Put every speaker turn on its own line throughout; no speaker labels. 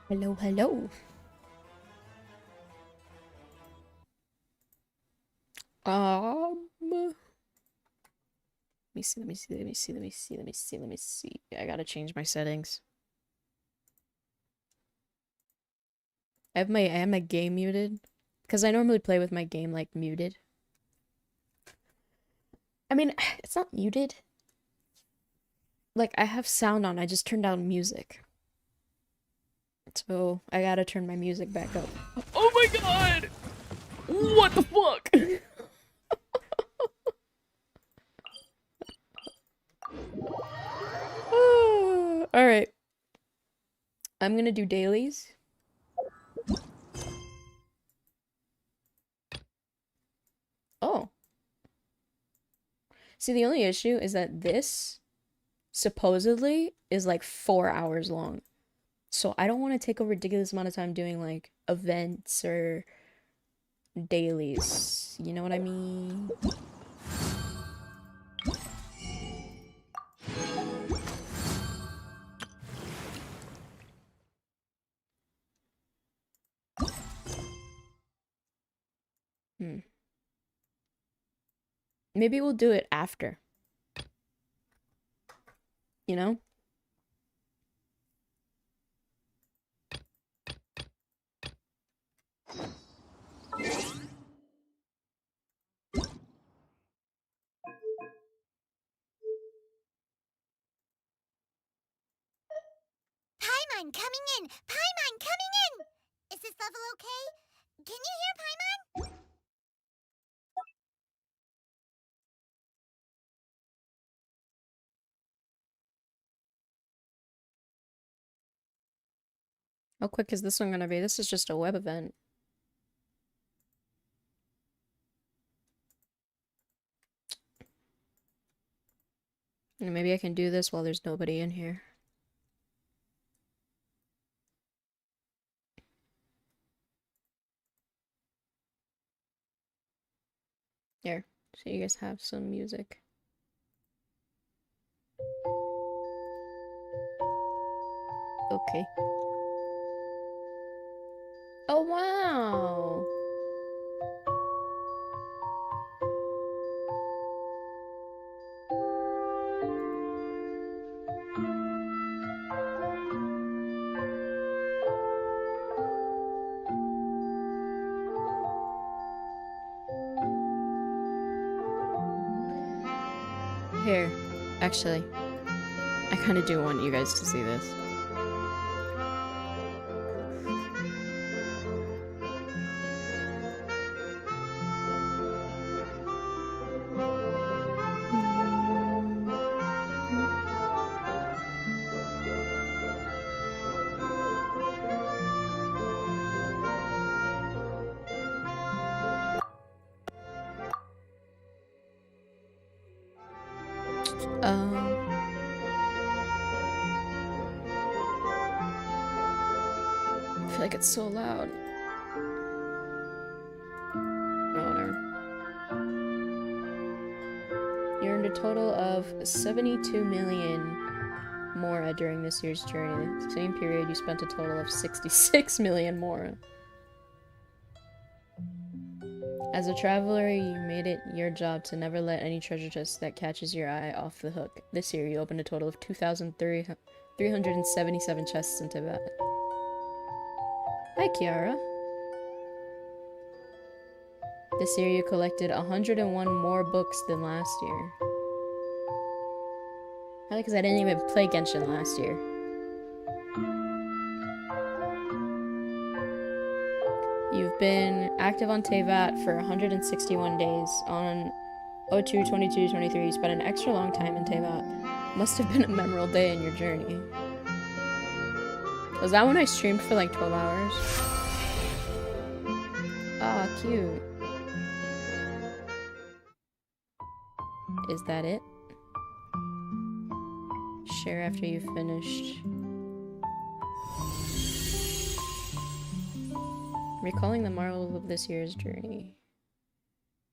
Hello, hello. Let me see, let me see, let me see, let me see, let me see, let me see. I gotta change my settings. I have my game muted. Because I normally play with my game like muted. I mean, it's not muted. Like, I have sound on, I just turned down music. So, I gotta turn my music back up. Oh my god! What the fuck? Alright. I'm gonna do dailies. Oh. See, the only issue is that this supposedly is like 4 hours long. So I don't want to take a ridiculous amount of time doing like events or dailies. You know what I mean? Maybe we'll do it after. You know?
Paimon coming in! Paimon coming in! Is this level okay? Can you hear Paimon?
How quick is this one gonna be? This is just a web event. And maybe I can do this while there's nobody in here. Here, so you guys have some music. Okay. Oh, wow! Here, actually. I kind of do want you guys to see this. I feel like it's so loud. Oh, whatever. You earned a total of 72 million mora during this year's journey. The same period, you spent a total of 66 million mora. As a traveler, you made it your job to never let any treasure chest that catches your eye off the hook. This year, you opened a total of 2,377 chests in Tibet. Hi, Kiara. This year, you collected 101 more books than last year. Probably because I didn't even play Genshin last year. You've been active on Teyvat for 161 days. On 02, 22, 23, you spent an extra long time in Teyvat. Must have been a memorable day in your journey. Was that when I streamed for like 12 hours? Aw, cute. Is that it? Share after you finished. Recalling the marvel of this year's journey.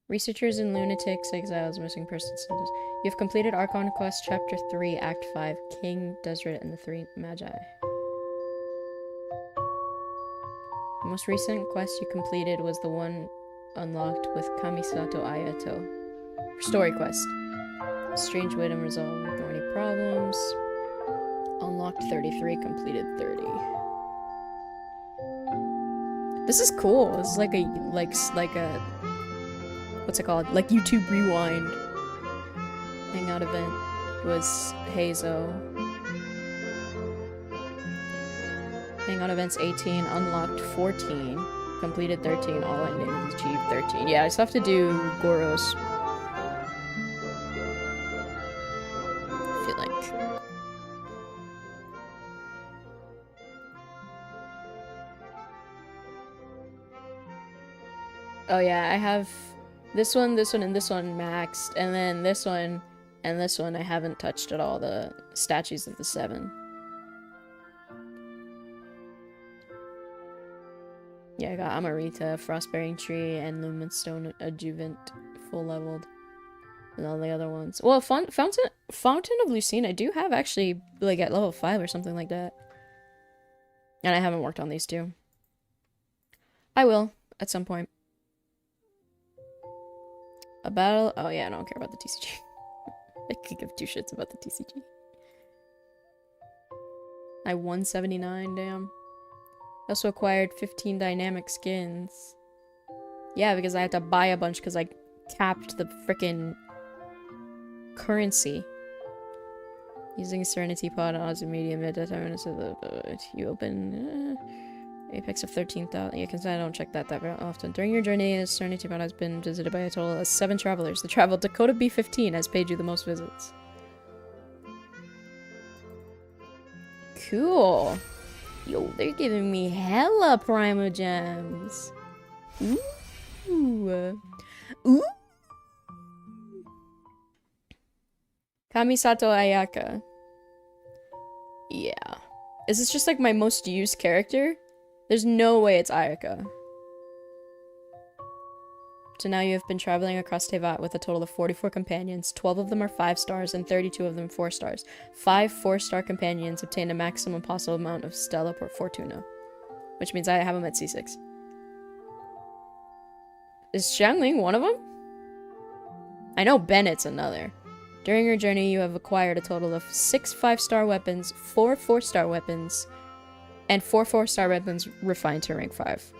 Researchers and lunatics, exiles, missing persons. You have completed Archon Quest Chapter 3, Act 5, King, Deseret, and the Three Magi. The most recent quest you completed was the one unlocked with Kamisato Ayato. Story quest. Strange way to resolve thorny problems. Unlocked 33, completed 30. This is cool. This is like a what's it called? Like YouTube Rewind. Hangout event was Hazo. Hangout events 18, unlocked 14, completed 13, all endings achieved 13. Yeah, I still have to do Goros. I feel like. Oh yeah, I have this one, and this one maxed, and then this one and this one I haven't touched at all, the statues of the 7. Yeah, I got Amarita, Frostbearing Tree, and Lumenstone Adjuvant full leveled. And all the other ones. Well, Fountain of Lucine I do have actually, like, at level 5 or something like that. And I haven't worked on these two. I will, at some point. A battle? Oh yeah, I don't care about the TCG. I could give two shits about the TCG. I 179, damn. I also acquired 15 dynamic skins. Yeah, because I had to buy a bunch because I capped the frickin' currency. Using Serenity Pod, odds of medium mid time, so you open Apex of 13,000. Yeah, because I don't check that very often. During your journey, Serenity Pod has been visited by a total of 7 travelers. The travel Dakota B15 has paid you the most visits. Cool. Yo, they're giving me hella Primo Gems. Ooh. Ooh. Kamisato Ayaka. Yeah. Is this just like my most used character? There's no way it's Ayaka. So now you have been traveling across Teyvat with a total of 44 companions. 12 of them are 5 stars and 32 of them 4 stars. 5 4-star companions obtain a maximum possible amount of Stella per Fortuna. Which means I have them at C6. Is Xiangling one of them? I know Bennett's another. During your journey, you have acquired a total of 6 5-star weapons, 4 4-star weapons, and 4 4-star weapons refined to rank 5.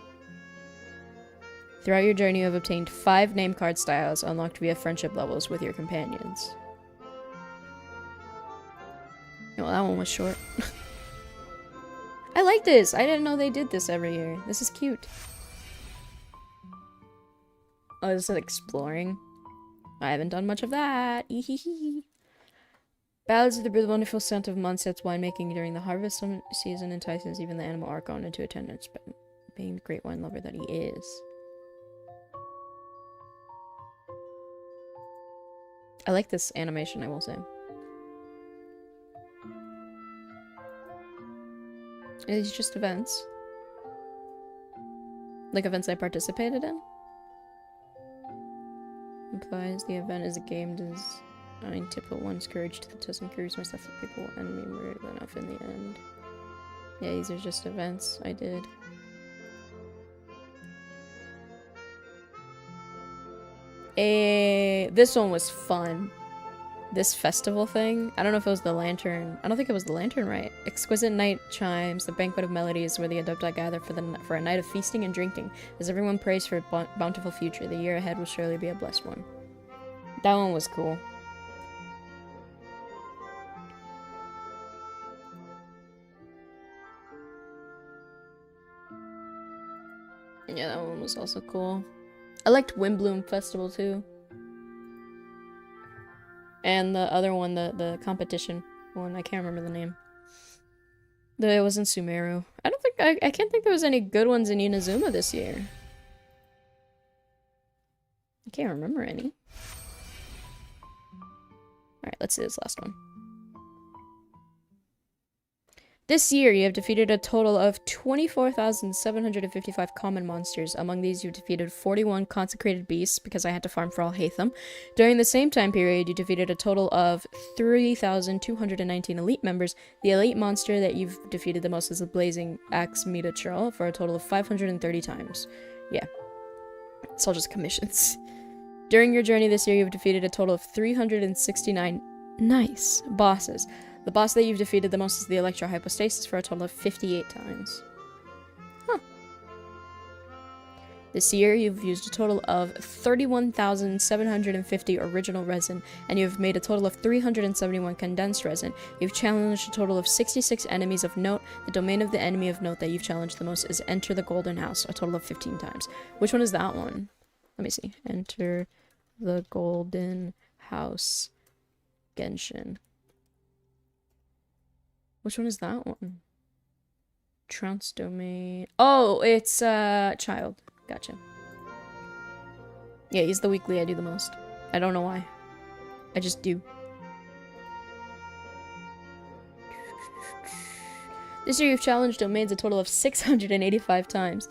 Throughout your journey, you have obtained 5 name card styles unlocked via friendship levels with your companions. Well, that one was short. I like this. I didn't know they did this every year. This is cute. Oh, this is exploring. I haven't done much of that. Ballads of the wonderful scent of Mondstadt's winemaking during the harvest season entices even the animal Archon into attendance, but being the great wine lover that he is. I like this animation, I will say. It's just events. Like events I participated in? Implies the event is a game designed to put one's courage to the test and curious myself that people will end me murdered enough in the end. Yeah, these are just events I did. This one was fun. This festival thing. I don't know if it was the lantern. I don't think it was the lantern, right? Exquisite night chimes, the banquet of melodies where the Adepti gather for a night of feasting and drinking. As everyone prays for a bountiful future, the year ahead will surely be a blessed one. That one was cool. Yeah, that one was also cool. I liked Windbloom Festival too. And the other one, the competition one, I can't remember the name. It was in Sumeru. I can't think there was any good ones in Inazuma this year. I can't remember any. Alright, let's see this last one. This year, you have defeated a total of 24,755 common monsters. Among these, you've defeated 41 consecrated beasts, because I had to farm for all Hatham. During the same time period, you defeated a total of 3,219 elite members. The elite monster that you've defeated the most is the Blazing Axe Metatrol, for a total of 530 times. Yeah. It's all just commissions. During your journey this year, you've defeated a total of 369 nice bosses. The boss that you've defeated the most is the Electro Hypostasis, for a total of 58 times. Huh. This year, you've used a total of 31,750 original resin, and you've made a total of 371 condensed resin. You've challenged a total of 66 enemies of note. The domain of the enemy of note that you've challenged the most is Enter the Golden House, a total of 15 times. Which one is that one? Let me see. Enter the Golden House, Genshin. Which one is that one? Trounce domain. Oh, it's child. Gotcha. Yeah, he's the weekly I do the most. I don't know why. I just do. This year you've challenged domains a total of 685 times.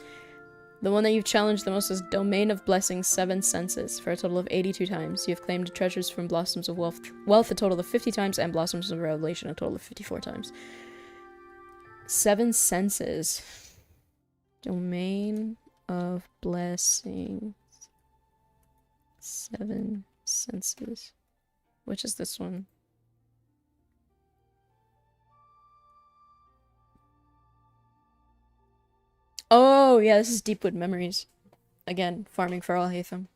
The one that you've challenged the most is Domain of Blessings 7 Senses, for a total of 82 times. You have claimed treasures from Blossoms of Wealth a total of 50 times, and Blossoms of Revelation a total of 54 times. 7 Senses. Domain of Blessings. 7 Senses. Which is this one? Oh, yeah, this is Deepwood Memories. Again, farming for all Hatham.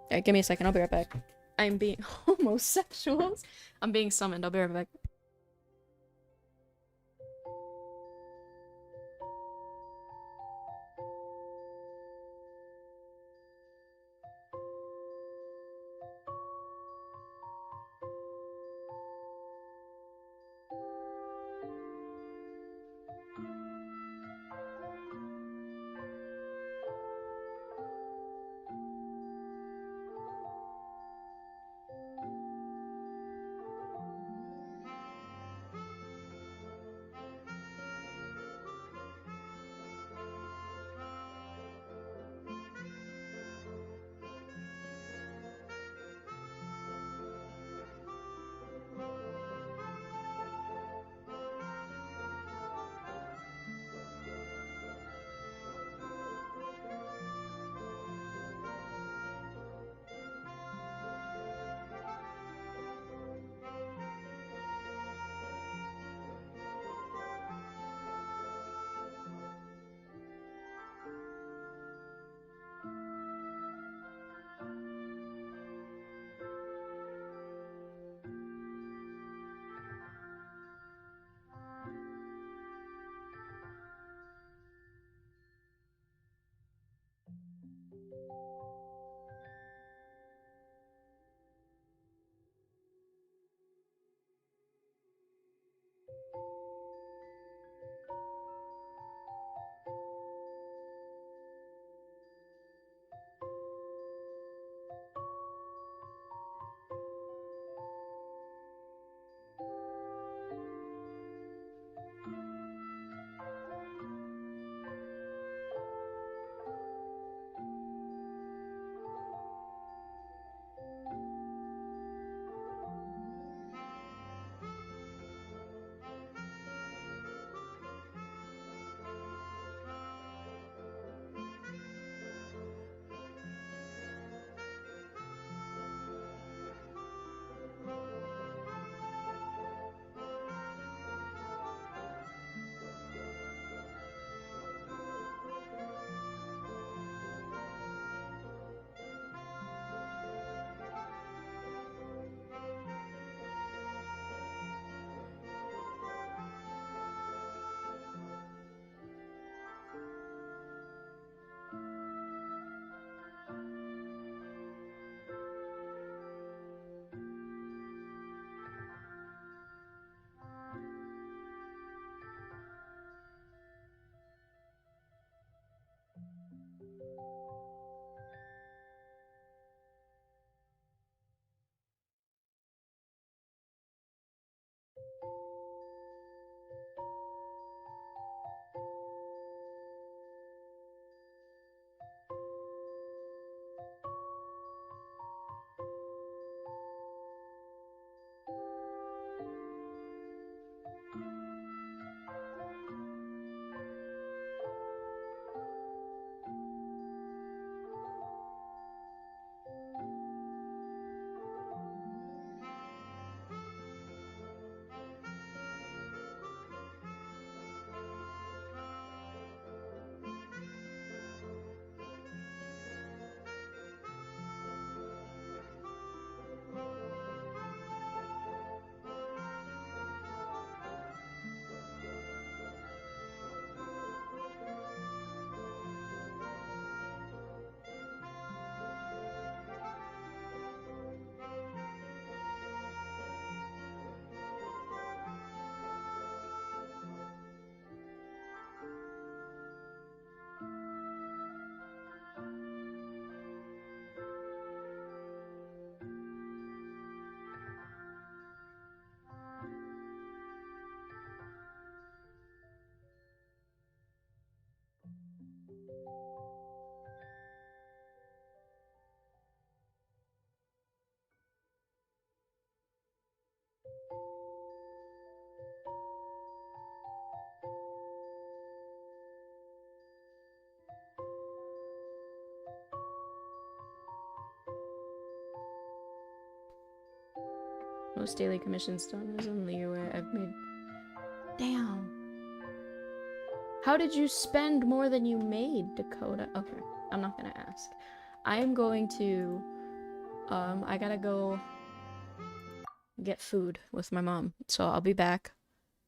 Alright, give me a second, I'll be right back. I'm being homosexuals. I'm being summoned, I'll be right back. Most daily commissions done is in Liyue. I've made... Damn. How did you spend more than you made, Dakota? Okay, I'm not gonna ask. I'm going to... I gotta go get food with my mom. So I'll be back.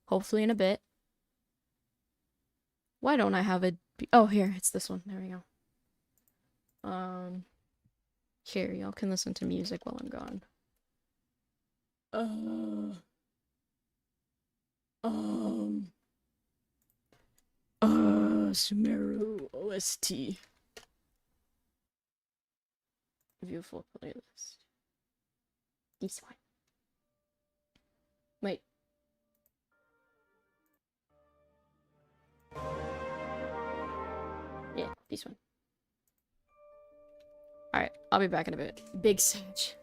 Hopefully in a bit. Why don't I have a... Oh, here. It's this one. There we go. Here, y'all can listen to music while I'm gone. Sumeru OST. Beautiful playlist. This one. Wait. Yeah, this one. Alright, I'll be back in a bit. Big Sage.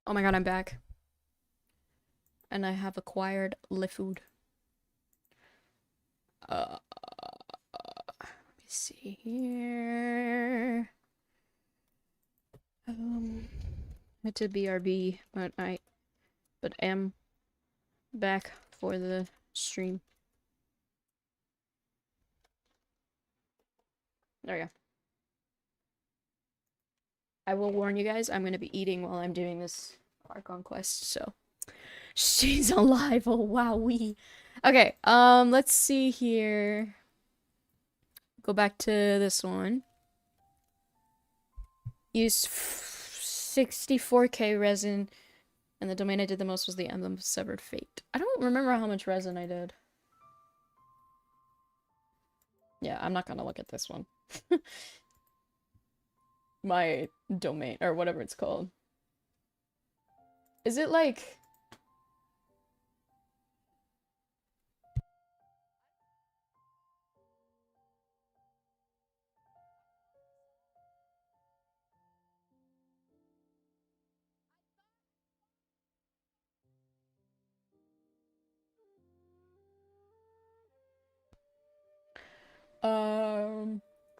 Oh my god, I'm back. And I have acquired Le Food. Let me see here. Went to BRB, but am back for the stream. There we go. I will warn you guys, I'm gonna be eating while I'm doing this Archon quest, so. She's alive, oh wowee. Okay, let's see here. Go back to this one. Use 64k resin, and the domain I did the most was the Emblem of Severed Fate. I don't remember how much resin I did. Yeah, I'm not gonna look at this one. My domain, or whatever it's called. Is it like...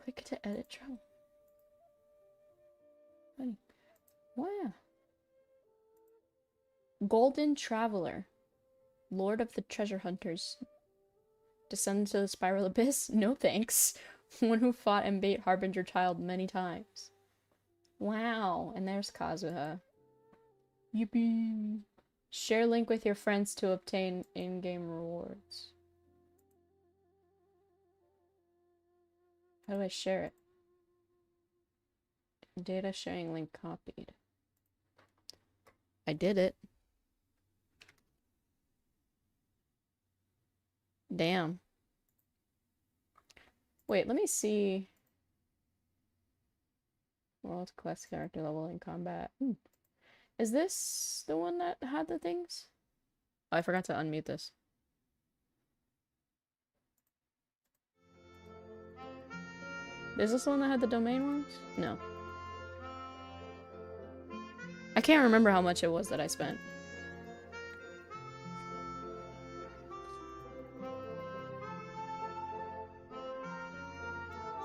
click to edit travel. Funny. Wow. Golden Traveler. Lord of the Treasure Hunters. Descend to the Spiral Abyss? No thanks. One who fought and bait Harbinger Child many times. Wow. And there's Kazuha. Yippee. Share link with your friends to obtain in-game rewards. How do I share it? Data sharing link copied. I did it. Damn. Wait, let me see. World quest character level in combat. Is this the one that had the things? Oh, I forgot to unmute this. Is this the one that had the domain ones? No. I can't remember how much it was that I spent.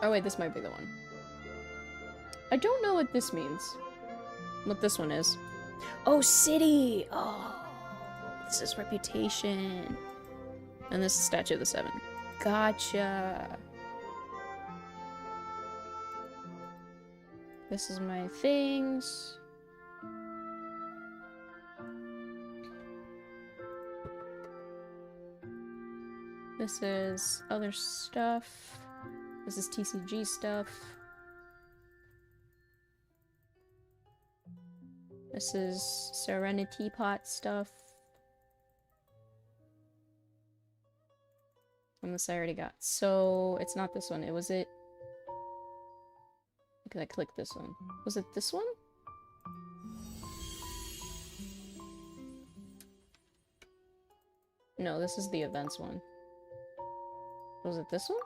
Oh wait, this might be the one. I don't know what this means. What this one is. Oh, city! Oh, this is reputation. And this is Statue of the Seven. Gotcha. This is my things. This is other stuff. This is TCG stuff. This is Serenity Pot stuff. And this I already got. So, it's not this one. It was it... Because I clicked this one. Was it this one? No, this is the events one. Was it this one?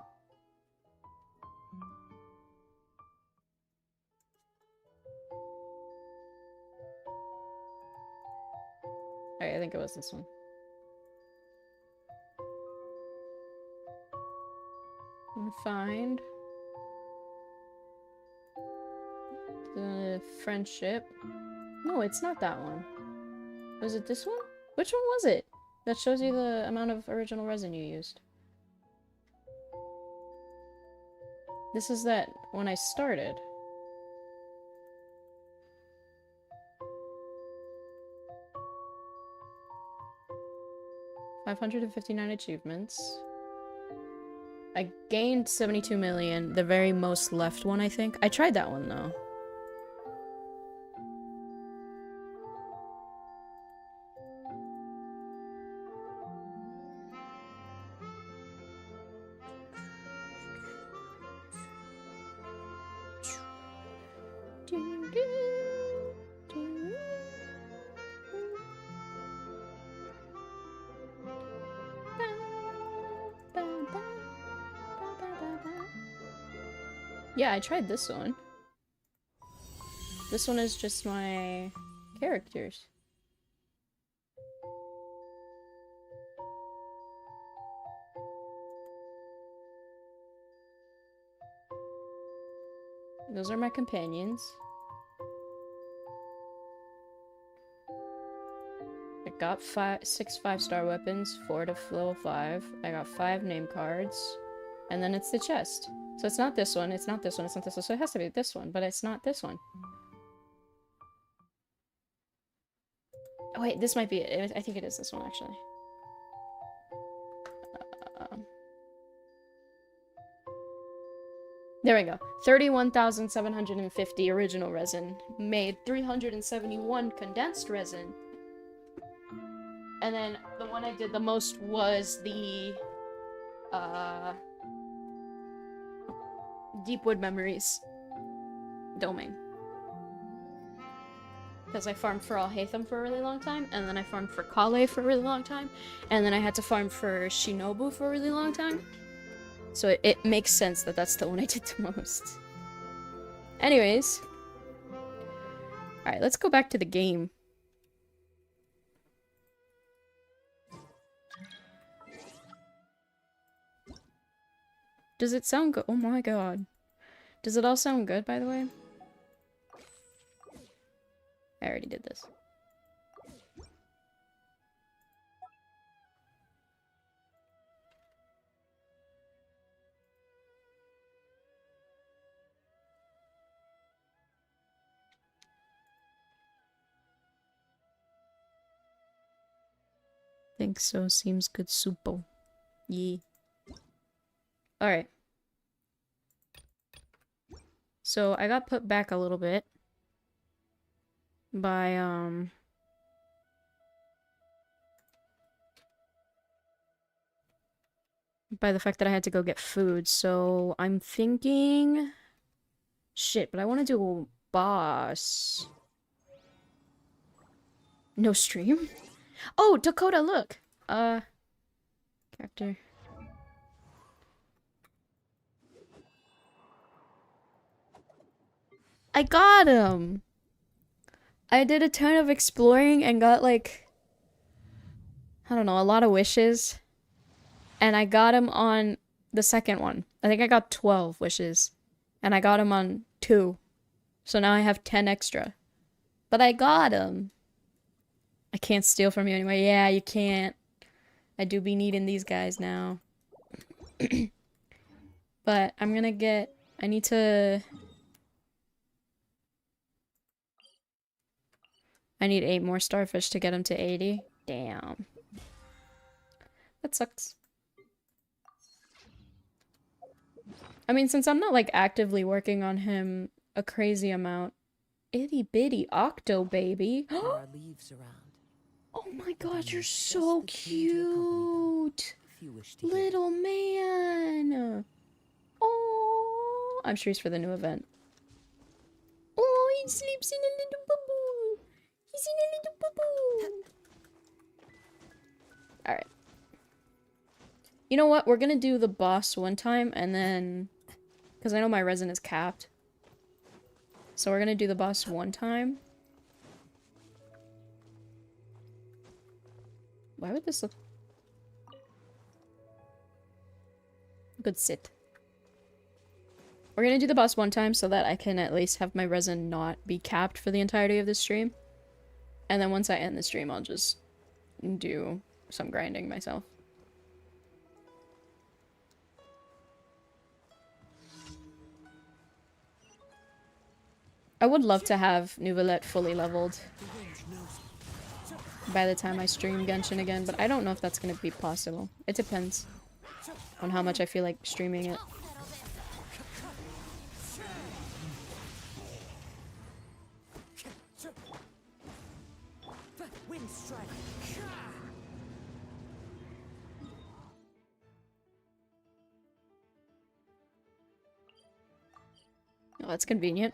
Alright, I think it was this one. And find the friendship. No, it's not that one. Was it this one? Which one was it? That shows you the amount of original resin you used. This is that when I started. $559 achievements. I gained 72 million, the very most left one, I think. I tried that one, though. Yeah, I tried this one. This one is just my characters. Those are my companions. I got 6 5-star weapons, 4 to level 5. I got 5 name cards. And then it's the chest. So it's not this one, it's not this one, it's not this one. So it has to be this one, but it's not this one. Oh wait, this might be it. I think it is this one, actually. There we go. 31,750 original resin. Made 371 condensed resin. And then the one I did the most was the Deepwood Memories domain. Because I farmed for Alhaitham for a really long time, and then I farmed for Kale for a really long time, and then I had to farm for Shinobu for a really long time. So it makes sense that that's the one I did the most. Anyways. Alright, let's go back to the game. Does it sound good? Oh my god. Does it all sound good, by the way? I already did this. Think so. Seems good, super. Yeah. Alright. So I got put back a little bit by the fact that I had to go get food. So I'm thinking shit, but I want to do a boss. No stream? Oh, Dakota, look. Character. I got him. I did a ton of exploring and got like, I don't know, a lot of wishes. And I got him on the second one. I think I got 12 wishes. And I got him on 2. So now I have 10 extra. But I got him. I can't steal from you anyway. Yeah, you can't. I do be needing these guys now. But I'm gonna get... I need to... I need 8 more starfish to get him to 80. Damn. That sucks. I mean, since I'm not, like, actively working on him a crazy amount. Itty bitty octo baby.
There are leaves around.
Oh my god, you're so cute. Little man. Oh, I'm sure he's for the new event. Oh, he sleeps in a little boo-boo. He's in a little boo-boo. Alright. You know what? We're gonna do the boss one time and then... Because I know my resin is capped. So we're gonna do the boss one time. Why would this look... Good sit. We're gonna do the boss one time so that I can at least have my resin not be capped for the entirety of the stream. And then once I end the stream, I'll just do some grinding myself. I would love to have Nuvolette fully leveled by the time I stream Genshin again, but I don't know if that's gonna be possible. It depends on how much I feel like streaming it. Oh, that's convenient.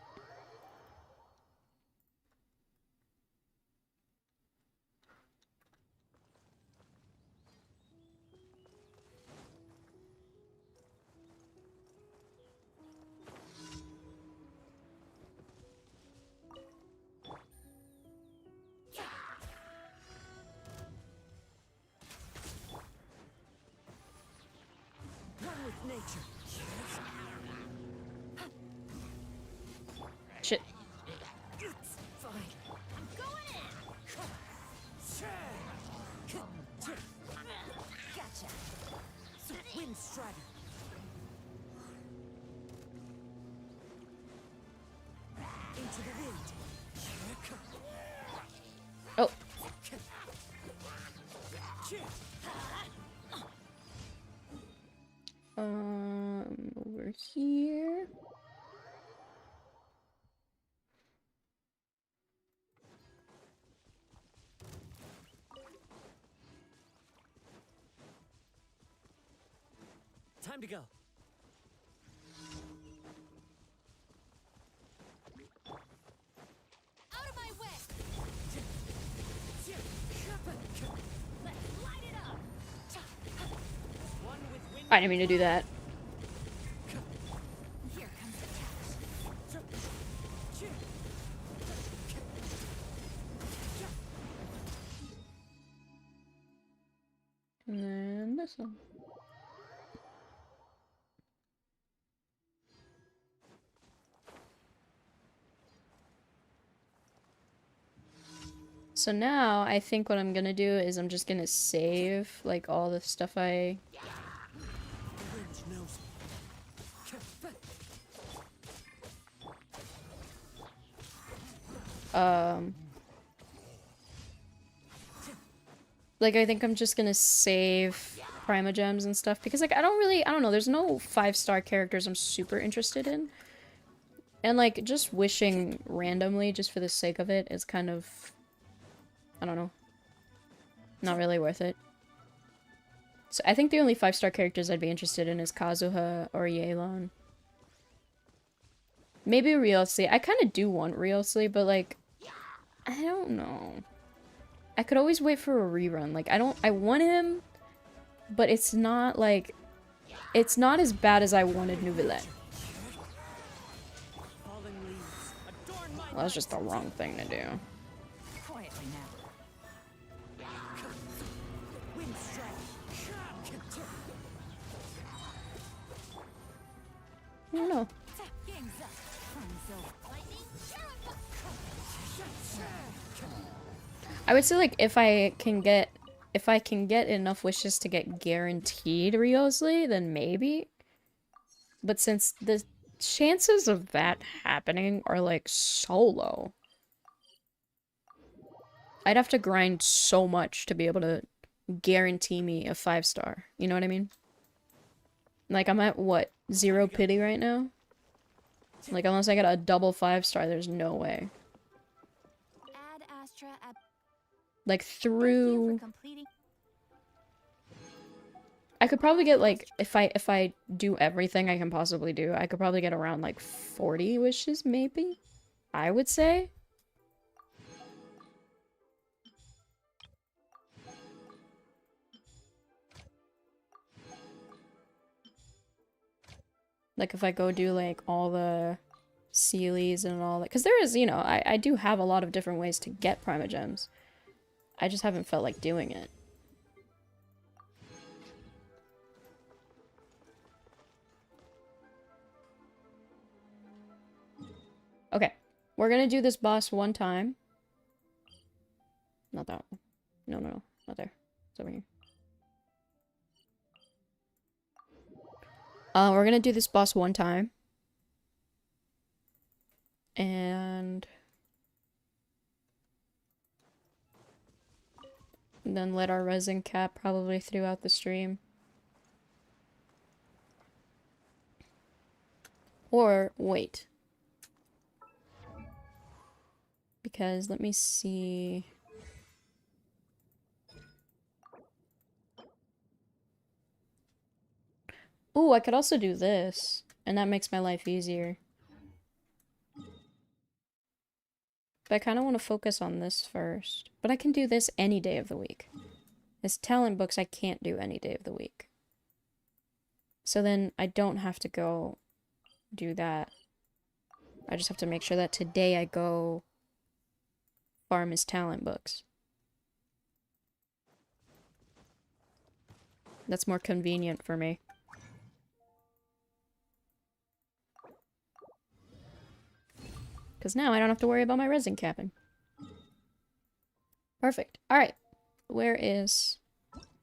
Shit. Oh. Over here.
Time to go.
Out of my way! Let's light it up!
One with wind.
I didn't mean to do that.
Here comes the catch.
And then this one. So now I think what I'm gonna do is I'm just gonna save like all the stuff I like I think I'm just gonna save Primogems and stuff because like I don't know, there's no 5-star characters I'm super interested in. And like just wishing randomly just for the sake of it is kind of, I don't know, not really worth it. So I think the only 5-star characters I'd be interested in is Kazuha or Yelan. Maybe Ryosui. I kind of do want Ryosui, but like, I don't know. I could always wait for a rerun. Like, I want him, but it's not like, it's not as bad as I wanted Neuvillette. Well, that's just the wrong thing to do.
Quietly now.
I don't know.
Game's up. Time's over. Lightning,
I would say like if I can get enough wishes to get guaranteed Ryosui, then maybe. But since the chances of that happening are like so low, I'd have to grind so much to be able to guarantee me a 5-star. You know what I mean? Like I'm at what, 0 pity right now? Like unless I get a double 5-star, there's no way.
Add Astra at
Like
Thank you
through
for completing.
I could probably get like if I do everything I can possibly do, I could probably get around like 40 wishes maybe. I would say. Like if I go do like all the Sealies and all that, because there is, you know, I do have a lot of different ways to get Primogems. I just haven't felt like doing it. Okay, we're gonna do this boss one time. Not that one. No, not there. It's over here. We're gonna do this boss one time. And then let our resin cap probably throughout the stream. Or wait. Because let me see. Ooh, I could also do this. And that makes my life easier. But I kind of want to focus on this first. But I can do this any day of the week. This talent books I can't do any day of the week. So then I don't have to go do that. I just have to make sure that today I go farm his talent books. That's more convenient for me. Because now I don't have to worry about my resin capping. Perfect. Alright. Where is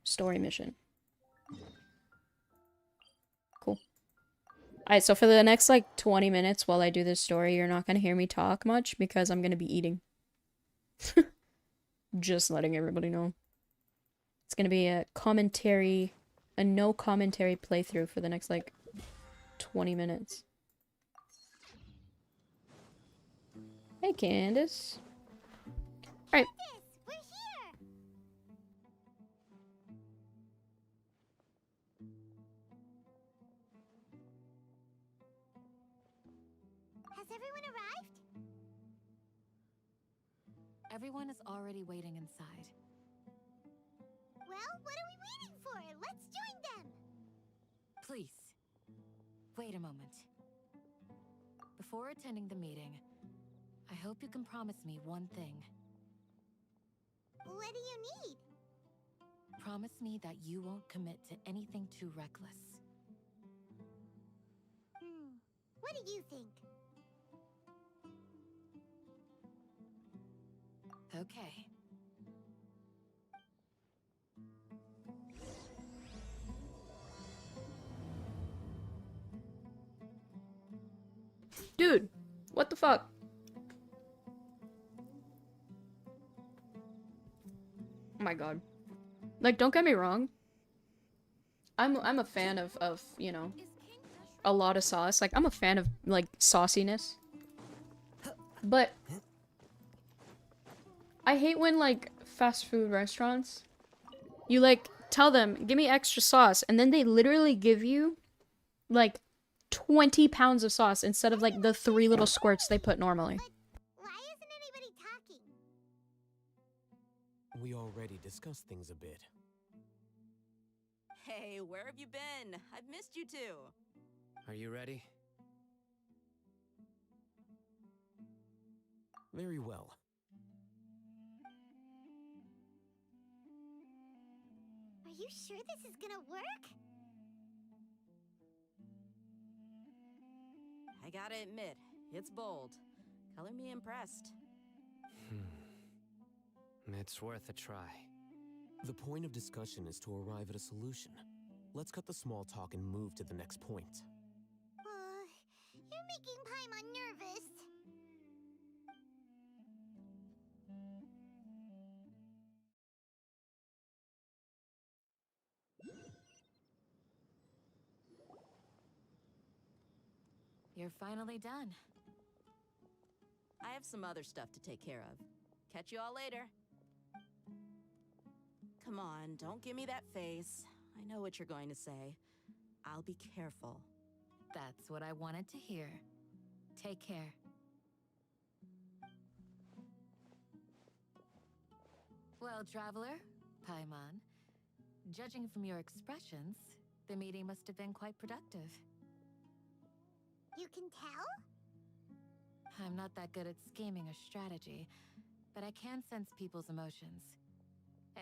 story mission? Cool. Alright, so for the next, like, 20 minutes while I do this story, you're not gonna hear me talk much because I'm gonna be eating. Just letting everybody know. It's gonna be a commentary, a no commentary playthrough for the next, like, 20 minutes. Hey, Candace. Alright.
We're here! Has everyone arrived?
Everyone is already waiting inside.
Well, what are we waiting for? Let's join them!
Please, wait a moment. Before attending the meeting, I hope you can promise me one thing.
What do you need?
Promise me that you won't commit to anything too reckless.
What do you think?
Okay.
Dude, what the fuck? Oh my god. Like, don't get me wrong. I'm a fan of, you know, a lot of sauce. Like, I'm a fan of, like, sauciness. But I hate when, like, fast food restaurants, you, like, tell them, give me extra sauce, and then they literally give you, like, 20 pounds of sauce instead of, like, the 3 little squirts they put normally.
Why isn't anybody talking?
We already discussed things a bit.
Hey, where have you been? I've missed you too.
Are you ready?
Very well.
Are you sure this is gonna work?
I gotta admit, it's bold. Color me impressed.
It's worth a try.
The point of discussion is to arrive at a solution. Let's cut the small talk and move to the next point.
You're making Paimon nervous.
You're finally done.
I have some other stuff to take care of. Catch you all later. Come on, don't give me that face. I know what you're going to say. I'll be careful.
That's what I wanted to hear. Take care. Well, traveler, Paimon, judging from your expressions, the meeting must have been quite productive.
You can tell?
I'm not that good at scheming or strategy, but I can sense people's emotions.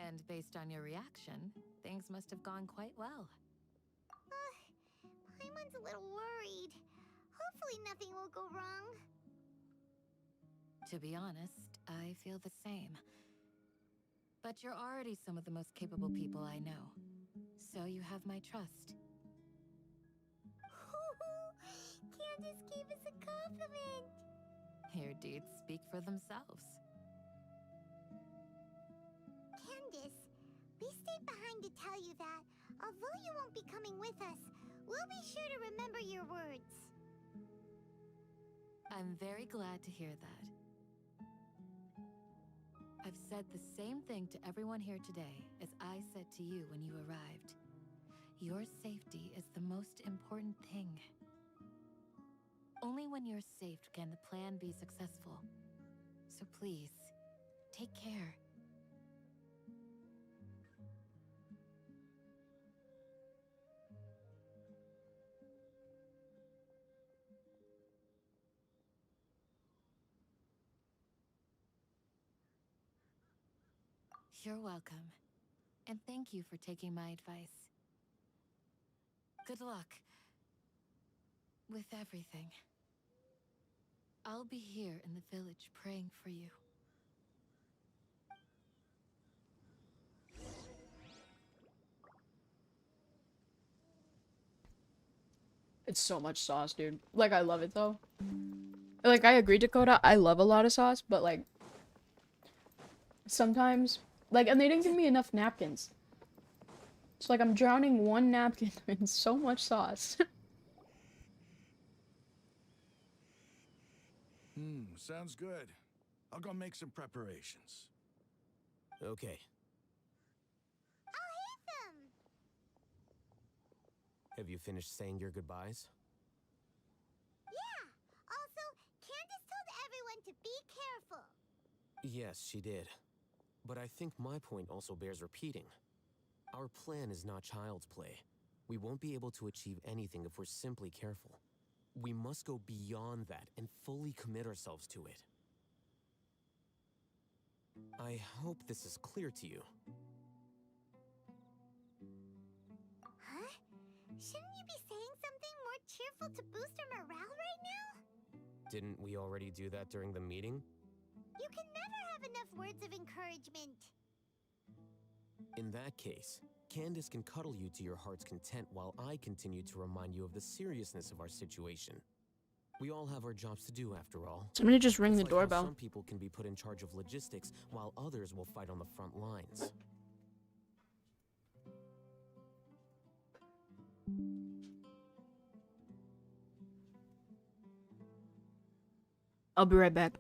And based on your reaction, things must have gone quite well.
Paimon's a little worried. Hopefully nothing will go wrong.
To be honest, I feel the same. But you're already some of the most capable people I know. So you have my trust.
Candace gave us a compliment.
Your deeds speak for themselves.
Candace, we stayed behind to tell you that, although you won't be coming with us, we'll be sure to remember your words.
I'm very glad to hear that. I've said the same thing to everyone here today as I said to you when you arrived. Your safety is the most important thing. Only when you're safe can the plan be successful. So please, take care. You're welcome. And thank you for taking my advice. Good luck with everything. I'll be here in the village praying for you.
It's so much sauce, dude. Like, I love it, though. Like, I agree, Dakota. I love a lot of sauce, but, like, sometimes... Like, and they didn't give me enough napkins. It's like I'm drowning one napkin in so much sauce.
Sounds good. I'll go make some preparations.
Okay.
I'll hit them!
Have you finished saying your goodbyes?
Yeah! Also, Candace told everyone to be careful.
Yes, she did. But I think my point also bears repeating. Our plan is not child's play. We won't be able to achieve anything if we're simply careful. We must go beyond that and fully commit ourselves to it. I hope this is clear to you.
Huh? Shouldn't you be saying something more cheerful to boost our morale right now?
Didn't we already do that during the meeting?
You can never have enough words of encouragement.
In that case, Candace can cuddle you to your heart's content while I continue to remind you of the seriousness of our situation. We all have our jobs to do after all.
Somebody just ring
It's
the
like how
doorbell.
some people can be put in charge of logistics while others will fight on the front lines.
I'll be right back.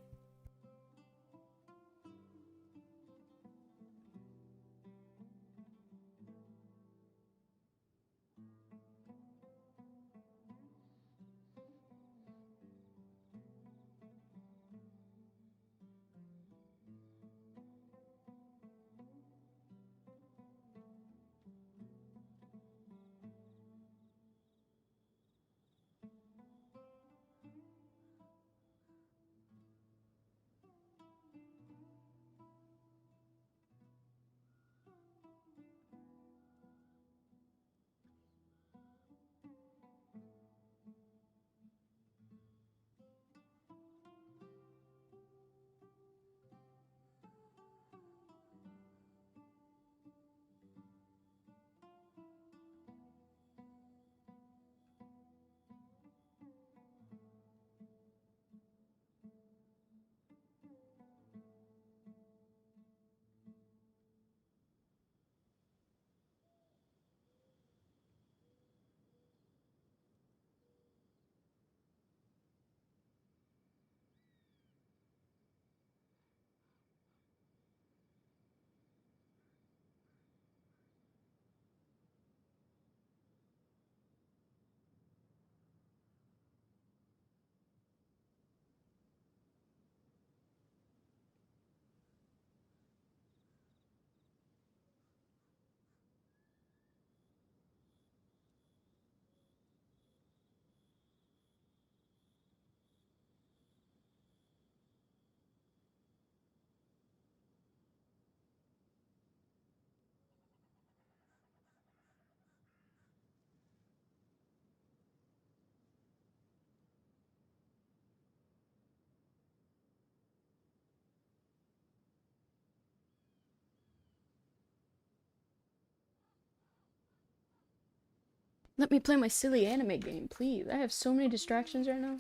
Let me play my silly anime game, please. I have so many distractions right now.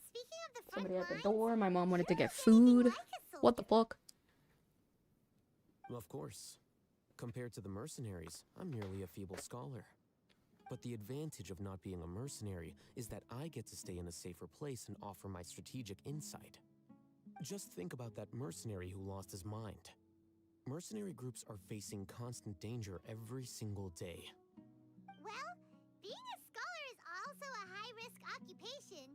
Speaking of the front
Somebody at the
lines,
door. My mom wanted to
you're
get
not anything
food.
like a
What the
soldier.
fuck?
Of course. Compared to the mercenaries, I'm merely a feeble scholar. But the advantage of not being a mercenary is that I get to stay in a safer place and offer my strategic insight. Just think about that mercenary who lost his mind. Mercenary groups are facing constant danger every single day.
Well, being a scholar is also a high-risk occupation,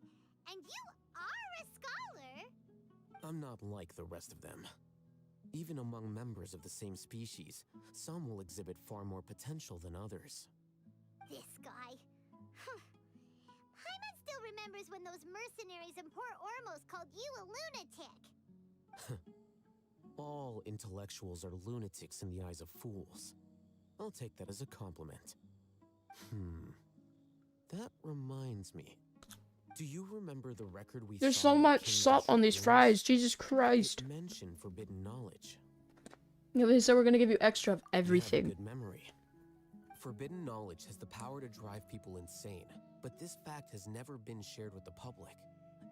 and you are a scholar.
I'm not like the rest of them. Even among members of the same species, some will exhibit far more potential than others.
This guy. Paimon still remembers when those mercenaries in Port Ormos called you a lunatic.
All intellectuals are lunatics in the eyes of fools. I'll take that as a compliment. That reminds me. Do you remember the record we
There's
saw
so
in
much
King
salt on these
Genshin
fries.
games?
Jesus Christ.
It mentioned forbidden knowledge.
Yeah, they said we're gonna give you extra of
You have a
everything.
good memory. Forbidden knowledge has the power to drive people insane, but this fact has never been shared with the public.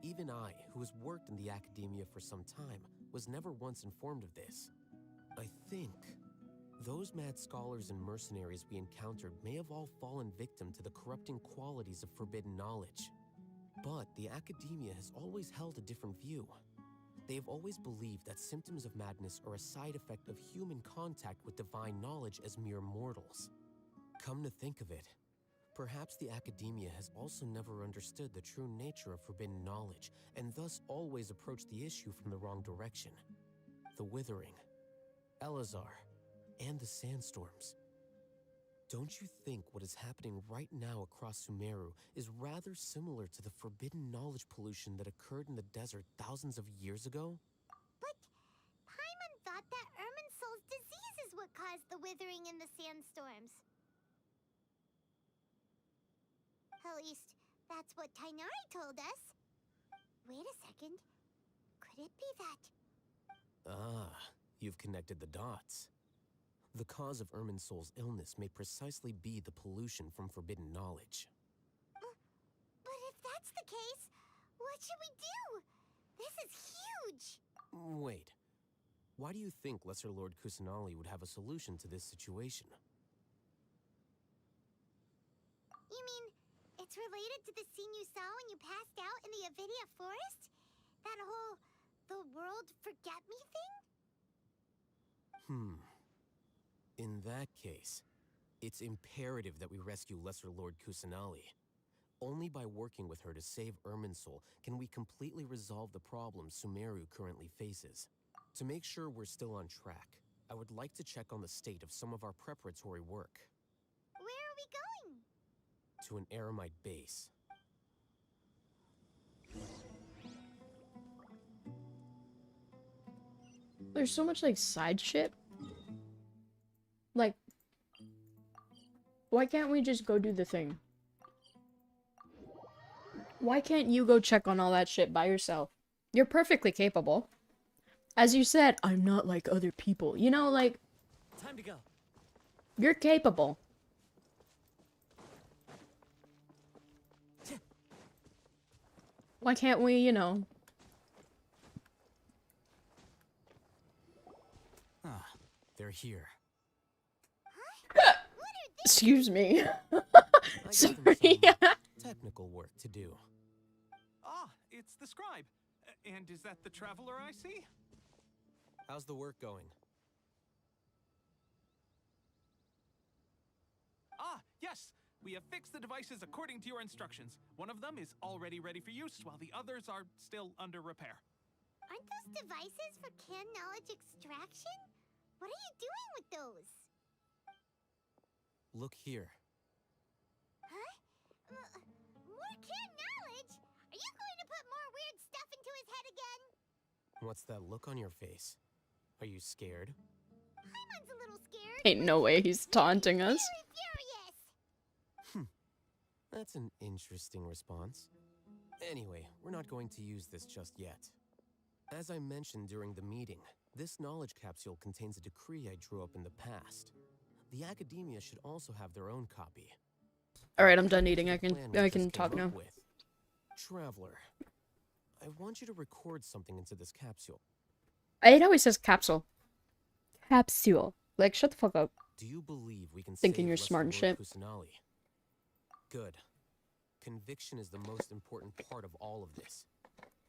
Even I, who has worked in the academia for some time, was never once informed of this. I think those mad scholars and mercenaries we encountered may have all fallen victim to the corrupting qualities of forbidden knowledge. But the academia has always held a different view. They have always believed that symptoms of madness are a side effect of human contact with divine knowledge as mere mortals. Come to think of it, perhaps the academia has also never understood the true nature of forbidden knowledge, and thus always approached the issue from the wrong direction. The Withering, Elazar, and the Sandstorms. Don't you think what is happening right now across Sumeru is rather similar to the forbidden knowledge pollution that occurred in the desert thousands of years ago?
But Paimon thought that Irminsul's disease is what caused the withering and the sandstorms. At least, that's what Tainari told us. Wait a second. Could it be that?
Ah, you've connected the dots. The cause of Irminsul's illness may precisely be the pollution from forbidden knowledge.
But if that's the case, what should we do? This is huge!
Wait. Why do you think Lesser Lord Kusanali would have a solution to this situation?
You mean, it's related to the scene you saw when you passed out in the Avidia forest? That whole, the world forget me thing?
In that case, it's imperative that we rescue Lesser Lord Kusanali. Only by working with her to save Irminsul can we completely resolve the problems Sumeru currently faces. To make sure we're still on track, I would like to check on the state of some of our preparatory work.
Where are we going?
To an Eremite base.
There's so much, like, side shit. Like, why can't we just go do the thing? Why can't you go check on all that shit by yourself? You're perfectly capable. As you said, I'm not like other people. You know, like,
Time to go.
you're capable. Why can't we, you know?
Ah, they're here.
Excuse me.
I got
Sorry.
some technical work to do.
Ah, it's the scribe. And is that the traveler I see?
How's the work going?
Ah, yes. We have fixed the devices according to your instructions. One of them is already ready for use, while the others are still under repair.
Aren't those devices for can knowledge extraction? What are you doing with those?
Look here.
Huh? More can knowledge? Are you going to put more weird stuff into his head again?
What's that look on your face? Are you scared?
Paimon's a little scared.
Ain't no way he's taunting us.
Very furious.
That's an interesting response. Anyway, we're not going to use this just yet. As I mentioned during the meeting, this knowledge capsule contains a decree I drew up in the past. The academia should also have their own copy.
Alright, I'm done eating. I
The
can
plan we
I
just
can
came
talk
up
now.
with. Traveler, I want you to record something into this capsule.
I hate how he says capsule. Capsule. Like, shut the fuck up.
Do you believe we can
Thinking
save
you're
Lesser
smart and
Lord
shit.
Kusanali? Good. Conviction is the most important part of all of this.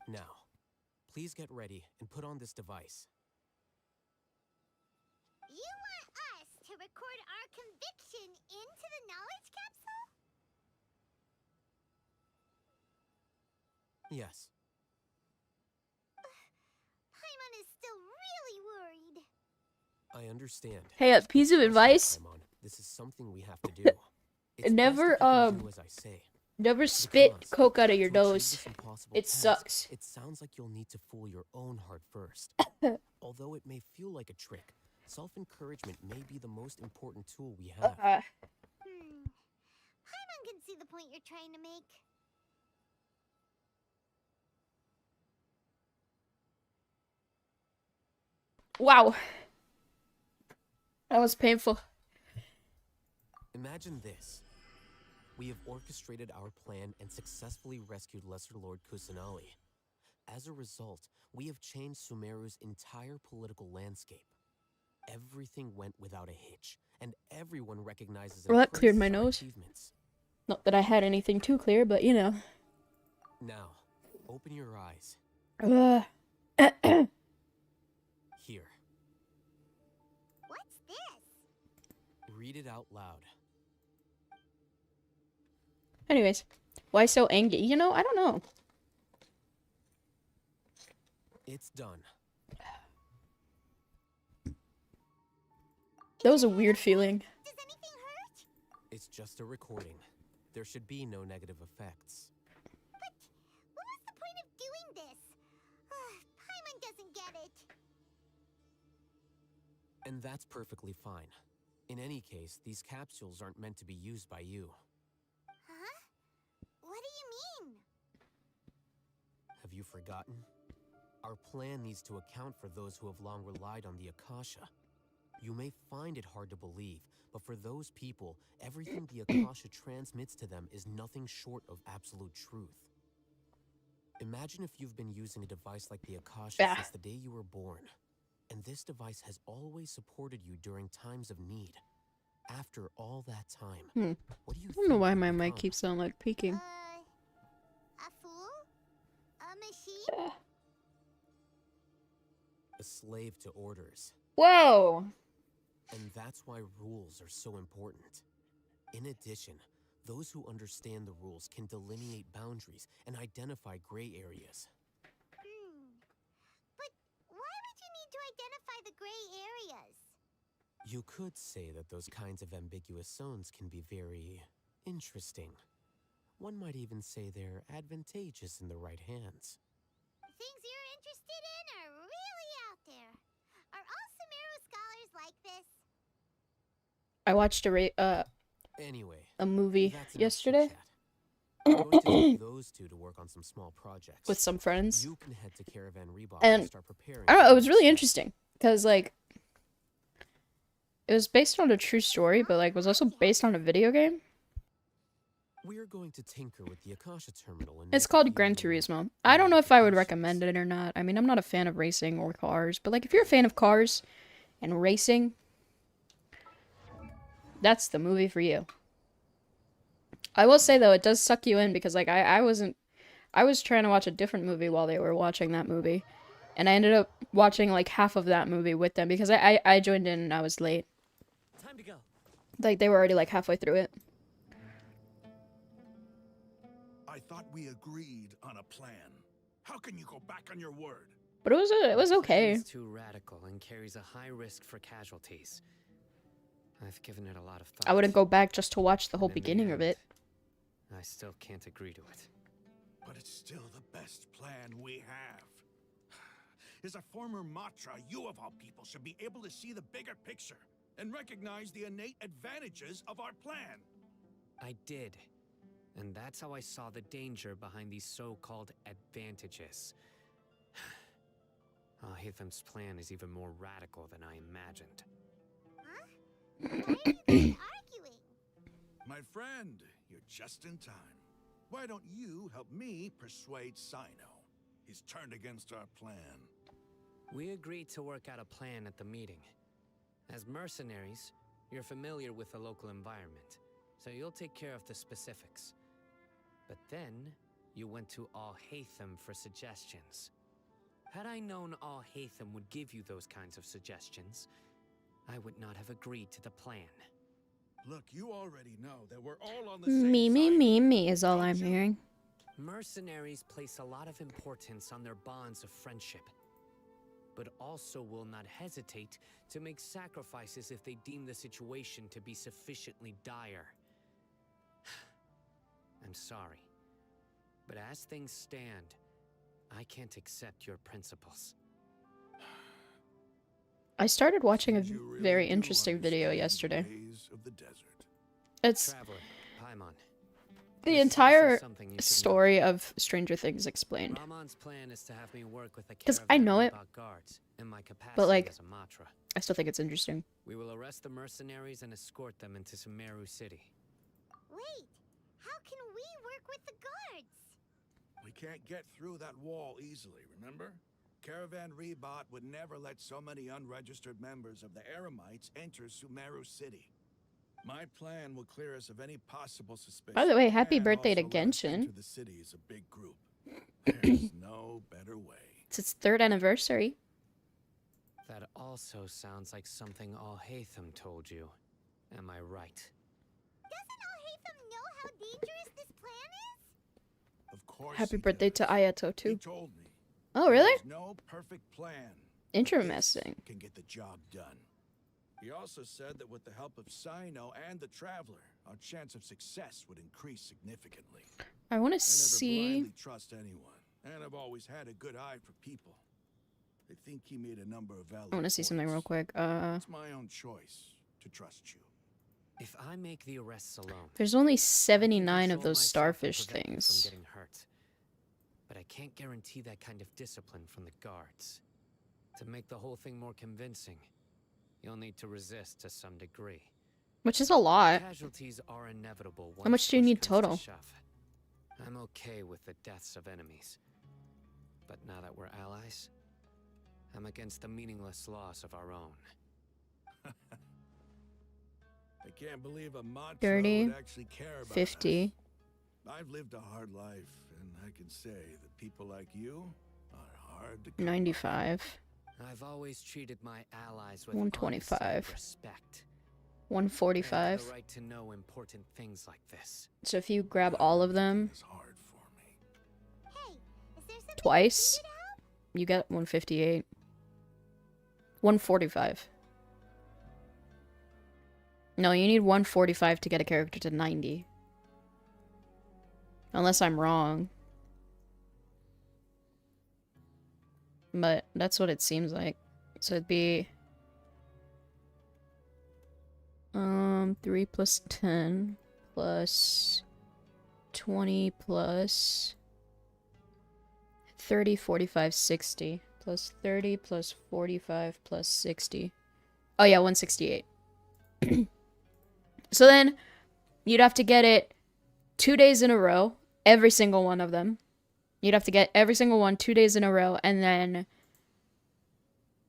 Now, please get ready and put on this device.
You want us to record our conviction into the knowledge capsule?
Yes.
Paimon is still really worried.
I understand.
Hey, a piece of
Trust me,
advice.
Paimon. This is something we have to do. It's
Never,
best if you do as I say.
Never spit
Because
coke out of your
to achieve
nose.
this impossible
It
task,
sucks.
It sounds like you'll need to fool your own heart first. Although it may feel like a trick, self-encouragement may be the most important tool we have.
Paimon can see the point you're trying to make.
Wow. That was painful.
Imagine this. We have orchestrated our plan and successfully rescued Lesser Lord Kusanali. As a result, we have changed Sumeru's entire political landscape. Everything went without a hitch, and everyone recognizes and
Well, that cleared my
praises our
nose.
achievements.
Not that I had anything too clear, but you know.
Now, open your eyes. Here,
What's this?
read it out loud.
Anyways, why so angry? You know, I don't know.
It's done.
That was a weird feeling.
Does anything hurt?
It's just a recording. There should be no negative effects.
But what was the point of doing this? Paimon doesn't get it.
And that's perfectly fine. In any case, these capsules aren't meant to be used by you.
Huh? What do you mean?
Have you forgotten? Our plan needs to account for those who have long relied on the Akasha. You may find it hard to believe, but for those people, everything the Akasha transmits to them is nothing short of absolute truth. Imagine if you've been using a device like the Akasha since the day you were born, and this device has always supported you during times of need. After all that time, what do you
I don't know
think
why
you've
my mic
become?
keeps sounding like peaking.
A fool? A machine?
A slave to orders.
Whoa!
And that's why rules are so important. In addition, those who understand the rules can delineate boundaries and identify gray areas.
But why would you need to identify the gray areas?
You could say that those kinds of ambiguous zones can be very interesting. One might even say they're advantageous in the right hands.
Things you're interested in are really out there. Are all Sumeru scholars like this?
I watched
Anyway,
a movie
that's enough
yesterday
chit-chat. I'm going to take those two to work on some small projects.
with some friends.
You can head to Caravan Reebok
And
start preparing.
I don't know,
for
it was
the
really
next
interesting because like it was based on a true story, but like was also based on a video game.
We're going to tinker with the Akasha terminal and
It's
make a
called Gran
few
Turismo. I don't know if I would
modifications.
recommend it or not. I mean, I'm not a fan of racing or cars, but like if you're a fan of cars and racing, that's the movie for you. I will say though, it does suck you in because like I was trying to watch a different movie while they were watching that movie, and I ended up watching like half of that movie with them because I joined in and I was late.
Time to go.
Like they were already like halfway through it.
I thought we agreed on a plan. How can you go back on your word?
But it was okay.
It's too radical and carries a high risk for casualties. I've given it a lot of thought.
I wouldn't go back just to watch the whole
And in the
beginning of
end,
it.
I still can't agree to it.
But it's still the best plan we have. As a former Matra, you of all people should be able to see the bigger picture and recognize the innate advantages of our plan.
I did. And that's how I saw the danger behind these so-called advantages. Hitham's plan is even more radical than I imagined.
Why are you guys arguing?
My friend, you're just in time. Why don't you help me persuade Sino? He's turned against our plan.
We agreed to work out a plan at the meeting. As mercenaries, you're familiar with the local environment, so you'll take care of the specifics. But then, you went to Al-Haytham for suggestions. Had I known Al-Haytham would give you those kinds of suggestions, I would not have agreed to the plan.
Look, you already know that we're all on the same side.
Is all I'm hearing.
Mercenaries place a lot of importance on their bonds of friendship, but also will not hesitate to make sacrifices if they deem the situation to be sufficiently dire. I'm sorry, but as things stand, I can't accept your principles.
I started watching a
You really
very
do
interesting video
understand the
yesterday.
ways of the desert.
It's
Traveler, Paimon,
the
This
entire
is something you should know.
story of Stranger Things explained.
Rahman's plan is to have me work with the
'Cause I know it,
Caravan guards in my capacity
but, like,
as a Matra.
I still think it's interesting.
We will arrest the mercenaries and escort them into Sumeru City.
Wait, how can we work with the guards?
We can't get through that wall easily, remember? Caravan Rebot would never let so many unregistered members of the Eremites enter Sumeru City. My plan will clear us of any possible suspicion.
By the way, happy
and
birthday to
also let us
Genshin.
enter the city as a big group. There's no better way.
It's its 3rd anniversary.
That also sounds like something Alhaitham told you. Am I right?
Doesn't Alhaitham know how dangerous this plan is?
Of course.
Happy
he
birthday
does.
to Ayato
He
too.
told me.
Oh, really?
There's no perfect plan.
Interesting.
This can get the job done. He also said that with the help of Sino and the Traveler, our chance of success would increase significantly.
I want to
I never
see.
blindly trust anyone, and I've always had a good eye for people. I think he made a number of valid
I want to see something real
points.
quick.
It's my own choice to trust you.
If I make the arrests alone,
There's only
I can
79 of
control
those
myself and
starfish
prevent you
things.
From getting hurt. But I can't guarantee that kind of discipline from the guards. To make the whole thing more convincing, you'll need to resist to some degree.
Which is a lot.
Casualties are inevitable.
How much do you need total?
I'm okay with the deaths of enemies. But now that we're allies, I'm against the meaningless loss of our own.
I can't believe a Matra
30,
would actually care about
50.
us. I've lived a hard life, and I can say that people like you are hard to come by.
95.
I've always treated my allies with
125.
honesty and respect. I have
145.
the right to know important things like this.
So if you grab all of them
It's hard for me.
Hey, is there something
twice,
we can do to help?
you get 158. 145. No, you need 145 to get a character to 90. Unless I'm wrong. But that's what it seems like. So it'd be 3 plus 10 plus 20 plus 30, 45, 60 plus 30 plus 45 plus 60. Oh yeah, 168. So then you'd have to get it 2 days in a row, every single one of them. You'd have to get every single one 2 days in a row, and then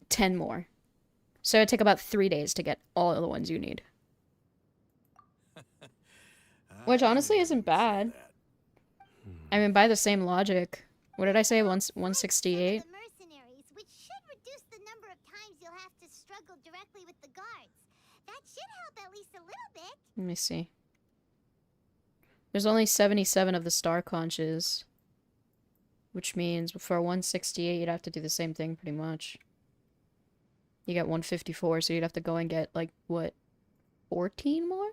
10 more. So it'd take about 3 days to get all of the ones you need. Which honestly isn't bad. I mean, by the same logic. What did I say? 168?
The mercenaries, which should reduce the number of times you'll have to struggle directly with the guards. That should help at least a little bit.
Let me see. There's only 77 of the star conches. Which means for 168, you'd have to do the same thing pretty much. You get 154, so you'd have to go and get, like, what, 14 more?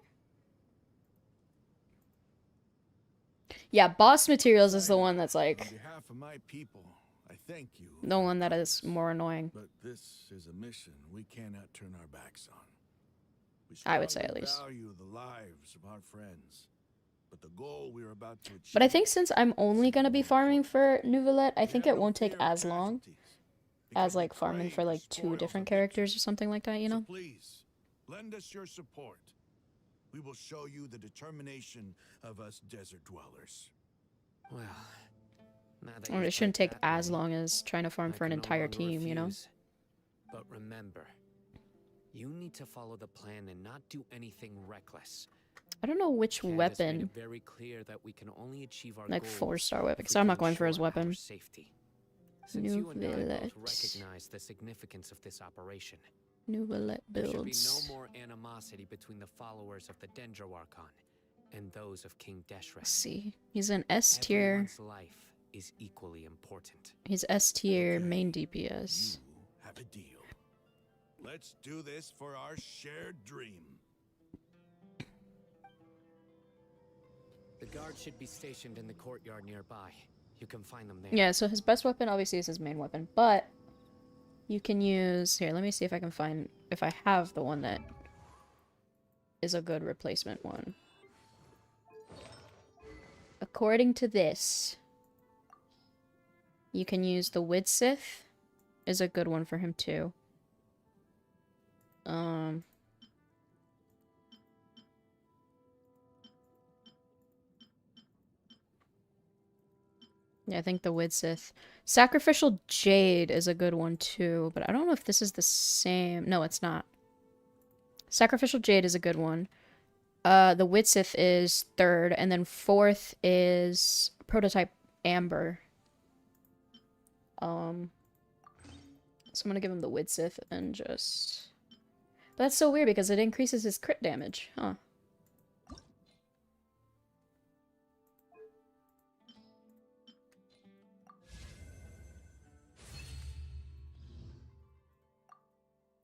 Yeah, boss materials is the one that's,
On
like,
behalf of my people, I thank you.
the one that is more annoying.
But this is a mission we cannot turn our backs on. We
I would say
strongly
at least.
value the lives of our friends, but the goal we are about to achieve.
But I think since I'm only gonna be farming for Nouvellette, I think it won't take as long as, like, farming for, like, 2 different characters or something like that, you know?
So please, lend us your support. We will show you the determination of us desert dwellers.
Well, now that
Or it
you've
shouldn't
put it
take
that
as
way,
long as trying to farm
I
for an
can no
entire
longer
team, you know?
refuse. But remember, you need to follow the plan and not do anything reckless.
I don't know which
Candace made
weapon.
it very clear that we can only achieve our
Like
goals
4-star weapon,
if
because
we
I'm
can
not going for his
ensure our
weapon.
safety. Since you and I both
Nouvellette.
recognize the significance of this operation,
Nouvellette
there should be
builds.
no more animosity between the followers of the Dendro Archon and those of King
Let's
Deshret.
see. He's an S tier.
Everyone's life is equally important.
He's S tier
Okay.
main DPS.
You have a deal. Let's do this for our shared dream.
The guards should be stationed in the courtyard nearby. You can find them there.
Yeah, so his best weapon obviously is his main weapon, but you can use... Here, let me see if I can find... If I have the one that is a good replacement one. according to this, you can use the Widsith. Is a good one for him too. Yeah, I think the Widsith. Sacrificial Jade is a good one too, but I don't know if this is the same. No, it's not. Sacrificial Jade is a good one. The Widsith is third, and then fourth is Prototype Amber. So I'm gonna give him the Widsith and just... But that's so weird because it increases his crit damage, huh?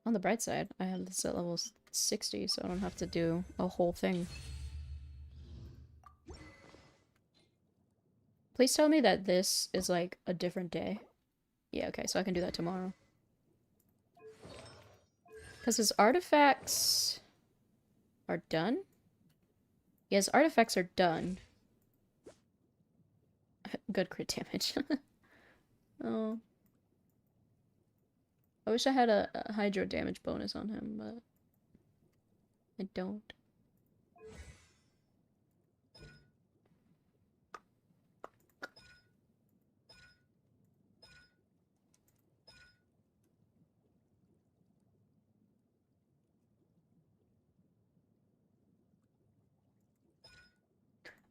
On the bright side, I have this at level 60, so I don't have to do a whole thing. Please tell me that this is like a different day. Yeah, okay, so I can do that tomorrow. Because his artifacts are done? Yeah, his artifacts are done. Good crit damage. Oh. I wish I had a hydro damage bonus on him, but I don't.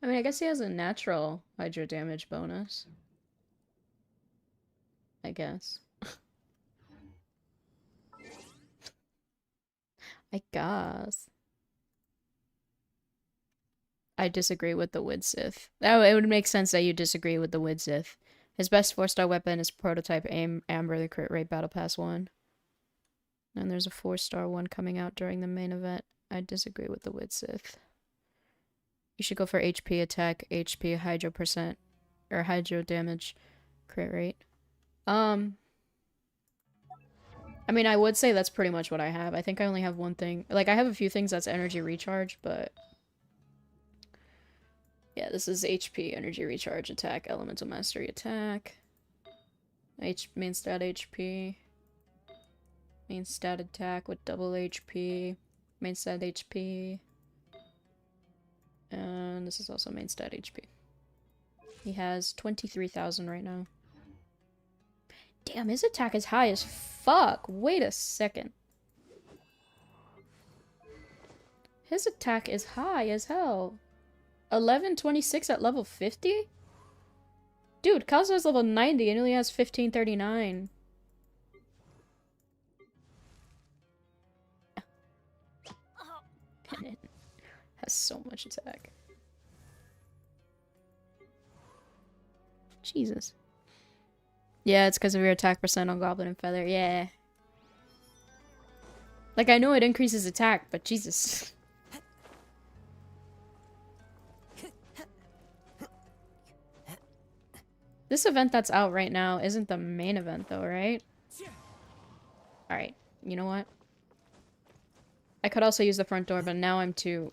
I mean, I guess he has a natural hydro damage bonus. I guess. I guess. I disagree with the Widsith. Oh, it would make sense that you disagree with the Widsith. His best 4-star weapon is Prototype Amber, the crit rate Battle Pass 1. And there's a 4-star one coming out during the main event. I disagree with the Widsith. You should go for HP attack, HP hydro percent, or hydro damage crit rate. I mean, I would say that's pretty much what I have. I think I only have one thing. Like, I have a few things that's energy recharge, but... Yeah, this is HP, energy recharge, attack, elemental mastery attack. Main stat HP. Main stat attack with double HP. Main stat HP. And this is also main stat HP. He has 23,000 right now. Damn, his attack is high as fuck. Wait a second. His attack is high as hell. 1126 at level 50? Dude, Kazuha's level 90 and only has 1539. Pennant has so much attack. Jesus. Yeah, it's because of your attack percent on Goblin and Feather. Yeah. Like, I know it increases attack, but Jesus. This event that's out right now isn't the main event, though, right? Alright, you know what? I could also use the front door, but now I'm too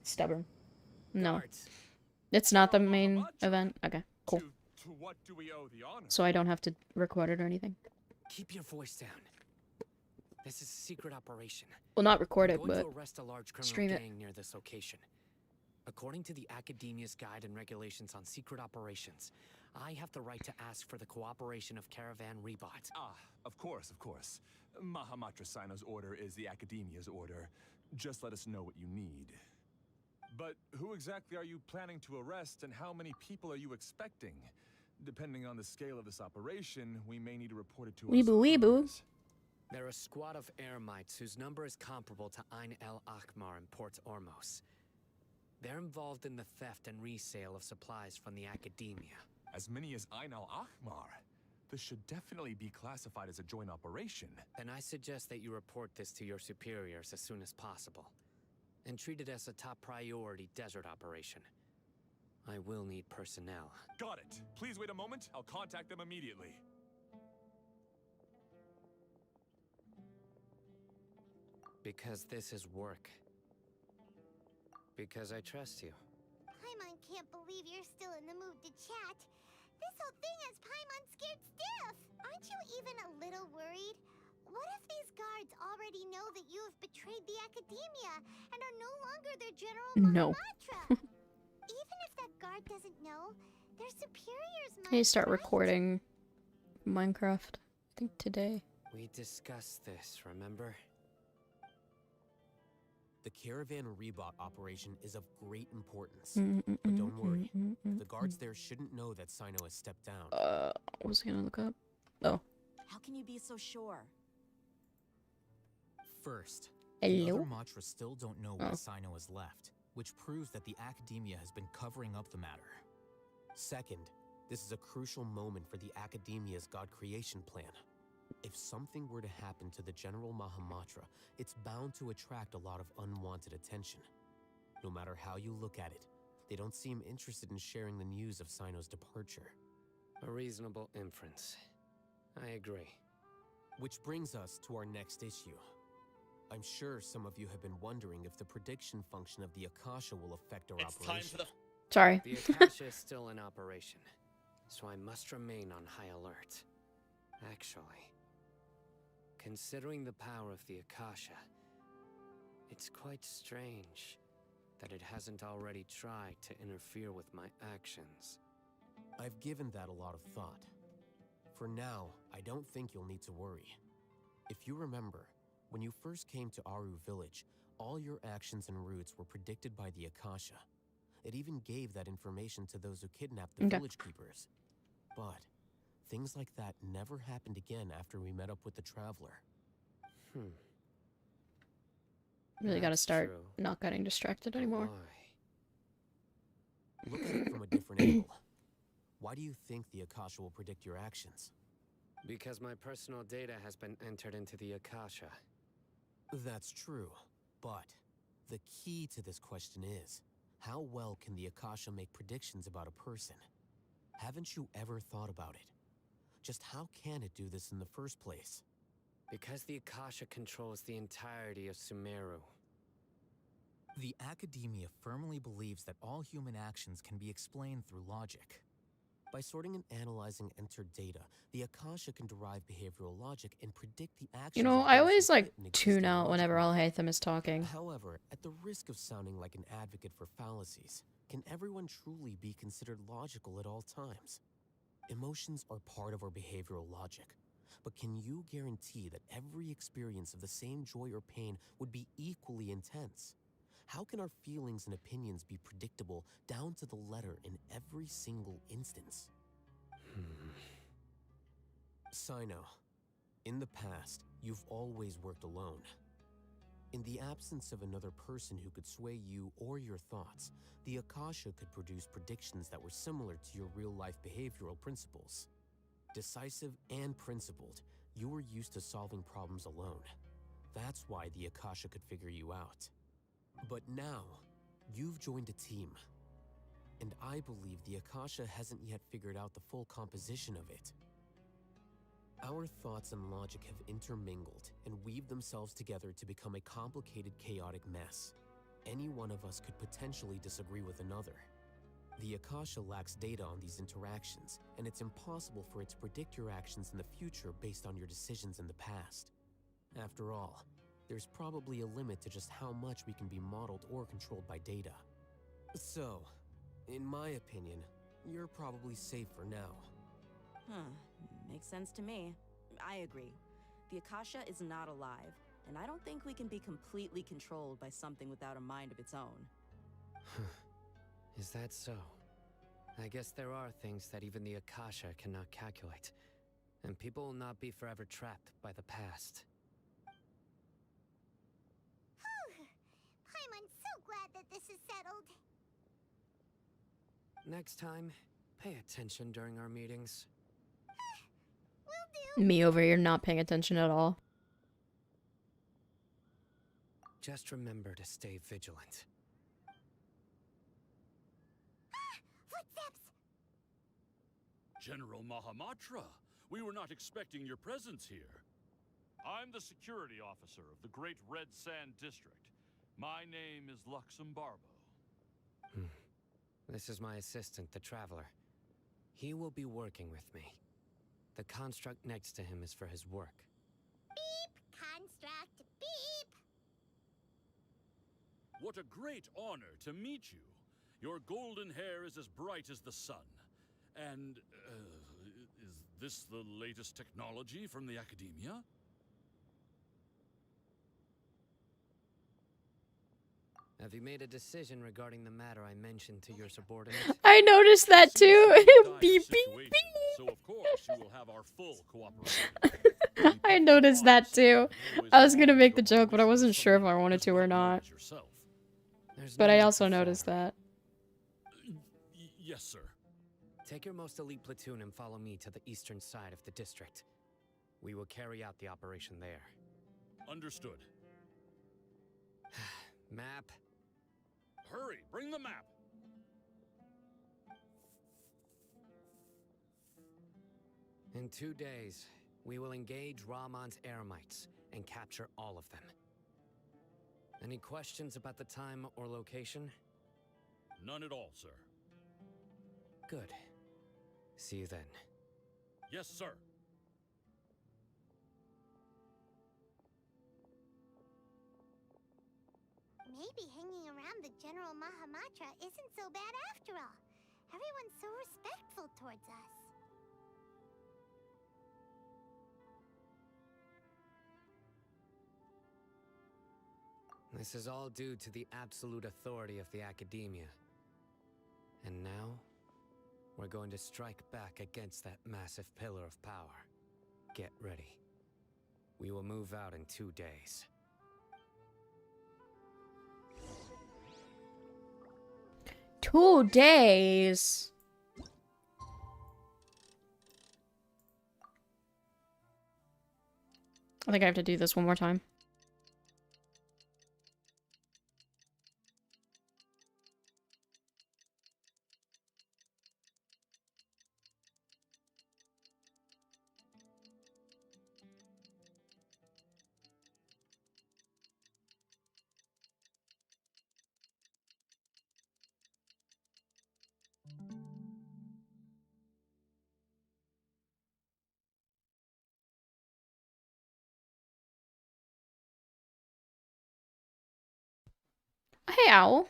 stubborn. No. It's not the main event? Okay, cool.
To what do we owe the honor?
So I don't have to record it or anything.
Keep your voice down. This is a secret operation.
Well, not record
We're
it,
going
but
to arrest a large criminal
stream it.
gang near this location. According to the Academia's Guide and Regulations on Secret Operations, I have the right to ask for the cooperation of Caravan Rebot.
Ah, of course, of course. Mahamatra Sino's order is the Academia's order. Just let us know what you need. But who exactly are you planning to arrest, and how many people are you expecting? Depending on the scale of this operation, we may need to report it to our
Weeboo.
superiors.
They're a squad of Eremites whose number is comparable to Ain el Akmar in Port Ormos. They're involved in the theft and resale of supplies from the Academia.
As many as Ain al Akmar. This should definitely be classified as a joint operation.
Then I suggest that you report this to your superiors as soon as possible. And treat it as a top priority desert operation. I will need personnel.
Got it. Please wait a moment. I'll contact them immediately.
Because this is work. Because I trust you.
Paimon can't believe you're still in the mood to chat. This whole thing has Paimon scared stiff. Aren't you even a little worried? What if these guards already know that you have betrayed the Academia and are no longer their General
No.
Mahamatra? Even if that guard doesn't know, their superiors might.
I need to start
right?
recording Minecraft. I think today.
We discussed this, remember?
The Caravan Rebot operation is of great importance. But don't worry, the guards there shouldn't know that Sino has stepped down.
What was I gonna look up? Oh.
How can you be so sure?
First, the
Hello?
other Matra still don't know why Sino has left, which proves that the Academia has been covering up the matter. Second, this is a crucial moment for the Academia's God creation plan. If something were to happen to the General Mahamatra, it's bound to attract a lot of unwanted attention. No matter how you look at it, they don't seem interested in sharing the news of Sino's departure.
A reasonable inference. I agree.
Which brings us to our next issue. I'm sure some of you have been wondering if the prediction function of the Akasha will affect our operation.
Sorry.
The Akasha is still in operation, so I must remain on high alert. Actually, considering the power of the Akasha, it's quite strange that it hasn't already tried to interfere with my actions.
I've given that a lot of thought. For now, I don't think you'll need to worry. If you remember, when you first came to Aru Village, all your actions and routes were predicted by the Akasha. It even gave that information to those who kidnapped the village keepers. But things like that never happened again after we met up with the Traveler.
Really gotta
That's
start
true.
not getting distracted
But
anymore.
why?
Look at it from a different angle. Why do you think the Akasha will predict your actions?
Because my personal data has been entered into the Akasha.
That's true, but the key to this question is, how well can the Akasha make predictions about a person? Haven't you ever thought about it? Just how can it do this in the first place?
Because the Akasha controls the entirety of Sumeru.
The Academia firmly believes that all human actions can be explained through logic.
By sorting and analyzing entered data, the Akasha can derive behavioral logic and predict the actions.
You know,
of
I
those
always
who
like
fit an
tune
existing
out whenever
logic.
Alhaitham is talking.
However, at the risk of sounding like an advocate for fallacies, can everyone truly be considered logical at all times? Emotions are part of our behavioral logic, but can you guarantee that every experience of the same joy or pain would be equally intense? How can our feelings and opinions be predictable down to the letter in every single instance? Sino, in the past, you've always worked alone. In the absence of another person who could sway you or your thoughts, the Akasha could produce predictions that were similar to your real-life behavioral principles. Decisive and principled, you were used to solving problems alone. That's why the Akasha could figure you out. But now, you've joined a team. And I believe the Akasha hasn't yet figured out the full composition of it. Our thoughts and logic have intermingled and weaved themselves together to become a complicated, chaotic mess. Any one of us could potentially disagree with another. The Akasha lacks data on these interactions, and it's impossible for it to predict your actions in the future based on your decisions in the past. After all, there's probably a limit to just how much we can be modeled or controlled by data. So, in my opinion, you're probably safe for now.
Makes sense to me. I agree. The Akasha is not alive, and I don't think we can be completely controlled by something without a mind of its own.
Is that so? I guess there are things that even the Akasha cannot calculate, and people will not be forever trapped by the past.
Paimon's so glad that this is settled.
Next time, pay attention during our meetings.
Will do.
Me over here not paying attention at all.
Just remember to stay vigilant.
Footsteps!
General Mahamatra, we were not expecting your presence here. I'm the security officer of the Great Red Sand District. My name is Luxembarbo.
This is my assistant, the Traveler. He will be working with me. The construct next to him is for his work.
Beep! Construct, beep!
What a great honor to meet you. Your golden hair is as bright as the sun. And, is this the latest technology from the Academia?
Have you made a decision regarding the matter I mentioned to your subordinate?
I noticed that too. Beep, beep,
Situation, so of course you will have our full cooperation.
beep. I noticed that too. I was gonna make the joke, but I wasn't sure if I wanted to or not. But I also noticed that.
Yes, sir.
Take your most elite platoon and follow me to the eastern side of the district. We will carry out the operation there.
Understood.
Map.
Hurry, bring the map.
In 2 days, we will engage Rahman's Eremites and capture all of them. Any questions about the time or location?
None at all, sir.
Good. See you then.
Yes, sir.
Maybe hanging around the General Mahamatra isn't so bad after all. Everyone's so respectful towards us.
This is all due to the absolute authority of the Academia. And now, we're going to strike back against that massive pillar of power. Get ready. We will move out in 2 days.
Two days. I think I have to do this one more time. Hey, Owl.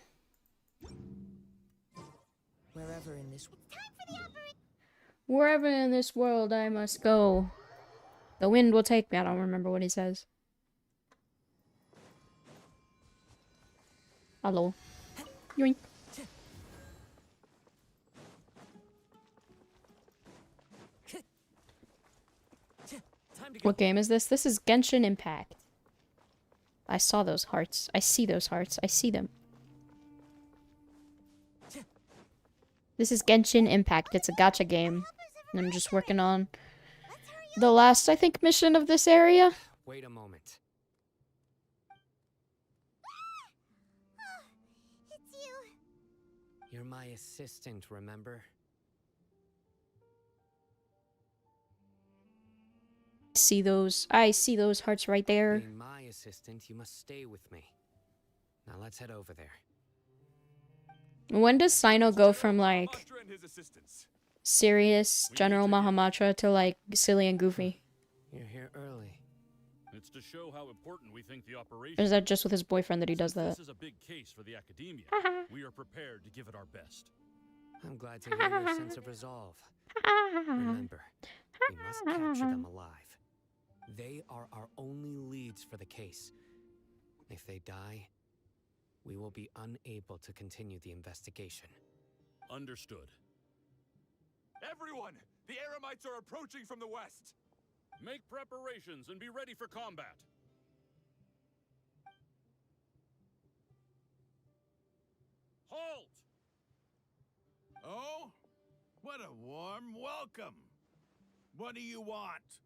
Wherever in this
Wherever in this world I must go, the wind will take me. I don't remember what he says. Hello. Yoink. What game is this? This is Genshin Impact. I saw those hearts. I see those hearts. I see them. This is Genshin Impact. It's a gacha game. And I'm just working on the last, I think, mission of this area.
Wait a moment.
It's you.
You're my assistant, remember?
I see those hearts right there.
Being my assistant, you must stay with me. Now let's head over there.
When does Sino go from, like, serious General Mahamatra to, like, silly and goofy?
You're here early.
It's to show how important we think the operation.
Or is that just with his boyfriend that he does that?
This is a big case for the Academia. We are prepared to give it our best.
I'm glad to hear your sense of resolve. Remember, we must capture them alive. They are our only leads for the case. If they die, we will be unable to continue the investigation.
Understood.
Everyone! The Eremites are approaching from the west!
Make preparations and be ready for combat. Halt!
Oh? What a warm welcome. What do you want?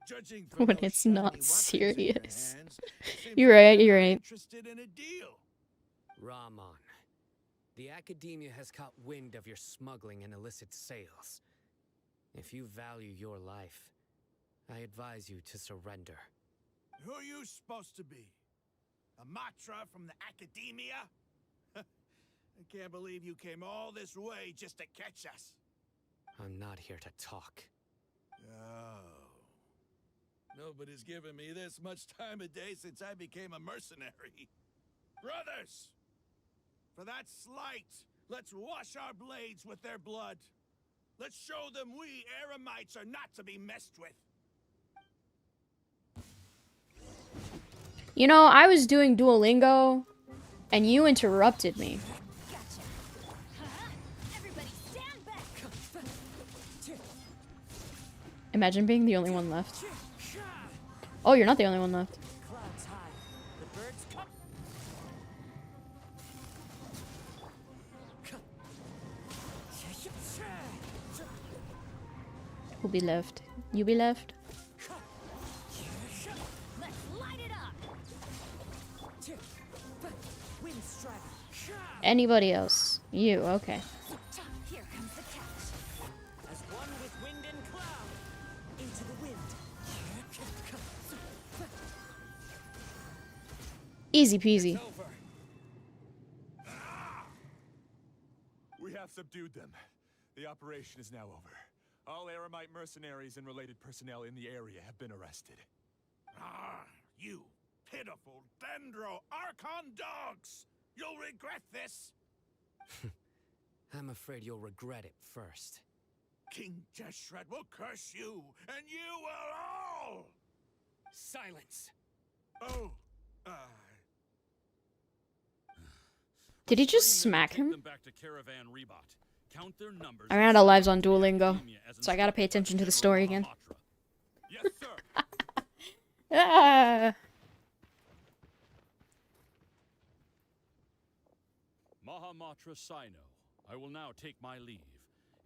Judging from
When
those
it's
shiny
not
weapons in your
serious.
hands, seems
You're
like
right,
you're
you're
not
right.
Interested in a deal.
Rahman, the Academia has caught wind of your smuggling and illicit sales. If you value your life, I advise you to surrender.
Who are you supposed to be? A Matra from the Academia? I can't believe you came all this way just to catch us.
I'm not here to talk.
Oh. Nobody's given me this much time of day since I became a mercenary. Brothers! For that slight, let's wash our blades with their blood. Let's show them we Eremites are not to be messed with.
You know, I was doing Duolingo, and you interrupted me. Imagine being the only one left. Oh, you're not the only one left. Who'll be left? You be left? Anybody else? You, okay. Easy peasy.
We have subdued them. The operation is now over. All Eremite mercenaries and related personnel in the area have been arrested.
Ah, you pitiful Dendro Archon dogs! You'll regret this!
I'm afraid you'll regret it first.
King Jeshret will curse you, and you will all!
Silence!
Oh,
Did he just smack him?
Them back to Caravan Rebot. Count their numbers.
I ran out of lives on Duolingo, so I gotta pay attention to the story again.
Yes, sir.
Ah.
Mahamatra Sino, I will now take my leave.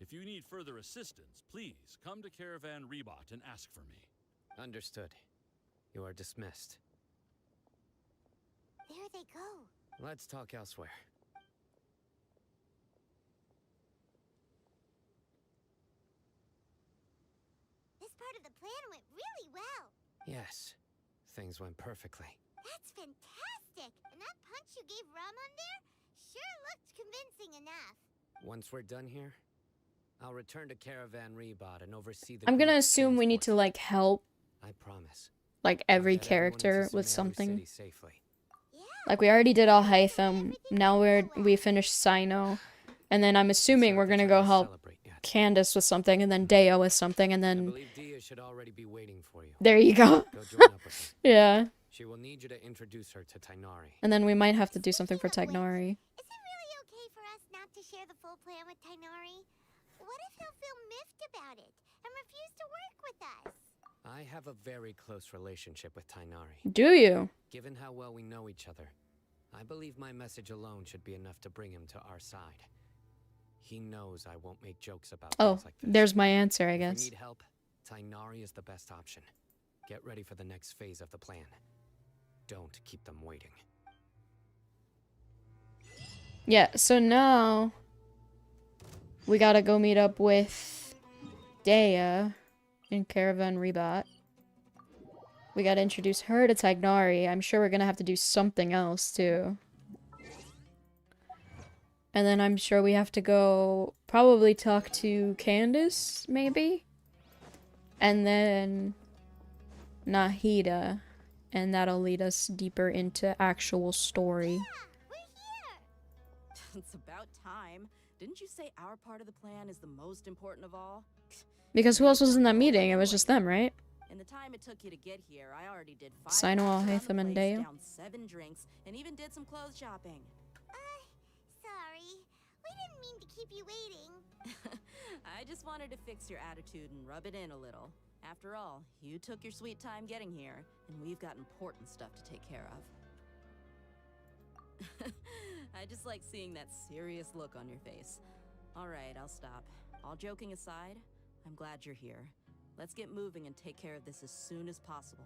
If you need further assistance, please come to Caravan Rebot and ask for me.
Understood. You are dismissed.
There they go.
Let's talk elsewhere.
This part of the plan went really well.
Yes, things went perfectly.
That's fantastic! And that punch you gave Ramon there sure looked convincing enough.
Once we're done here, I'll return to Caravan Rebot and oversee the...
I'm gonna
group's
assume we need to,
transport.
like, help,
I promise.
like,
I'll
every
get everyone into
character with
Sumeru
something.
City safely.
Yeah.
Like, we already did Al-Haytham, now we finished Sino, and then I'm assuming we're gonna go help
Celebrate yet.
Candace with something, and then Deo with something, and
I
then...
believe Dia should already be waiting for you.
There you go.
Go join up with her.
Yeah.
She will need you to introduce her to Tainari.
And then we might have to do something for Tagnari.
Is it really okay for us not to share the full plan with Tainari? What if he'll feel miffed about it and refuse to work with us?
I have a very close relationship with Tainari.
Do you?
Given how well we know each other, I believe my message alone should be enough to bring him to our side. He knows I won't make jokes about
Oh,
things like this.
there's my answer, I
If
guess.
we need help, Tainari is the best option. Get ready for the next phase of the plan. Don't keep them waiting.
Yeah, so now we gotta go meet up with Dea in Caravan Rebot. We gotta introduce her to Tagnari. I'm sure we're gonna have to do something else too. And then I'm sure we have to go probably talk to Candace, maybe? And then Nahida. And that'll lead us deeper into actual story.
We're here!
It's about time. Didn't you say our part of the plan is the most important of all?
Because who else was in that meeting? It was just them, right?
In the time it took you to get here, I already did 5
Sino,
laps around the
Al-Haytham, and
place,
Deo?
down 7 drinks, and even did some clothes shopping.
Sorry. We didn't mean to keep you waiting.
I just wanted to fix your attitude and rub it in a little. After all, you took your sweet time getting here, and we've got important stuff to take care of. I just like seeing that serious look on your face. Alright, I'll stop. All joking aside, I'm glad you're here. Let's get moving and take care of this as soon as possible.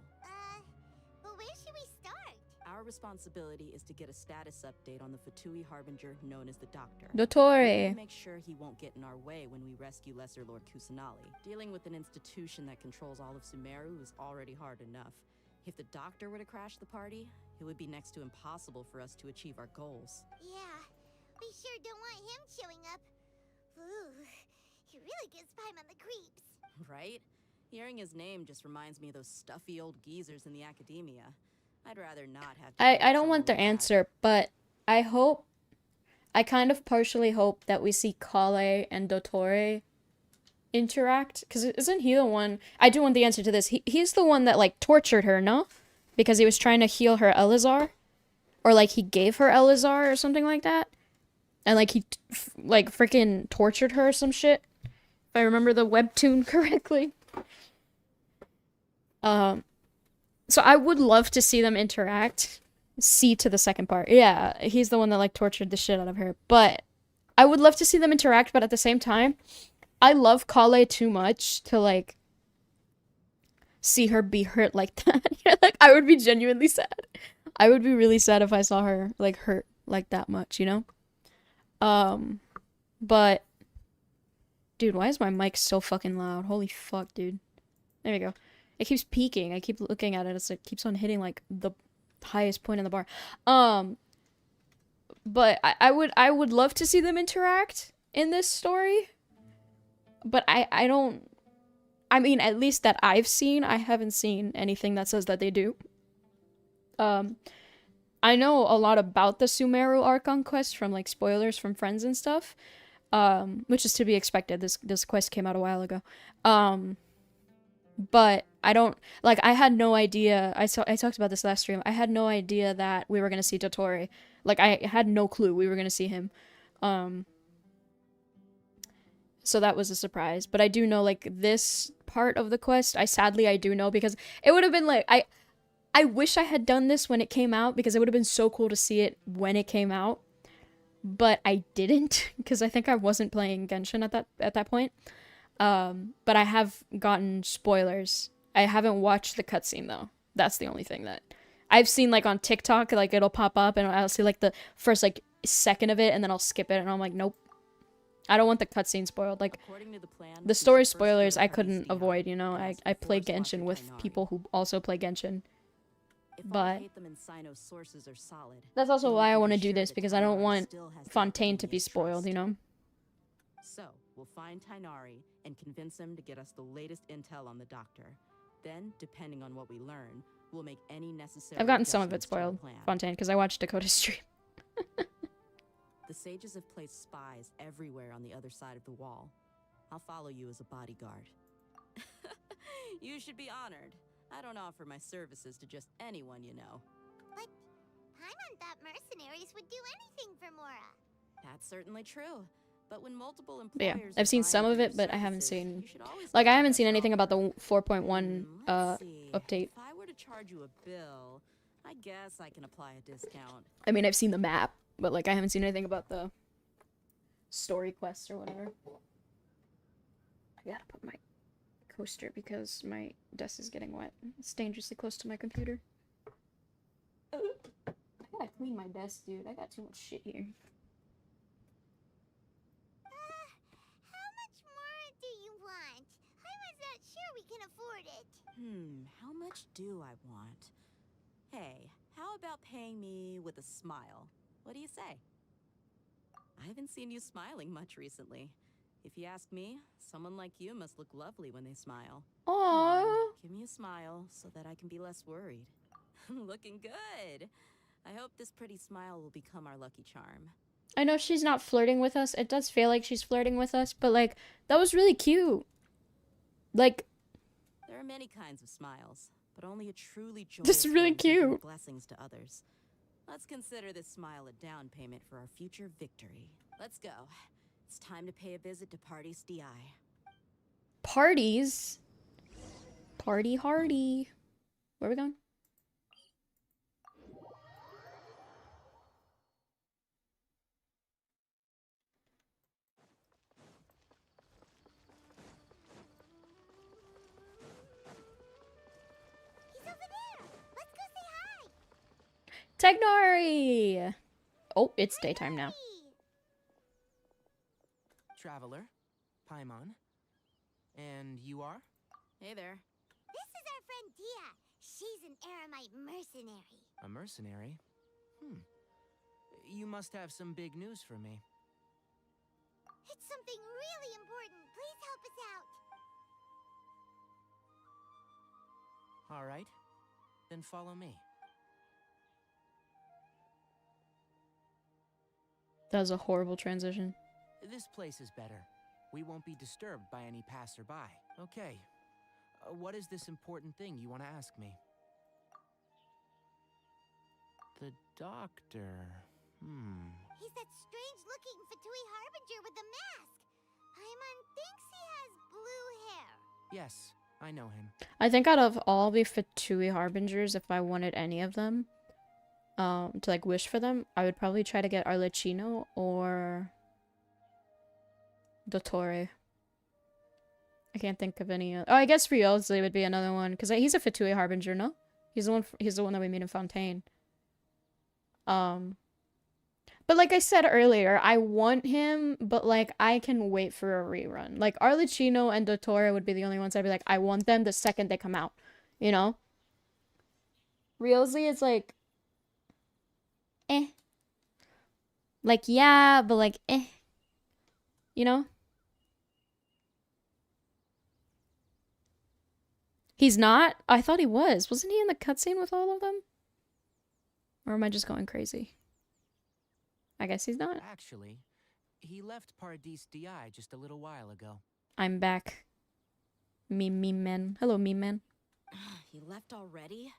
But where should we start?
Our responsibility is to get a status update on the Fatui Harbinger known as the Doctor.
Dottore.
We make sure he won't get in our way when we rescue Lesser Lord Kusanali. Dealing with an institution that controls all of Sumeru is already hard enough. If the Doctor were to crash the party, it would be next to impossible for us to achieve our goals.
Yeah. We sure don't want him showing up. Ooh, he really gives Paimon the creeps.
Right? Hearing his name just reminds me of those stuffy old geezers in the academia. I'd rather not have to
I don't want their answer, but I kind of partially hope that we see Kale and Dottore interact, because isn't he the one? I do want the answer to this. He's the one that like tortured her, no? Because he was trying to heal her Elazar, or like he gave her Elazar or something like that, and like he like freaking tortured her or some shit. If I remember the webtoon correctly. So I would love to see them interact. See to the second part. Yeah, he's the one that like tortured the shit out of her. But I would love to see them interact, but at the same time, I love Kale too much to like see her be hurt like that. Like I would be genuinely sad. I would be really sad if I saw her like hurt like that much, you know? But dude, why is my mic so fucking loud? Holy fuck, dude. There we go. It keeps peaking. I keep looking at it. It keeps on hitting like the highest point in the bar. But I would love to see them interact in this story. But I don't. I mean, at least that I've seen, I haven't seen anything that says that they do. I know a lot about the Sumeru Archon quest from like spoilers from friends and stuff, which is to be expected. This quest came out a while ago. But I don't, like, I had no idea, I talked about this last stream, I had no idea that we were gonna see Dottore. Like, I had no clue we were gonna see him. So that was a surprise. But I do know, like, this part of the quest, I do know, because it would have been, like, I wish I had done this when it came out, because it would have been so cool to see it when it came out. But I didn't, because I think I wasn't playing Genshin at that point. But I have gotten spoilers. I haven't watched the cutscene though. That's the only thing that I've seen, like on TikTok, like it'll pop up and I'll see like the first like second of it and then I'll skip it and I'm like, nope. I don't want the cutscene spoiled. Like the story spoilers I couldn't avoid, you know. I play Genshin with people who also play Genshin. But that's also why I want to do this, because I don't want Fontaine to be spoiled, you know.
So, we'll find Tainari and convince him to get us the latest intel on the doctor. Then, depending on what we learn, we'll make any necessary
I've gotten some of it spoiled, Fontaine, because I watched Dakota's stream.
The sages have placed spies everywhere on the other side of the wall. I'll follow you as a bodyguard. You should be honored. I don't offer my services to just anyone you know.
But Paimon thought mercenaries would do anything for Mora.
That's certainly true. But when multiple
Yeah,
employers
I've seen some of it, but I haven't seen, like, I haven't seen anything about the 4.1 update.
If I were to charge you a bill, I guess I can apply a discount.
I mean, I've seen the map, but like I haven't seen anything about the story quests or whatever. I gotta put my coaster because my desk is getting wet. It's dangerously close to my computer. I gotta clean my desk, dude. I got too much shit here.
How much more do you want? I was not sure we can afford it.
How much do I want? Hey, how about paying me with a smile? What do you say? I haven't seen you smiling much recently. If you ask me, someone like you must look lovely when they smile.
Aww.
Give me a smile so that I can be less worried. Looking good. I hope this pretty smile will become our lucky charm.
I know she's not flirting with us. It does feel like she's flirting with us, but like, that was really cute. Like,
there are many kinds of smiles, but only a truly joyous
this is really
one can bring
cute.
blessings to others. Let's consider this smile a down payment for our future victory. Let's go. It's time to pay a visit to Party's DI.
Parties? Party hardy. Where are we going?
He's over there. Let's go say hi.
Technari! Oh, it's daytime now.
Traveler, Paimon, and you are?
Hey there.
This is our friend Dia. She's an Aramite mercenary.
A mercenary?
You must have some big news for me.
It's something really important. Please help us out.
All right. Then follow me.
That was a horrible transition.
This place is better. We won't be disturbed by any passerby. Okay. What is this important thing you want to ask me? The doctor.
He's that strange-looking Fatui Harbinger with the mask. Paimon thinks he has blue hair.
Yes, I know him.
I think out of all the Fatui Harbingers, if I wanted any of them, to like wish for them, I would probably try to get Arlecchino or Dottore. I can't think of any. Oh, I guess Riolzi would be another one because he's a Fatui Harbinger. No, he's the one. He's the one that we meet in Fontaine. But like I said earlier, I want him, but like I can wait for a rerun. Like Arlecchino and Dottore would be the only ones I'd be like, I want them the second they come out. You know? Riolzi is like, eh. Like, yeah, but like, eh. You know? He's not? I thought he was. Wasn't he in the cutscene with all of them? Or am I just going crazy? I guess he's not.
Actually, he left Paradis DI just a little while ago.
I'm back. Meme man. Hello, meme man.
He left already?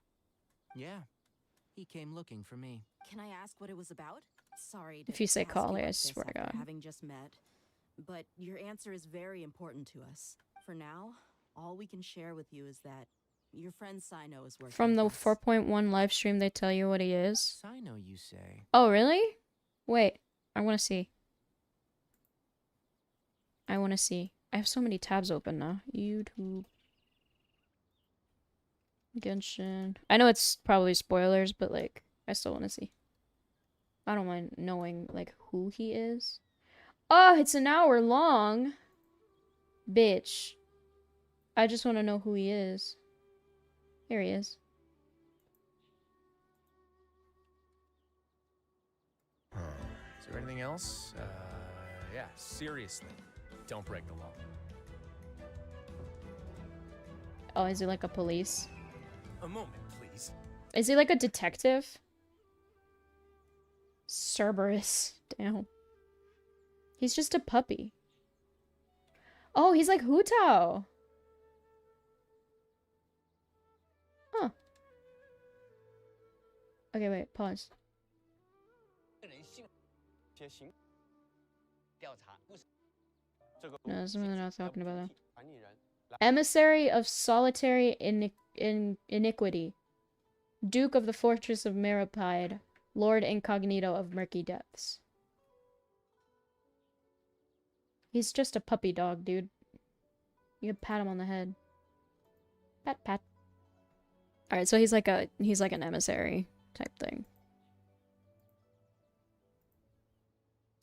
Yeah. He came looking for me.
Can I ask what it was about? Sorry.
If you say
ask
Kali,
like
I
this
swear to
after
God.
Having just met, but your answer is very important to us. For now, all we can share with you is that your friend Sino is working.
From the
with us.
4.1 live stream, they tell you what he is.
Sino, you say?
Oh, really? Wait, I want to see. I want to see. I have so many tabs open now. YouTube. Genshin. I know it's probably spoilers, but like, I still want to see. I don't mind knowing like who he is. Oh, it's an hour long. Bitch. I just want to know who he is. Here he is.
Is there anything else? Yeah, seriously. Don't break the law.
Oh, is he like a police?
A moment, please.
Is he like a detective? Cerberus. Damn. He's just a puppy. Oh, he's like Hu Tao. Huh. Okay, wait, pause. No, that's something I'm not talking about though. Emissary of solitary iniquity. Duke of the fortress of Meripide. Lord incognito of murky depths. He's just a puppy dog, dude. You can pat him on the head. Pat, pat. Alright, so he's like an emissary type thing.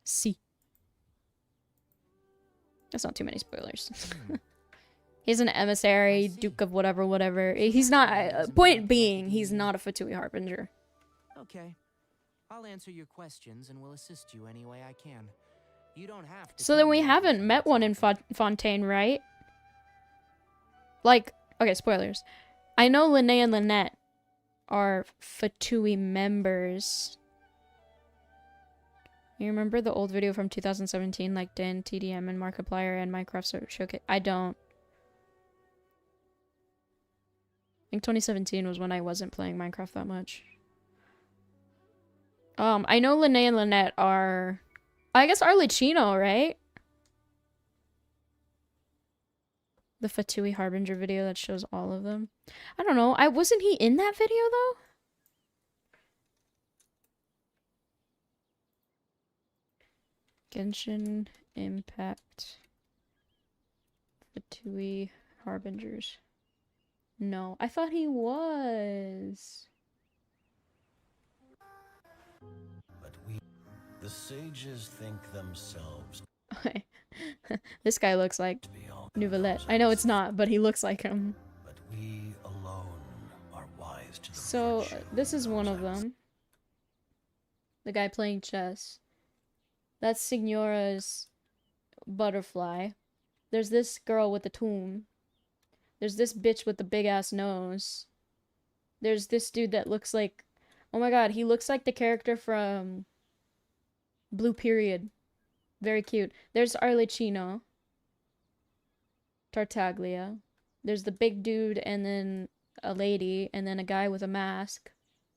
See. That's not too many spoilers. He's an emissary, duke of whatever, whatever. He's not, point being, he's not a Fatui Harbinger.
Okay. I'll answer your questions and will assist you any way I can. You don't have to.
So then we haven't met one in Fontaine, right? Like, okay, spoilers. I know Lene and Lynette are Fatui members. You remember the old video from 2017, like Din, TDM, and Markiplier and Minecraft Showcase? I don't. I think 2017 was when I wasn't playing Minecraft that much. I know Lene and Lynette are... I guess Arlecchino, right? The Fatui Harbinger video that shows all of them. I don't know. Wasn't he in that video, though? Genshin Impact. Fatui Harbingers. No, I thought he was.
But the sages think themselves.
This guy looks like Nouvellette. I know it's not, but he looks like him.
But we alone are wise to the
So,
virtue
this is one of them. The guy playing chess. That's Signora's butterfly. There's this girl with the tomb. There's this bitch with the big ass nose. There's this dude that looks like... Oh my god, he looks like the character from Blue Period. Very cute. There's Arlecchino. Tartaglia. There's the big dude and then a lady and then a guy with a mask.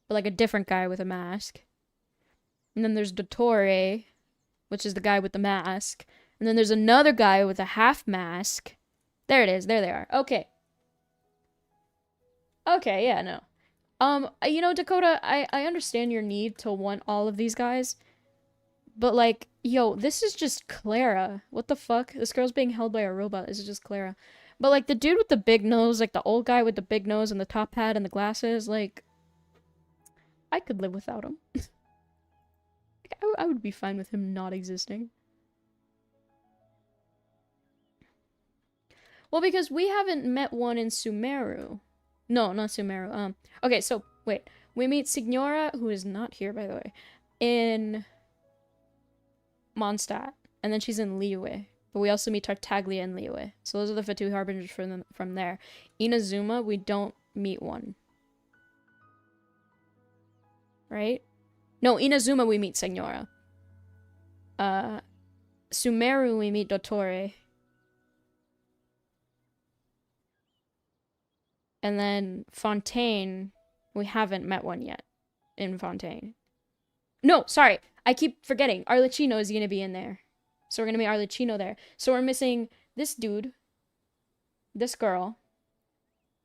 But like a different guy with a mask. And then there's Dottore, which is the guy with the mask. And then there's another guy with a half mask. There it is. There they are. Okay. Okay, yeah, no. You know, Dakota, I understand your need to want all of these guys. But, like, yo, this is just Clara. What the fuck? This girl's being held by a robot. This is just Clara. But, like, the dude with the big nose, like, the old guy with the big nose and the top hat and the glasses, like... I could live without him. I would be fine with him not existing. Well, because we haven't met one in Sumeru. No, not Sumeru. Okay, so, wait. We meet Signora, who is not here, by the way, in Mondstadt. And then she's in Liyue. But we also meet Tartaglia in Liyue. So those are the Fatui Harbingers from there. Inazuma, we don't meet one. Right? No, Inazuma, we meet Signora. Sumeru, we meet Dottore. And then Fontaine, we haven't met one yet in Fontaine. No, sorry. I keep forgetting. Arlecchino is going to be in there. So we're going to meet Arlecchino there. So we're missing this dude, this girl,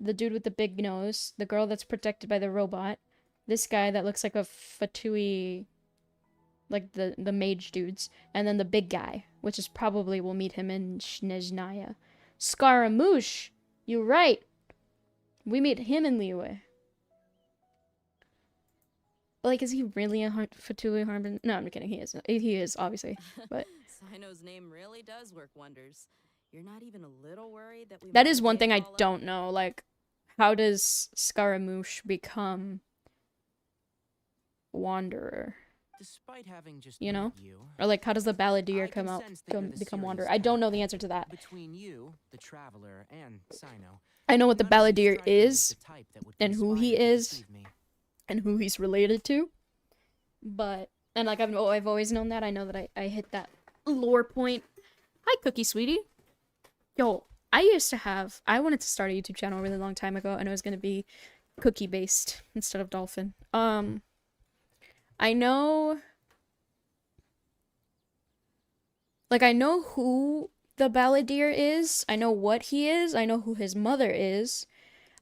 the dude with the big nose, the girl that's protected by the robot, this guy that looks like a Fatui, like the mage dudes, and then the big guy, which is probably, we'll meet him in Snezhnaya. Scaramouche! You're right! We meet him in Liyue. Like, is he really a Fatui Harbinger? No, I'm kidding. He isn't. He is, obviously. But
Sino's name really does work wonders. You're not even a little worried that we
that is one thing I don't know. Like, how does Scaramouche become Wanderer?
Despite having just
you know?
You,
or like, how does the Balladeer become Wanderer? I don't know the answer to that.
Between you, the Traveler, and Sino,
I know what the Balladeer is, and who he is, and who he's related to. But, and like, I've always known that. I know that I hit that lore point. Hi, Cookie Sweetie. Yo, I wanted to start a YouTube channel a really long time ago, and it was going to be cookie-based instead of dolphin. I know... Like, I know who the Balladeer is. I know what he is. I know who his mother is.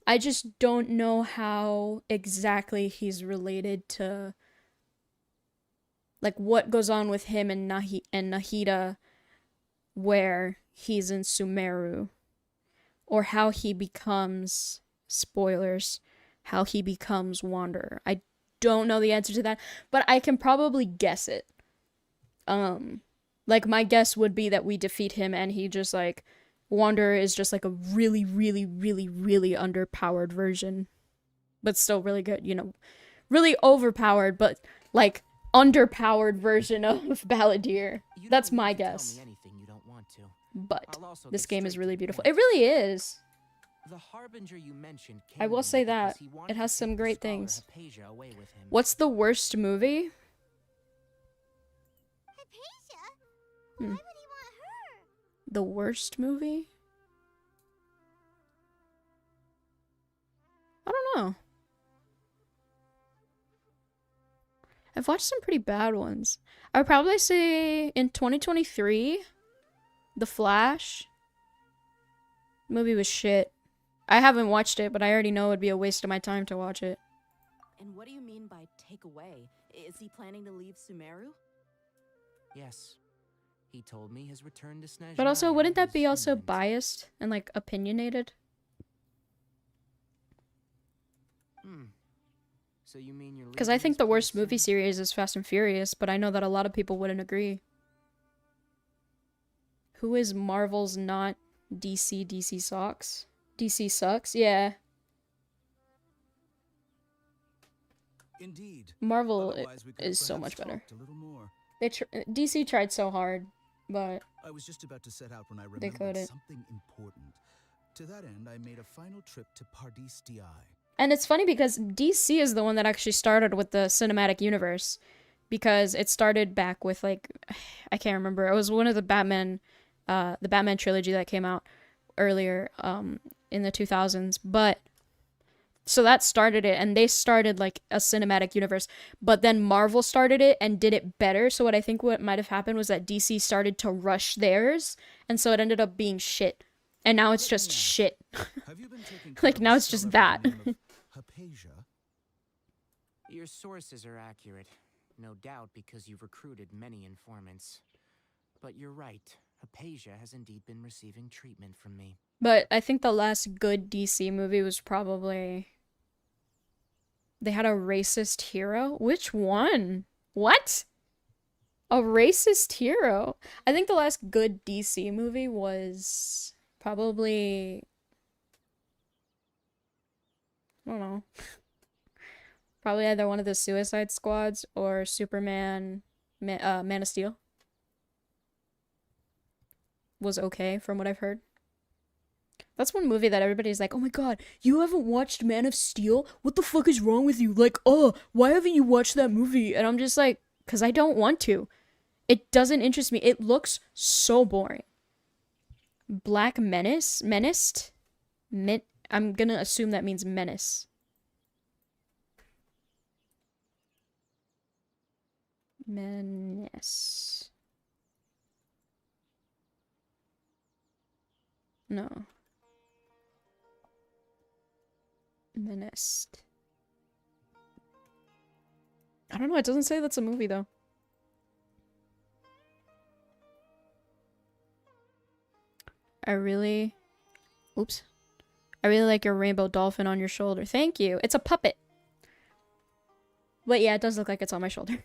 I just don't know how exactly he's related to... Like, what goes on with him and Nahida where he's in Sumeru. Or how he becomes... Spoilers. How he becomes Wanderer. I don't know the answer to that, but I can probably guess it. Like, my guess would be that we defeat him and he just, like, Wanderer is just, like, a really, really, really, really underpowered version. But still really good, you know. Really overpowered, but, like, underpowered version of Balladeer. That's my guess. But this game is really beautiful. It really is.
The Harbinger you mentioned
I will say that. It has some great things. What's the worst movie?
Why would he want her?
The worst movie? I don't know. I've watched some pretty bad ones. I would probably say in 2023, The Flash. The movie was shit. I haven't watched it, but I already know it'd be a waste of my time to watch it.
And what do you mean by take away? Is he planning to leave Sumeru?
Yes. He told me his return to Snezhnaya.
But also, wouldn't that be also biased and, like, opinionated?
So you mean you're...
Because I think the worst movie series is Fast and Furious, but I know that a lot of people wouldn't agree. Who is Marvel's not DC? DC sucks? DC sucks? Yeah.
Indeed.
Marvel
Otherwise, we could
is so
perhaps
much better.
talked a little more.
DC tried so hard, but
I was just about to set out when I
they
remembered
couldn't.
something important. To that end, I made a final trip to Pardis DI.
And it's funny because DC is the one that actually started with the cinematic universe, because it started back with like, I can't remember. It was one of the Batman trilogy that came out earlier in the 2000s, but so that started it, and they started like a cinematic universe, but then Marvel started it and did it better. So what might have happened was that DC started to rush theirs, and so it ended up being shit, and now it's just shit.
Have you been taking
Like now it's just that.
Hypatia?
Your sources are accurate, no doubt because you've recruited many informants. But you're right, Hypatia has indeed been receiving treatment from me.
But I think the last good DC movie was probably... They had a racist hero? Which one? What? A racist hero? I think the last good DC movie was probably... I don't know. Probably either one of the Suicide Squads or Superman, Man of Steel. Was okay from what I've heard. That's one movie that everybody's like, oh my god, you haven't watched Man of Steel? What the fuck is wrong with you? Like, oh, why haven't you watched that movie? And I'm just like, because I don't want to. It doesn't interest me. It looks so boring. Black Menace? Menaced? I'm gonna assume that means menace. Menace. No. Menaced. I don't know, it doesn't say that's a movie though. I really like your rainbow dolphin on your shoulder. Thank you. It's a puppet. But yeah, it does look like it's on my shoulder.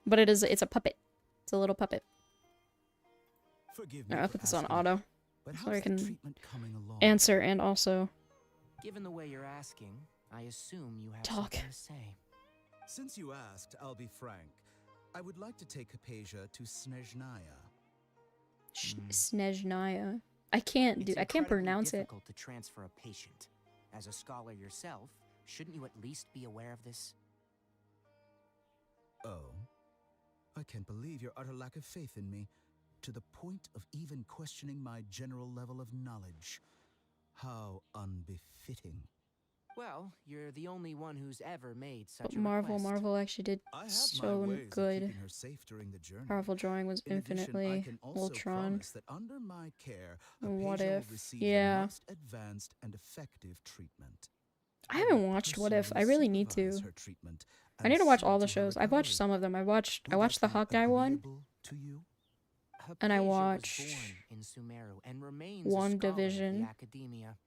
But it's a puppet. It's a little puppet.
Forgive me.
Alright, I'll put this on auto. So I can
along?
answer and also
Given the way you're asking, I assume you have
talk.
something to say.
Since you asked, I'll be frank. I would like to take Hypatia to Snezhnaya.
Snezhnaya. I can't pronounce it.
It's difficult to transfer a patient. As a scholar yourself, shouldn't you at least be aware of this?
Oh. I can't believe your utter lack of faith in me, to the point of even questioning my general level of knowledge. How unbefitting.
Well, you're the only one who's ever made such
But
a request.
Marvel actually did so good.
Her safe during the journey.
Powerful drawing was
In addition,
infinitely
I can also
Ultron.
promise that under my care,
What
Hypatia will
If?
receive the
Yeah.
most advanced and effective treatment.
I haven't watched What If. I really need to.
Supervise her treatment
I need to
and
watch
see
all the
to her
shows. I've watched
recovery.
some of them. I watched
Will
the
that be
Hawkeye one.
agreeable to you?
And I
Hypatia was
watched
born in Sumeru and remains a scholar of
WandaVision.
the academia.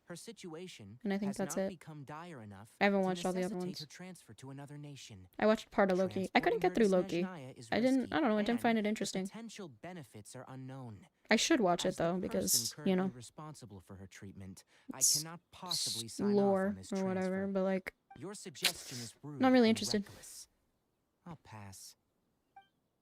Her situation
And I think
has
that's
not
it.
become dire enough
I haven't
to
watched all the other
necessitate
ones.
her transfer to another nation.
I watched part of Loki. I couldn't get through Loki.
Snezhnaya is
I
risky,
don't know, I didn't find it
and
interesting.
The potential benefits are unknown.
I should watch
As
it though,
the
because,
person
you know,
currently responsible for her treatment, I
it's
cannot possibly sign
lore
off on this
or whatever,
transfer.
but like,
Your suggestion is rude
not really
and
interested.
reckless. I'll pass.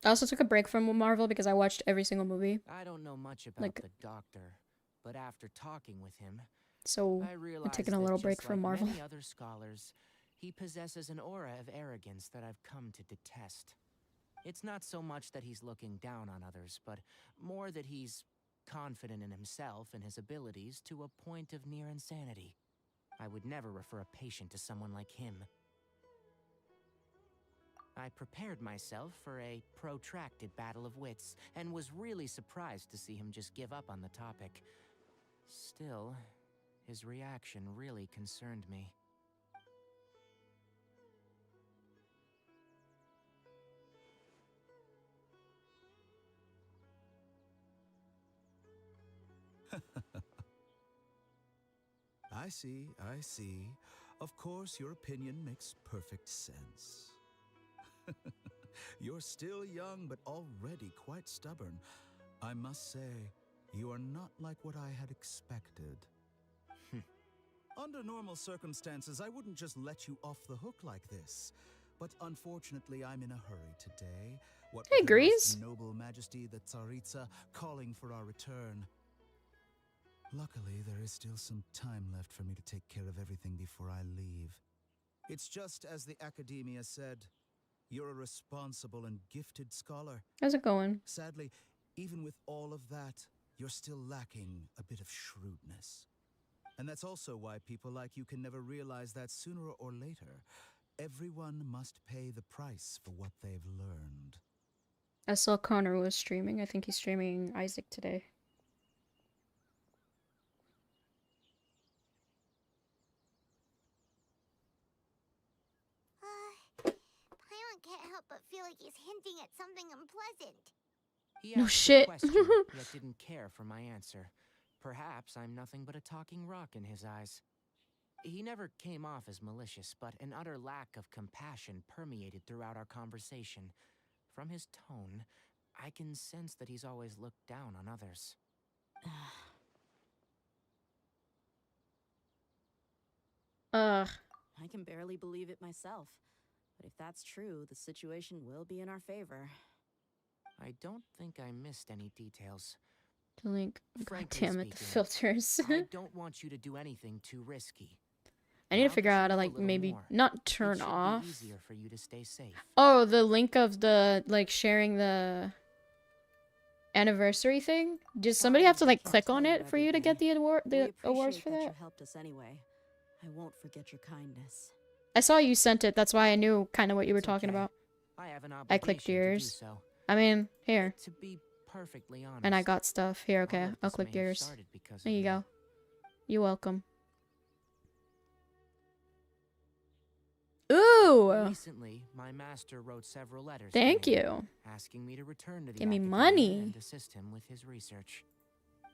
I also took a break from Marvel because I watched every single movie.
I don't know much about
Like-
the doctor, but after talking with him,
So
I
I'm
realized
taking a
that
little
just
break from
like
Marvel.
many other scholars, he possesses an aura of arrogance that I've come to detest. It's not so much that he's looking down on others, but more that he's confident in himself and his abilities to a point of near insanity. I would never refer a patient to someone like him. I prepared myself for a protracted battle of wits, and was really surprised to see him just give up on the topic. Still, his reaction really concerned me.
I see, I see. Of course, your opinion makes perfect sense. You're still young, but already quite stubborn. I must say, you are not like what I had expected. Under normal circumstances, I wouldn't just let you off the hook like this. But unfortunately, I'm in a hurry today. What
Hey,
with Her Most
Grease.
Noble Majesty, the Tsaritsa, calling for our return. Luckily, there is still some time left for me to take care of everything before I leave. It's just as the Academia said, you're a responsible and gifted scholar.
How's it going?
Sadly, even with all of that, you're still lacking a bit of shrewdness. And that's also why people like you can never realize that sooner or later, everyone must pay the price for what they've learned.
I saw Connor was streaming. I think he's streaming Isaac today.
Paimon can't help but feel like he's hinting at something unpleasant.
He
No
asked a
shit.
question, yet didn't care for my answer. Perhaps I'm nothing but a talking rock in his eyes. He never came off as malicious, but an utter lack of compassion permeated throughout our conversation. From his tone, I can sense that he's always looked down on others.
Ugh.
I can barely believe it myself. But if that's true, the situation will be in our favor.
I don't think I missed any details.
The link. God
Frankly
damn it, the
speaking,
filters.
I don't want you to do anything too risky.
I need to
Now
figure
that
out
you
how to
know a
like
little
maybe
more,
not
it
turn
should be
off.
easier for you to stay safe.
Oh, the link of the like sharing the anniversary thing. Does somebody have to like click on it for you to get the award, the awards for
that
that?
you helped us anyway. I won't forget your kindness.
I saw you sent it. That's why I knew kind of what you were
It's
talking
okay.
about.
I have an
I clicked
obligation to do
yours.
so.
I mean, here.
To be perfectly honest,
And I got stuff. Here, okay.
all of
I'll
this
click
may have
yours.
started because
There
of
you
me.
go. You're welcome. Ooh!
Recently, my master wrote several letters.
Thank
to me,
you.
asking me to return to the
Give me
academia
money.
and assist him with his research.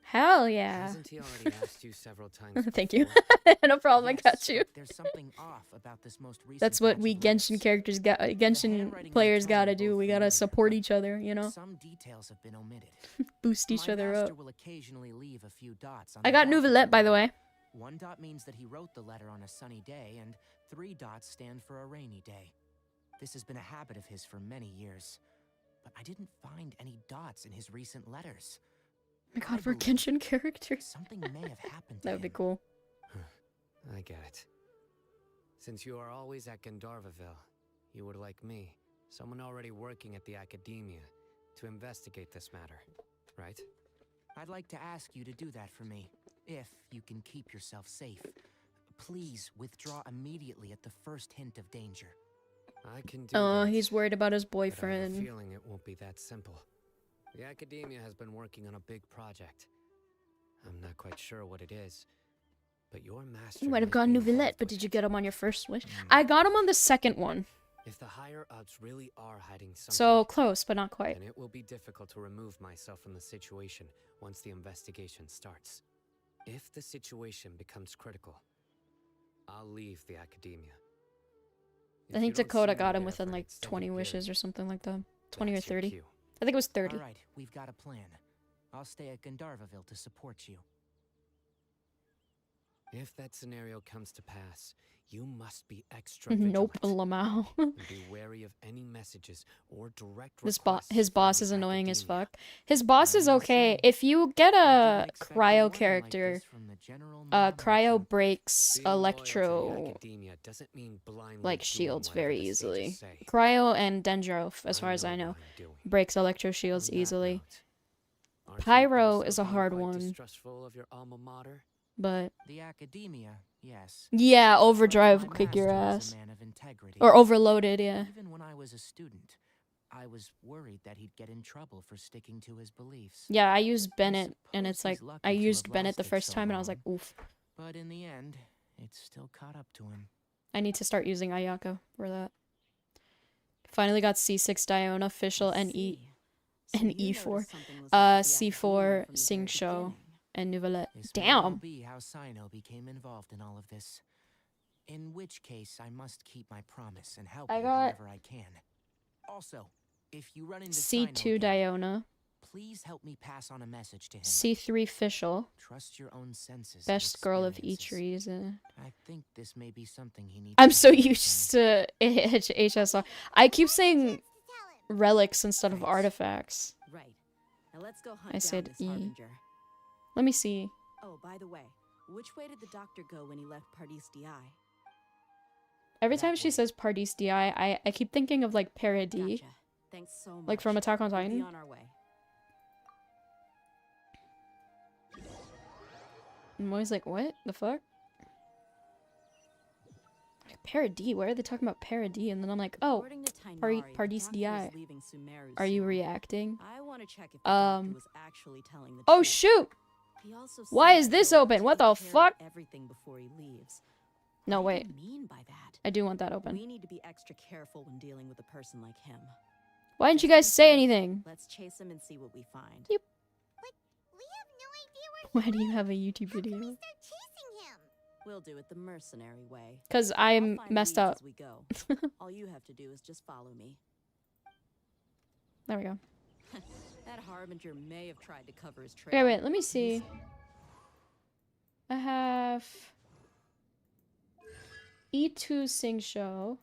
Hell yeah.
Hasn't he already asked you several times?
Thank you.
before?
No problem,
Yes,
I got you.
but there's something off about this most recent
That's what
batch
we
of letters.
Genshin characters got.
handwriting
Genshin
and the
players
tone are
gotta do.
both
We gotta
familiar,
support
but
each other, you know?
Some details have been omitted.
Boost each
My
other
master
up.
will occasionally leave a few dots on
I
the
got
back of
Nouvellette, by the
letter.
way.
One dot means that he wrote the letter on a sunny day, and 3 dots stand for a rainy day. This has been a habit of his for many years. But I didn't find any dots in his recent letters.
Oh my god,
I
for
believe
Genshin characters.
something may have happened to
That would be
him.
cool.
I get it. Since you are always at Gandharvaville, you would like me, someone already working at the Academia, to investigate this matter, right?
I'd like to ask you to do that for me, if you can keep yourself safe. Please withdraw immediately at the first hint of danger.
I can do
Oh,
that,
he's worried about his
but I have a
boyfriend.
feeling it won't be that simple. The Academia has been working on a big project. I'm not quite sure what it is, but your master
You might have
might
gotten
be
Nouvellette,
involved
but
with
did you
it.
get him on your first wish? I got him on the second one.
If the higher-ups really are hiding something,
So close, but not quite.
then it will be difficult to remove myself from the situation once the investigation starts. If the situation becomes critical, I'll leave the Academia.
I think Dakota got him within like 20 wishes or something like that. 20 or 30. I think it was 30.
All right, we've got a plan. I'll stay at Gandharvaville to support you.
If that scenario comes to pass, you must be extra vigilant.
Nope, Lamau.
And be wary of any messages or direct
His
requests
boss
from
is
the
annoying as
Academia.
fuck. His boss is okay. If you get a cryo character, cryo breaks
Being loyal to the
electro
Academia doesn't mean blindly
like
doing
shields
whatever
very
the sages
easily.
say.
Cryo and Dendro, as far as I know,
what I'm doing.
breaks electro shields
On that
easily.
note, aren't you
Pyro
also
is a
being
hard
quite
one,
distrustful of your alma mater?
but
The Academia, yes.
yeah, Overdrive
My
will kick your
master was
ass.
a man of integrity.
Or Overloaded, yeah.
Even when I was a student, I was worried that he'd get in trouble for sticking to his beliefs.
Yeah, I used Bennett, and it's
suppose
like,
he's lucky
I
to
used
have
Bennett the
lasted
first
so
time, and I was like,
long.
oof.
But in the end, it still caught up to him.
I need to start using Ayako for that. Finally got C6 Diona, official, and and E4. C4, Sing Show, and Nouvellette.
This may well
Damn!
be how Sino became involved in all of this. In which case, I must keep my promise and help
I
you
got
however I can. Also, if you run into
C2
Sino again,
Diona.
Please help me pass on a message to him.
C3 official.
Trust your own senses.
Best girl of each reason.
I think this may be something he needs.
I'm so used to HSR. I keep saying relics instead of artifacts.
Right. Now let's go hunt
I said
down this
E.
harbinger.
Let me see.
Oh, by the way, which way did the doctor go when he left Pardis Di?
Every time she says Pardis Di, I keep thinking of like Paradis.
Gotcha. Thanks so much.
Like from Attack on
We'll be
Titan.
on our way.
I'm always like, what the fuck? Like, Paradis? Why are they talking about Paradis? And then I'm like, oh,
According to Tainari, the
Pardis
doctor
Di.
is leaving Sumeru
Are you
soon.
reacting?
I want to check if the doctor was actually telling the
Oh
truth.
shoot!
He also
Why
said
is
that
this
he'll
open? What
take
the
care of
fuck?
Everything before he leaves.
No,
What
wait.
do you mean by that?
I do want that open.
We need to be extra careful when dealing with a person like him.
Why didn't you
Just
guys
be
say
safe.
anything?
Let's chase him and see what we find.
Yep.
But we have no idea where
Why do you have a YouTube video?
start chasing him.
We'll do it the mercenary way.
'Cause
I'll
I'm
find
messed
leads
up.
As we go. All you have to do is just follow me.
There we go.
That harbinger may have tried to cover his trail.
Okay, wait, let me see. I have E2 Sing Show.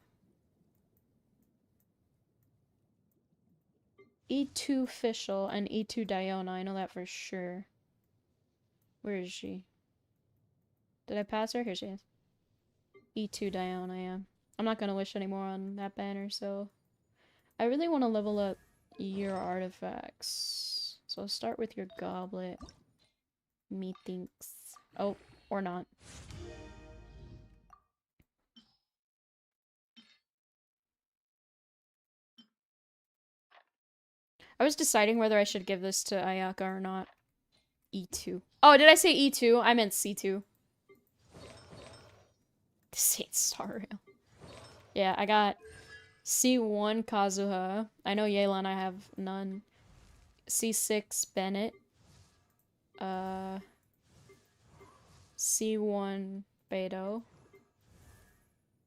E2 Official and E2 Diona. I know that for sure. Where is she? Did I pass her? Here she is. E2 Diona, yeah. I'm not gonna wish anymore on that banner, so I really want to level up your artifacts. So I'll start with your goblet. Methinks. Oh, or not. I was deciding whether I should give this to Ayaka or not. E2. Oh, did I say E2? I meant C2. This ain't Star Rail. Yeah, I got C1 Kazuha. I know Yelan I have none. C6 Bennett. C1 Beto.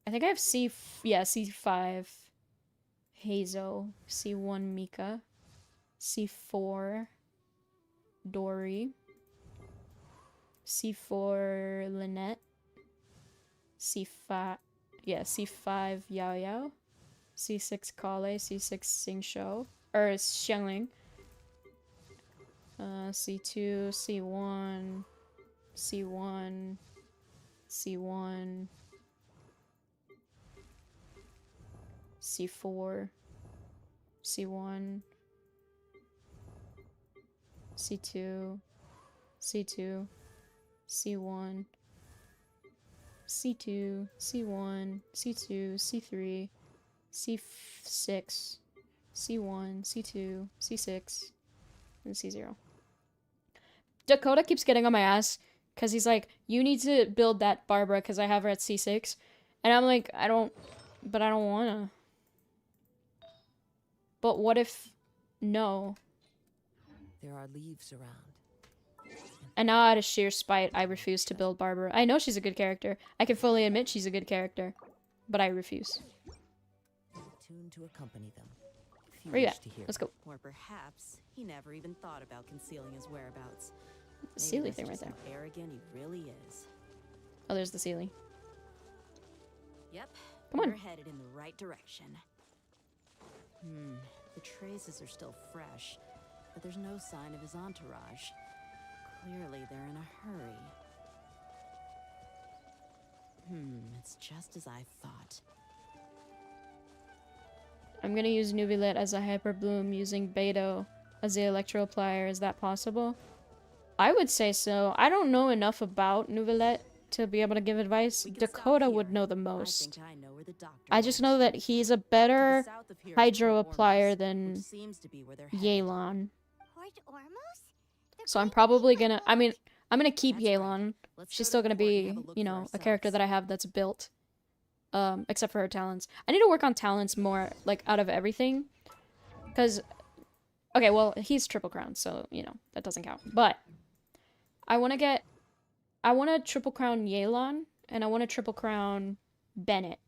I think I have C5 Hazo. C1 Mika. C4 Dory. C4 Lynette. C5 C5 Yao Yao. C6 Kale. C6 Xingqiu. Or Xiangling. C2, C1, C1, C1, C4, C1, C2, C2, C1, C2, C1, C2, C3, C6, C1, C2, C6, and C0. Dakota keeps getting on my ass because he's like, you need to build that Barbara because I have her at C6. And I'm like, I don't wanna. But what if, no.
There are leaves around.
And now out of sheer spite, I refuse to build Barbara. I know she's a good character. I can fully admit she's a good character. But I refuse.
Tune to accompany them. if
Where you
wish
at?
to hear.
Let's go.
Or perhaps he never even thought about concealing his whereabouts.
The Sealy
Maybe
thing right
that's just
there.
how arrogant he really is.
Oh, there's the Sealy.
Yep.
Come on.
We're headed in the right direction. The traces are still fresh, but there's no sign of his entourage. Clearly, they're in a hurry. It's just as I thought.
I'm gonna use Nuvilet as a Hyper Bloom using Beto as the Electro Plier. Is that possible? I would say so. I don't know enough about Nuvilet to be able to give advice. Dakota would know the most.
I know where the doctor
I just know that he's a better Hydro Applier than Yelan.
Port Ormos?
So I'm probably gonna, I'm gonna keep Yelan. She's still gonna be, you know, a character that I have that's built. Except for her talents. I need to work on talents more, like, out of everything. Because, okay, well, he's Triple Crown, so, you know, that doesn't count. But, I want to Triple Crown Yelan, and I want to Triple Crown Bennett.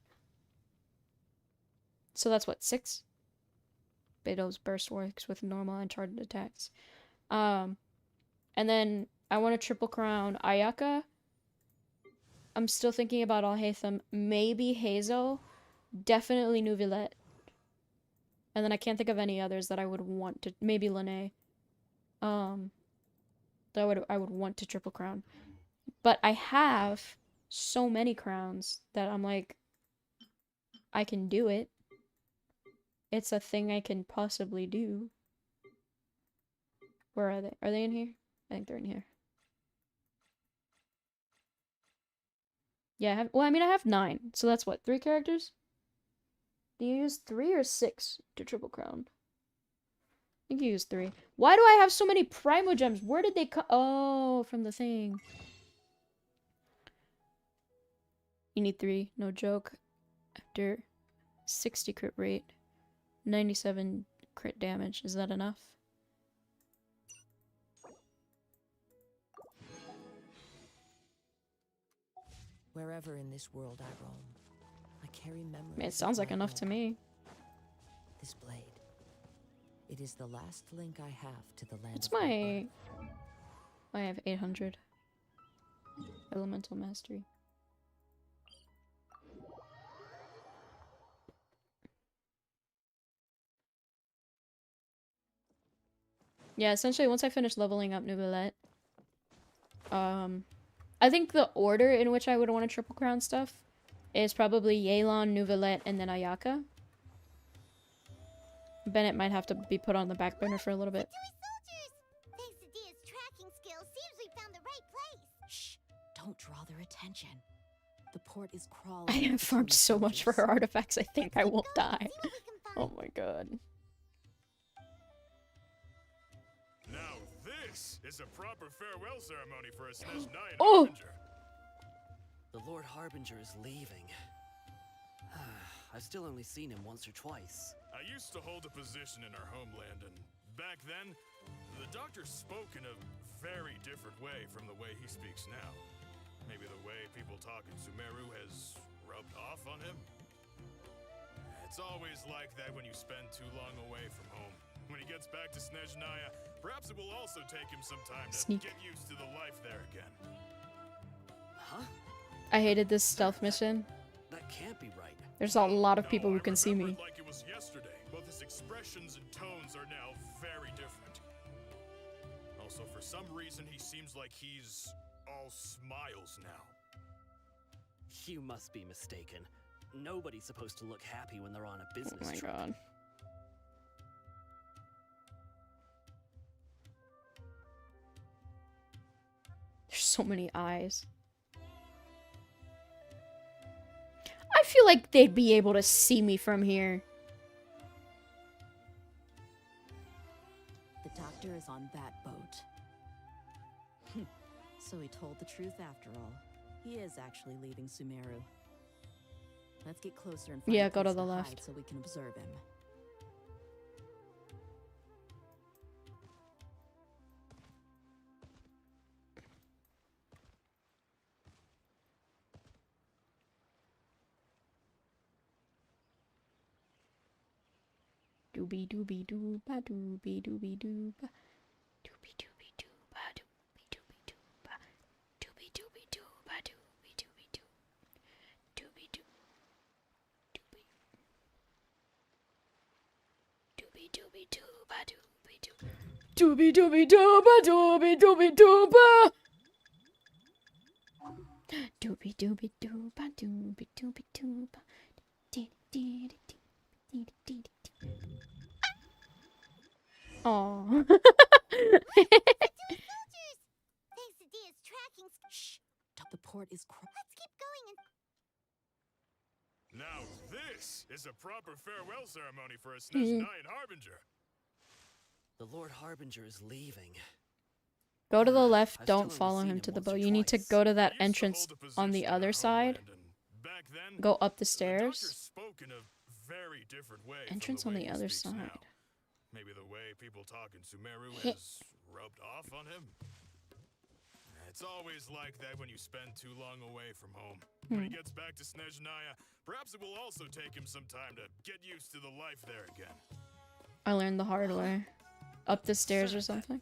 So that's what, 6? Beto's burst works with normal and charged attacks. And then I want to triple crown Ayaka. I'm still thinking about Alhaitham. Maybe Hazel. Definitely Nuvilette. And then I can't think of any others that I would want to. Maybe Lene. That I would want to triple crown. But I have so many crowns that I'm like, I can do it. It's a thing I can possibly do. Where are they? Are they in here? I think they're in here. Yeah, I have. Well, I mean, I have 9. So that's what? 3 characters? Do you use 3 or 6 to triple crown? I think you use 3. Why do I have so many Primo Gems? Where did they come? Oh, from the thing. You need 3. No joke. After 60 crit rate. 97 crit damage. Is that enough?
Wherever in this world I roam, I carry memories.
I mean, it sounds like enough to me.
This blade. It is the last link I have to the land.
What's my... I have 800. Elemental Mastery. Yeah, essentially, once I finish leveling up Nubilette, I think the order in which I would want to triple crown stuff is probably Yelan, Nubilette, and then Ayaka. Bennett might have to be put on the back burner for a little bit.
Thanks to Dia's tracking skills, seems we found the right place.
Shh! Don't draw their attention. The port is crawling.
I have farmed so much for her artifacts, I think I won't die. Oh my god.
Now this is a proper farewell ceremony for a Snezh Knight
Oh!
Harbinger.
The Lord Harbinger is leaving. I've still only seen him once or twice.
I used to hold a position in our homeland, and back then, the doctor spoke in a very different way from the way he speaks now. Maybe the way people talk in Sumeru has rubbed off on him? It's always like that when you spend too long away from home. When he gets back to Snezh Naya, perhaps it will also take him some time to get used to the life there again.
Huh?
I hated this stealth mission.
That can't be right.
There's a lot of people who can see me.
Like it was yesterday, both his expressions and tones are now very different. Also, for some reason, he seems like he's all smiles now.
You must be mistaken. Nobody's supposed to look happy when they're on a business trip.
Oh my god. There's so many eyes. I feel like they'd be able to see me from here.
The doctor is on that boat. So he told the truth after all. He is actually leaving Sumeru. Let's get closer and find a
Go to
place
the
hide
left.
so we can observe him.
Doobie doobie doo ba doobie doobie doo ba doobie doobie doo ba doobie doobie doo ba doobie doobie doo ba doobie doobie doo doobie doo doobie doobie doo ba doobie doo doobie doobie doo ba doobie doobie doo ba doobie doobie doo ba doobie doobie doo ba dee dee dee dee dee dee. Aww.
Thanks to Dia's tracking.
Shh! The port is
Let's keep going and...
Now this is a proper farewell ceremony for a Snezh Knight Harbinger.
The Lord Harbinger is leaving.
Go to the left, don't follow him to the boat. You need to go to that entrance on the other side. Go up the stairs. Entrance on the other side.
Maybe the way people talk in Sumeru has rubbed off on him. It's always like that when you spend too long away from home. When he gets back to Snezh Naya, perhaps it will also take him some time to get used to the life there again.
I learned the hard way. Up the stairs or something.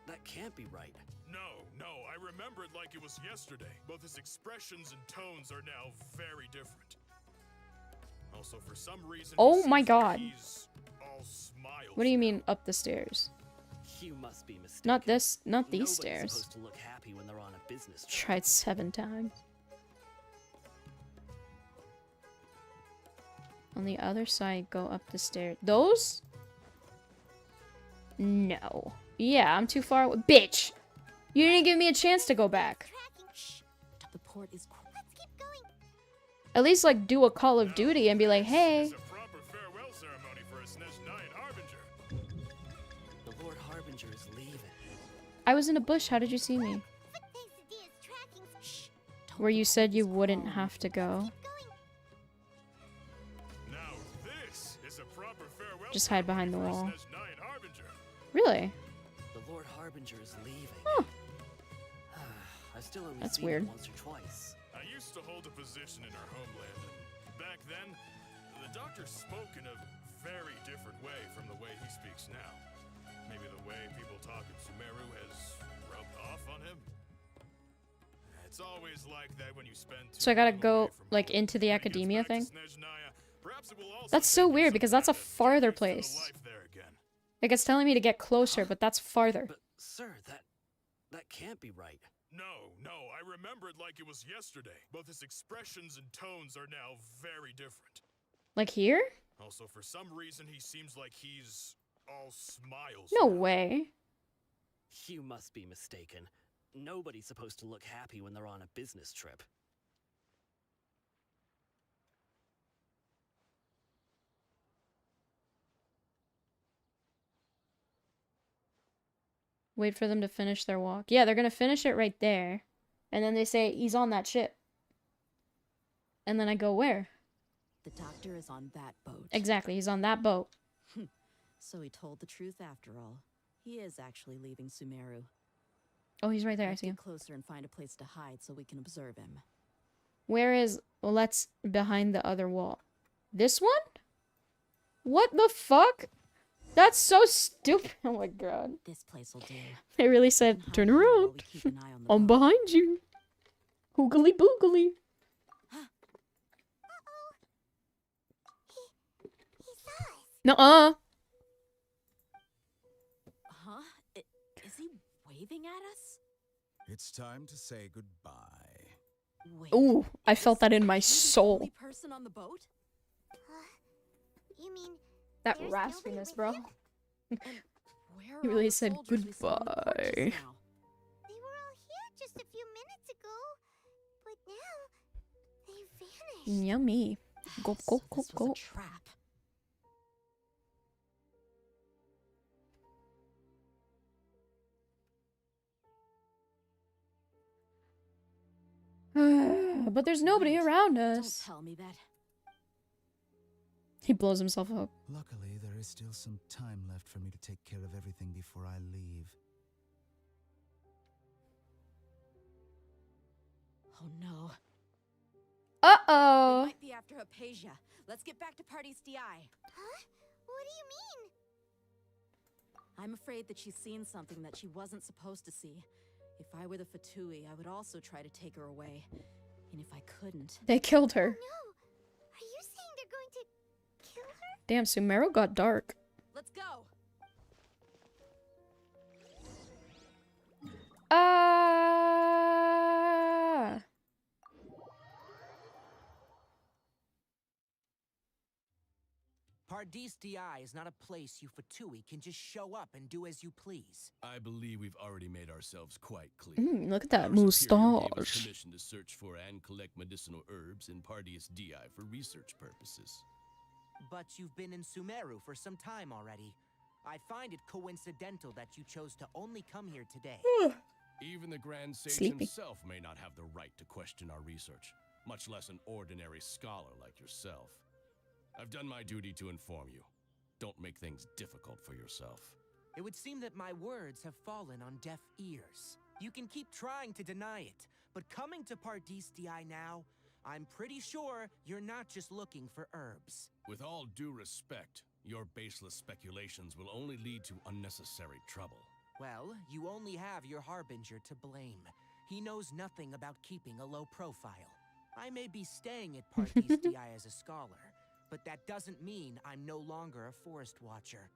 That can't be right.
No, I remember it like it was yesterday. Both his expressions and tones are now very different. Also, for some reason,
Oh my god.
he's all smiles.
What do you mean up the stairs?
You must be mistaken.
Not this, not these
Nobody's
stairs.
supposed to look happy when they're on a business trip.
Tried 7 times. On the other side, go up the stairs. Those? No. Yeah, I'm too far away. Bitch! You didn't give me a chance to go back.
The port is.
Let's keep going.
At least, like, do a Call of Duty and be like, hey.
Proper farewell ceremony for a Snezhnayan Harbinger.
The Lord Harbinger is leaving.
I was in a bush. How did you see me? Where you said you wouldn't have to go.
Now this is a proper farewell.
Just hide behind the wall.
Snezhnayan Harbinger.
Really?
The Lord Harbinger is leaving.
Huh.
I've still only
That's
seen
weird.
him once or twice.
I used to hold a position in our homeland, and back then, the doctor spoke in a very different way from the way he speaks now. Maybe the way people talk in Sumeru has rubbed off on him. It's always like that when you spend.
So I gotta go, like, into the academia thing? That's so weird, because that's a farther place. Like, it's telling me to get closer, but that's farther.
But, sir, that can't be right.
No, I remember it like it was yesterday. Both his expressions and tones are now very different.
Like here?
Also, for some reason, he seems like he's all smiles.
No way.
You must be mistaken. Nobody's supposed to look happy when they're on a business trip.
Wait for them to finish their walk. Yeah, they're gonna finish it right there. And then they say, he's on that ship. And then I go, where?
The doctor is on that boat.
Exactly, he's on that boat.
So he told the truth after all. He is actually leaving Sumeru.
Oh, he's right there, I
Let's
see
get
him.
closer and find a place to hide so we can observe him.
Where is... Well, let's... behind the other wall. This one? What the fuck? That's so stupid. Oh my god.
This place will do.
They really said, turn around. I'm behind you. Hoogly boogly. Nuh-uh.
Huh? Is he waving at us?
It's time to say goodbye.
Wait.
Ooh, I felt that in my
Only
soul.
person on the boat?
You mean
That
there's
raspiness, bro.
Where
He
are all
really
the
said
soldiers we saw on the port just
goodbye.
now?
they were all here just a few minutes ago, but now they vanished.
Yummy. Go, go,
So
go,
this was
go.
a trap.
But there's nobody around
Don't
us.
tell me that.
He blows himself up.
Luckily, there is still some time left for me to take care of everything before I leave.
Oh no.
Uh-oh.
They might be after Hypatia. Let's get back to Party's DI.
Huh? What do you mean?
I'm afraid that she's seen something that she wasn't supposed to see. If I were the Fatui, I would also try to take her away. And if I couldn't...
They killed her.
No. Are you saying they're going to kill her?
Damn, Sumeru got dark.
Let's go!
Pardis DI is not a place you Fatui can just show up and do as you please.
I believe we've already made ourselves quite clear.
Look at that
Our superior gave us
moustache.
permission to search for and collect medicinal herbs in Pardius DI for research purposes.
But you've been in Sumeru for some time already. I find it coincidental that you chose to only come here today.
Even the Grand Sage
Sleepy.
himself may not have the right to question our research, much less an ordinary scholar like yourself. I've done my duty to inform you. Don't make things difficult for yourself.
It would seem that my words have fallen on deaf ears. You can keep trying to deny it, but coming to Pardis DI now, I'm pretty sure you're not just looking for herbs.
With all due respect, Your baseless speculations will only lead to unnecessary trouble.
Well, you only have your Harbinger to blame. He knows nothing about keeping a low profile. I may be staying at Partis Di as a scholar, but that doesn't mean I'm no longer a Forest Watcher.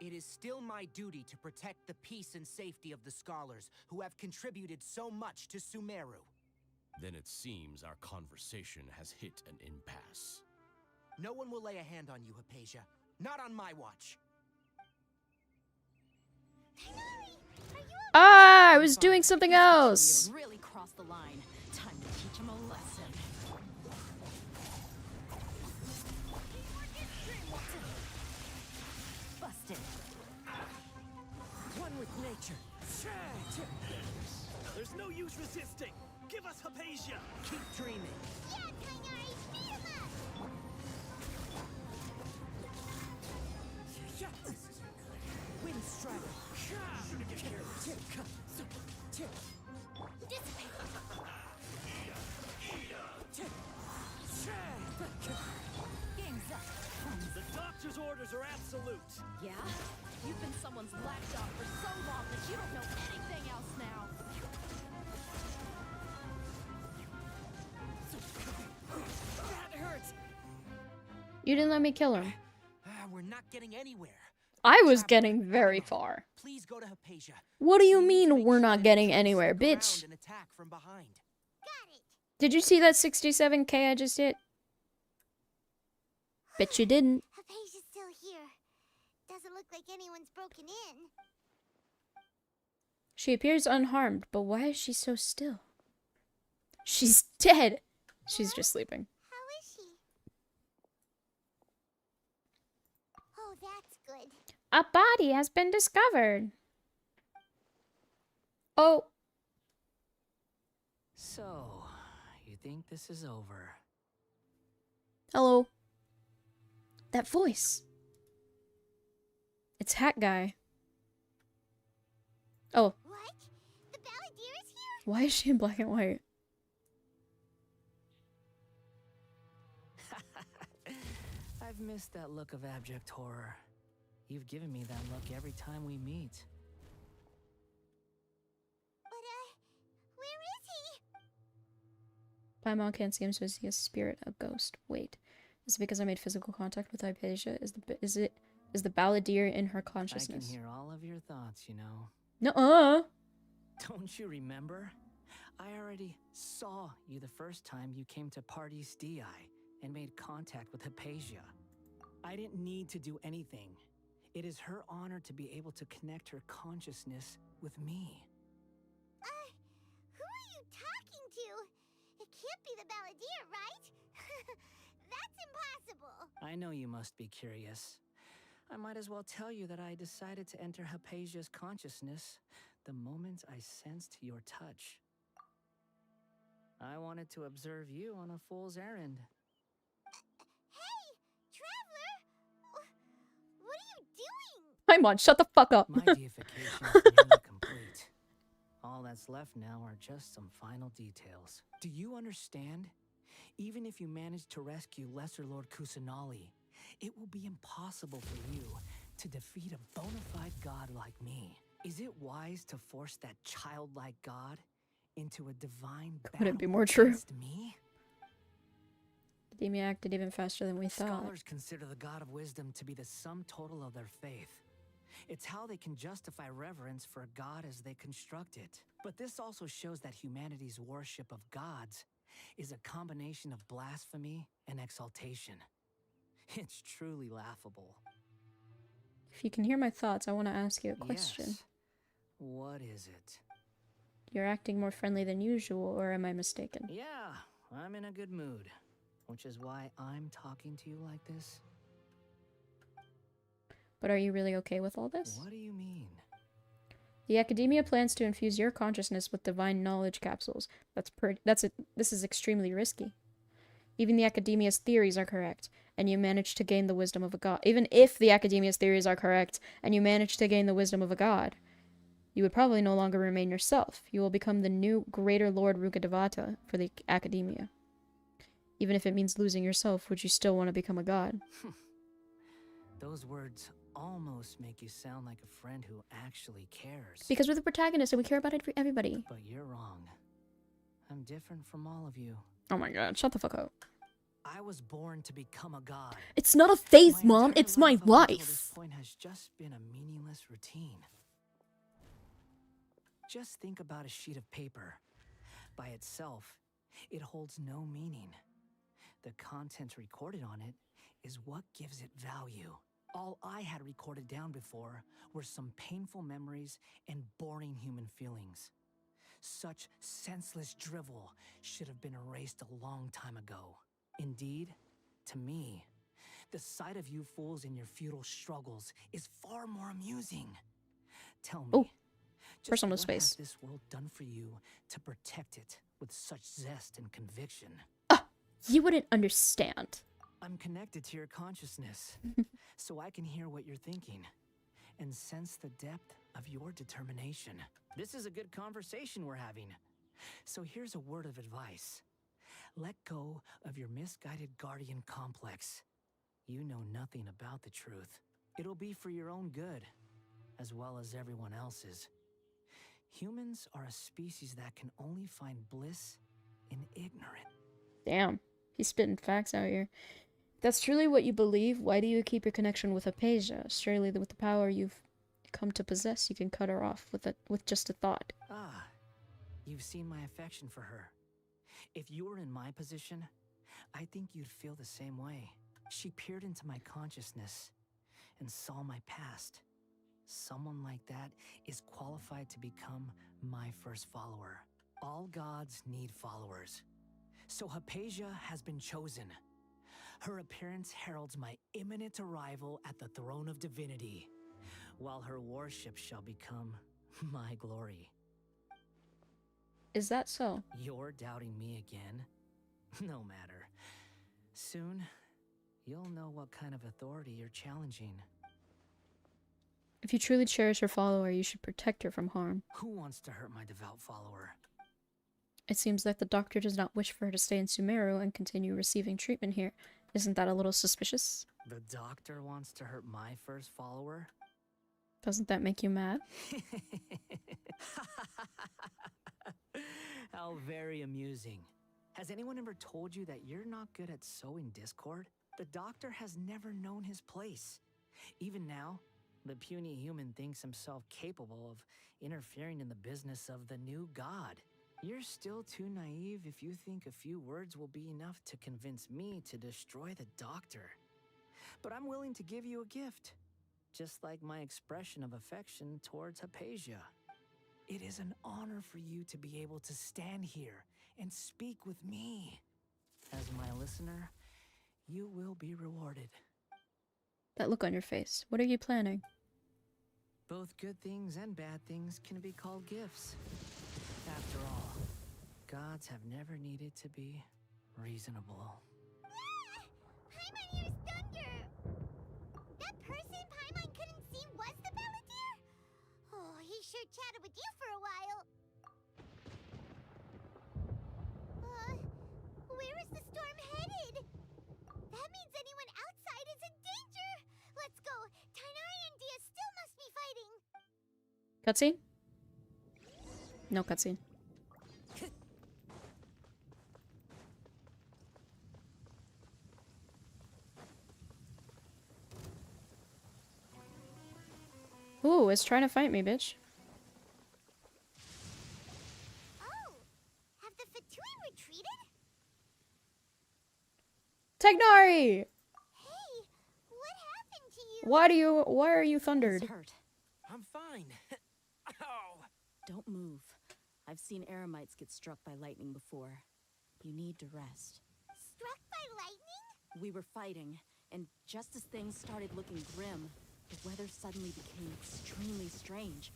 It is still my duty to protect the peace and safety of the scholars who have contributed so much to Sumeru.
Then it seems our conversation has hit an impasse.
No one will lay a hand on you, Hypatia. Not on my watch.
Ah, I was doing something else.
You've really crossed the line. Time to teach him a lesson. Busted.
One with nature. There's no use resisting. Give us Hypatia.
Keep dreaming.
Yeah, Tainari, beat him up!
Wind Strider.
The doctor's orders are absolute.
Yeah? You've been someone's lapdog for so long that you don't know anything else now.
That hurts.
You didn't let me kill him.
We're not getting anywhere.
I was getting very far.
Please go to Hypatia.
What do you mean we're not getting anywhere, bitch?
And attack from behind.
Did you see that 67k I just hit? Bet you didn't.
Hypatia's still here. Doesn't look like anyone's broken in.
She appears unharmed, but why is she so still? She's dead. She's just sleeping.
How is she? Oh, that's good.
A body has been discovered. Oh.
So, you think this is over?
Hello. That voice. It's Hat Guy. Oh.
What? The Balladeer is here?
Why is she in black and white?
I've missed that look of abject horror. You've given me that look every time we meet.
But, where is he?
Paimon can't see him, so is he a spirit, a ghost? Wait. Is it because I made physical contact with Hypatia? Is the Balladeer in her consciousness?
I can hear all of your thoughts, you know.
Nuh-uh.
Don't you remember? I already saw you the first time you came to Partis Di and made contact with Hypatia. I didn't need to do anything. It is her honor to be able to connect her consciousness with me.
Who are you talking to? It can't be the Balladeer, right? That's impossible.
I know you must be curious. I might as well tell you that I decided to enter Hypatia's consciousness the moment I sensed your touch. I wanted to observe you on a fool's errand.
Hey, Traveler! What are you doing?
Paimon, shut the fuck up.
My deification is nearly complete. All that's left now are just some final details. Do you understand? Even if you manage to rescue Lesser Lord Kusanali, it will be impossible for you to defeat a bona fide god like me. Is it wise to force that childlike god into a divine battle
Couldn't be more true.
against me?
Academia acted even faster than we thought.
Scholars consider the god of wisdom to be the sum total of their faith. It's how they can justify reverence for a god as they construct it. But this also shows that humanity's worship of gods is a combination of blasphemy and exaltation. It's truly laughable.
If you can hear my thoughts, I want to ask you a question.
Yes. What is it?
You're acting more friendly than usual, or am I mistaken?
Yeah, I'm in a good mood, which is why I'm talking to you like this.
But are you really okay with all this?
What do you mean?
The Academia plans to infuse your consciousness with divine knowledge capsules. This is extremely risky. Even the Academia's theories are correct, and you manage to gain the wisdom of a god. Even if the Academia's theories are correct, and you manage to gain the wisdom of a god, you would probably no longer remain yourself. You will become the new Greater Lord Rugadevata for the Academia. Even if it means losing yourself, would you still want to become a god?
Those words almost make you sound like a friend who actually cares.
Because we're the protagonist and we care about everybody.
But you're wrong. I'm different from all of you.
Oh my god, shut the fuck up.
I was born to become a god.
It's not a phase, Mom. It's my
Until this
life.
point has just been a meaningless routine. Just think about a sheet of paper. By itself, it holds no meaning. The content recorded on it is what gives it value. All I had recorded down before were some painful memories and boring human feelings. Such senseless drivel should have been erased a long time ago. Indeed, to me, the sight of you fools in your futile struggles is far more amusing. Tell me, just
personal
what
space.
has this world done for you to protect it with such zest and conviction?
You wouldn't understand.
I'm connected to your consciousness, so I can hear what you're thinking and sense the depth of your determination. This is a good conversation we're having. So here's a word of advice. Let go of your misguided guardian complex. You know nothing about the truth. It'll be for your own good, as well as everyone else's. Humans are a species that can only find bliss in ignorance.
Damn, he's spitting facts out here. If that's truly what you believe, why do you keep your connection with Hypatia? Surely with the power you've come to possess, you can cut her off with just a thought.
Ah, you've seen my affection for her. If you were in my position, I think you'd feel the same way. She peered into my consciousness and saw my past. Someone like that is qualified to become my first follower. All gods need followers. So Hypatia has been chosen. Her appearance heralds my imminent arrival at the throne of divinity, while her worship shall become my glory.
Is that so?
You're doubting me again? No matter. Soon, you'll know what kind of authority you're challenging.
If you truly cherish your follower, you should protect her from harm.
Who wants to hurt my devout follower?
It seems like the doctor does not wish for her to stay in Sumeru and continue receiving treatment here. Isn't that a little suspicious?
The doctor wants to hurt my first follower?
Doesn't that make you mad?
How very amusing. Has anyone ever told you that you're not good at sowing discord? The doctor has never known his place. Even now, the puny human thinks himself capable of interfering in the business of the new god. You're still too naive if you think a few words will be enough to convince me to destroy the doctor. But I'm willing to give you a gift, just like my expression of affection towards Hypatia. It is an honor for you to be able to stand here and speak with me. As my listener, you will be rewarded.
That look on your face. What are you planning?
Both good things and bad things can be called gifts. After all, gods have never needed to be reasonable.
Paimon hears thunder! That person Paimon couldn't see was the Balladeer? Oh, he sure chatted with you for a while. Where is the storm headed? That means anyone outside is in danger! Let's go! Tainari and Dia still must be fighting!
Cutscene? No cutscene. Ooh, it's trying to fight me, bitch.
Oh! Have the Fatui retreated?
Tagnari!
Hey! What happened to you?
Why are you thundered?
Hurt. I'm fine. Ow! Don't move. I've seen Eremites get struck by lightning before. You need to rest.
Struck by lightning?
We were fighting, and just as things started looking grim, the weather suddenly became extremely strange.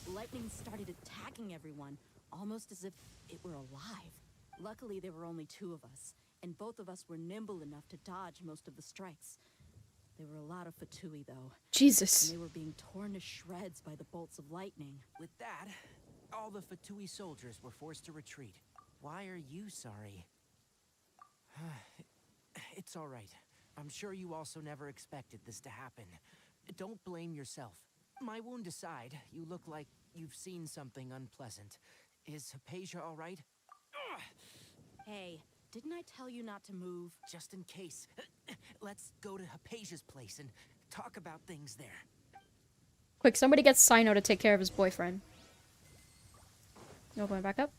Lightning started attacking everyone, almost as if it were alive. Luckily, there were only two of us, and both of us were nimble enough to dodge most of the strikes. There were a lot of Fatui, though.
Jesus.
And they were being torn to shreds by the bolts of lightning.
With that, all the Fatui soldiers were forced to retreat. Why are you sorry? It's all right. I'm sure you also never expected this to happen. Don't blame yourself. My wound aside, you look like you've seen something unpleasant. Is Hypatia all right?
Hey, didn't I tell you not to move?
Just in case. Let's go to Hypatia's place and talk about things there.
Quick, somebody get Sino to take care of his boyfriend. No, going back up.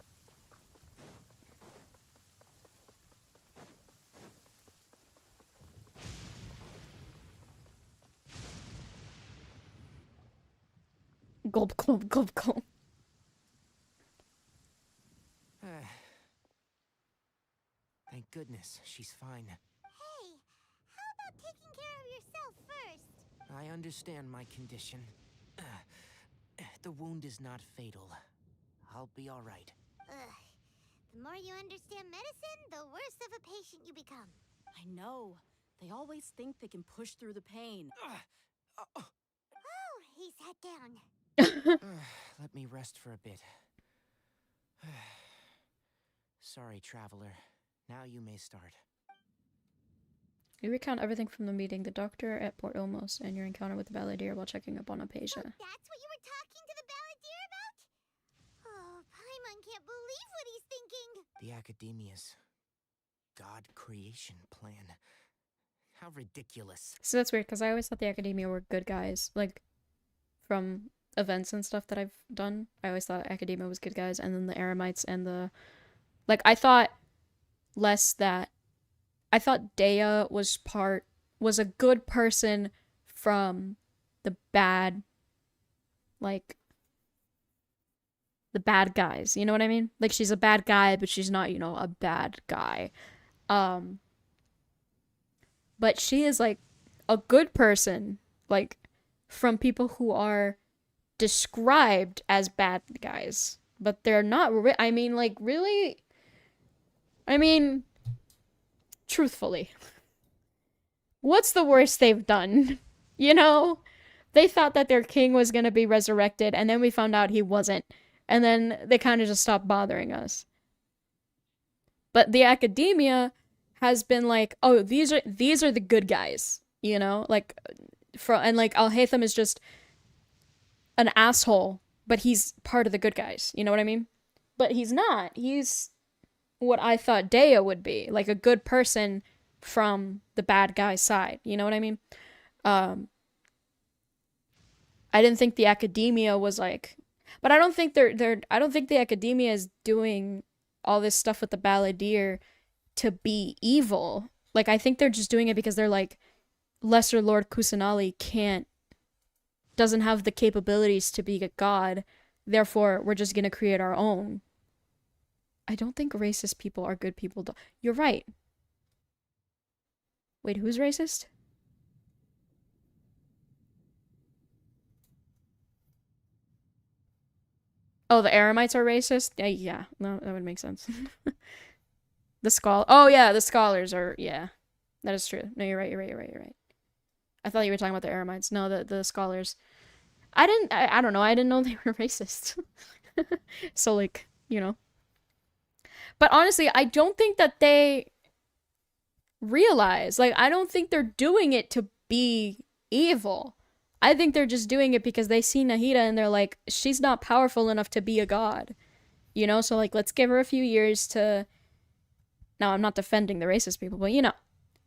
Gulp, gulp, gulp, gulp.
Thank goodness, she's fine.
Hey, how about taking care of yourself first?
I understand my condition. The wound is not fatal. I'll be all right.
Ugh. The more you understand medicine, the worse of a patient you become.
I know. They always think they can push through the pain.
Oh, he sat down.
Let me rest for a bit. Sorry, traveler. Now you may start.
You recount everything from the meeting, the doctor at Port Ilmos, and your encounter with the balladeer while checking up on Hypatia.
So that's what you were talking to the balladeer about? Oh, Paimon can't believe what he's thinking.
The Academia's God creation plan. How ridiculous.
So that's weird, because I always thought the Academia were good guys. Like, from events and stuff that I've done, I always thought Academia was good guys, and then the Eremites and the... Like, I thought less that... I thought Dea was a good person from the bad, like, the bad guys, you know what I mean? Like, she's a bad guy, but she's not, you know, a bad guy. But she is, like, a good person, like, from people who are described as bad guys. But they're not, I mean, like, really? I mean... Truthfully, what's the worst they've done? You know? They thought that their king was gonna be resurrected, and then we found out he wasn't. And then they kind of just stopped bothering us. But the Academia has been like, oh, these are the good guys, you know? Like, and like, Alhaitham is just an asshole, but he's part of the good guys, you know what I mean? But he's not. He's what I thought Dea would be, like a good person from the bad guy's side, you know what I mean? I didn't think the Academia was like, but I don't think I don't think the Academia is doing all this stuff with the balladeer to be evil. Like, I think they're just doing it because they're like, Lesser Lord Kusanali doesn't have the capabilities to be a god, therefore we're just gonna create our own. I don't think racist people are good people. You're right. Wait, who's racist? Oh, the Eremites are racist? Yeah, no, that would make sense. Oh yeah, the scholars are, yeah. That is true. No, you're right. I thought you were talking about the Eremites. No, the scholars. I don't know, I didn't know they were racist. So, like, you know. But honestly, I don't think that they realize, like, I don't think they're doing it to be evil. I think they're just doing it because they see Nahida and they're like, she's not powerful enough to be a god. You know, so like, let's give her a few years to... Now, I'm not defending the racist people, but you know.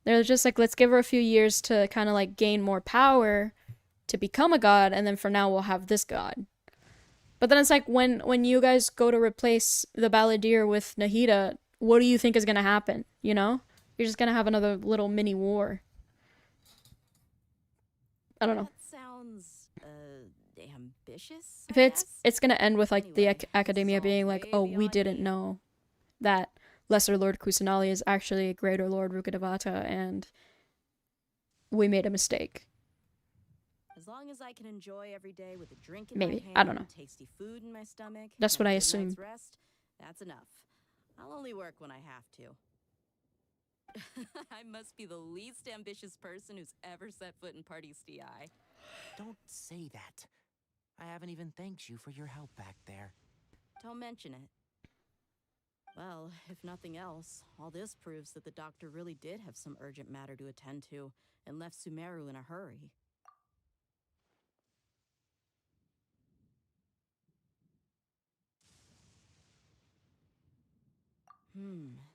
They're just like, let's give her a few years to kind of like gain more power to become a god, and then for now we'll have this god. But then it's like, when you guys go to replace the balladeer with Nahida, what do you think is gonna happen, you know? You're just gonna have another little mini war. I don't know.
That sounds, ambitious,
If it's gonna end with, like, the Academia being like, oh, we didn't know that Lesser Lord Kusanali is actually Greater Lord Rukkhadevata, and we made a mistake.
As long as I can enjoy every day with a drink in
Maybe.
my hand,
I don't know.
tasty food in my stomach,
That's
and
what
a
I
good
assume.
night's rest, that's enough. I'll only work when I have to. I must be the least ambitious person who's ever set foot in Party STI.
Don't say that. I haven't even thanked you for your help back there.
Don't mention it. Well, if nothing else, all this proves that the doctor really did have some urgent matter to attend to and left Sumeru in a hurry.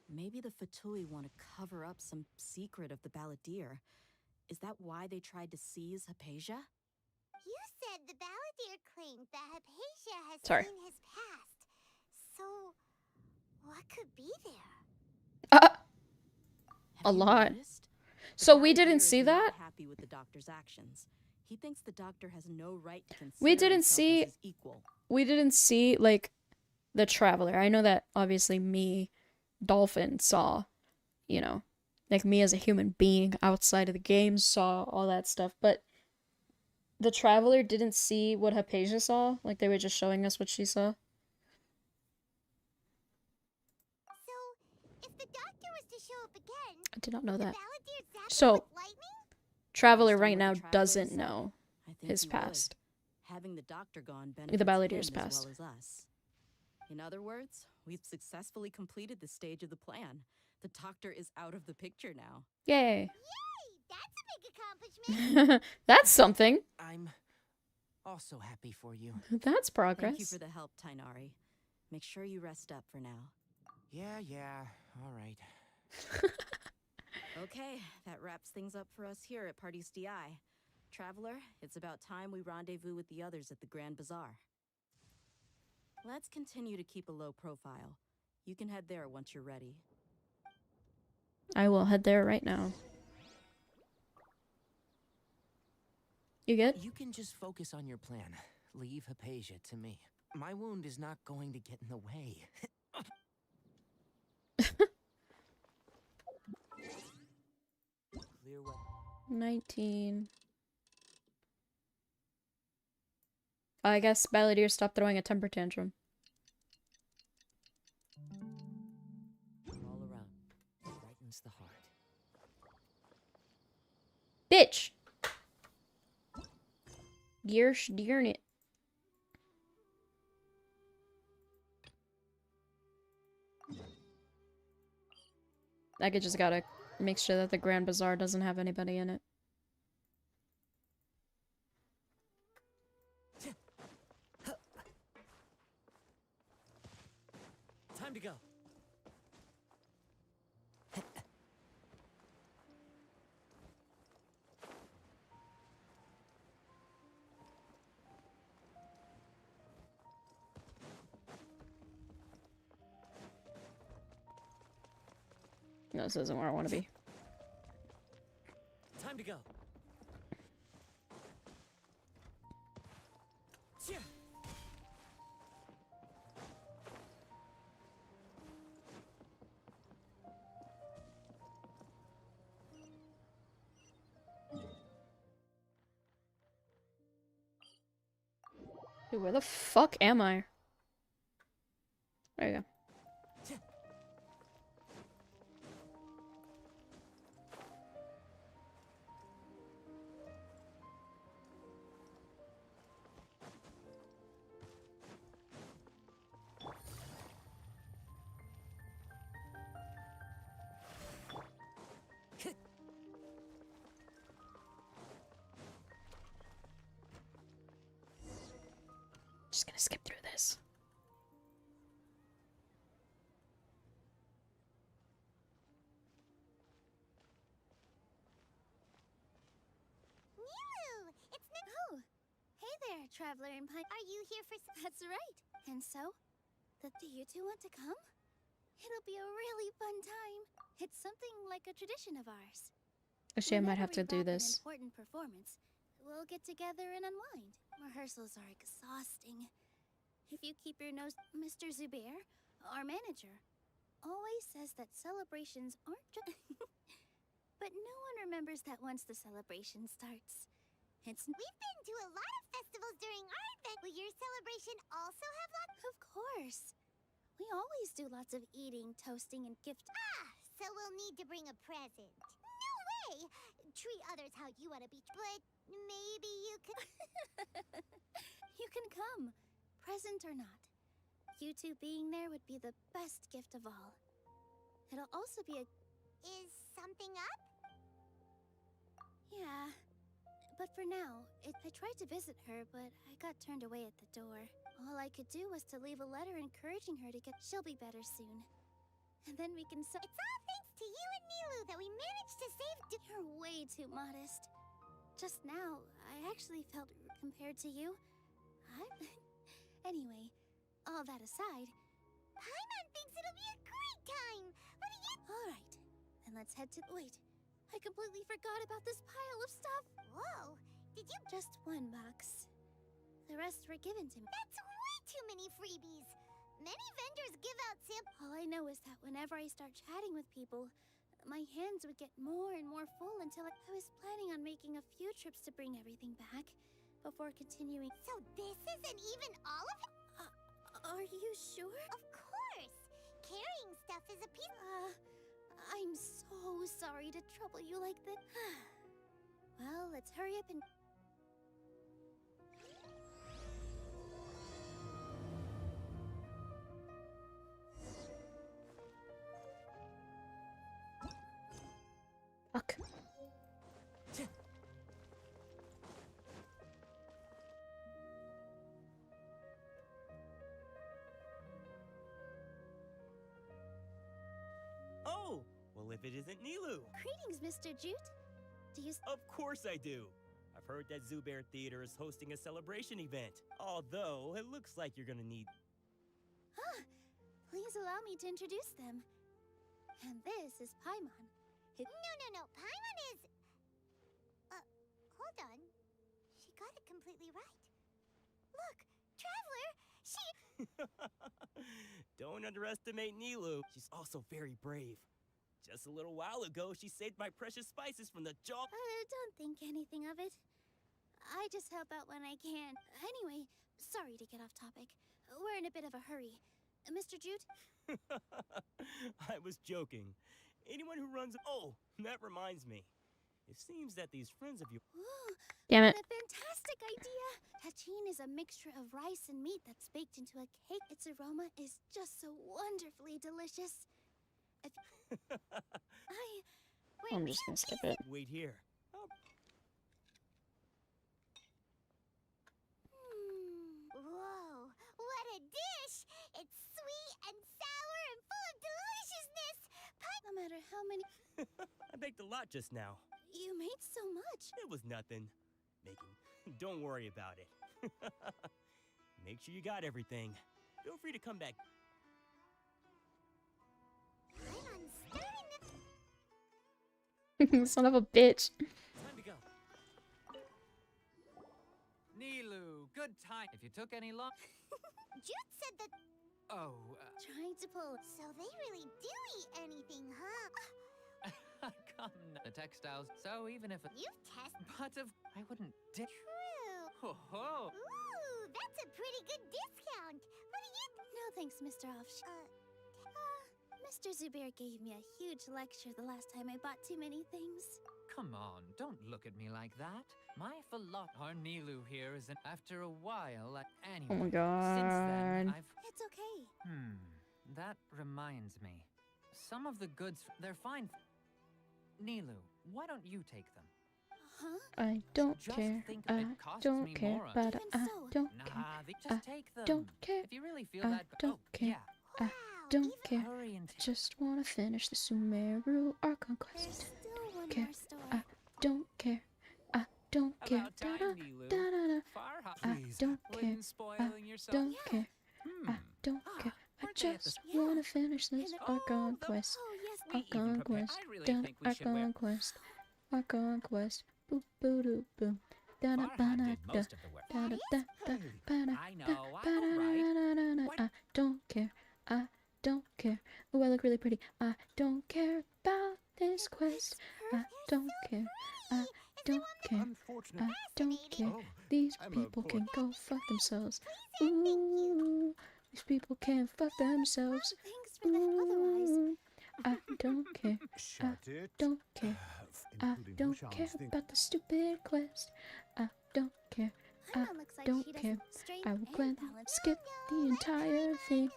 Maybe the Fatui want to cover up some secret of the Balladeer. Is that why they tried to seize Hypatia?
You said the Balladeer claimed that Hypatia has
Sorry.
seen his past. So, what could be there?
A lot.
Noticed? The
So we
Balladeer
didn't
is
see
not
that?
happy with the doctor's actions. He thinks the doctor has no right to consider
We didn't
himself
see.
as his equal.
We didn't see like the Traveler. I know that obviously me, Dolphin saw, you know, like me as a human being outside of the game saw all that stuff, but the Traveler didn't see what Hypatia saw. Like they were just showing us what she saw.
So, if the doctor was to show up again,
I did not know that.
Balladeer zapped him
So,
with lightning?
Traveler
Based on
right
what
now
the Traveler
doesn't
said,
know
I think
his
he would.
past.
Having the doctor gone
The
benefits
Balladeer's
him
past.
as well as us. In other words, we've successfully completed this stage of the plan. The doctor is out of the picture now.
Yay.
That's a big accomplishment.
That's something.
I'm also happy for you.
That's progress.
Thank you for the help, Tainari. Make sure you rest up for now.
Yeah, all right.
Okay, that wraps things up for us here at Party's DI. Traveler, it's about time we rendezvous with the others at the Grand Bazaar. Let's continue to keep a low profile. You can head there once you're ready.
I will head there right now. You good?
You can just focus on your plan. Leave Hypatia to me. My wound is not going to get in the way. Clear what?
19. I guess Balladeer stopped throwing a temper tantrum.
All around. Brightens the heart.
Bitch! Gearsh dearn it. I could just gotta make sure that the Grand Bazaar doesn't have anybody in it.
Time to go.
No, this isn't where I want to be.
Time to go.
Dude, where the fuck am I? There you go. Just gonna skip through this.
Mew! It's Nicole! Hey there, Traveler and Pine. Are you here for some— That's right. And so? Do you two want to come? It'll be a really fun time. It's something like a tradition of ours.
Actually, I might have to do
Whenever we wrap
this.
an important performance, we'll get together and unwind. Rehearsals are exhausting. If you keep your nose— Mr. Zubair, our manager, always says that celebrations aren't just— But no one remembers that once the celebration starts. We've been to a lot of festivals during our event. Will your celebration also have lots— Of course. We always do lots of eating, toasting, and gift— Ah, so we'll need to bring a present. No way! Treat others how you want to be— But maybe you could— You can come, present or not. You two being there would be the best gift of all. It'll also be a... Is something up? Yeah. But for now, I tried to visit her, but I got turned away at the door. All I could do was to leave a letter encouraging her to get... She'll be better soon. And then we can... It's all thanks to you and Nilu that we managed to save... You're way too modest. Just now, I actually felt compared to you. Anyway, all that aside... Paimon thinks it'll be a great time! What do you... Alright, then let's head to... Wait, I completely forgot about this pile of stuff! Whoa, did you... Just one box. The rest were given to me. That's way too many freebies! Many vendors give out samples. All I know is that whenever I start chatting with people, my hands would get more and more full until I was planning on making a few trips to bring everything back before continuing. So this isn't even all of it? Are you sure? Of course! Carrying stuff is a piece... I'm so sorry to trouble you like this. Well, let's hurry up and...
Fuck.
Oh, well, if it isn't Nilu.
Greetings, Mr. Jute. Do you...
Of course I do. I've heard that Zubair Theater is hosting a celebration event. Although, it looks like you're gonna need...
Please allow me to introduce them. And this is Paimon. No. Paimon is... hold on. She got it completely right. Look, Traveler, she...
Don't underestimate Nilu. She's also very brave. Just a little while ago, she saved my precious spices from the jaw...
don't think anything of it. I just help out when I can. Anyway, sorry to get off topic. We're in a bit of a hurry. Mr. Jute?
I was joking. Anyone who runs... Oh, that reminds me. It seems that these friends of you...
Ooh,
Damn it.
what a fantastic idea! Tachin is a mixture of rice and meat that's baked into a cake. Its aroma is just so wonderfully delicious. If...
I'm just gonna skip it.
Wait here.
Whoa, what a dish! It's sweet and sour and full of deliciousness! No matter how many...
I baked a lot just now.
You made so much!
It was nothing. Don't worry about it. Make sure you got everything. Feel free to come back.
Son of a bitch.
Time to go. Nilu, good time. If you took any long...
Jute said that...
Oh,
Trying to pull... So they really do eat anything, huh?
come now. The textiles, so even if...
You've tested...
But of... I wouldn't...
True.
Ho ho.
Ooh, that's a pretty good discount. What do you... No thanks, Mr. Offsh. Mr. Zubair gave me a huge lecture the last time I bought too many things.
Come on, don't look at me like that. My our Nilu here is after a while. Anyway,
Oh my
since then,
god.
It's okay.
That reminds me. Some of the goods, they're fine. Nilu, why don't you take them?
Huh?
I don't
Just
care.
think
I
it costs
don't
me
care.
more.
But
Even
I
so.
don't
Nah,
care.
just take them.
Don't care.
If you really feel
I
that...
don't care.
Yeah.
I don't care.
Hurry and
I just wanna finish the Sumeru Archon
There's
quest.
still one
care.
more store.
I don't care. I don't care.
About time,
Da-da,
Nilu.
da-da-da.
Farha,
I don't care.
wouldn't spoiling yourself.
Don't care.
Hmm.
I don't care. I
weren't they at the
just wanna finish this Archon
the-
quest.
Oh, yes,
We even
Archon
prepared-
quest.
I really
Done
think we should wear...
Archon quest. Archon quest. Boop boo doo boom. Da da
Farha
ba da
did
da.
most of the work.
Da da da da ba da
I know,
da
I'm
ba da
alright.
da da da da.
What?
I don't care. I don't care. Oh, I look really pretty. I don't care about this quest. I don't care. I don't care. I don't care. These people can go fuck themselves. Ooh, these people can fuck themselves.
Thanks for that. Otherwise,
Ooh, I don't care.
Shut it.
Don't care. I
Including
don't
Bushan's
care
thing.
about the stupid quest. I don't care. don't care. I will gladly skip the entire thing.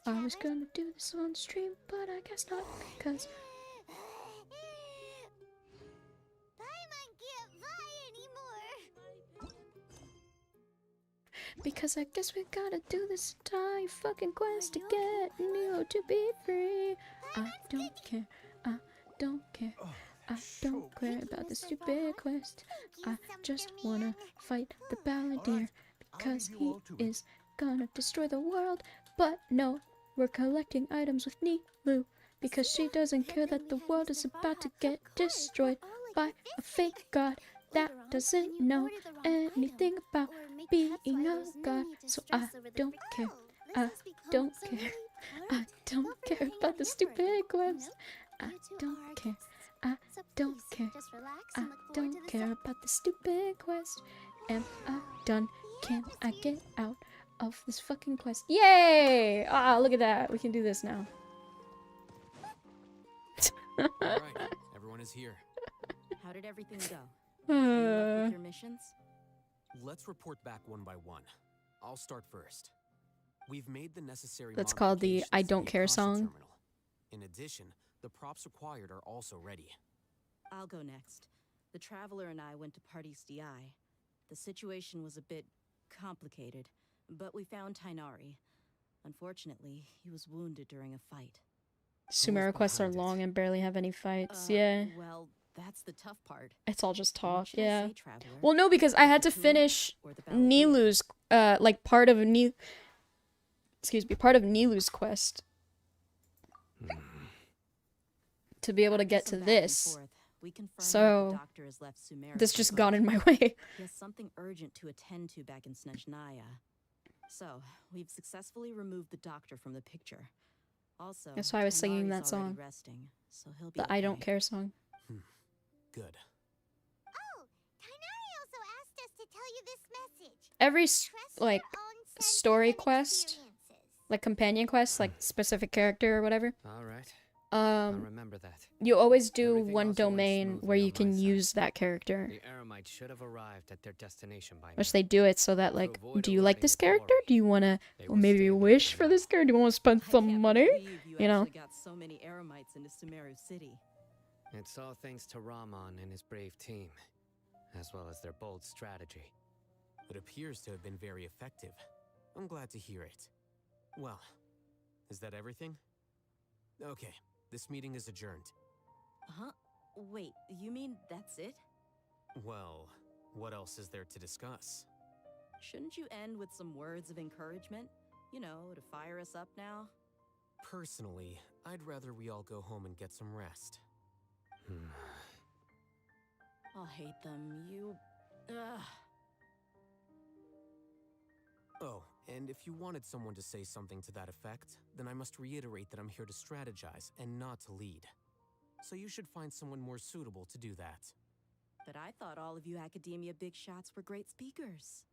I was gonna do this on stream, but I guess not, because I guess we gotta do this entire fucking quest to get Neo to be free. I don't care. I don't care. I don't care about the stupid quest. I just wanna fight the Balladeer because he is gonna destroy the world. But no, we're collecting items with Nilu because she doesn't care that the world is about to get destroyed by a fake god that doesn't know anything about being a god. So I don't care. I don't care. I don't care about the stupid quest. I don't care. I don't care. I don't care about the stupid quest. Am I done? Can I get out of this fucking quest? Yay! Ah, look at that. We can do this now.
Alright, everyone is here.
How did everything go? Any luck with your missions?
Let's report back one by one. I'll start first. We've made the necessary
That's called the I Don't Care song.
Terminal. In addition, the props required are also ready.
I'll go next. The Traveler and I went to Party's DI. The situation was a bit complicated, but we found Tainari. Unfortunately, he was wounded during a fight.
Sumeru quests are long and barely have any fights. Yeah.
Well, that's the tough part.
It's all just talk. Yeah.
Say, Traveler?
Well, no, because I had to finish Nilu's like part of part of Nilu's quest to be able to get to this. So this just got in my way.
He has something urgent to attend to back in Snezhnaya. So we've successfully removed the doctor from the picture. Also,
that's why I was singing that song.
Resting, so he'll be
the I Don't Care song.
Good.
Oh, Tainari also asked us to tell you this message.
Every like story quest, like companion quest, like specific character or whatever.
All right. I'll remember that.
You always do one domain where you can use that character.
The Eremites should have arrived at their destination by
Which they do it so that, like, do you like this character? Do you want to, or maybe wish for this character? Do you want to spend some money? You know?
Got so many Eremites into Sumeru City.
It's all thanks to Rahman and his brave team, as well as their bold strategy.
It appears to have been very effective. I'm glad to hear it. Well, is that everything? Okay. This meeting is adjourned.
Huh? Wait, you mean that's it?
Well, what else is there to discuss?
Shouldn't you end with some words of encouragement? You know, to fire us up now?
Personally, I'd rather we all go home and get some rest.
I'll hate them. You... Ugh.
Oh, and if you wanted someone to say something to that effect, then I must reiterate that I'm here to strategize and not to lead. So you should find someone more suitable to do that.
But I thought all of you Academia big shots were great speakers.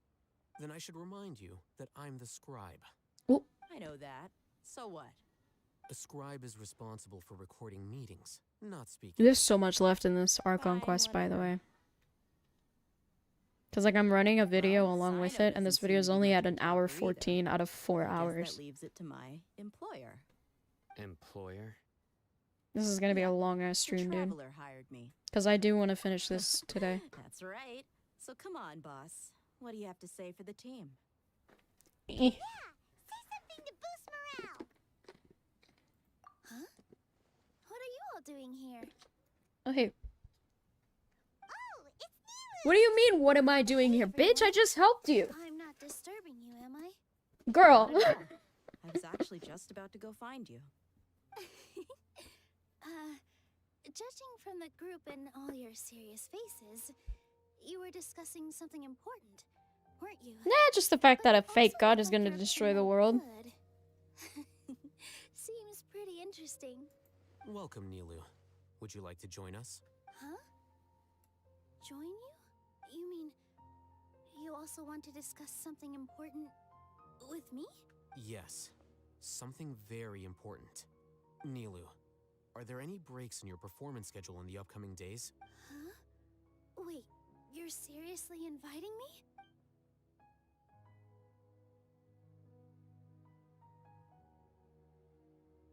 Then I should remind you that I'm the scribe.
Oh.
I know that. So what?
A scribe is responsible for recording meetings, not speaking.
There's so much left in this Archon quest, by the way. Because, like, I'm running a video along with it, and this video is only at 1:14 out of 4 hours.
That leaves it to my employer.
Employer?
This is gonna be a long-ass stream, dude.
Traveler hired me.
Because I do want to finish this today.
That's right. So come on, boss. What do you have to say for the team?
Yeah, say something to boost morale. Huh? What are you all doing here?
Oh, hey.
Oh, it's Nilu!
What do you mean, what am I doing here? Bitch, I just helped you!
I'm not disturbing you, am I?
Girl!
I was actually just about to go find you.
Judging from the group and all your serious faces, you were discussing something important, weren't you?
Nah, just the fact that a fake god is gonna destroy the world.
Seems pretty interesting.
Welcome, Nilu. Would you like to join us?
Huh? Join you? You mean you also want to discuss something important with me?
Yes. Something very important. Nilu, are there any breaks in your performance schedule in the upcoming days?
Huh? Wait, you're seriously inviting me?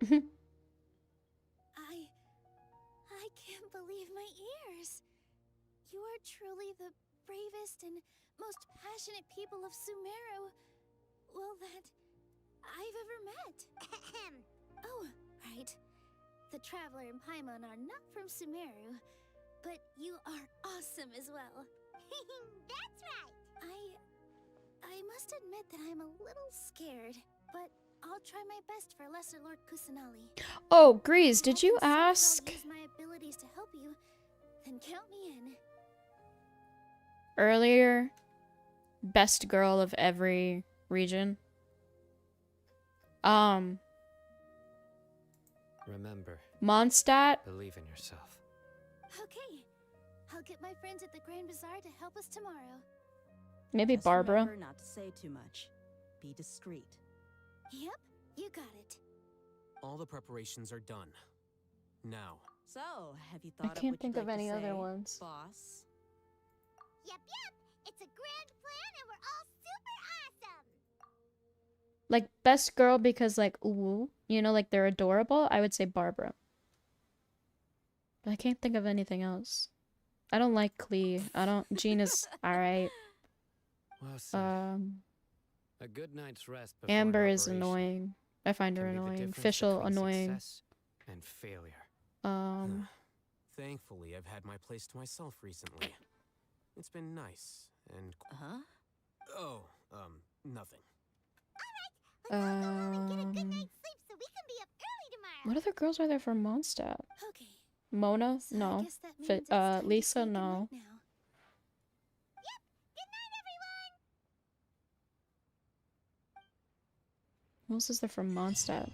I can't believe my ears. You are truly the bravest and most passionate people of Sumeru, well, that I've ever met. Oh, right. The Traveler and Paimon are not from Sumeru, but you are awesome as well. That's right! I must admit that I'm a little scared, but I'll try my best for Lesser Lord Kusanali.
Oh, Grease, did you ask
If I'll use my abilities to help you, then count me in.
earlier best girl of every region?
Remember,
Mondstadt?
believe in yourself.
Okay. I'll get my friends at the Grand Bazaar to help us tomorrow.
Maybe
Just
Barbara.
remember not to say too much. Be discreet.
Yep, you got it.
All the preparations are done. Now.
So, have you thought
I can't
up what you'd
think of
like to
any other
say,
ones.
boss?
Yep. It's a grand plan and we're all super awesome.
Like, best girl because, like, ooh, you know, like, they're adorable. I would say Barbara. But I can't think of anything else. I don't like Klee. Jean is alright.
Well said. A good night's rest before an
Amber is
operation
annoying. I find her
can be the
annoying.
difference
Fischl
between
annoying.
success and failure.
Thankfully, I've had my place to myself recently. It's been nice and...
Huh?
Oh, nothing.
What other girls are there from Mondstadt?
Okay.
Mona?
So I
No.
guess that means it's time to
Lisa?
say goodnight
No.
now. Yep. Good night, everyone.
Who else is there from Mondstadt?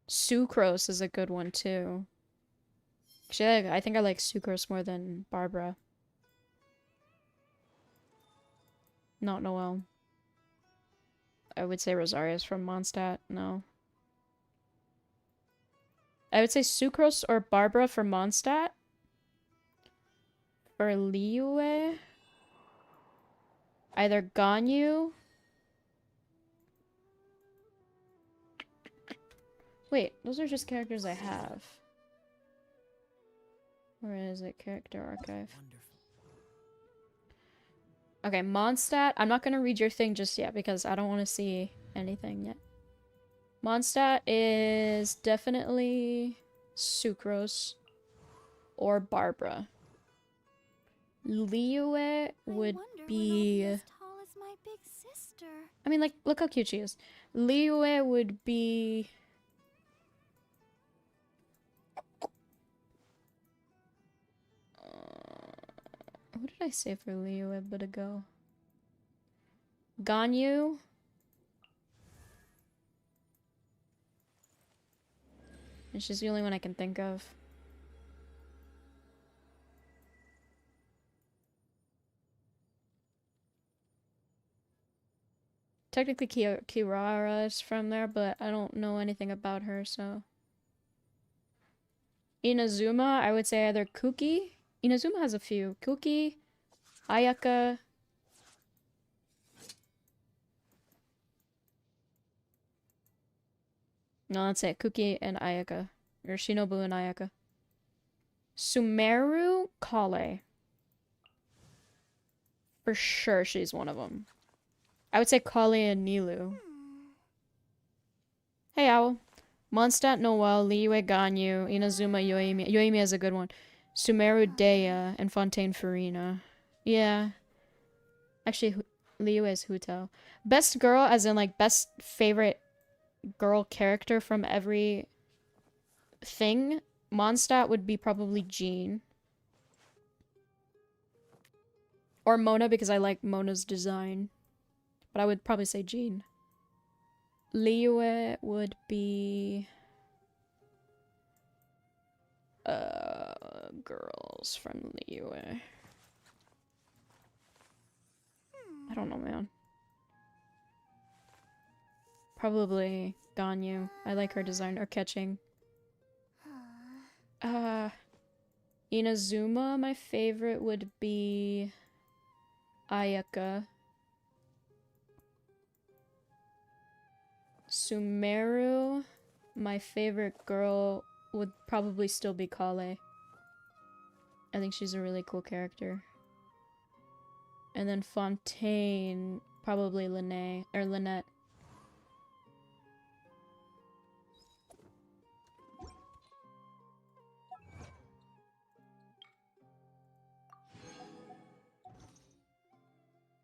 Sucrose is a good one too. Actually, I think I like Sucrose more than Barbara. Not Noelle. I would say Rosaria's from Mondstadt. No. I would say Sucrose or Barbara for Mondstadt. For Liyue, either Ganyu. Wait, those are just characters I have. Where is it? Character archive. Okay, Mondstadt. I'm not gonna read your thing just yet because I don't want to see anything yet. Mondstadt is definitely Sucrose or Barbara. Liyue would be...
As tall as my big sister.
I mean, like, look how cute she is. Liyue would be... what did I say for Liyue a bit ago? Ganyu? And she's the only one I can think of. Technically, Kirara is from there, but I don't know anything about her, so... Inazuma, I would say either Kuki. Inazuma has a few. Kuki, Ayaka. No, that's it. Kuki and Ayaka. Or Shinobu and Ayaka. Sumeru Kale. For sure she's one of them. I would say Kale and Nilu. Hey, Owl. Mondstadt Noelle, Liyue Ganyu, Inazuma Yoimi. Yoimi is a good one. Sumeru Dea, and Fontaine Farina. Yeah. Actually, Liyue is Huto. Best girl, as in, like, best favorite girl character from every thing. Mondstadt would be probably Jean. Or Mona, because I like Mona's design. But I would probably say Jean. Liyue would be... girls from Liyue. I don't know, man. Probably Ganyu. I like her design. Or Catching. Inazuma, my favorite would be... Ayaka. Sumeru, my favorite girl would probably still be Kale. I think she's a really cool character. And then Fontaine, probably Lynette, or Lynette.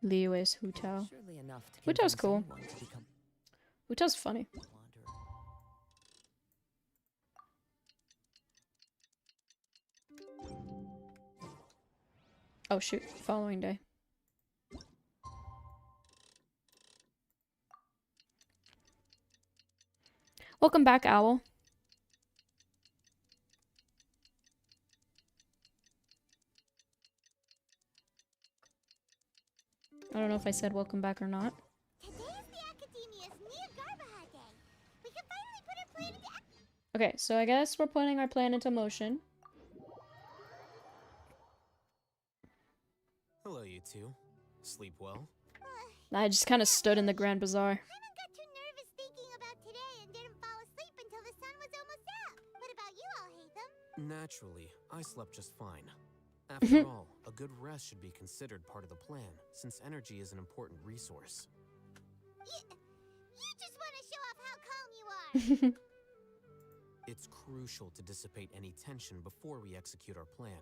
Liu is Hu Tao.
Surely enough to
Hu Tao's
convince
cool.
anyone to become
Hu Tao's funny. Oh shoot, following day. Welcome back, Owl. I don't know if I said welcome back or not.
Today is the Academia's new Garbaha Day. We can finally put our plan into action.
Okay, so I guess we're putting our plan into motion.
Hello, you two. Sleep well?
I just kind of stood in the Grand Bazaar.
Paimon got too nervous thinking about today and didn't fall asleep until the sun was almost up. What about you, Alhaitham?
Naturally, I slept just fine. After all, a good rest should be considered part of the plan, since energy is an important resource.
You just want to show off how calm you are.
It's crucial to dissipate any tension before we execute our plan.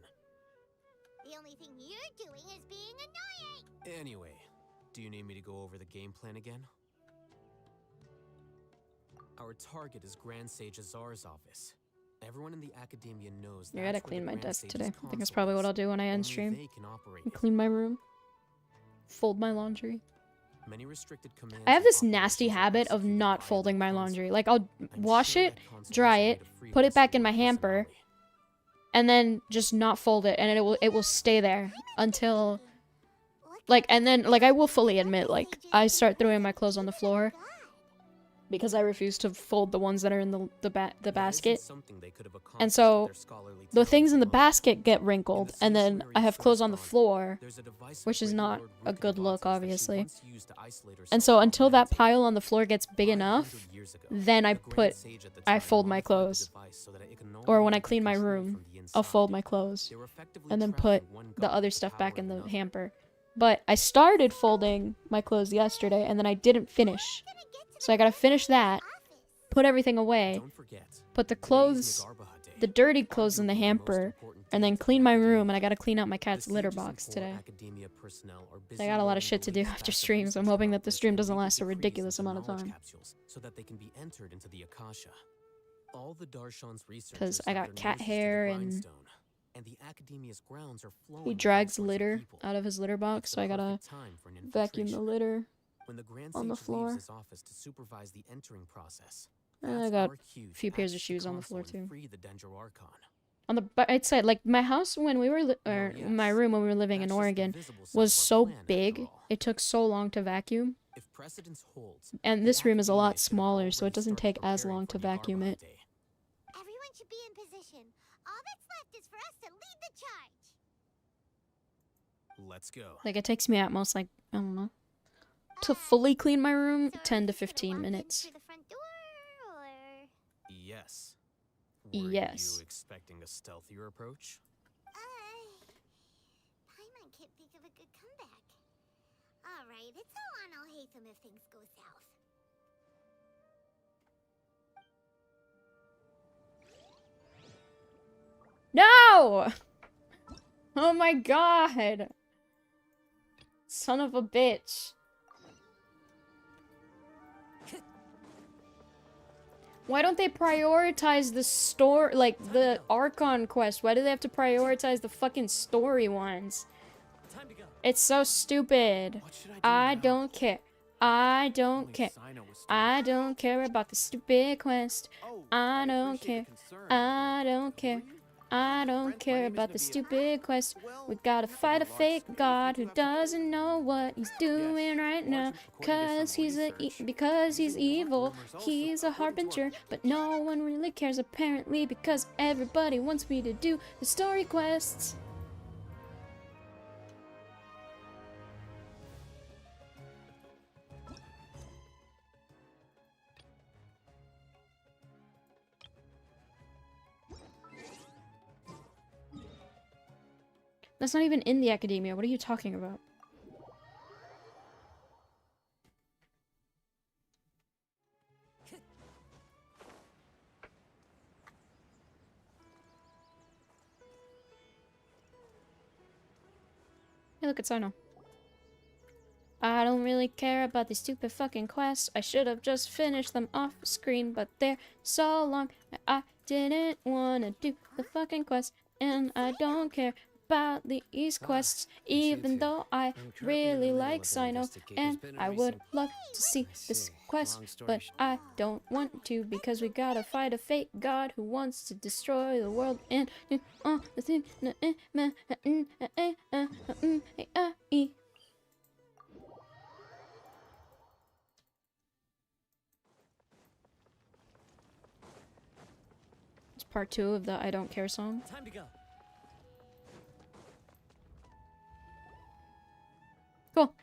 The only thing you're doing is being annoying.
Anyway, do you need me to go over the game plan again? Our target is Grand Sage Azar's office. Everyone in the Academia knows
I gotta
that's where
clean
the
my
Grand
desk
Sage's
today. I think that's
console
probably
is.
what I'll do when I end
Only
stream.
they can operate
And
it.
clean my room. Fold my laundry.
Many restricted commands
I have
and
this nasty
operations are
habit of
executed
not
via
folding
that
my
console.
laundry. Like, I'll
I'm
wash
sure
it,
that console
dry
has a way
it,
to free
put
up
it back in
some
my hamper,
personality.
and then just not fold it, and it will stay there until, like, and then, like, I will fully admit, like, I start throwing my clothes on the floor because I refuse to fold the ones that are in the basket. And so the things in the basket get wrinkled, and then I have clothes on the floor, which is not a good look, obviously. And so until that pile on the floor gets big enough, then I fold my clothes. Or when I clean my room, I'll fold my clothes and then put the other stuff back in the hamper. But I started folding my clothes yesterday, and then I didn't finish. So I gotta finish that, put everything away, put the clothes, the dirty clothes in the hamper, and then clean my room, and I gotta clean out my cat's litter box today. I got a lot of shit to do after stream, so I'm hoping that the stream doesn't last a ridiculous amount of time.
So that they can be entered into the Akasha. All the Darshan's researchers
Because I
have
got
their
cat
noses to the
hair, and
grindstone, and the Academia's grounds are flowing
he
with
drags
all sorts of
litter
people.
out of his litter box,
It's
so I
the
gotta
perfect time for an
vacuum the
infiltration.
litter
When the Grand
on the
Sage
floor.
leaves his office to supervise the entering process,
I
that's
got
our cue
a
to
few pairs of
access the
shoes on the floor
console and
too.
free the Dendro Archon.
On the right side, like my house when we were, or my room when we were living in Oregon, was so big. It took so long to vacuum.
If precedence holds,
And this room is a lot smaller, so it doesn't take as long to vacuum it.
Everyone should be in position. All that's left is for us to lead the charge.
Let's go.
Like, it takes me at most, like, I don't know, to fully clean my room, 10 to 15 minutes.
Through the front door, or...
Yes.
Yes.
Were you expecting a stealthier approach?
Paimon can't think of a good comeback. Alright, it's all on Alhaitham if things go south.
No! Oh my god! Son of a bitch. Why don't they prioritize the like, the Archon quest? Why do they have to prioritize the fucking story ones? It's so stupid. I don't care. I don't care. I don't care about the stupid quest. I don't care. I don't care. I don't care about the stupid quest. We gotta fight a fake god who doesn't know what he's doing right now. Because he's evil. He's a harbinger, but no one really cares apparently because everybody wants me to do the story quests. That's not even in the academia. What are you talking about? Hey, look, it's Sino. I don't really care about these stupid fucking quests. I should have just finished them off screen, but they're so long. I didn't want to do the fucking quest, and I don't care about these quests, even though I really like Sino, and I would love to see this quest, but I don't want to because we gotta fight a fake god who wants to destroy the world and the thing. It's part 2 of the I Don't Care song.
Time to go.
Cool.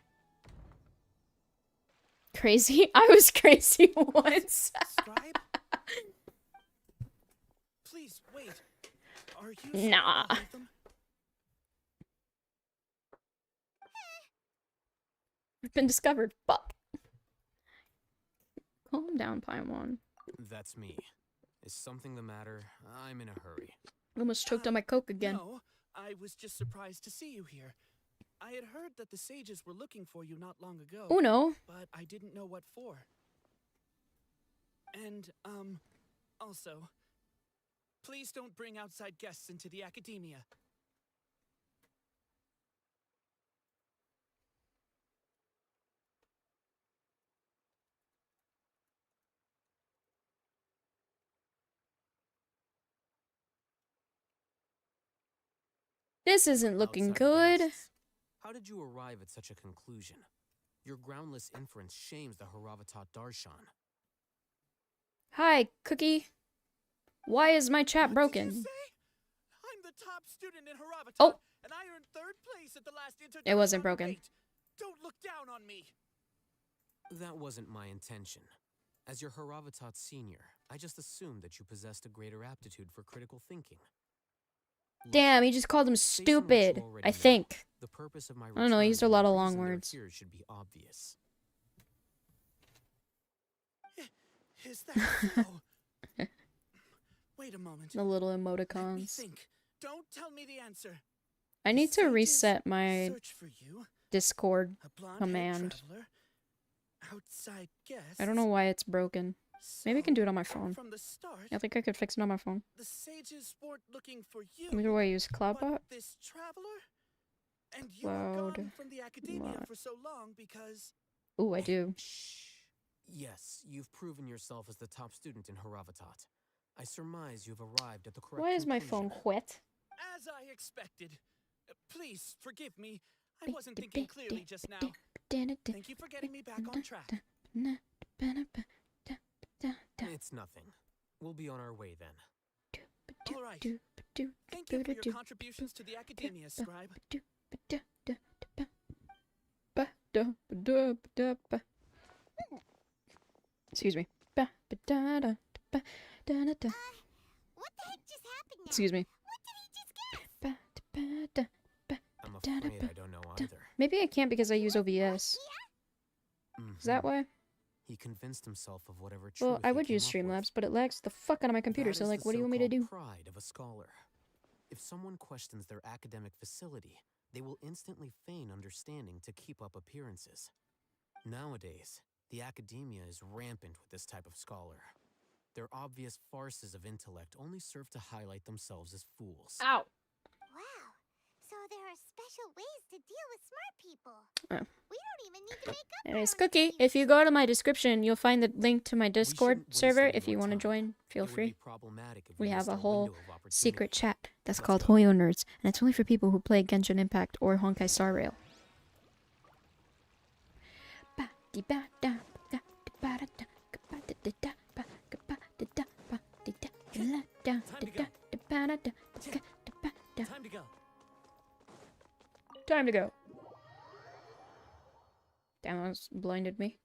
Crazy? I was crazy once.
Scribe? Please, wait. Are you
Nah.
sure about them?
We've been discovered. Fuck. Calm down, Paimon.
That's me. Is something the matter? I'm in a hurry.
Almost choked on my coke again.
No, I was just surprised to see you here. I had heard that the sages were looking for you not long ago.
Oh no.
But I didn't know what for. And, also, please don't bring outside guests into the academia.
This isn't looking
Outside
good.
guests? How did you arrive at such a conclusion? Your groundless inference shames the Haravatat Darshan.
Hi, Cookie. Why is my chat broken?
I'm the top student in Haravatat,
Oh.
and I earned 3rd place at the last
It wasn't
Interdarshan
broken.
debate. Don't look down on me.
That wasn't my intention. As your Haravatat senior, I just assumed that you possessed a greater aptitude for critical thinking.
Damn, he just called him
Based on what you
stupid.
already
I
know,
think.
the purpose of my
I don't know, he used a
return
lot
and
of
the
long
reason they're
words.
here should be obvious.
Is that so? Wait a moment.
The little
Let me
emoticons.
think. Don't tell me the answer.
I need to
Sages
reset my
search for you,
Discord
a blonde-haired
command.
traveler, outside guests.
I don't know why it's broken. Maybe I can do it on my phone.
From the start,
I think I could fix it on my phone.
the sages weren't looking for you.
Maybe do I use Cloudbot?
But this traveler? And you were
Cloud.
gone from the academia
Bot.
for so long because...
Ooh, I do.
Yes, you've proven yourself as the top student in Haravatat. I surmise you've arrived at the correct
Why is my phone
conclusion.
quit?
As I expected. Please, forgive me. I wasn't thinking clearly just now. Thank you for getting me back on track.
It's nothing. We'll be on our way then.
All right. Thank you for your contributions to the academia, Scribe.
Excuse me.
What the heck just happened now?
Excuse me.
What did he just get?
I'm afraid I don't know either.
Maybe I can't because I use OBS. Is that why?
He convinced himself of whatever truth
Well, I
he
would
came
use
up with.
Streamlabs, but it lags the fuck out of my computer,
That
so
is
like,
the
what do you want me to do?
so-called pride of a scholar. If someone questions their academic facility, they will instantly feign understanding to keep up appearances. Nowadays, the academia is rampant with this type of scholar. Their obvious farces of intellect only serve to highlight themselves as fools.
Ow!
Wow. So there are special ways to deal with smart people.
Oh.
We don't even need to make up
Anyways, Cookie, if you go to my description, you'll find the link to my Discord
shouldn't waste
server.
any
If you
more
want to
time.
join, feel
It would
free.
be problematic if
We have
missed
a
our
whole
window of opportunity.
secret chat that's
Let's
called
go.
Hoyo Nerds, and it's only for people who play Genshin Impact or Honkai Star Rail.
Time to go.
Time to go. Damn, that blinded me.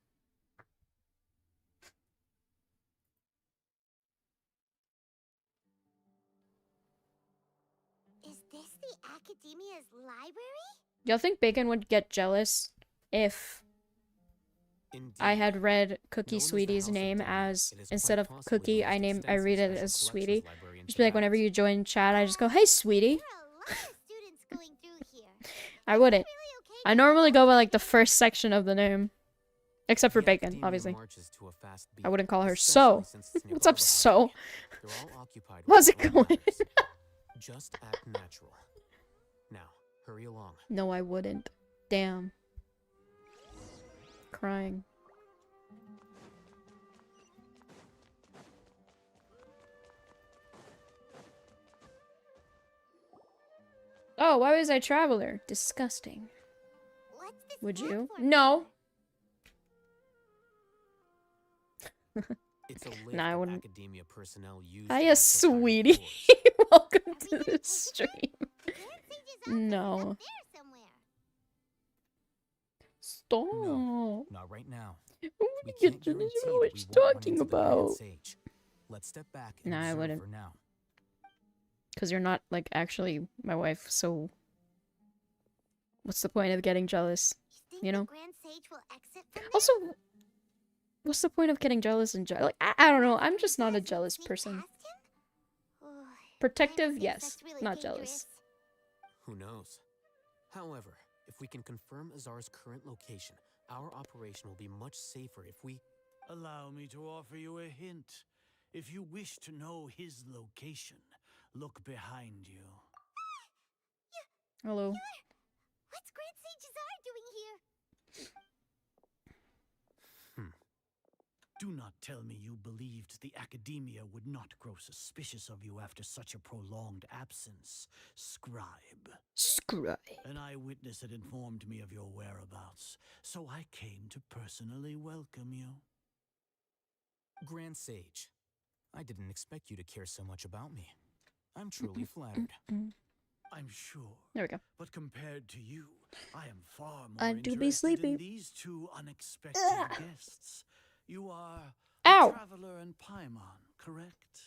Is this the Academia's library?
Y'all think Bacon would get jealous if I had read Cookie Sweetie's name as, instead of Cookie, I read it as Sweetie? Just be like, whenever you join chat, I just go, hey, Sweetie. I wouldn't. I normally go by like the first section of the name. Except for Bacon, obviously. I wouldn't call her So. What's up, So? How's it going?
Just act natural. Now, hurry along.
No, I wouldn't. Damn. Crying. Oh, why was I Traveler? Disgusting. Would you? No. Nah, I wouldn't.
Academia personnel use
Hiya, sweetie. Welcome to the stream. No. Stop.
No, not right now.
We can't know what she's talking about.
Let's step back and
Nah, I
observe
wouldn't.
for now.
Because you're not, like, actually my wife, so... What's the point of getting jealous? You know? Also, what's the point of getting jealous and like, I don't know. I'm just not a jealous person. Protective, yes. Not jealous.
Who knows? However, if we can confirm Azar's current location, our operation will be much safer if we...
Allow me to offer you a hint. If you wish to know his location, look behind you.
Hello.
What's Grand Sage Azar doing here?
Do not tell me you believed the Academia would not grow suspicious of you after such a prolonged absence, Scribe.
Scribe.
An eyewitness had informed me of your whereabouts, so I came to personally welcome you.
Grand Sage, I didn't expect you to care so much about me. I'm truly flattered.
I'm sure.
There we go.
But compared to you, I am far more
I do be
interested
sleepy.
in these two unexpected guests. You are
Ow.
a traveler in Paimon, correct?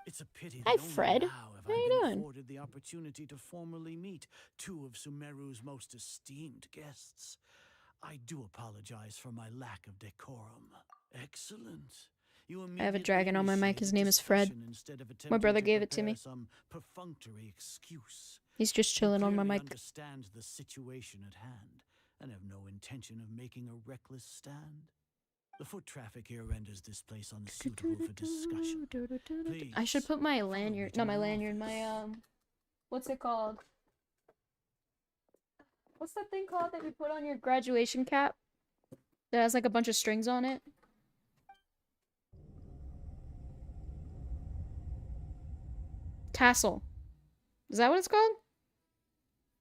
It's a pity
Hi,
that only
Fred.
now have
How
I
you
been
doing?
afforded the opportunity to formally meet two of Sumeru's most esteemed guests. I do apologize for my lack of decorum. Excellent. You
I have a dragon on my mic. His name is Fred. My brother gave it to me.
Some perfunctory excuse.
He's just chilling on my
Clearly
mic.
Understand the situation at hand and have no intention of making a reckless stand. The foot traffic here renders this place unsuitable for discussion. Please,
I should put my lanyard, not my lanyard, my, what's it called? What's that thing called that you put on your graduation cap? That has like a bunch of strings on it? Tassel. Is that what it's called?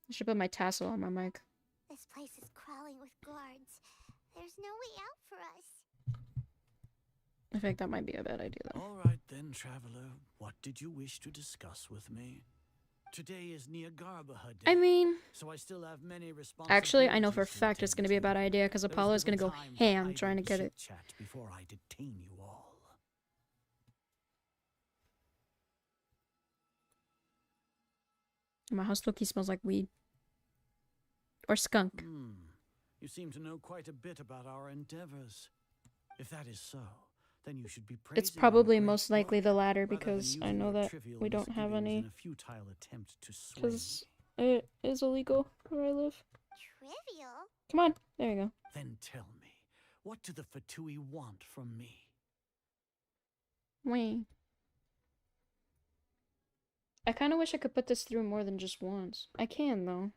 I should put my tassel on my mic.
This place is crawling with guards. There's no way out for us.
I think that might be a bad idea, though.
All right then, traveler. What did you wish to discuss with me? Today is Niagarbaha Day.
I mean,
so I still have many
actually, I know for a fact it's going to be a bad idea because Apollo is going to go ham trying to get it.
Chat before I detain you all.
My house low-key smells like weed. Or skunk.
You seem to know quite a bit about our endeavors. If that is so, then you should be praising
It's probably most likely the latter because I know that we don't have any. Because it is illegal where I live.
Trivial?
Come on, there you go.
Then tell me, what do the Fatui want from me?
Wait. I kind of wish I could put this through more than just once. I can, though.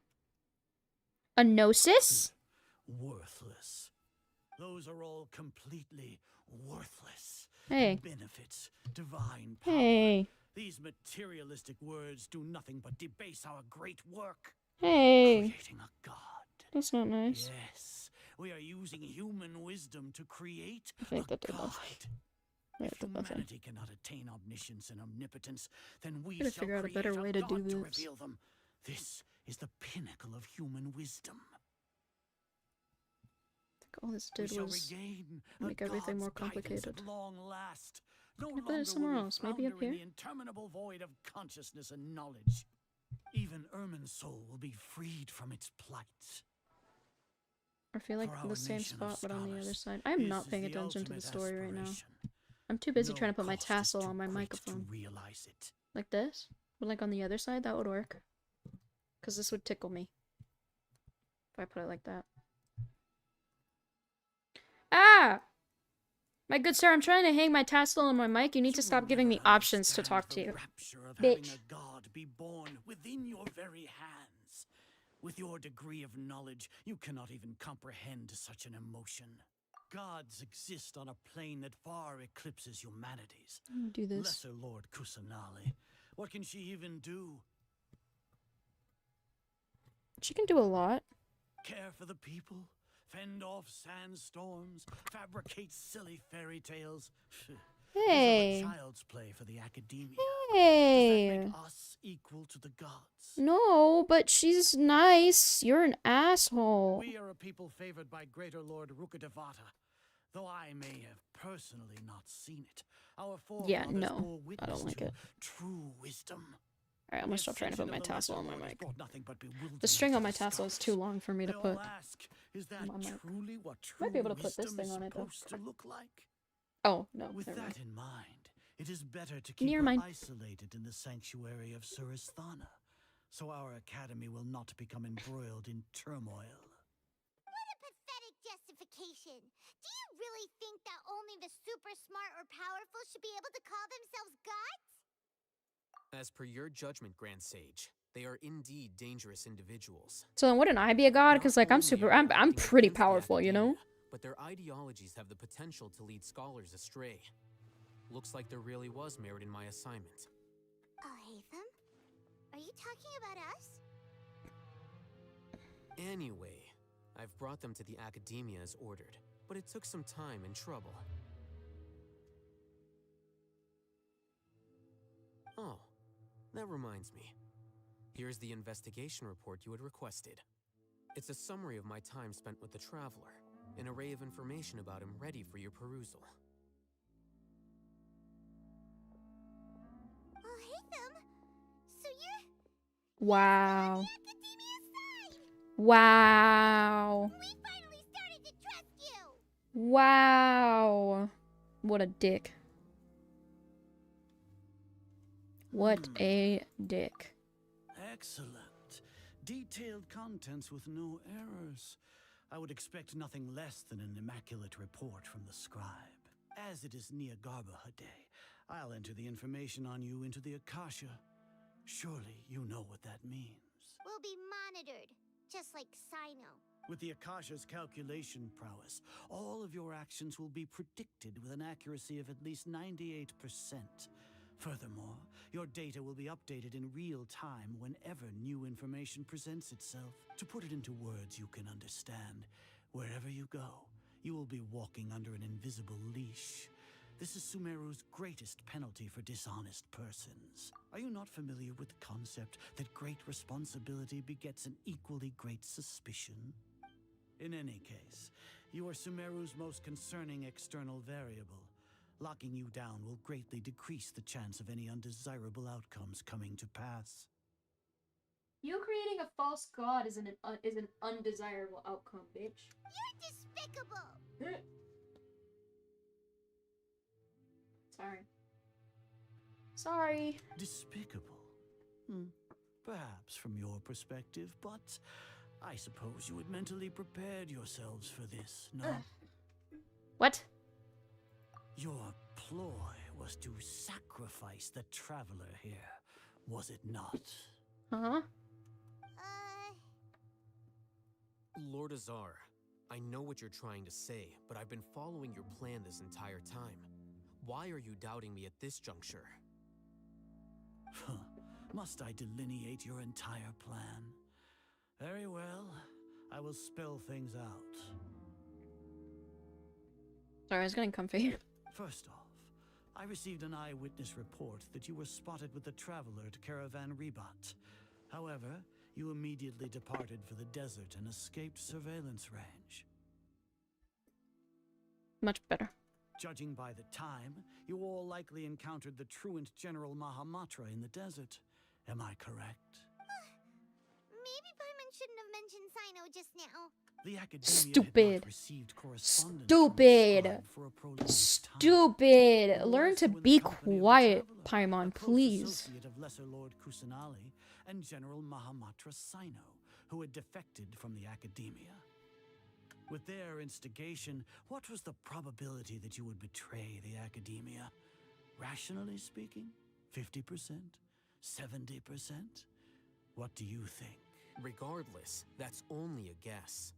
A gnosis?
Worthless. Those are all completely worthless.
Hey.
Benefits, divine power.
Hey.
These materialistic words do nothing but debase our great work.
Hey.
Creating a god.
That's not nice.
Yes, we are using human wisdom to create
I think
a
that they're
god.
both.
If humanity cannot attain omniscience and omnipotence, then we
Gotta
shall
figure out a
create
better way to
god
do
to
this.
reveal them. This is the pinnacle of human wisdom.
All this did
We shall
was
regain
make
a
everything more
god's guidance
complicated.
at long last. No
Can I put
longer
it somewhere
will we
else? Maybe up
flounder in
here?
the interminable void of consciousness and knowledge. Even Ermin's soul will be freed from its plight.
I feel like
For
the
our
same
nation of
spot, but on the other
scholars,
side. I'm
this
not
is
paying
the
attention to the
ultimate
story right now.
aspiration.
I'm too busy
No
trying to put my
cost is
tassel
too
on my
great to
microphone.
realize it.
Like this? But like on the other side, that would work. Because this would tickle me. If I put it like that. Ah! My good sir, I'm trying to hang my tassel on my mic. You need to stop giving me options to talk to you.
Of
Bitch.
having a god be born within your very hands. With your degree of knowledge, you cannot even comprehend such an emotion. Gods exist on a plane that far eclipses humanity's.
Do this.
Lesser Lord Kusanali. What can she even do?
She can do a lot.
Care for the people? Fend off sandstorms? Fabricate silly fairy tales?
Hey.
These are but child's play for the academia.
Hey.
Does that make us equal to the gods?
No, but she's nice. You're an asshole.
We are a people favored by Greater Lord Rukadevata. Though I may have personally not seen it, our
Yeah,
forefathers
no.
bore
I
witness
don't like
to
it.
true wisdom.
Alright, I'm gonna stop trying to put my
Ascension of the
tassel on
Lesser
my
Lord has
mic.
brought nothing but bewilderment
The string
to
on my
the
tassel is
scholars.
too long for me to
They all
put.
ask, is that
on my mic.
truly what true
Might be able to put this
wisdom
thing
is
on it though.
supposed to look like?
Oh, no.
With
never
that
mind.
in mind, it is better to keep
Near
her
mine.
isolated in the sanctuary of Suristhana, so our academy will not become embroiled in turmoil.
What a pathetic justification. Do you really think that only the super smart or powerful should be able to call themselves gods?
As per your judgment, Grand Sage, they are indeed dangerous individuals.
So then wouldn't I be a god? Because like I'm pretty powerful, you know?
But their ideologies have the potential to lead scholars astray. Looks like there really was merit in my assignment.
Oh, Hatham? Are you talking about us?
Anyway, I've brought them to the academia as ordered, but it took some time and trouble. Oh, that reminds me. Here's the investigation report you had requested. It's a summary of my time spent with the Traveler, an array of information about him ready for your perusal.
Oh, Hatham? So you're
Wow.
on the academia side!
Wow.
We finally started to trust you!
Wow. What a dick. What a dick.
Excellent. Detailed contents with no errors. I would expect nothing less than an immaculate report from the scribe. As it is Niagarbaha Day, I'll enter the information on you into the Akasha. Surely you know what that means.
We'll be monitored, just like Sino.
With the Akasha's calculation prowess, all of your actions will be predicted with an accuracy of at least 98%. Furthermore, your data will be updated in real time whenever new information presents itself. To put it into words you can understand, wherever you go, you will be walking under an invisible leash. This is Sumeru's greatest penalty for dishonest persons. Are you not familiar with the concept that great responsibility begets an equally great suspicion? In any case, you are Sumeru's most concerning external variable. Locking you down will greatly decrease the chance of any undesirable outcomes coming to pass.
You creating a false god is an undesirable outcome, bitch.
You're despicable!
Sorry. Sorry.
Despicable? Perhaps from your perspective, but I suppose you had mentally prepared yourselves for this, no?
What?
Your ploy was to sacrifice the Traveler here, was it not?
Huh?
Lord Azar, I know what you're trying to say, but I've been following your plan this entire time. Why are you doubting me at this juncture?
Must I delineate your entire plan? Very well, I will spell things out.
Sorry, I was getting comfy.
First off, I received an eyewitness report that you were spotted with the Traveler to Caravan Rebat. However, you immediately departed for the desert and escaped surveillance range.
Much better.
Judging by the time, you all likely encountered the truant General Mahamatra in the desert. Am I correct?
mention Sino just now?
The Academia
Stupid.
had not received correspondence
Stupid.
from the scribe for a prolonged
Stupid. Learn to
Also in the
be
company of the
quiet,
Traveler,
Paimon,
a close
please.
associate of Lesser Lord Kusanali and General Mahamatra Sino, who had defected from the Academia. With their instigation, what was the probability that you would betray the Academia? Rationally speaking, 50%? 70%? What do you think?
Regardless, that's only a guess.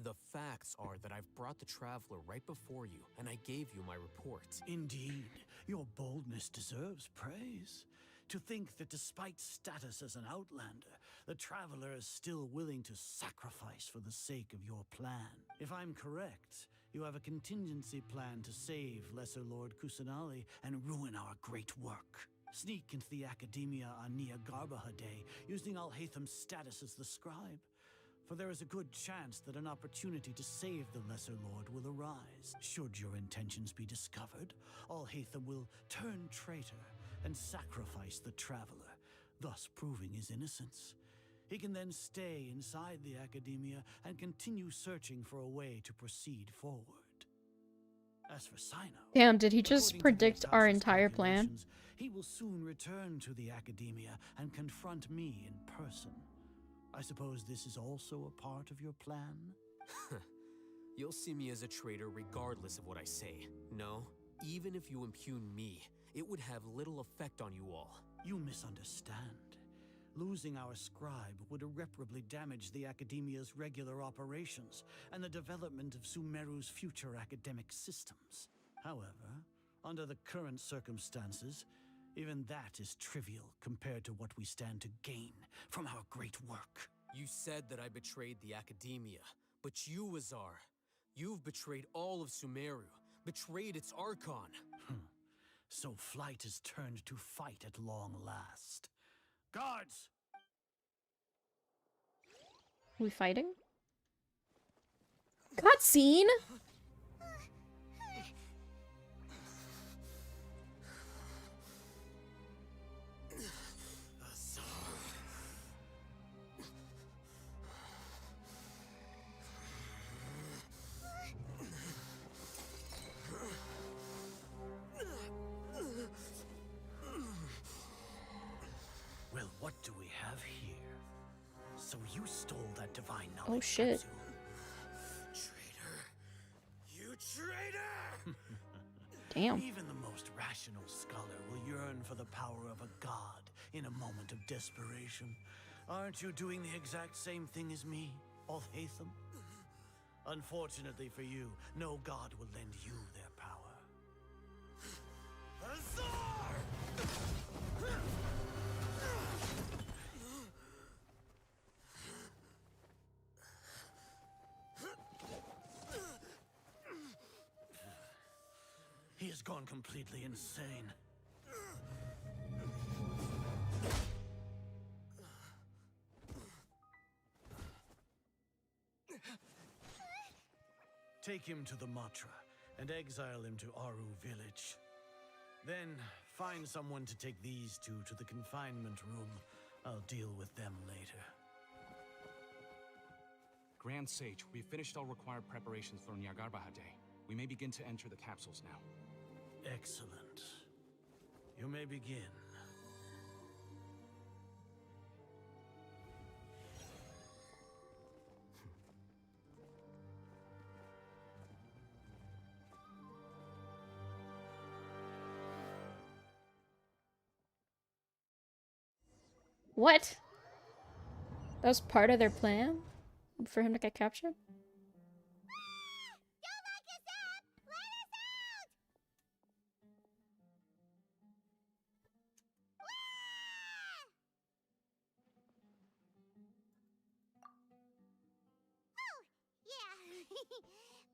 The facts are that I've brought the Traveler right before you, and I gave you my report.
Indeed, your boldness deserves praise. To think that despite status as an outlander, the Traveler is still willing to sacrifice for the sake of your plan. If I'm correct, you have a contingency plan to save Lesser Lord Kusanali and ruin our great work. Sneak into the Academia on Nia Garbaha Day, using Alhaitham's status as the scribe. For there is a good chance that an opportunity to save the Lesser Lord will arise. Should your intentions be discovered, Alhaitham will turn traitor and sacrifice the Traveler, thus proving his innocence. He can then stay inside the Academia and continue searching for a way to proceed forward. As for Sino,
Damn, did he just
according to the
predict our
Akasha's
entire plan?
calculations, he will soon return to the Academia and confront me in person. I suppose this is also a part of your plan?
You'll see me as a traitor regardless of what I say. No, even if you impugn me, it would have little effect on you all.
You misunderstand. Losing our scribe would irreparably damage the Academia's regular operations and the development of Sumeru's future academic systems. However, under the current circumstances, even that is trivial compared to what we stand to gain from our great work.
You said that I betrayed the Academia, but you, Azar, you've betrayed all of Sumeru, betrayed its Archon.
So flight is turned to fight at long last. Guards!
We fighting? Cutscene?
Well, what do we have here? So you stole that divine knowledge
Oh shit.
capsule.
You traitor!
Damn.
Even the most rational scholar will yearn for the power of a god in a moment of desperation. Aren't you doing the exact same thing as me, Alhaitham? Unfortunately for you, no god will lend you their power. He has gone completely insane. Take him to the Matra and exile him to Aru village. Then find someone to take these two to the confinement room. I'll deal with them later.
Grand Sage, we've finished all required preparations for Nyargarbaha Day. We may begin to enter the capsules now.
Excellent. You may begin.
What? That was part of their plan? For him to get captured?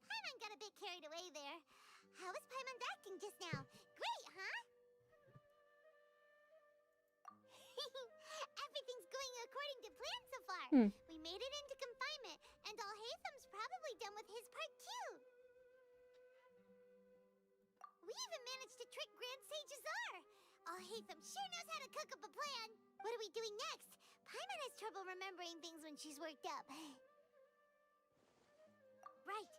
Paimon got a bit carried away there. How was Paimon acting just now? Great, huh? Everything's going according to plan so far. We made it into confinement, and Alhaitham's probably done with his part too. We even managed to trick Grand Sage Azar. Alhaitham sure knows how to cook up a plan. What are we doing next? Paimon has trouble remembering things when she's worked up. Right.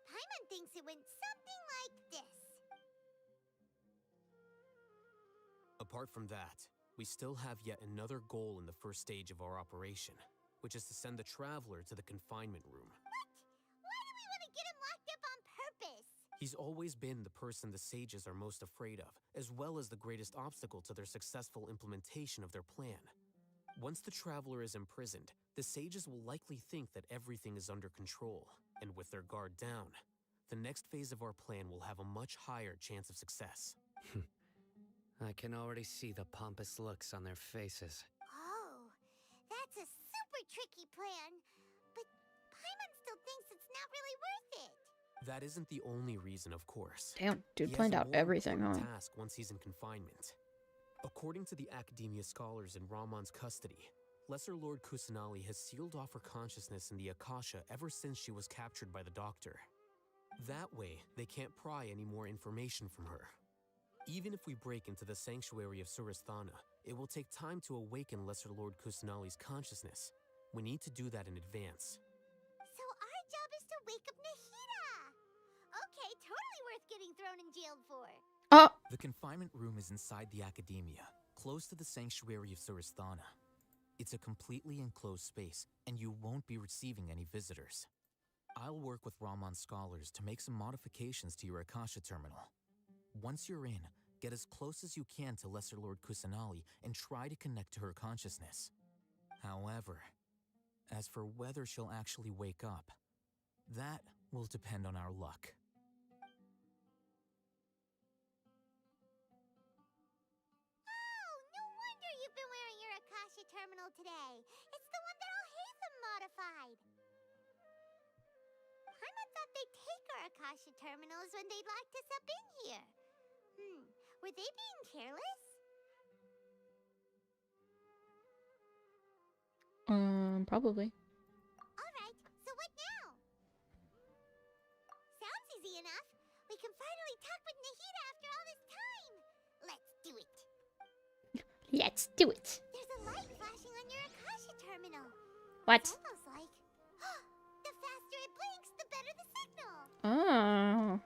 Paimon thinks it went something like this.
Apart from that, we still have yet another goal in the first stage of our operation, which is to send the Traveler to the confinement room.
What? Why do we want to get him locked up on purpose?
He's always been the person the sages are most afraid of, as well as the greatest obstacle to their successful implementation of their plan. Once the Traveler is imprisoned, the sages will likely think that everything is under control, and with their guard down, the next phase of our plan will have a much higher chance of success.
I can already see the pompous looks on their faces.
Oh, that's a super tricky plan. But Paimon still thinks it's not really worth it.
That isn't the only reason, of course.
Damn, dude
He
planned
has a
out
more
everything, huh?
important task once he's in confinement. According to the Academia scholars in Ramon's custody, Lesser Lord Kusanali has sealed off her consciousness in the Akasha ever since she was captured by the Doctor. That way, they can't pry any more information from her. Even if we break into the sanctuary of Suristhana, it will take time to awaken Lesser Lord Kusanali's consciousness. We need to do that in advance.
So our job is to wake up Nahida. Okay, totally worth getting thrown in jail for.
The confinement room is inside the Academia, close to the sanctuary of Suristhana. It's a completely enclosed space, and you won't be receiving any visitors. I'll work with Ramon's scholars to make some modifications to your Akasha terminal. Once you're in, get as close as you can to Lesser Lord Kusanali and try to connect to her consciousness. However, as for whether she'll actually wake up, that will depend on our luck.
Oh, no wonder you've been wearing your Akasha terminal today. It's the one that Al-Haytham modified. Paimon thought they'd take our Akasha terminals when they locked us up in here. Were they being careless?
Probably.
Alright, so what now? Sounds easy enough. We can finally talk with Nahida after all this time. Let's do it.
Let's do it.
There's a light flashing on your Akasha terminal.
What?
It's almost like... the faster it blinks, the better the signal.
Oh.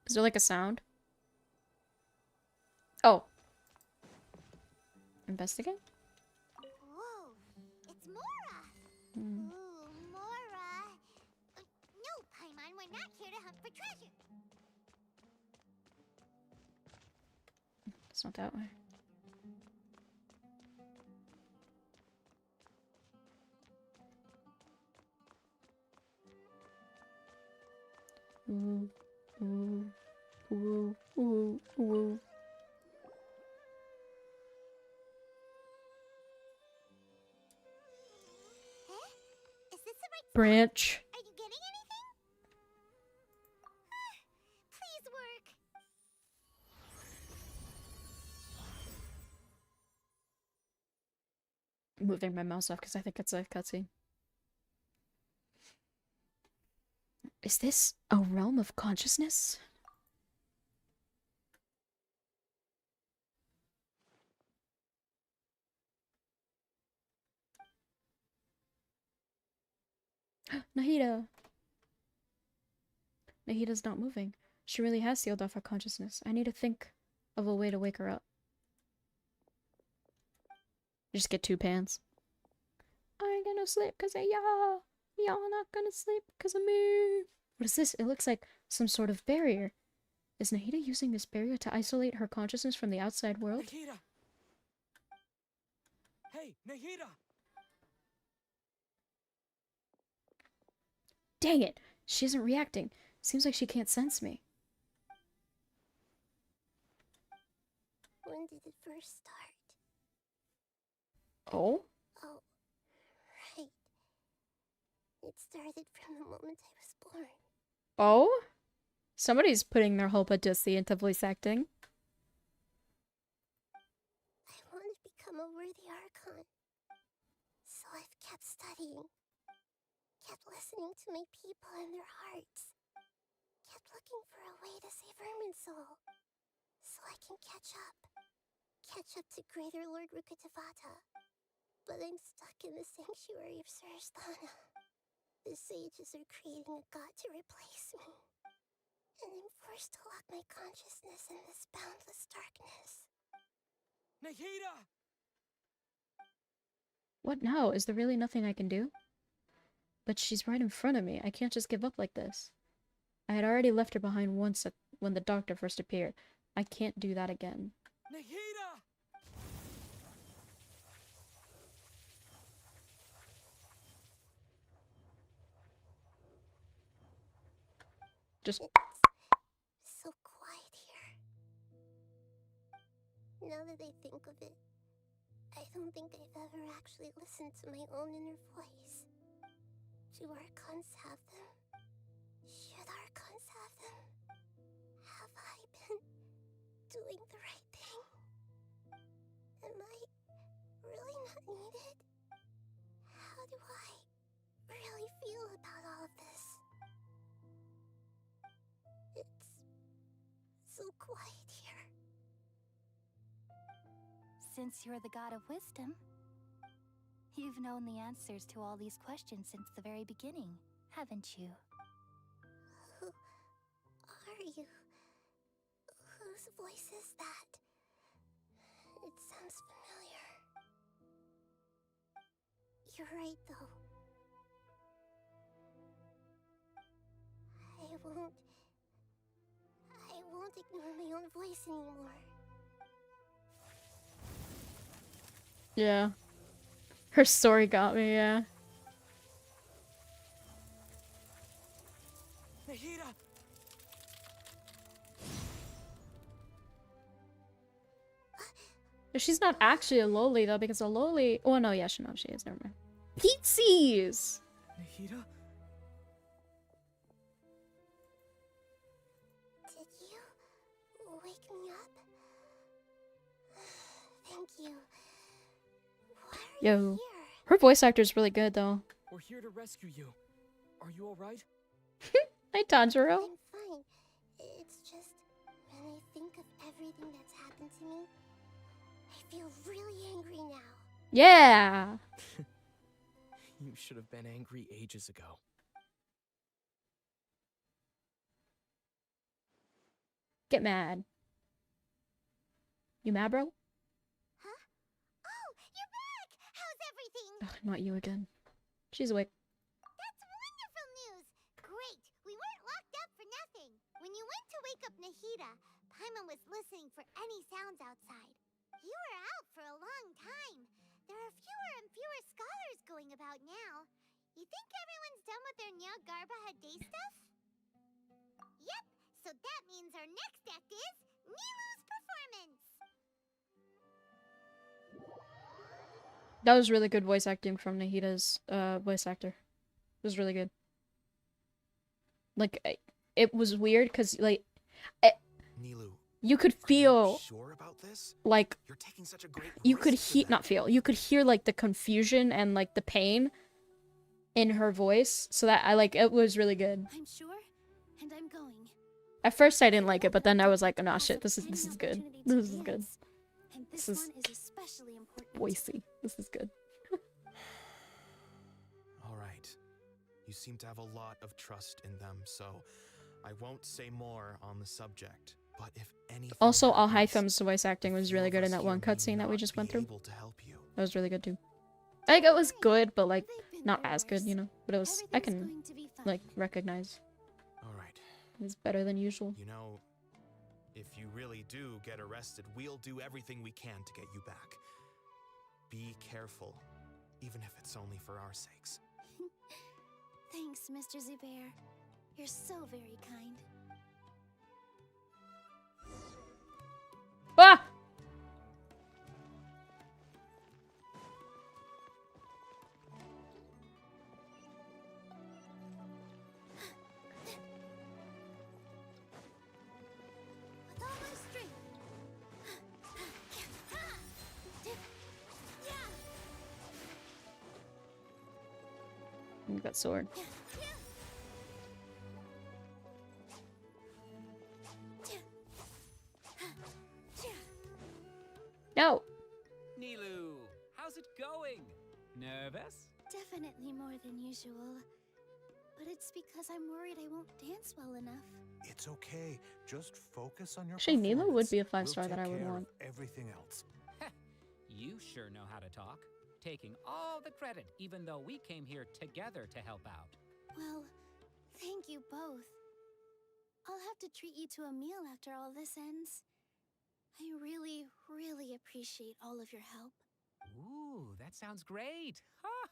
Is there like a sound? Oh. Investigate?
Whoa, it's Mora.
Hmm.
Ooh, Mora. No, Paimon, we're not here to hunt for treasure.
It's not that way. Ooh, ooh, ooh, ooh, ooh.
Is this the right
Branch.
Are you getting anything? Please work.
Moving my mouse off because I think it's a cutscene. Is this a realm of consciousness? Nahida! Nahida's not moving. She really has sealed off her consciousness. I need to think of a way to wake her up. Just get 2 pans. I ain't gonna sleep because of y'all. Y'all not gonna sleep because of me. What is this? It looks like some sort of barrier. Is Nahida using this barrier to isolate her consciousness from the outside world?
Nahida! Hey, Nahida!
Dang it! She isn't reacting. Seems like she can't sense me.
When did it first start?
Oh?
Oh, right. It started from the moment I was born.
Oh? Somebody's putting their whole Badussi into voice acting.
I want to become a worthy Archon. So I've kept studying. Kept listening to my people and their hearts. Kept looking for a way to save Irminsul. So I can catch up. Catch up to Greater Lord Rukkhadevata. But I'm stuck in the sanctuary of Surasthana. The sages are creating a god to replace me. And I'm forced to lock my consciousness in this boundless darkness.
Nahida!
What now? Is there really nothing I can do? But she's right in front of me. I can't just give up like this. I had already left her behind once when the doctor first appeared. I can't do that again.
Nahida!
Just...
It's so quiet here. Now that I think of it, I don't think I've ever actually listened to my own inner voice. Do Archons have them? Should Archons have them? Have I been doing the right thing? Am I really not needed? How do I really feel about all of this? It's so quiet here.
Since you're the god of wisdom, you've known the answers to all these questions since the very beginning, haven't you?
Who are you? Whose voice is that? It sounds familiar. You're right, though. I won't ignore my own voice anymore.
Yeah. Her story got me, yeah.
Nahida!
She's not actually a lowly though, because a lowly... Oh no, yeah, she is. Never mind. Pixies!
Nahida?
Did you wake me up? Thank you.
Yo. Her voice actor is really good though.
We're here to rescue you. Are you alright?
Hi, Tanjiro.
I'm fine. It's just, when I think of everything that's happened to me, I feel really angry now.
Yeah!
You should have been angry ages ago.
Get mad. You mad, bro?
Huh? Oh, you're back! How's everything?
Ugh, not you again. She's awake.
That's wonderful news! Great! We weren't locked up for nothing. When you went to wake up Nahida, Paimon was listening for any sounds outside. You were out for a long time. There are fewer and fewer scholars going about now. You think everyone's done with their Nyagarbaha Day stuff? Yep, so that means our next act is Nilu's performance!
That was really good voice acting from Nahida's voice actor. It was really good. Like, it was weird because, like,
Nilu,
you could feel,
sure about this?
like,
You're taking such a great
you could
risk with that.
you could hear, like, the confusion and, like, the pain in her voice. So that, it was really good.
I'm sure, and I'm going.
At first I didn't like it, but then I was like, oh, nah, shit, this is good. This is good.
And
This
this
is
one is especially important.
voicey. This is good.
All right. You seem to have a lot of trust in them, so I won't say more on the subject. But if anything
Also, All
happens,
Hytham's voice acting was really good in that one cutscene that we just went through.
able to help you.
That was really good too. Like, it was good, but like not as good, you know. But it was, I can like recognize.
All right.
It's better than usual.
You know, if you really do get arrested, we'll do everything we can to get you back. Be careful, even if it's only for our sakes.
Thanks, Mr. Zubair. You're so very kind.
Ah!
With all my strength.
You got sword. No.
Nilu, how's it going? Nervous?
Definitely more than usual. But it's because I'm worried I won't dance well enough.
It's okay. Just focus on your
Actually, Nilo would
performance.
be a 5
We'll
star that
take
I would
care of
want.
everything else.
You sure know how to talk. Taking all the credit, even though we came here together to help out.
Well, thank you both. I'll have to treat you to a meal after all this ends. I really, really appreciate all of your help.
Ooh, that sounds great. Ha!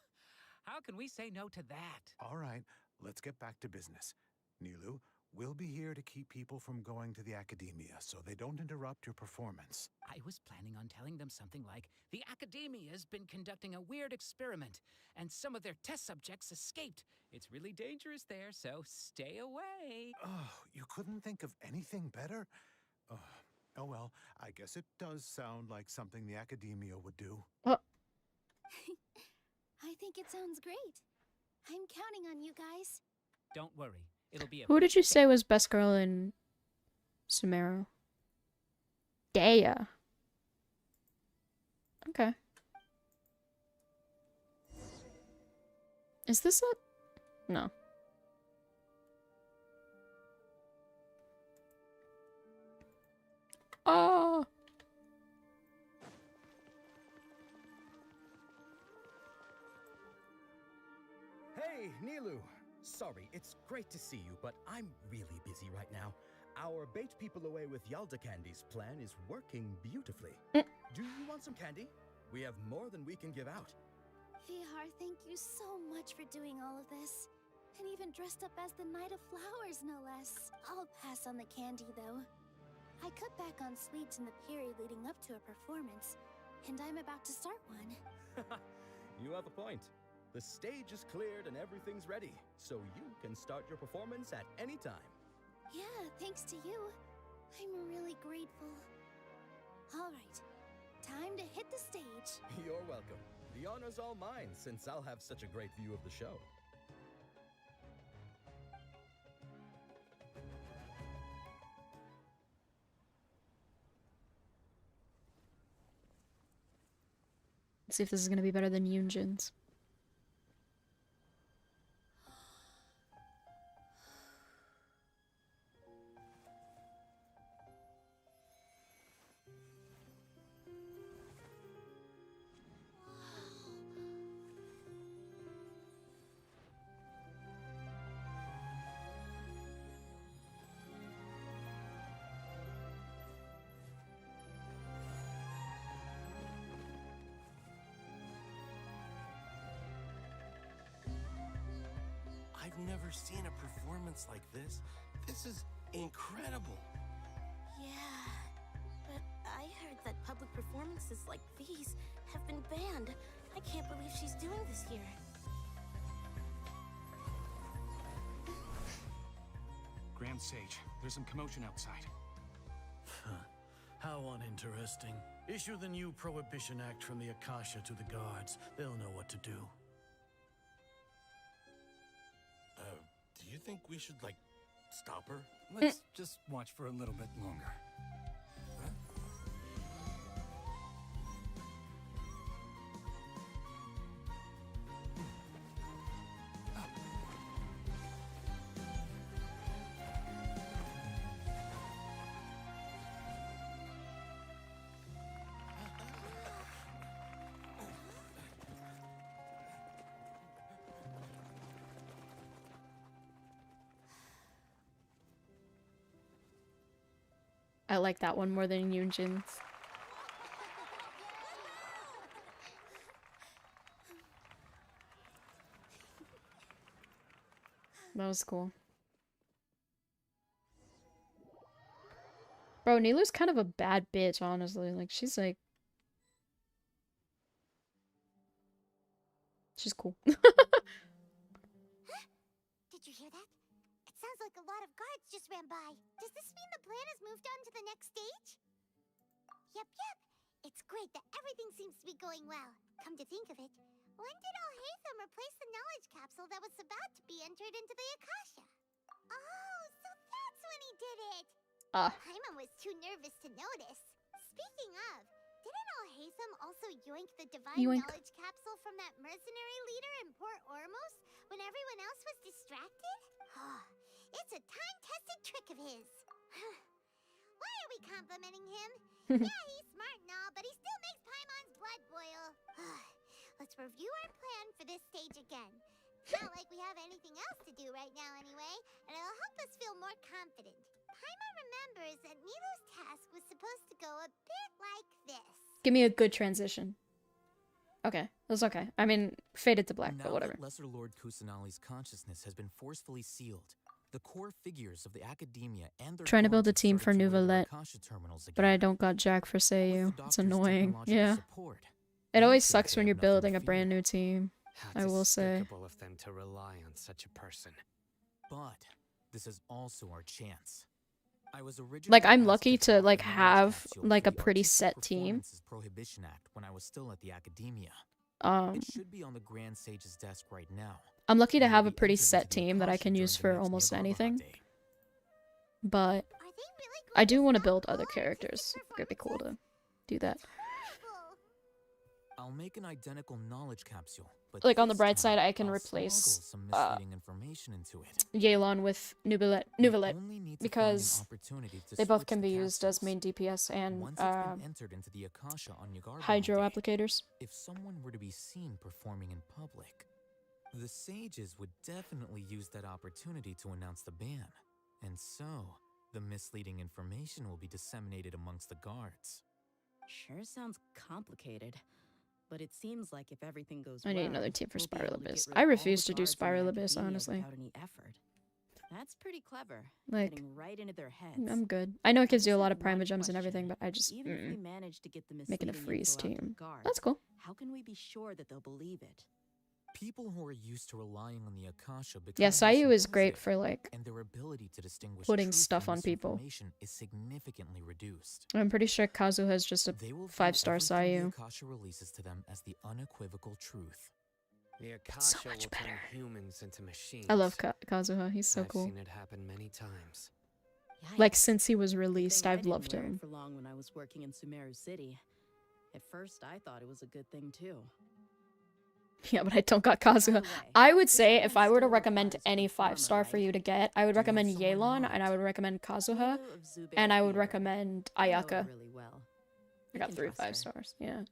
How can we say no to that?
All right, let's get back to business. Nilu, we'll be here to keep people from going to the academia so they don't interrupt your performance.
I was planning on telling them something like, the Academia's been conducting a weird experiment, and some of their test subjects escaped. It's really dangerous there, so stay away.
Oh, you couldn't think of anything better? Oh well, I guess it does sound like something the academia would do.
I think it sounds great. I'm counting on you guys.
Don't worry, it'll be a...
Who did you say was best girl in Sumeru? Daya. Okay. Is this it? No. Oh.
Hey, Nilu. Sorry, it's great to see you, but I'm really busy right now. Our bait people away with Yalda candies plan is working beautifully. Do you want some candy? We have more than we can give out.
Vihar, thank you so much for doing all of this. And even dressed up as the Knight of Flowers, no less. I'll pass on the candy, though. I cut back on sweets in the period leading up to a performance, and I'm about to start one.
You have a point. The stage is cleared and everything's ready, so you can start your performance at any time.
Yeah, thanks to you. I'm really grateful. All right, time to hit the stage.
You're welcome. The honor's all mine, since I'll have such a great view of the show.
Let's see if this is gonna be better than Yunjin's.
I've never seen a performance like this. This is incredible.
Yeah, but I heard that public performances like these have been banned. I can't believe she's doing this here.
Grand Sage, there's some commotion outside.
How uninteresting. Issue the new Prohibition Act from the Akasha to the guards. They'll know what to do.
Do you think we should, like, stop her?
Let's just watch for a little bit longer.
I like that one more than Yunjin's. That was cool. Bro, Nilu's kind of a bad bitch, honestly. Like, she's like... She's cool.
Did you hear that? It sounds like a lot of guards just ran by. Does this mean the plan has moved on to the next stage? Yep. It's great that everything seems to be going well. Come to think of it, when did Alhaitham replace the knowledge capsule that was about to be entered into the Akasha? Oh, so that's when he did it! Paimon was too nervous to notice. Speaking of, Didn't Alhaitham also yoink the divine
Yoink.
knowledge capsule from that mercenary leader in Port Ormos when everyone else was distracted? It's a time-tested trick of his. Why are we complimenting him? Yeah, he's smart and all, but he still makes Paimon's blood boil. Let's review our plan for this stage again. Not like we have anything else to do right now anyway, and it'll help us feel more confident. Paimon remembers that Nilu's task was supposed to go a bit like this.
Give me a good transition. Okay, that's okay. I mean, faded to black,
Now
but whatever.
that Lesser Lord Kusanali's consciousness has been forcefully sealed, the core figures of the academia and their
Trying to build a
guards have
team for
started to wear their
Nouvellette,
Akasha terminals
but I
again.
don't got Jack for Seiyu. It's
doctor's
annoying.
technological
Yeah.
support,
It
you
always
think
sucks
they
when
have
you're
nothing to
building a
fear.
brand new team.
How
I will say.
despicable of them to rely on such a person.
But this is also our chance. I was originally
Like, I'm
asked
lucky
to
to,
craft
like,
a knowledge
have,
capsule
like,
for
a
the
pretty
Artistic
set team.
Performances Prohibition Act when I was still at the academia.
Um,
It should be on the Grand Sage's desk right now.
I'm lucky to
and will
have a
be
pretty
entered into
set
the
team that I
Akasha
can
during
use
the
for
next
almost
Nyargarba
anything.
Day.
But I do want to build other characters. It'd be cool to do that.
I'll make an identical knowledge capsule, but
Like, on the
this
bright
time,
side, I can
I'll
replace
smuggle some misleading information into it.
Yelan with Nouvellette
We only need to find an
because
opportunity to
they both
switch
can
the
be used as
capsules.
main DPS and
Once it's been entered into the Akasha on Nyargarba
hydro
Day,
applicators.
if someone were to be seen performing in public, the sages would definitely use that opportunity to announce the ban. And so, the misleading information will be disseminated amongst the guards.
Sure sounds complicated, but it seems like if everything goes
I need
well,
another team for
we'll be
Spiral
able to
Abyss.
get rid
I
of all
refuse
the
to do
guards in the
Spiral Abyss,
academia
honestly.
without any effort. That's pretty clever.
Like,
getting right into their heads.
I'm good. I know it gives you a
just
lot
have
of Prima
one
Gems and everything,
question.
but I just
Even if we manage to get the
making a
misleading
freeze
info out to the
team.
guards,
That's cool.
How can we be sure that they'll believe it?
People who are used to relying on the Akasha become
Yeah,
less
Seiyu is great
inquisitive,
for, like,
and their ability to distinguish
putting
truth
stuff
from
on people.
misinformation is significantly reduced.
I'm pretty sure Kazu has just a
They will view
5-star
everything
Seiyu.
the Akasha releases to them as the unequivocal truth.
The
so
Akasha
much
will turn
better.
humans into machines.
I love Kazuha. He's so
I've
cool.
seen it happen many times.
Like, since he was
Good
released,
thing I
I've
didn't
loved
wear it
him.
for long when I was working in Sumeru City. At first, I thought it was a good thing too.
Yeah, but I don't got Kazuha. I would say if I were to recommend any 5-star for you to get, I would recommend Yelan, and I would recommend Kazuha, and I would recommend Ayaka. I got 3 5-stars, yeah.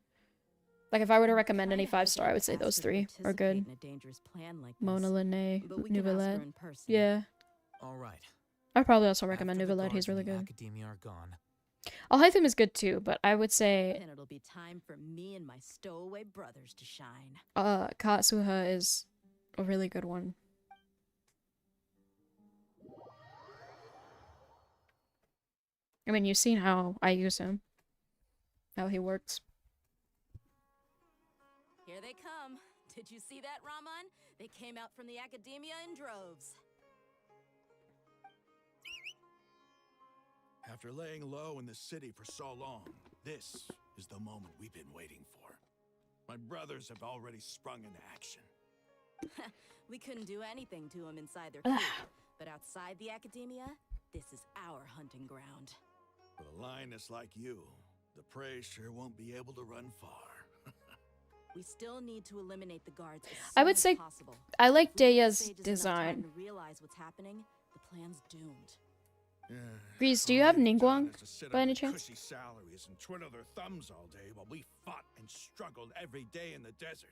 Like, if I were to recommend any 5-star, I would say those 3 are good.
In a dangerous plan like
Mona
this.
Linné,
But we can ask her
Nouvellette.
in person.
Yeah.
All right.
I'd probably also recommend
After the
Nouvellette. He's
guards in
really
the
good.
Academia are gone.
Alhaitham is good too, but I would say
Then it'll be time for me and my stowaway brothers to shine.
Kazuha is a really good one. I mean, you've seen how I use him. How he works.
Here they come. Did you see that, Raman? They came out from the academia in droves.
After laying low in the city for so long, this is the moment we've been waiting for. My brothers have already sprung into action.
We couldn't do anything to them inside their coop, but outside the academia, this is our hunting ground.
With a lioness like you, the prey sure won't be able to run far.
We still need to eliminate the guards as
I
soon
would
as
say
possible.
I like
If we give
Deia's
sages enough time
design.
to realize what's happening, the plan's doomed.
Grease, do you have Ningguang
To sit
by
on
any
their
chance?
cushy salaries and twiddle their thumbs all day while we fought and struggled every day in the desert.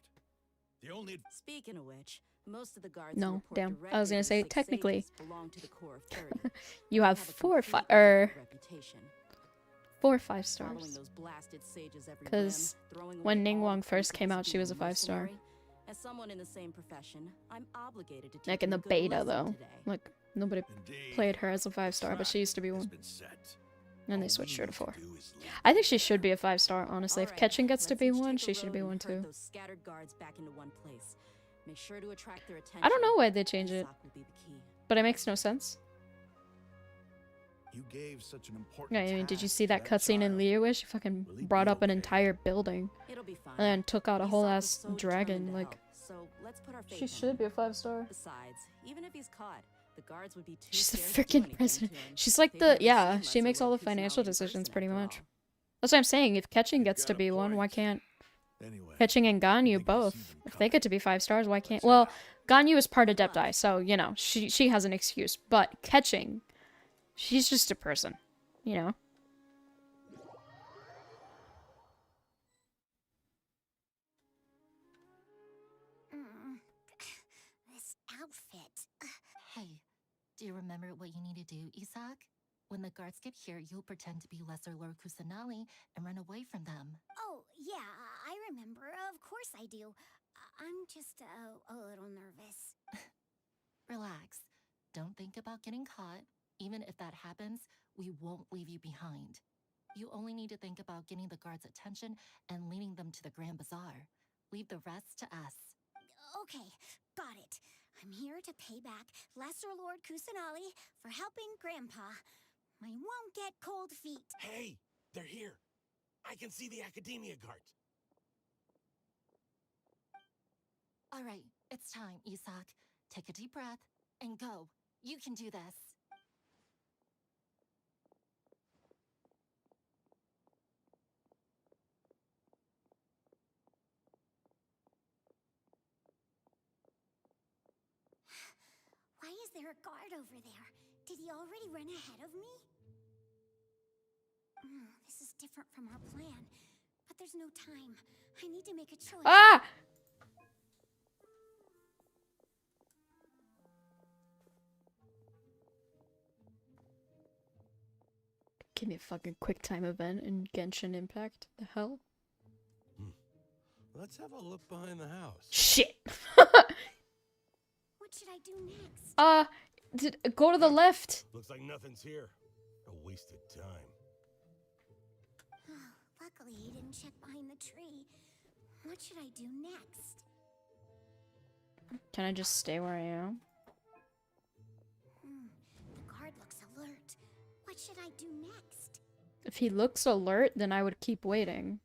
The only
Speaking of which, most of the guards who
No,
report
damn. I was
directly
gonna
to
say,
6
technically,
sages belong to the core of 30.
you
They
have
a
4 or 5
completely different reputation.
4 or 5
Following
stars.
those blasted sages every
Because
whim, throwing
when
away all
Ningguang
the
first came
pretense
out,
of
she was a
being
5-star.
mercenary, as someone in the same profession, I'm obligated to teach
Like in
them
the
a good
beta
lesson
though.
today.
Like nobody played her as a 5-star, but she used to be one. And they switched her to 4. I think she should be a 5-star, honestly. If
Alright,
Ketchin gets to
let's
be
each
one,
take a
she should
load
be
and
one
herd
too.
those scattered guards back into one place. Make sure to attract their attention.
I don't know why they changed it,
Sock will be the key.
but it makes no sense.
you gave such an important
Yeah, I mean, did you
task
see
to
that cutscene in Liyue? She fucking brought up an entire building.
It'll be fine.
And then took out a whole
Isak was
ass
so determined
dragon.
to
Like,
help, so let's put our faith
she
in
should
him.
be a 5-star.
Besides, even if he's caught, the guards would be too
She's the
scared to do
freaking
anything
president.
to him.
She's like
They've
the,
never
yeah,
seen
she makes
Lesser
all the
Lord
financial
Kusanali in person
decisions pretty
after
much.
all.
That's what I'm saying. If Ketching gets to be one, why can't
Anyway,
Ketching and Ganyu both? If they get to be 5 stars, why can't? Well, Ganyu is part Adepti, so you know she has an excuse. But Ketching, she's just a person, you know.
This outfit.
Hey, do you remember what you need to do, Isak? When the guards get here, you'll pretend to be Lesser Lord Kusanali and run away from them.
Oh, yeah, I remember. Of course I do. I'm just a little nervous.
Relax. Don't think about getting caught. Even if that happens, we won't leave you behind. You only need to think about getting the guards' attention and leading them to the Grand Bazaar. Leave the rest to us.
Okay, got it. I'm here to pay back Lesser Lord Kusanali for helping Grandpa. I won't get cold feet.
Hey, they're here. I can see the Academia guards.
All right, it's time, Isak. Take a deep breath and go. You can do this.
Why is there a guard over there? Did he already run ahead of me? This is different from our plan. But there's no time. I need to make a choice.
Ah! Give me a fucking quick time event in Genshin Impact. The hell?
Let's have a look behind the house.
Shit!
What should I do next?
Go to the left.
Looks like nothing's here. A wasted time.
Luckily, he didn't check behind the tree. What should I do next?
Can I just stay where I am?
The guard looks alert. What should I do next?
If he looks alert, then I would keep waiting.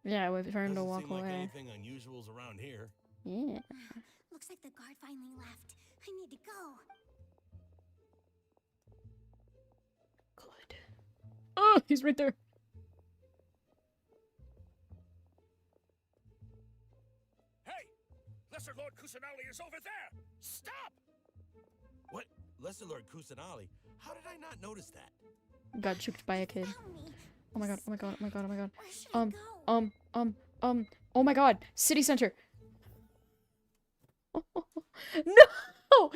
Yeah, I would for him to walk
Doesn't seem
away.
like anything unusual's around here.
Yeah.
Looks like the guard finally left. I need to go.
Good. Oh, he's right there.
Hey! Lesser Lord Kusanali is over there! Stop! What? Lesser Lord Kusanali? How did I not notice that?
Got choked by a kid. Oh my god, oh my god, oh my god, oh my god. Oh my god, city center. No!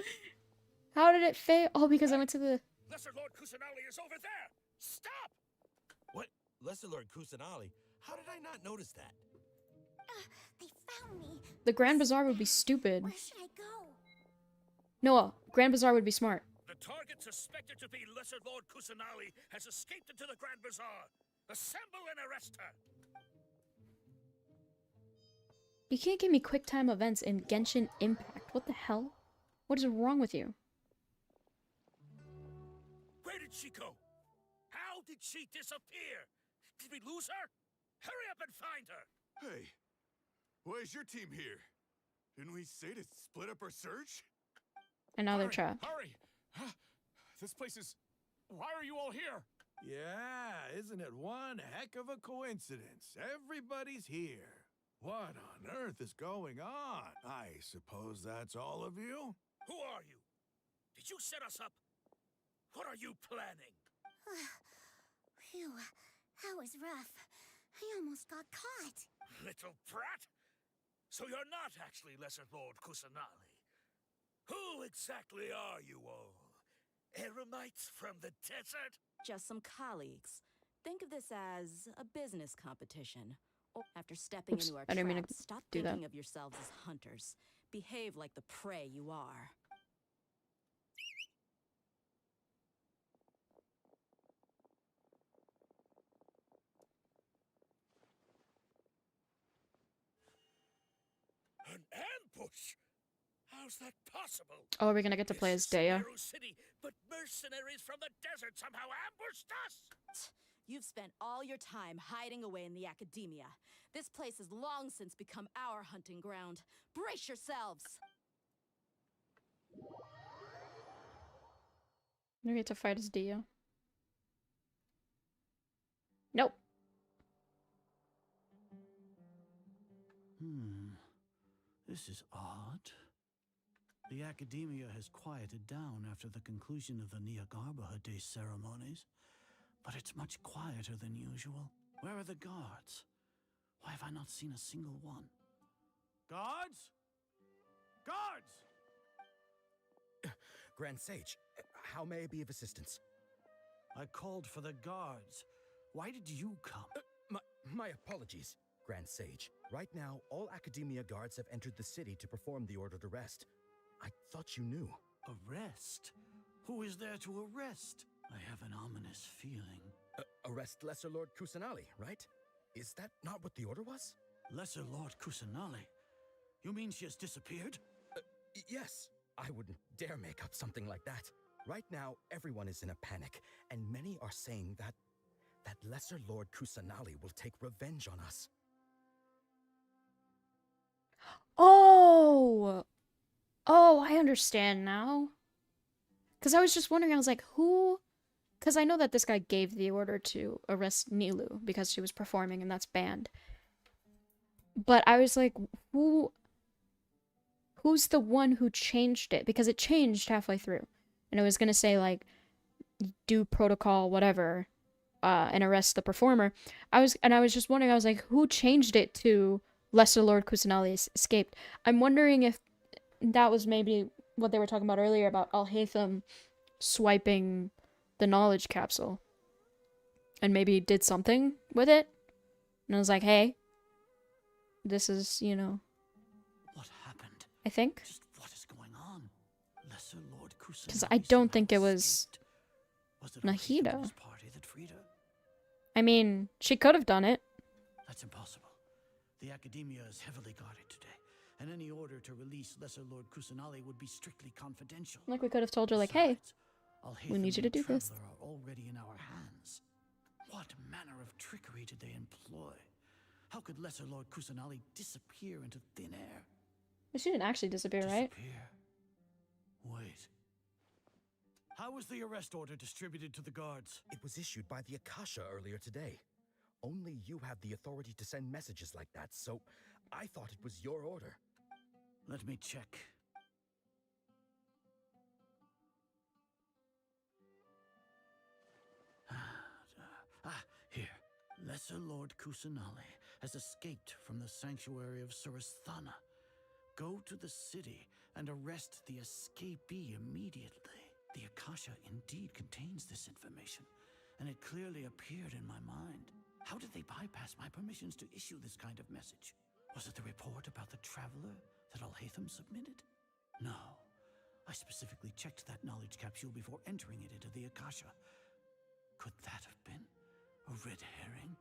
How did it fail? Oh, because I went to the...
Lesser Lord Kusanali is over there! Stop! What? Lesser Lord Kusanali? How did I not notice that?
They found me.
The Grand Bazaar would be stupid.
Where should I go?
Noah, Grand Bazaar would be smart.
The target suspected to be Lesser Lord Kusanali has escaped into the Grand Bazaar. Assemble and arrest her!
You can't give me quick time events in Genshin Impact. What the hell? What is wrong with you?
Where did she go? How did she disappear? Did we lose her? Hurry up and find her!
Hey, why is your team here? Didn't we say to split up our search?
And now they're trapped.
Hurry! This place is... Why are you all here?
Yeah, isn't it one heck of a coincidence? Everybody's here. What on earth is going on? I suppose that's all of you?
Who are you? Did you set us up? What are you planning?
Phew, that was rough. I almost got caught.
Little brat? So you're not actually Lesser Lord Kusanali. Who exactly are you all? Eremites from the desert?
Just some colleagues. Think of this as a business competition. After stepping
Oops,
into our
I didn't mean
trap,
to
stop
do that.
thinking of yourselves as hunters. Behave like the prey you are.
An ambush? How's that possible?
Oh, are we gonna get to play as Dea?
Sumeru City, but mercenaries from the desert somehow ambushed us!
You've spent all your time hiding away in the academia. This place has long since become our hunting ground. Brace yourselves!
We get to fight as Dea.
This is odd. The academia has quieted down after the conclusion of the Niagarbaha Day ceremonies, but it's much quieter than usual. Where are the guards? Why have I not seen a single one? Guards? Guards!
Grand Sage, how may I be of assistance?
I called for the guards. Why did you come?
My apologies, Grand Sage. Right now, all Academia guards have entered the city to perform the ordered arrest. I thought you knew.
Arrest? Who is there to arrest? I have an ominous feeling.
Arrest Lesser Lord Kusanali, right? Is that not what the order was?
Lesser Lord Kusanali? You mean she has disappeared?
Yes. I wouldn't dare make up something like that. Right now, everyone is in a panic, and many are saying that Lesser Lord Kusanali will take revenge on us.
Oh! Oh, I understand now. Because I was just wondering, I was like, who? Because I know that this guy gave the order to arrest Nilu because she was performing and that's banned. But I was like, who's the one who changed it? Because it changed halfway through. And it was going to say, like, do protocol, whatever, and arrest the performer. I was just wondering, I was like, who changed it to Lesser Lord Kusanali escaped? I'm wondering if that was maybe what they were talking about earlier about Al-Haytham swiping the knowledge capsule. And maybe did something with it. And I was like, hey, this is, you know.
What happened?
I think.
Just what is going on? Lesser Lord Kusanali.
Because I don't think it was Nahida.
Party that freed her?
I mean, she could have done it.
That's impossible. The Academia is heavily guarded today, and any order to release Lesser Lord Kusanali would be strictly confidential.
Like, we could have told her, like, hey, we need you to do this.
Are already in our hands. What manner of trickery did they employ? How could Lesser Lord Kusanali disappear into thin air?
But she didn't actually disappear, right?
Wait. How was the arrest order distributed to the guards?
It was issued by the Akasha earlier today. Only you have the authority to send messages like that, so I thought it was your order.
Let me check. Here. Lesser Lord Kusanali has escaped from the sanctuary of Suristhana. Go to the city and arrest the escapee immediately. The Akasha indeed contains this information, and it clearly appeared in my mind. How did they bypass my permissions to issue this kind of message? Was it the report about the traveler that Al-Haytham submitted? No. I specifically checked that knowledge capsule before entering it into the Akasha. Could that have been a red herring?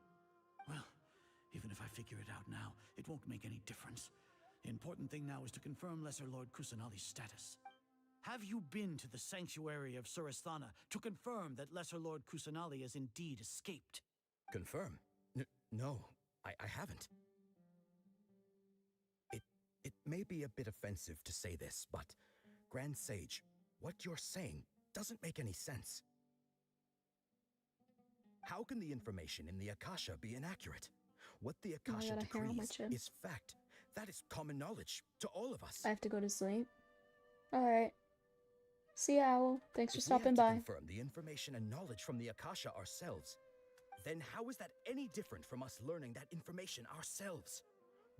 Well, even if I figure it out now, it won't make any difference. The important thing now is to confirm Lesser Lord Kusanali's status. Have you been to the sanctuary of Suristhana to confirm that Lesser Lord Kusanali has indeed escaped?
Confirm? No, I haven't. It may be a bit offensive to say this, but Grand Sage, what you're saying doesn't make any sense. How can the information in the Akasha be inaccurate? What the Akasha decrees is fact. That is common knowledge to all of us.
I have to go to sleep. Alright. See ya, Owl. Thanks for stopping by.
If we have to confirm the information and knowledge from the Akasha ourselves, then how is that any different from us learning that information ourselves?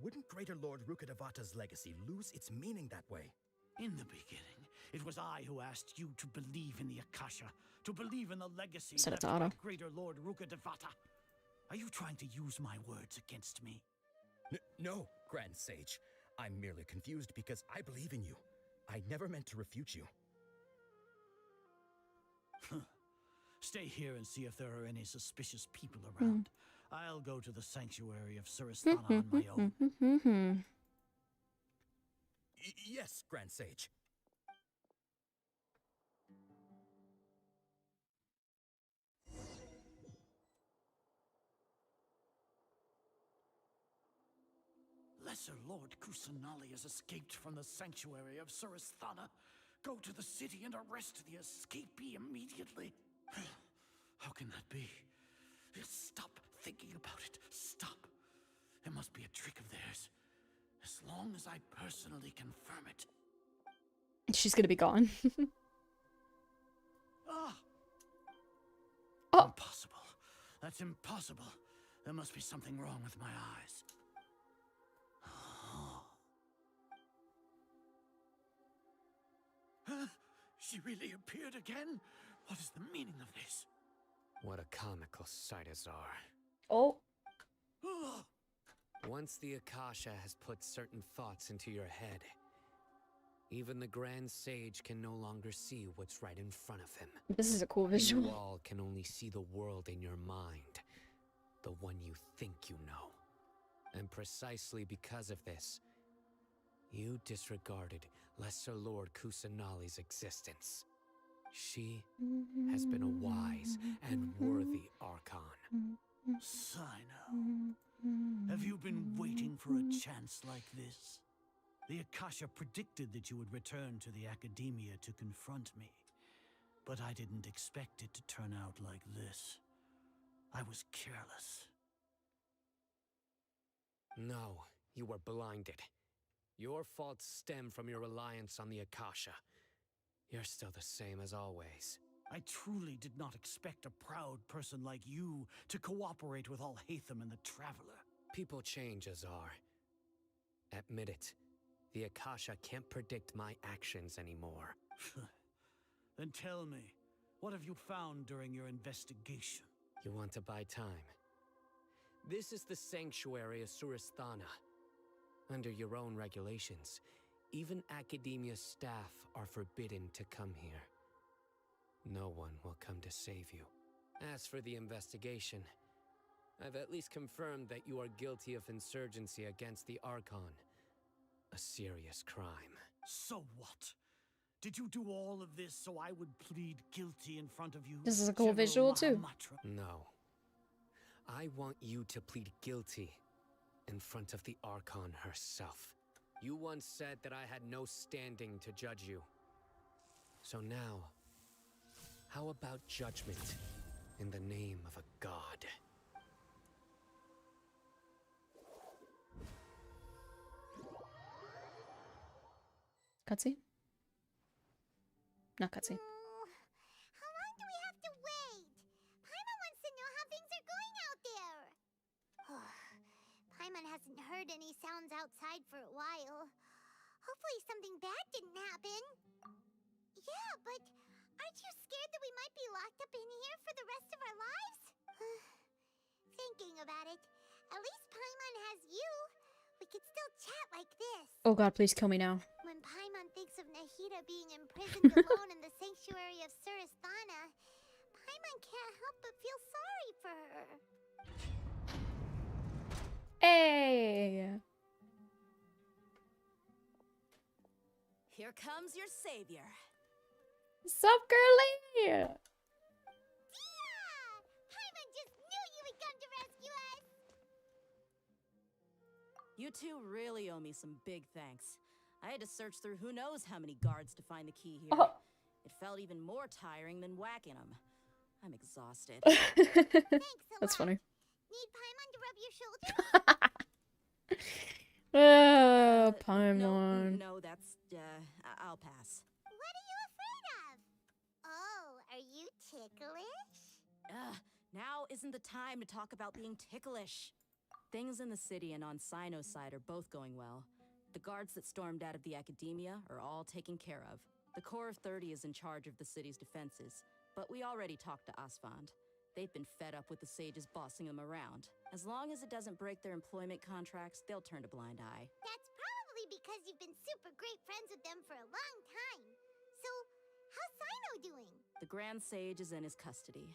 Wouldn't Greater Lord Rukkhadevata's legacy lose its meaning that way?
In the beginning, it was I who asked you to believe in the Akasha, to believe in the legacy left by Greater Lord Rukkhadevata. Are you trying to use my words against me?
No, Grand Sage. I'm merely confused because I believe in you. I never meant to refute you.
Stay here and see if there are any suspicious people around. I'll go to the sanctuary of Suristhana on my own.
Yes, Grand Sage.
Lesser Lord Kusanali has escaped from the sanctuary of Suristhana. Go to the city and arrest the escapee immediately. How can that be? Stop thinking about it. Stop. It must be a trick of theirs. As long as I personally confirm it.
She's gonna be gone.
Ah!
Oh.
Impossible. That's impossible. There must be something wrong with my eyes. Huh? She really appeared again? What is the meaning of this?
What a comical sight, Azar.
Oh.
Once the Akasha has put certain thoughts into your head, even the Grand Sage can no longer see what's right in front of him.
This is a cool
You
visual.
all can only see the world in your mind, the one you think you know. And precisely because of this, you disregarded Lesser Lord Kusanali's existence. She has been a wise and worthy Archon.
Sino, have you been waiting for a chance like this? The Akasha predicted that you would return to the Academia to confront me, but I didn't expect it to turn out like this. I was careless.
No, you were blinded. Your faults stem from your reliance on the Akasha. You're still the same as always.
I truly did not expect a proud person like you to cooperate with Alhaitham and the Traveler.
People change, Azar. Admit it. The Akasha can't predict my actions anymore.
Then tell me, what have you found during your investigation?
You want to buy time? This is the sanctuary of Surasthana. Under your own regulations, even Academia staff are forbidden to come here. No one will come to save you. As for the investigation, I've at least confirmed that you are guilty of insurgency against the Archon. A serious crime.
So what? Did you do all of this so I would plead guilty in front of you?
This is a cool
General
visual too.
Mahamatra?
No. I want you to plead guilty in front of the Archon herself. You once said that I had no standing to judge you. So now, how about judgment in the name of a god?
Cutscene? Not cutscene.
How long do we have to wait? Paimon wants to know how things are going out there. Paimon hasn't heard any sounds outside for a while. Hopefully something bad didn't happen. Yeah, but aren't you scared that we might be locked up in here for the rest of our lives? Thinking about it, at least Paimon has you. We could still chat like this.
Oh god, please kill me now.
When Paimon thinks of Nahida being imprisoned alone in the sanctuary of Surasthana, Paimon can't help but feel sorry for her.
Hey!
Here comes your savior.
Sup, girly?
Paimon just knew you would come to rescue us!
You two really owe me some big thanks. I had to search through who knows how many guards to find the key here.
Oh.
It felt even more tiring than whacking them. I'm exhausted.
That's funny.
Need Paimon to rub your shoulder?
Paimon.
No, that's, I'll pass.
What are you afraid of? Oh, are you ticklish?
Now isn't the time to talk about being ticklish. Things in the city and on Sino's side are both going well. The guards that stormed out of the Academia are all taken care of. The Corps of 30 is in charge of the city's defenses, but we already talked to Asfand. They've been fed up with the sages bossing them around. As long as it doesn't break their employment contracts, they'll turn a blind eye.
That's probably because you've been super great friends with them for a long time. So, how's Sino doing?
The Grand Sage is in his custody.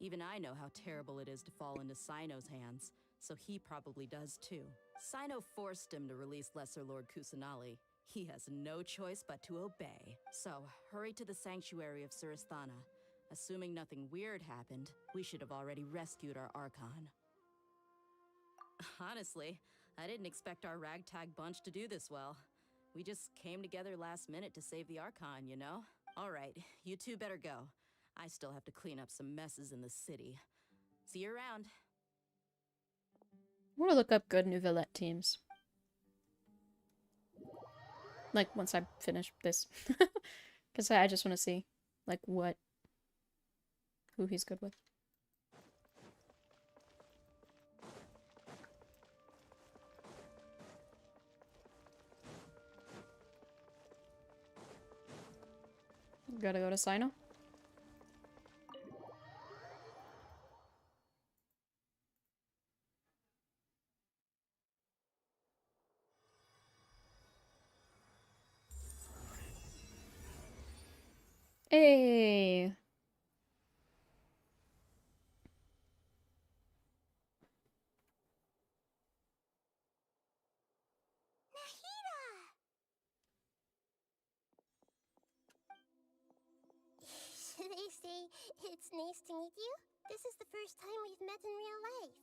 Even I know how terrible it is to fall into Sino's hands, so he probably does too. Sino forced him to release Lesser Lord Kusanali. He has no choice but to obey. So, hurry to the sanctuary of Surasthana. Assuming nothing weird happened, we should have already rescued our Archon. Honestly, I didn't expect our ragtag bunch to do this well. We just came together last minute to save the Archon, you know? Alright, you two better go. I still have to clean up some messes in the city. See you around.
I'm gonna look up good Nouvellette teams. Like, once I finish this. Because I just want to see, like, who he's good with. Gotta go to Sino. Hey.
Should I say it's nice to meet you? This is the first time we've met in real life.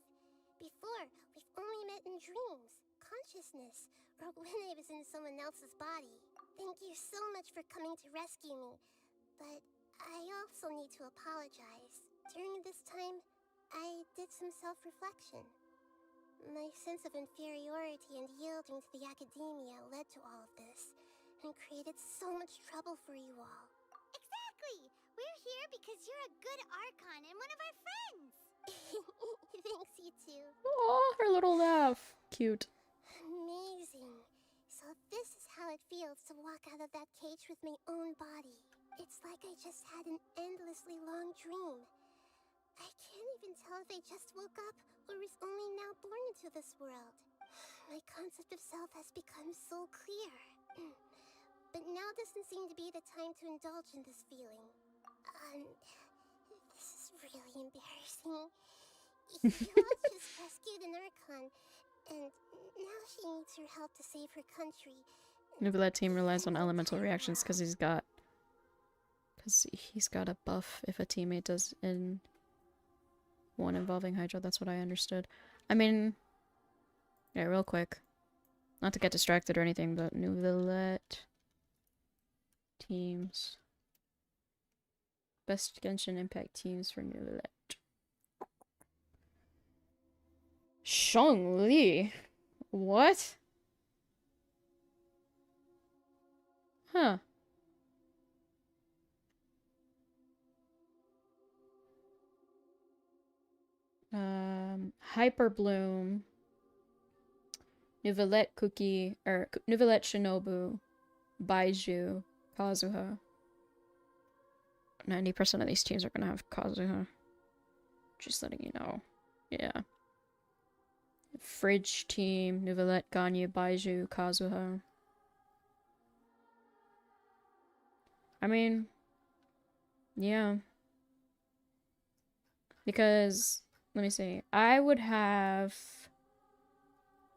Before, we've only met in dreams, consciousness, or when I was in someone else's body. Thank you so much for coming to rescue me. But I also need to apologize. During this time, I did some self-reflection. My sense of inferiority and yielding to the academia led to all of this, and created so much trouble for you all.
Exactly! We're here because you're a good Archon and one of our friends!
Thanks, you two.
Oh, her little laugh. Cute.
Amazing. So this is how it feels to walk out of that cage with my own body. It's like I just had an endlessly long dream. I can't even tell if I just woke up or was only now born into this world. My concept of self has become so clear. But now doesn't seem to be the time to indulge in this feeling. This is really embarrassing. You all just rescued an Archon, and now she needs your help to save her country.
Nouvelle team relies on elemental reactions because he's got a buff if a teammate does in one involving Hydra. That's what I understood. I mean, yeah, real quick. Not to get distracted or anything, but Nouvelle teams. Best Genshin Impact teams for Nouvelle. Shangli? What? Huh. Hyperbloom. Nouvelle Cookie, or Nouvelle Shinobu. Baiju. Kazuha. 90% of these teams are gonna have Kazuha. Just letting you know. Yeah. Fridge team, Nouvelle, Ganyu, Baiju, Kazuha. I mean, yeah. Because, let me see. I would have...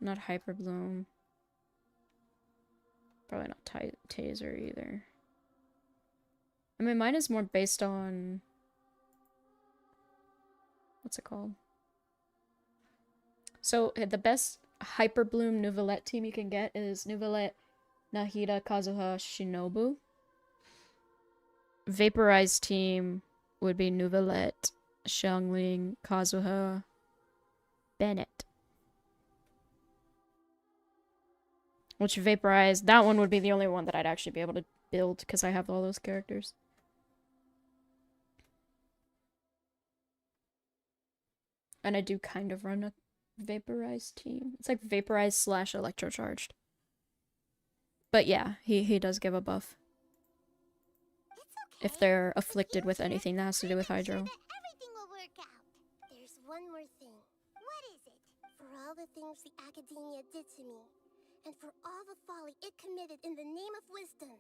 Not Hyperbloom. Probably not Taser either. I mean, mine is more based on... What's it called? So, the best Hyperbloom Nouvellette team you can get is Nouvellette, Nahida, Kazuha, Shinobu. Vaporized team would be Nouvellette, Xiangling, Kazuha, Bennett. Which Vaporized, that one would be the only one that I'd actually be able to build because I have all those characters. And I do kind of run a Vaporized team. It's like Vaporized / Electrocharged. But yeah, he does give a buff. If they're afflicted with anything that has to do with Hydro.
Everything will work out. There's one more thing. What is it? For all the things the academia did to me, and for all the folly it committed in the name of wisdom,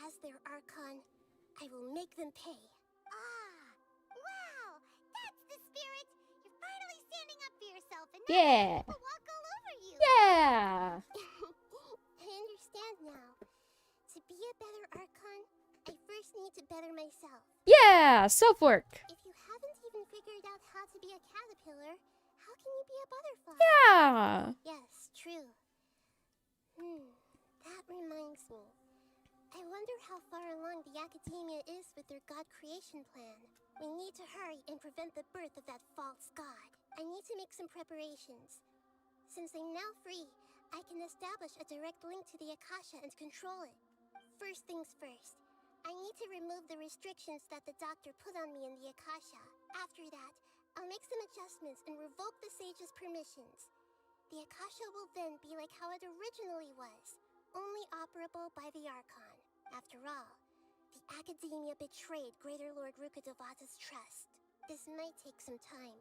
as their Archon, I will make them pay.
Ah! Wow! That's the spirit! You're finally standing up for yourself and not
Yeah!
letting people walk all over you!
Yeah!
I understand now. To be a better Archon, I first need to better myself.
Yeah! Self-work!
If you haven't even figured out how to be a caterpillar, how can you be a butterfly?
Yeah!
Yes, true. That reminds me. I wonder how far along the academia is with their god creation plan. We need to hurry and prevent the birth of that false god. I need to make some preparations. Since I'm now free, I can establish a direct link to the Akasha and control it. First things first, I need to remove the restrictions that the doctor put on me in the Akasha. After that, I'll make some adjustments and revoke the sage's permissions. The Akasha will then be like how it originally was, only operable by the Archon. After all, the Academia betrayed Greater Lord Rukkhadevata's trust. This might take some time.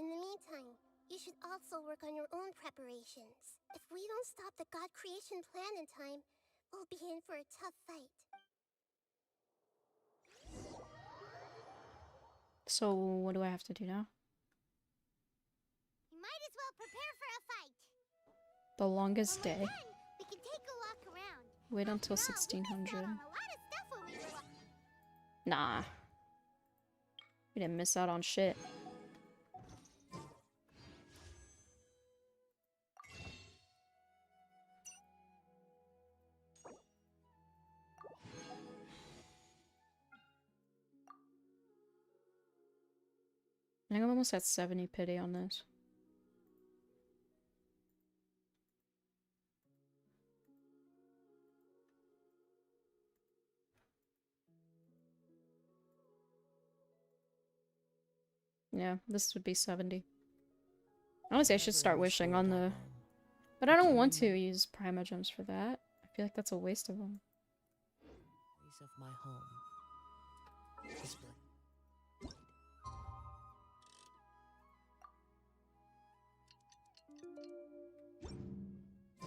In the meantime, you should also work on your own preparations. If we don't stop the God creation plan in time, we'll be in for a tough fight.
So what do I have to do now?
You might as well prepare for a fight.
The longest day.
We can take a walk around.
Wait until 1600. Nah. We didn't miss out on shit. I think I'm almost at 70 pity on this. Yeah, this would be 70. Honestly, I should start wishing on the... But I don't want to use Prima Gems for that. I feel like that's a waste of them.
Place of my home. Display.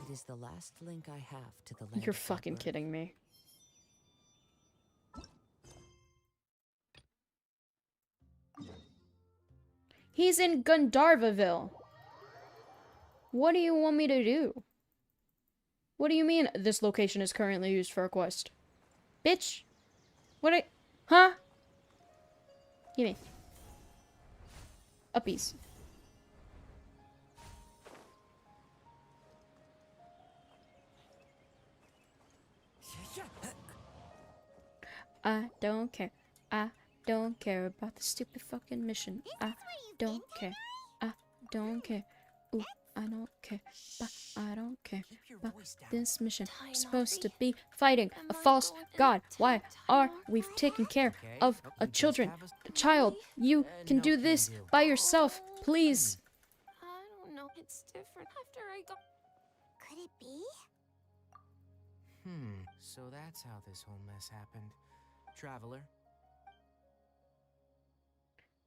It is the last link I have to the land.
You're fucking kidding me. He's in Gandharvaville. What do you want me to do? What do you mean this location is currently used for a quest? Bitch! What Huh? Give me. Uppies. I don't care. I don't care about the stupid fucking mission. I don't care. I don't care. Ooh, I don't care. But I don't care about this mission. We're supposed to be fighting a false god. Why are we taking care of a child? You can do this by yourself, please.
I don't know. It's different after I go.
Could it be?
So that's how this whole mess happened. Traveler.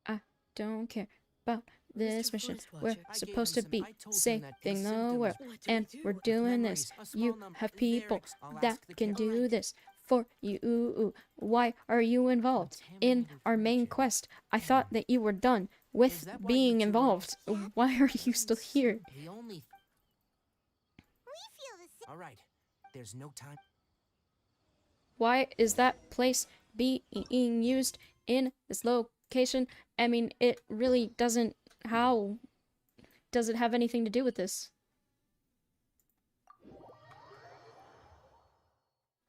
I don't care about this mission. We're supposed to be saving the world, and we're doing this. You have people that can do this for you. Why are you involved in our main quest? I thought that you were done with being involved. Why are you still here?
All right. There's no time.
Why is that place being used in this location? I mean, it really doesn't... How does it have anything to do with this?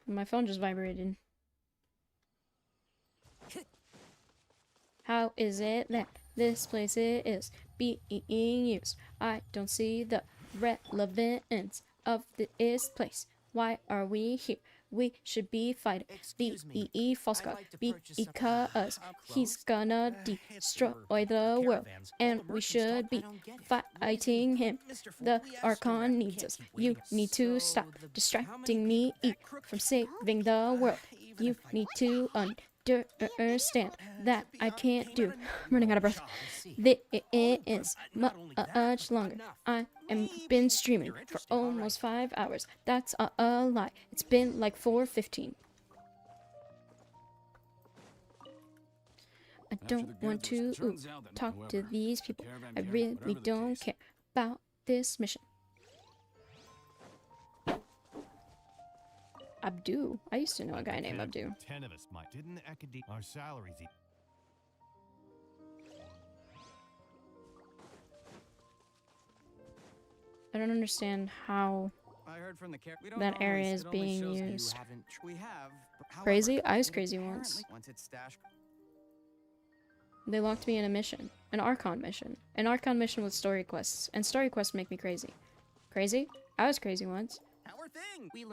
My phone just vibrated. How is it that this place is being used? I don't see the relevance of this place. Why are we here? We should be fighting the false god because he's gonna destroy the world, and we should be fighting him. The Archon needs us. You need to stop distracting me from saving the world. You need to understand that I can't do. I'm running out of breath. This is much longer. I have been streaming for almost 5 hours. That's a lie. It's been like 4:15. I don't want to talk to these people. I really don't care about this mission. Abdu. I used to know a guy named Abdu.
10 of us might. Didn't our salaries
I don't understand how that area is being used. Crazy? I was crazy once. They locked me in a mission. An Archon mission. An Archon mission with story quests. And story quests make me crazy. Crazy? I was crazy once.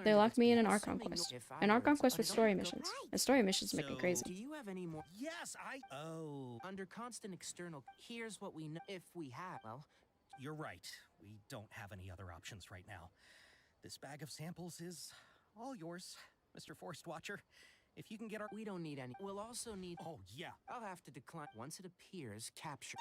They locked me in an Archon quest. An Archon quest with story missions. And story missions make me
Do
crazy.
you have any more?
Yes, Oh.
Under constant external, here's what we know. If we have, well,
You're right. We don't have any other options right now. This bag of samples is all yours, Mr. Forest Watcher. If you can get our...
we don't need any. We'll also need.
Oh, yeah.
I'll have to decline. Once it appears, capture.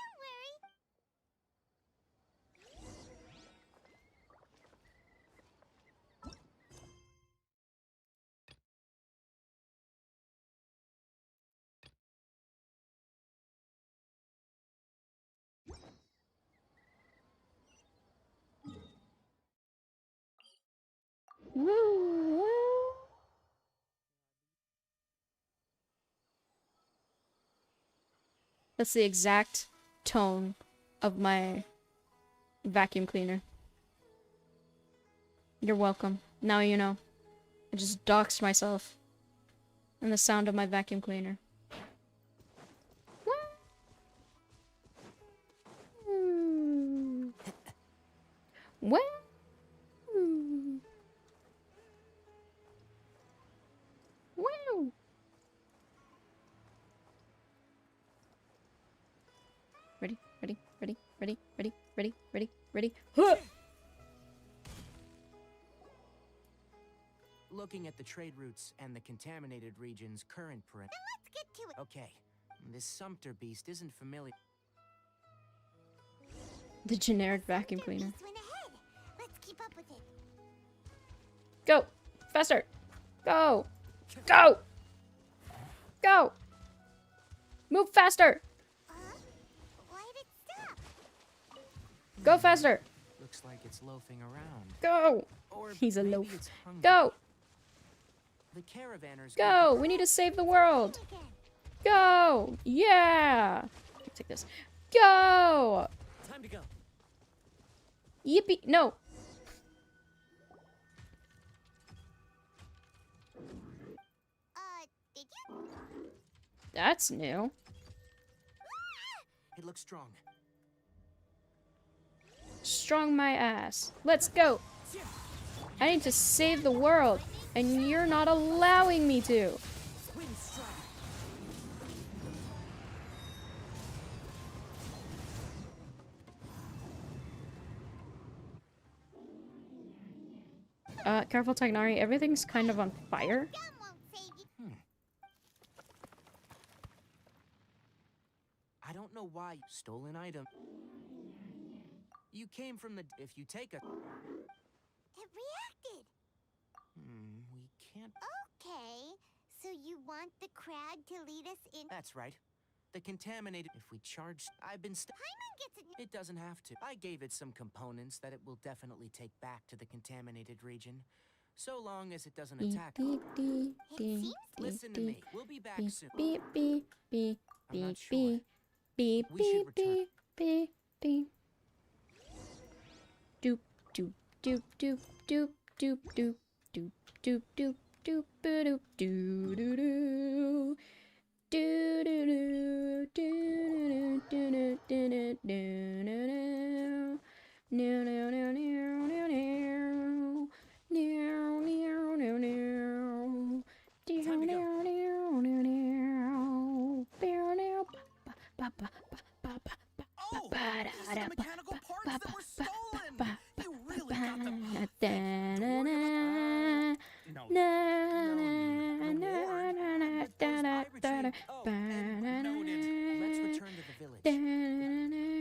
Woo! That's the exact tone of my vacuum cleaner. You're welcome. Now you know. I just doxed myself. And the sound of my vacuum cleaner. Well. Wow. Ready, ready, ready, ready, ready, ready, ready, ready. Huh!
Looking at the trade routes and the contaminated region's current print.
Then let's get to it.
Okay, this Sumter beast isn't familiar.
The generic vacuum cleaner.
Beast went ahead. Let's keep up with it.
Go! Faster! Go! Go! Go! Move faster!
Why'd it stop?
Go faster!
Looks like it's loafing around.
Go!
Or
He's a
maybe
loaf.
it's hungry.
Go!
The caravanners.
Go! We need to save the world! Go! Yeah! Take this. Go!
Time to go.
Yippee! No!
Did you?
That's new.
It looks strong.
Strong my ass. Let's go! I need to save the world, and you're not allowing me to. Careful, Tagnari. Everything's kind of on fire.
I don't know why. Stolen item. You came from the. If you take a.
It reacted.
We can't.
Okay. So you want the crag to lead us in?
That's right. The contaminated. If we charge. I've been.
Paimon gets it.
It doesn't have to. I gave it some components that it will definitely take back to the contaminated region. So long as it doesn't attack. Listen to me. We'll be back soon.
Beep, beep, beep,
I'm not
beep,
sure.
beep, beep,
We should
beep,
return.
beep, beep. Doop, doop, doop, doop, doop, doop, doop, doop, doop, doop, doop, doop, doo, doo, doo. Do do do do do do do do do no no no no no no no no no no
Time to go.
Oh, these are the mechanical parts that were stolen. You really got them. No.
Let's return to the village.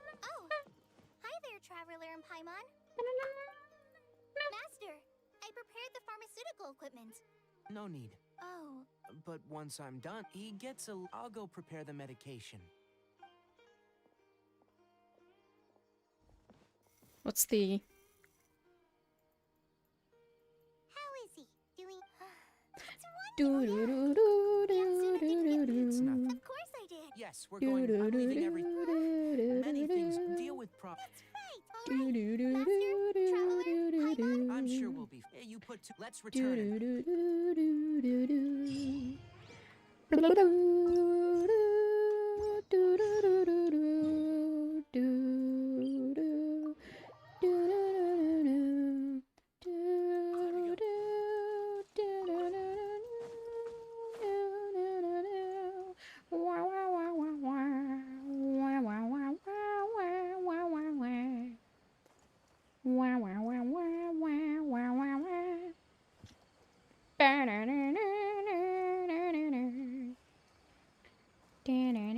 Hi there, Traveler and Paimon. Master, I prepared the pharmaceutical equipment.
No need.
Oh,
But once I'm done, he gets a. I'll go prepare the medication.
What's the
It's nothing.
Of course I did.
Yes, we're going. I'm leaving every. Many things. Deal with I'm sure we'll be. You put two. Let's return it.
We're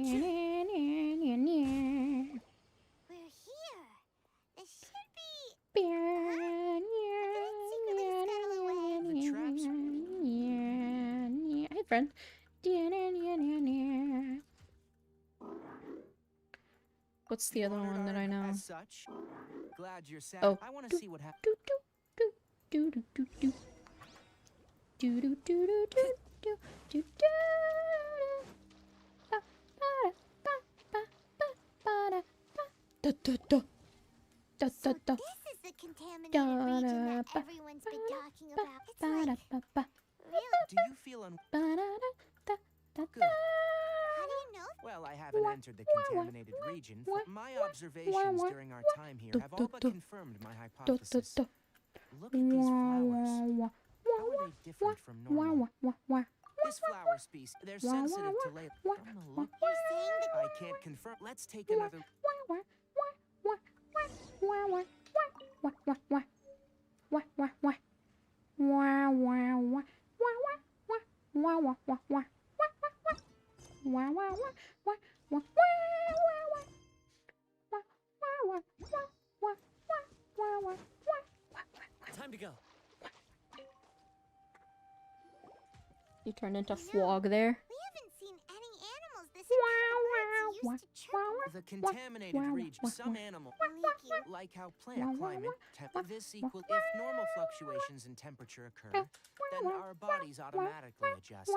here. This should be. Or did it secretly scuttle away?
The traps.
Hey, friend. What's the other one that I know?
As such, glad you're sad.
Oh.
I want to see what happens.
So this is the contaminated region that everyone's been talking about. It's like, really?
Do you feel Good.
How do you know?
Well, I haven't entered the contaminated region. My observations during our time here have all but confirmed my hypothesis. Look at these flowers. How are they different from normal? This flower species, they're sensitive to light. From the look,
You're saying that
I can't confirm. Let's take another.
Time to go.
You turned into Flog there.
we haven't seen any animals this entire birds used to chirp.
The contaminated region. Some animal,
Leaky.
like how plant climate, this equal. If normal fluctuations in temperature occur, then our bodies automatically adjust.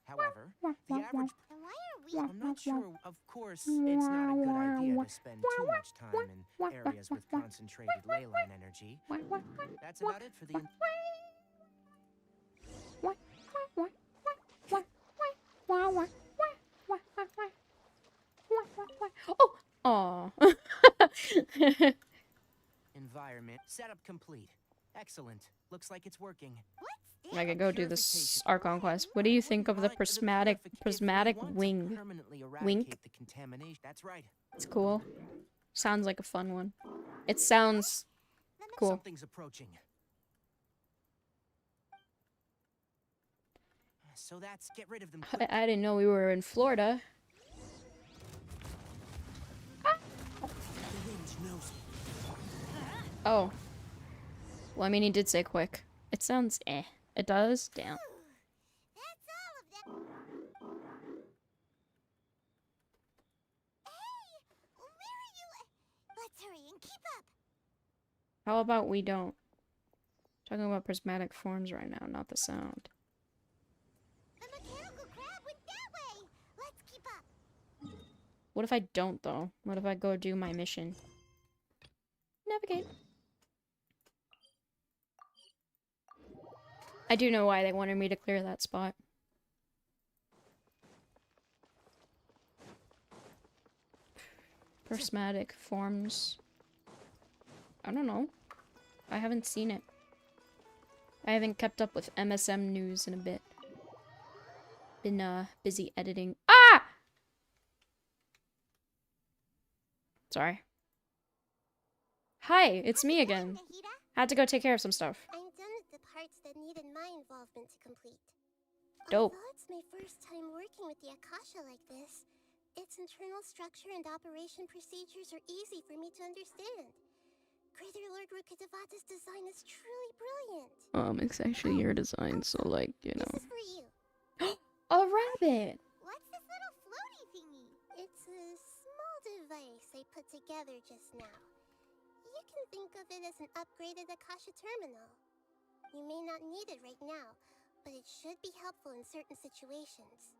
However, the average.
And why are we?
I'm not sure. Of course, it's not a good idea to spend too much time in areas with concentrated ley line energy. That's about it for the.
Oh, aw.
Environment setup complete. Excellent. Looks like it's working.
I can go do this Archon quest. What do you think of the prismatic wing?
Permanently
Wink?
eradicate the contamination. That's right.
It's cool. Sounds like a fun one. It sounds cool.
Something's approaching. So that's get rid of them.
I didn't know we were in Florida. Oh. Well, I mean, he did say quick. It sounds eh. It does? Damn.
That's all of them. Hey, where are you? Let's hurry and keep up.
How about we don't? Talking about prismatic forms right now, not the sound.
The mechanical crab went that way. Let's keep up.
What if I don't, though? What if I go do my mission? Navigate. I do know why they wanted me to clear that spot. Prismatic forms. I don't know. I haven't seen it. I haven't kept up with MSM news in a bit. Been busy editing. Ah! Sorry. Hi, it's me again. Had to go take care of some stuff.
I'm done with the parts that needed my involvement to complete.
Dope.
Although it's my first time working with the Akasha like this, its internal structure and operation procedures are easy for me to understand. Greater Lord Rukkhadevata's design is truly brilliant.
It's actually your design, so like, you know.
This is for you.
A rabbit!
What's this little floaty thingy? It's a small device I put together just now. You can think of it as an upgraded Akasha terminal. You may not need it right now, but it should be helpful in certain situations.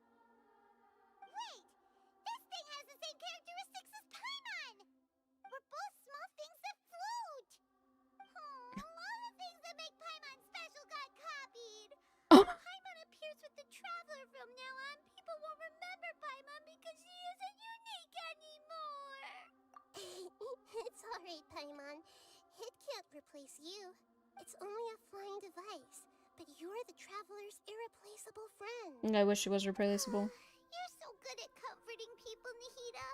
Wait! This thing has the same characteristics as Paimon! We're both small things that float! Oh, all the things that make Paimon special got copied! When Paimon appears with the Traveler from now on, people won't remember Paimon because she isn't unique anymore! It's alright, Paimon. It can't replace you. It's only a flying device, but you're the Traveler's irreplaceable friend.
I wish it was replaceable.
You're so good at comforting people, Nahida.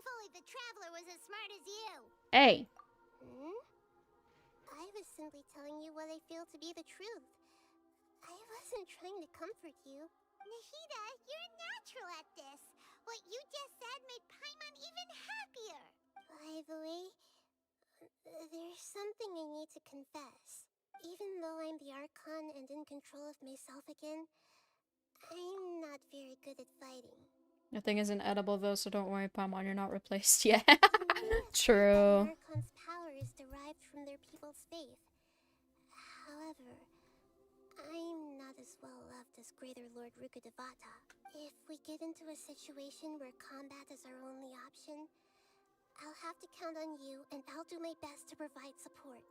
If only the Traveler was as smart as you.
Hey.
I was simply telling you what I feel to be the truth. I wasn't trying to comfort you. Nahida, you're natural at this. What you just said made Paimon even happier. By the way, there's something I need to confess. Even though I'm the Archon and in control of myself again, I'm not very good at fighting.
The thing isn't edible though, so don't worry, Paimon, you're not replaced yet. True.
The Archon's power is derived from their people's faith. However, I'm not as well loved as Greater Lord Rukkhadevata. If we get into a situation where combat is our only option, I'll have to count on you, and I'll do my best to provide support.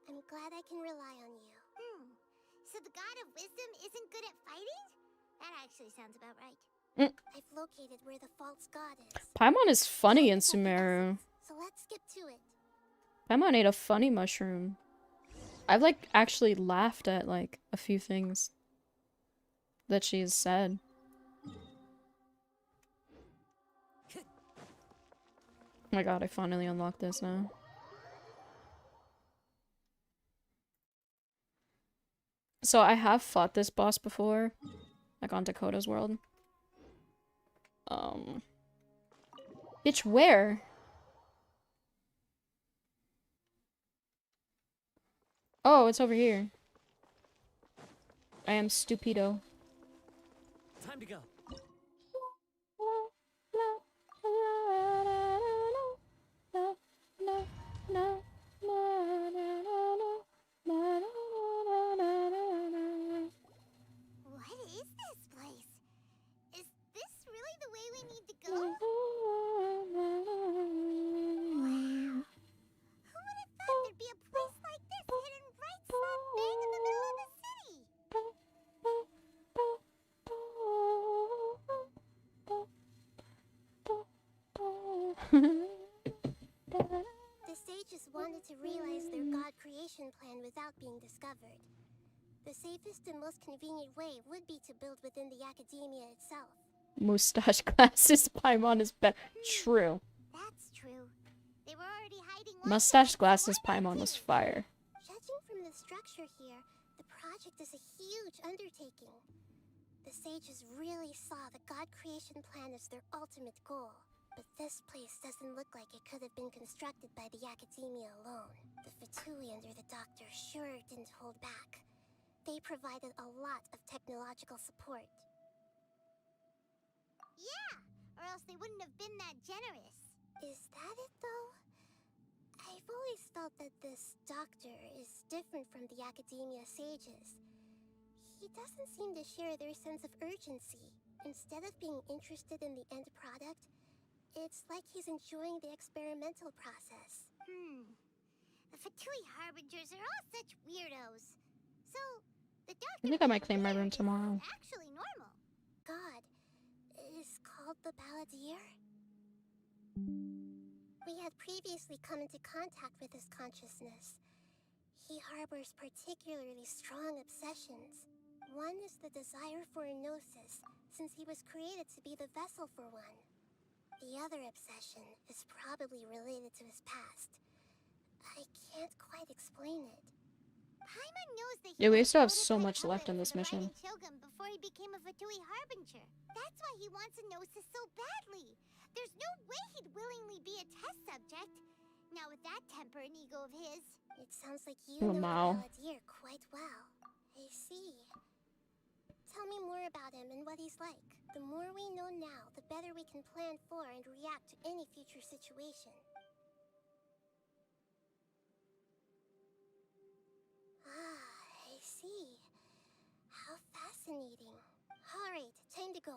I'm glad I can rely on you. So the God of Wisdom isn't good at fighting? That actually sounds about right. I've located where the false god is.
Paimon is funny in Sumeru.
So let's skip to it.
Paimon ate a funny mushroom. I've like actually laughed at like a few things that she's said. Oh my god, I finally unlocked this now. So I have fought this boss before, like on Dakota's world. Bitch, where? Oh, it's over here. I am stupido.
Time to go.
What is this place? Is this really the way we need to go? Wow. Who would have thought there'd be a place like this hidden right slap bang in the middle of the city? The sages wanted to realize their god creation plan without being discovered. The safest and most convenient way would be to build within the academia itself.
Mustache glasses, Paimon is better. True.
That's true. They were already hiding.
Mustache glasses, Paimon was fire.
Judging from the structure here, the project is a huge undertaking. The sages really saw the god creation plan as their ultimate goal. But this place doesn't look like it could have been constructed by the academia alone. The Fatui under the doctor sure didn't hold back. They provided a lot of technological support. Yeah, or else they wouldn't have been that generous. Is that it, though? I've always felt that this doctor is different from the academia sages. He doesn't seem to share their sense of urgency. Instead of being interested in the end product, it's like he's enjoying the experimental process. The Fatui Harbingers are all such weirdos. So, the doctor
I think I might claim my room tomorrow.
actually normal. God is called the Balladeer? We had previously come into contact with his consciousness. He harbors particularly strong obsessions. One is the desire for a gnosis, since he was created to be the vessel for one. The other obsession is probably related to his past. I can't quite explain it. Paimon knows that
Yeah, we still have so much left in this mission.
Shogun before he became a Fatui Harbinger. That's why he wants a gnosis so badly. There's no way he'd willingly be a test subject. Now with that temper and ego of his, it sounds like you know
Wow.
Balladeer quite well. I see. Tell me more about him and what he's like. The more we know now, the better we can plan for and react to any future situation. Ah, I see. How Fascinating. Alright, time to go.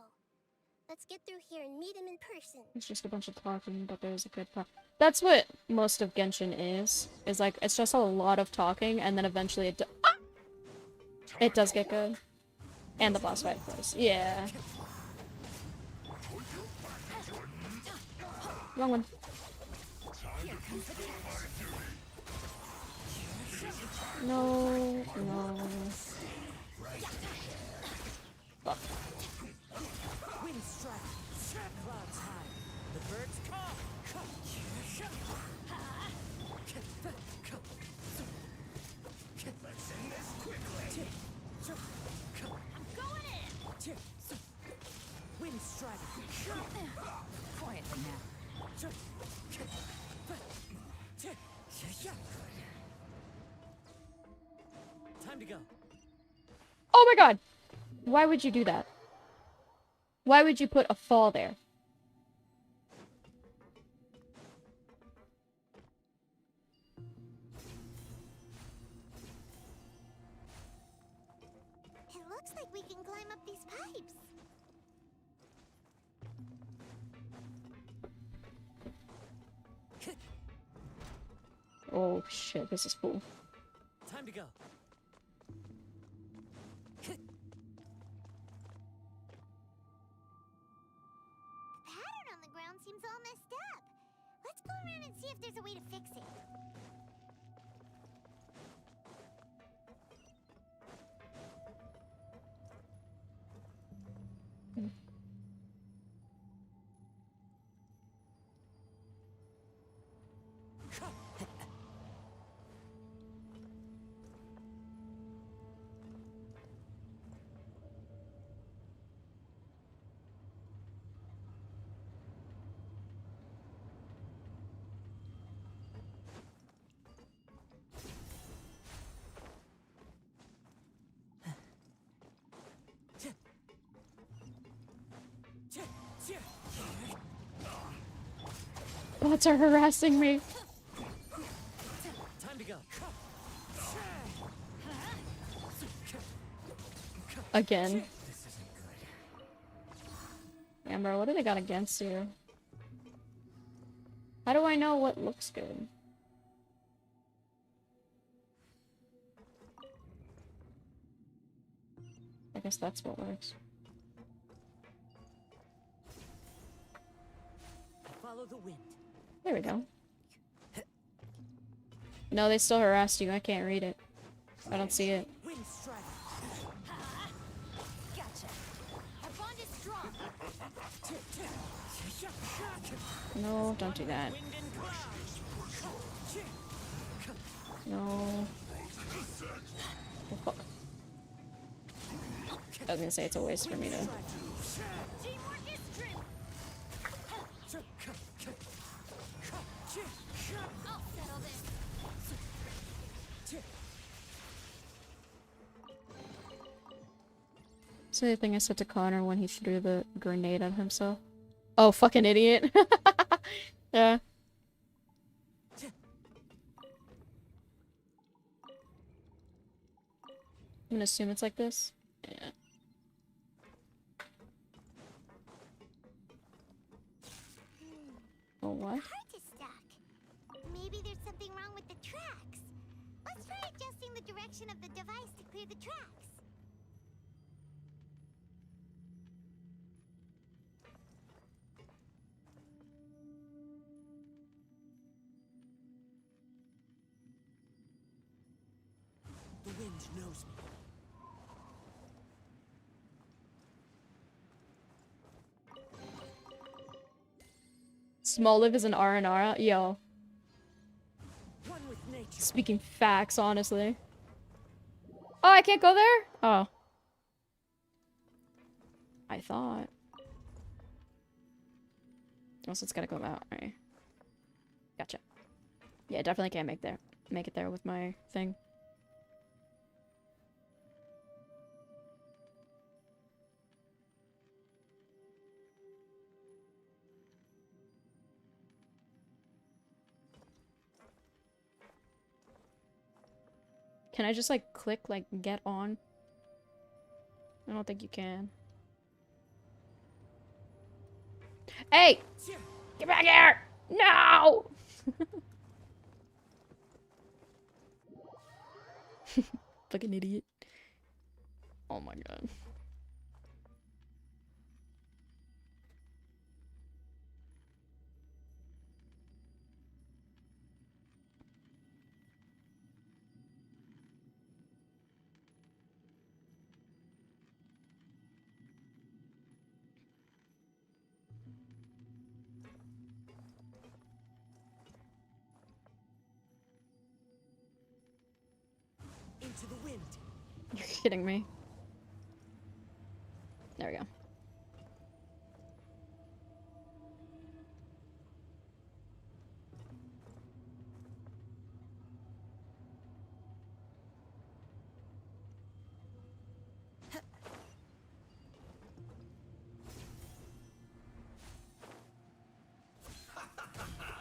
Let's get through here and meet him in person.
It's just a bunch of talking, but there's a good part. That's what most of Genshin is. Is like, it's just a lot of talking, and then eventually it does get good. And the boss fight, of course. Yeah. Wrong one. No, no. Fuck.
Wind strike, clouds high. The birds come. Let's end this quickly. I'm going in. Wind strike. Quietly now. Time to go.
Oh my god! Why would you do that? Why would you put a fall there?
It looks like we can climb up these pipes.
Oh shit, this is cool.
Time to go.
The pattern on the ground seems all messed up. Let's go around and see if there's a way to fix it.
Bots are harassing me.
Time to go.
Again. Amber, what do they got against you? How do I know what looks good? I guess that's what works.
Follow the wind.
There we go. No, they still harassed you. I can't read it. I don't see it.
Wind strike.
Gotcha. Our bond is strong.
No, don't do that. No. Oh, fuck. I was gonna say it's a waste for me to...
Teamwork is strength. I'll settle this.
So the thing I said to Connor when he threw the grenade at himself. Oh, fucking idiot. Yeah. I'm gonna assume it's like this. Yeah. Oh, what?
Hard to stack. Maybe there's something wrong with the tracks. Let's try adjusting the direction of the device to clear the tracks.
The wind knows me.
Small live is an R&R. Yo.
One with nature.
Speaking facts, honestly. Oh, I can't go there? Oh. I thought. Also, it's gotta go out. Alright. Gotcha. Yeah, definitely can't make it there with my thing. Can I just like click like get on? I don't think you can. Hey! Get back here! No! Fucking idiot. Oh my god.
Into the wind.
You're kidding me. There we go.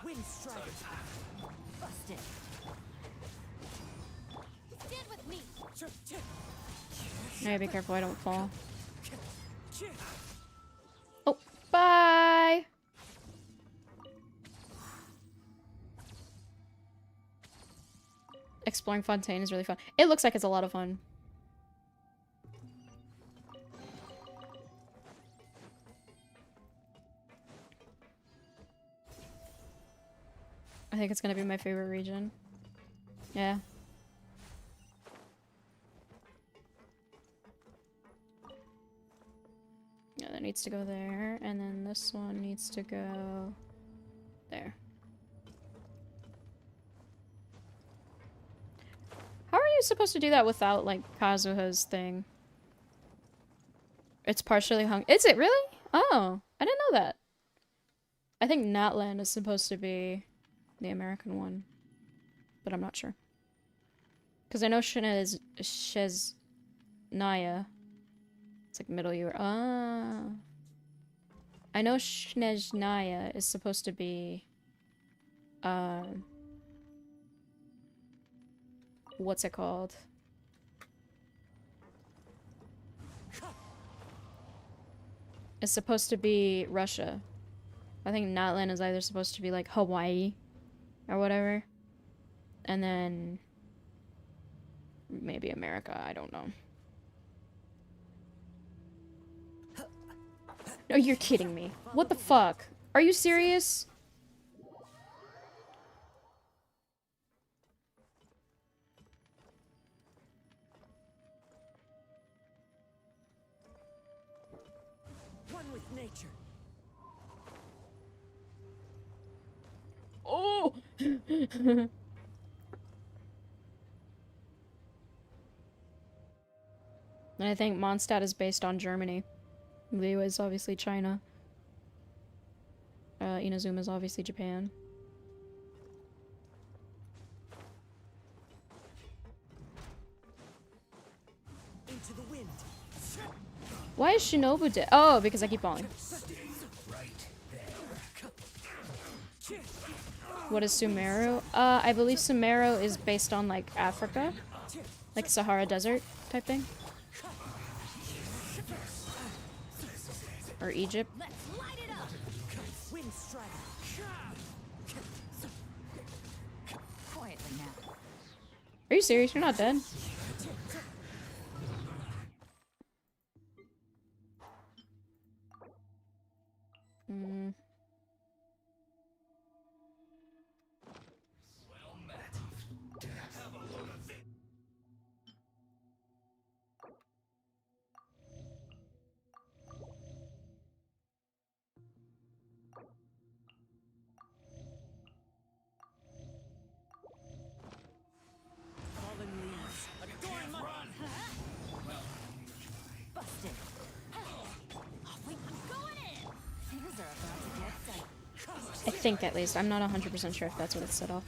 Wind strike. Busted.
Stand with me.
Alright, be careful I don't fall. Oh, bye! Exploring Fontaine is really fun. It looks like it's a lot of fun. I think it's gonna be my favorite region. Yeah. Yeah, that needs to go there, and then this one needs to go there. How are you supposed to do that without, like, Kazuha's thing? It's partially hung- Is it really? Oh, I didn't know that. I think Natlan is supposed to be the American one, but I'm not sure. Because I know Shez Naya. It's like Middle Europe. Ah. I know Snezhnaya is supposed to be, what's it called? It's supposed to be Russia. I think Natlan is either supposed to be like Hawaii or whatever. And then maybe America, I don't know. No, you're kidding me. What the fuck? Are you serious?
One with nature.
Oh! And I think Mondstadt is based on Germany. Liu is obviously China. Inazuma is obviously Japan.
Into the wind.
Why is Shinobu dead? Oh, because I keep falling. What is Sumeru? I believe Sumeru is based on, like, Africa. Like Sahara Desert type thing. Or Egypt.
Let's light it up. Wind strike. Quietly now.
Are you serious? You're not dead? Hmm.
Fallen leaves. Busted. Oh, wait, I'm going in. Things are about to get dicey.
I think at least. I'm not 100% sure if that's what it set off.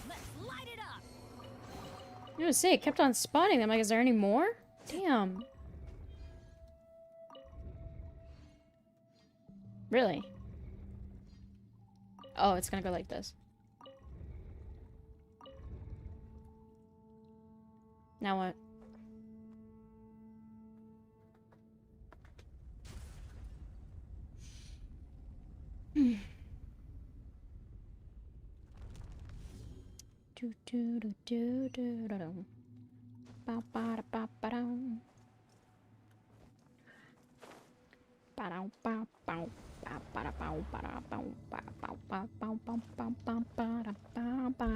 Let's light it up.
I was gonna say, it kept on spawning them. Like, is there any more? Damn. Really? Oh, it's gonna go like this. Now what? Do do do do do do do. Ba ba da ba ba dum. Ba dum ba bow. Ba ba da bow ba da bow ba bow ba bow bow bow bow ba da ba ba.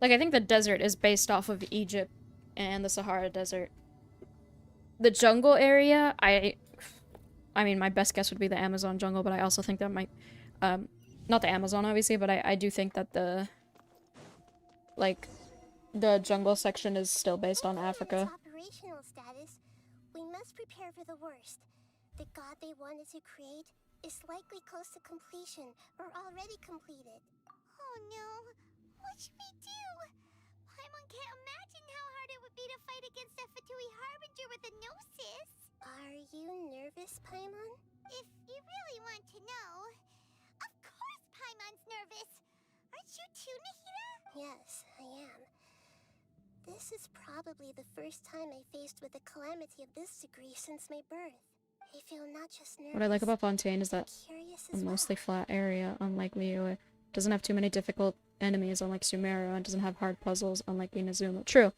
Like, I think the desert is based off of Egypt and the Sahara Desert. The jungle area, I mean, my best guess would be the Amazon jungle, but I also think that might, not the Amazon, obviously, but I do think that the, like, the jungle section is still based on Africa.
Operational status, we must prepare for the worst. The god they wanted to create is likely close to completion or already completed. Oh no, what should we do? Paimon can't imagine how hard it would be to fight against a Fatui Harbinger with a Gnosis. Are you nervous, Paimon? If you really want to know, of course Paimon's nervous. Aren't you too, Nahida? Yes, I am. This is probably the first time I faced with a calamity of this degree since my birth. I feel not just nervous.
What I like about Fontaine is that a mostly flat area, unlike Liyue. Doesn't have too many difficult enemies, unlike Sumeru, and doesn't have hard puzzles, unlike Inazuma. True.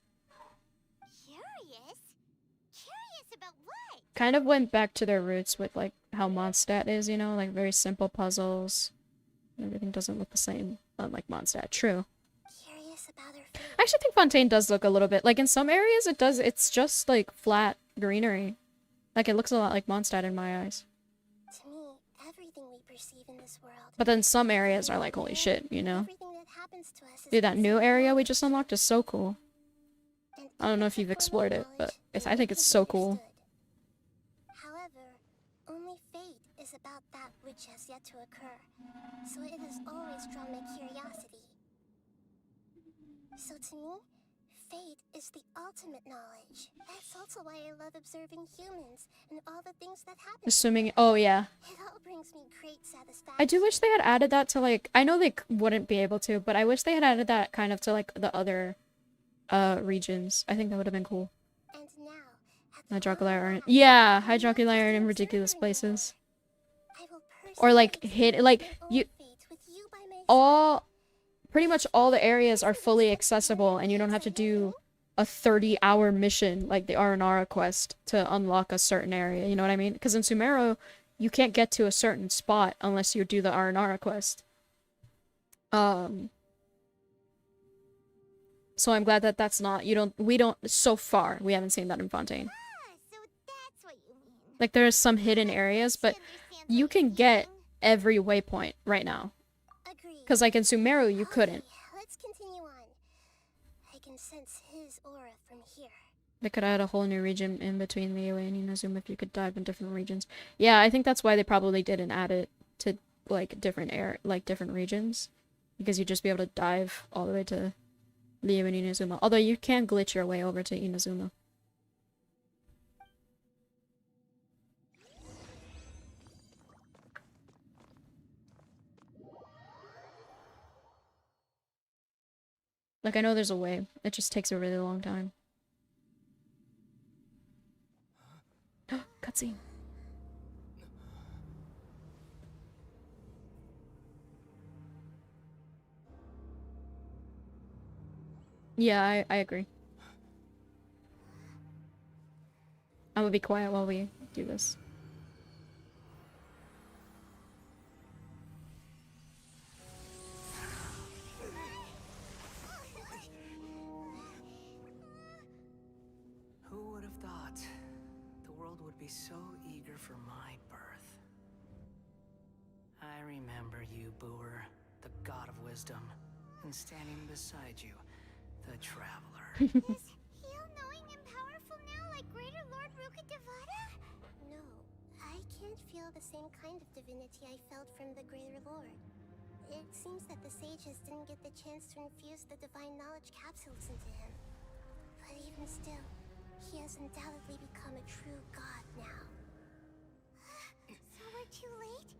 Curious? Curious about what?
Kind of went back to their roots with, like, how Mondstadt is, you know? Like, very simple puzzles. Everything doesn't look the same, unlike Mondstadt. True.
Curious about her fate.
I actually think Fontaine does look a little bit, like, in some areas it does, it's just, like, flat greenery. Like, it looks a lot like Mondstadt in my eyes.
To me, everything we perceive in this world.
But then some areas are like, holy shit, you know?
Everything that happens to us is
Dude, that new area we just unlocked is so cool. I don't know if you've explored it, but I think it's so cool.
However, only fate is about that which has yet to occur, so it has always drawn my curiosity. So to me, fate is the ultimate knowledge. That's also why I love observing humans and all the things that happen.
Assuming, oh yeah.
It all brings me great satisfaction.
I do wish they had added that to, like, I know they wouldn't be able to, but I wish they had added that kind of to, like, the other regions. I think that would have been cool.
And now,
Hydrocular aren't, yeah, Hydrocular aren't in ridiculous places. Or, like, like, pretty much all the areas are fully accessible, and you don't have to do a 30-hour mission, like the Aranara quest, to unlock a certain area, you know what I mean? Because in Sumeru, you can't get to a certain spot unless you do the Aranara quest. So I'm glad that that's not, so far, we haven't seen that in Fontaine.
So that's what you mean.
Like, there's some hidden areas, but you can get every waypoint right now. Because, like, in Sumeru, you couldn't.
Let's continue on. I can sense his aura from here.
They could add a whole new region in between Liyue and Inazuma if you could dive in different regions. Yeah, I think that's why they probably didn't add it to, like, different regions. Because you'd just be able to dive all the way to Liyue and Inazuma. Although you can glitch your way over to Inazuma. Like, I know there's a way. It just takes a really long time. Cutscene. Yeah, I agree. I'm gonna be quiet while we do this.
Who would have thought the world would be so eager for my birth? I remember you, Booer, the god of wisdom, and standing beside you, the traveler.
Is he all-knowing and powerful now like Greater Lord Rukkhadevata? No, I can't feel the same kind of divinity I felt from the Greater Lord. It seems that the sages didn't get the chance to infuse the divine knowledge capsules into him. But even still, he has undoubtedly become a true god now. So we're too late?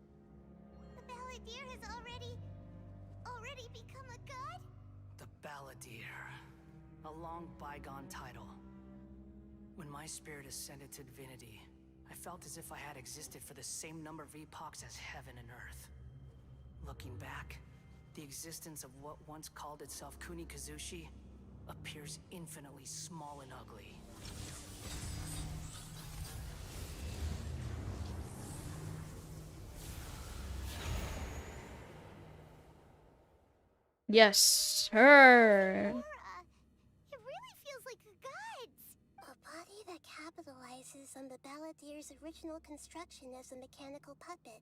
The Balladeer has already already become a god?
The Balladeer. A long bygone title. When my spirit ascended to divinity, I felt as if I had existed for the same number of epochs as heaven and earth. Looking back, the existence of what once called itself Kunikazushi appears infinitely small and ugly.
Yes, sir.
It really feels like a god's. A body that capitalizes on the Balladeer's original construction as a mechanical puppet,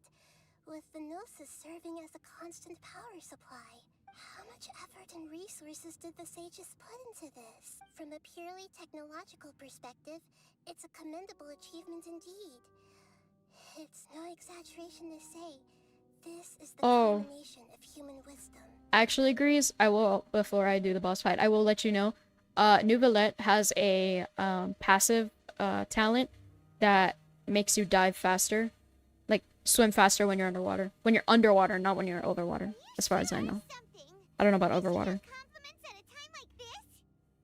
with the Gnosis serving as a constant power supply. How much effort and resources did the sages put into this? From a purely technological perspective, it's a commendable achievement indeed. It's no exaggeration to say, this is the culmination of human wisdom.
Actually agrees. I will, before I do the boss fight, I will let you know. Nouvellette has a passive talent that makes you dive faster. Like, swim faster when you're underwater. When you're underwater, not when you're over water, as far as I know. I don't know about over water.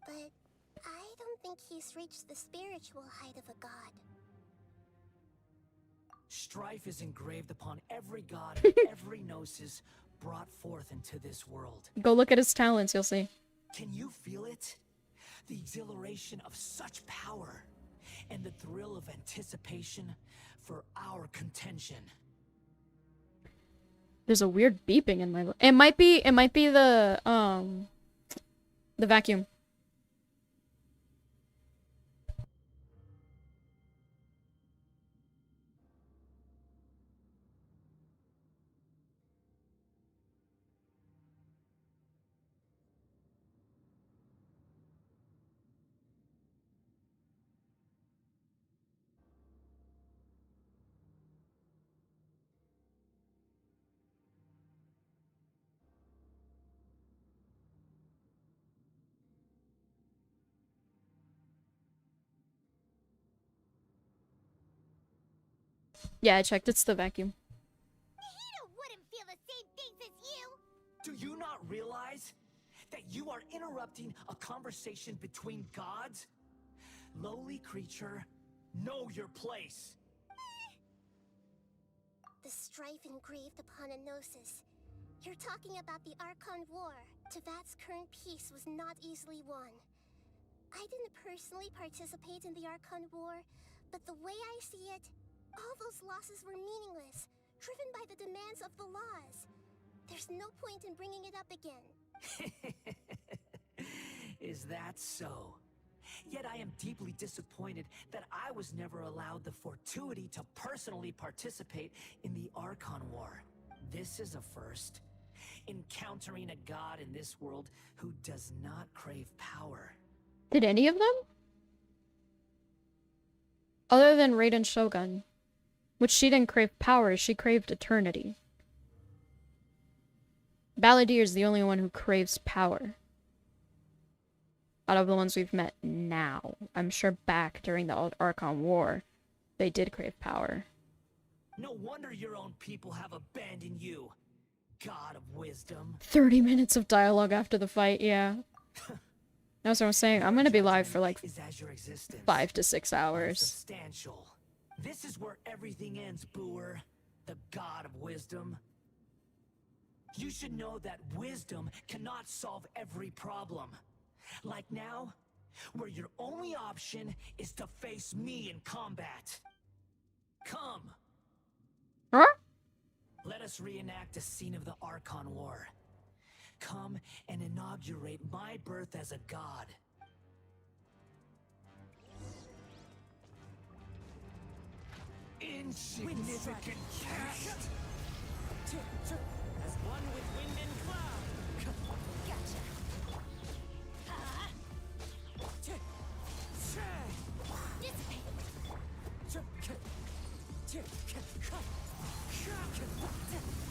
But I don't think he's reached the spiritual height of a god.
Strife is engraved upon every god, every gnosis brought forth into this world.
Go look at his talents, you'll see.
Can you feel it? The exhilaration of such power and the thrill of anticipation for our contention.
There's a weird beeping in my it might be the vacuum. Yeah, I checked. It's the vacuum.
Nihito wouldn't feel the same things as you.
Do you not realize that you are interrupting a conversation between gods? Lowly creature, know your place.
The strife engraved upon a gnosis. You're talking about the Archon War. Tevat's current peace was not easily won. I didn't personally participate in the Archon War, but the way I see it, all those losses were meaningless, driven by the demands of the laws. There's no point in bringing it up again.
Is that so? Yet I am deeply disappointed that I was never allowed the fortuity to personally participate in the Archon War. This is a first. Encountering a god in this world who does not crave power.
Did any of them? Other than Raiden Shogun, which she didn't crave power, she craved eternity. Balladeer is the only one who craves power. Out of the ones we've met now. I'm sure back during the Archon War, they did crave power.
No wonder your own people have abandoned you, god of wisdom.
30 minutes of dialogue after the fight, yeah. That's what I'm saying. I'm gonna be live for like 5 to 6 hours.
Substantial. This is where everything ends, Booer, the god of wisdom. You should know that wisdom cannot solve every problem. Like now, where your only option is to face me in combat. Come.
Huh?
Let us reenact a scene of the Archon War. Come and inaugurate my birth as a god. Insignificant cat!
As one with wind and cloud.
Gotcha.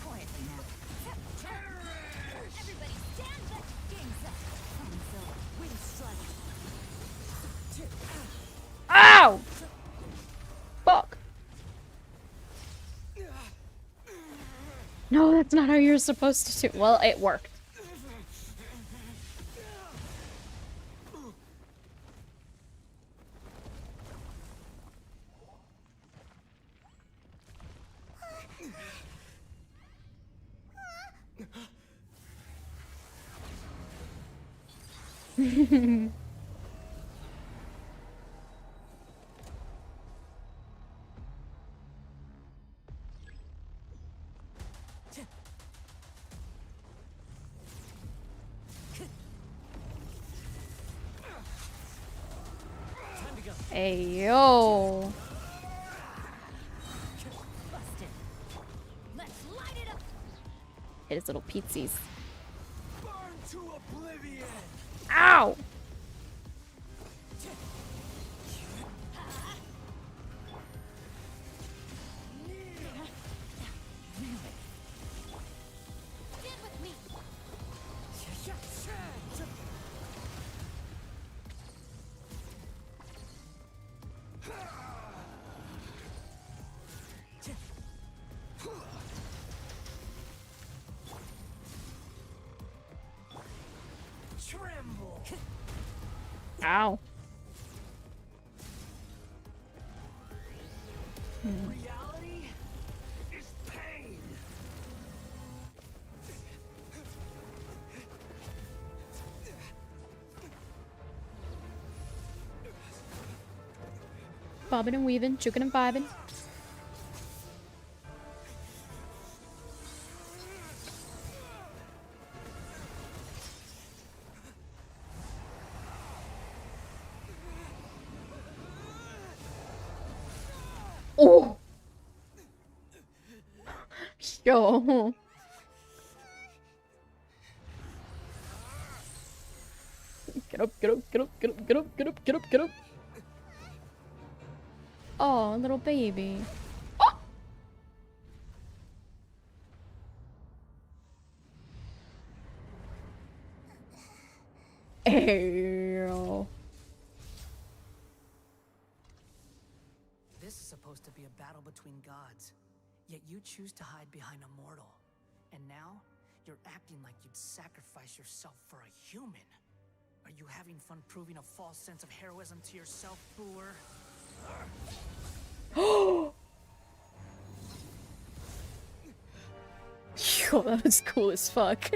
Quietly now. Everybody stand back. Game's up. Comes over. Wind strike.
Ow! Fuck. No, that's not how you're supposed to do. Well, it worked. Hey, yo.
Busted. Let's light it up.
Hit his little pizzas.
Burn to oblivion.
Ow!
Get with me.
Tremble.
Ow.
Reality is pain.
Bobbing and weaving, juking and vibing. Oh! Yo. Get up, get up, get up, get up, get up, get up, get up, get up. Oh, little baby. Oh! Ew.
This is supposed to be a battle between gods, yet you choose to hide behind a mortal. And now, you're acting like you'd sacrifice yourself for a human. Are you having fun proving a false sense of heroism to yourself, Booer?
Yo, that was cool as fuck.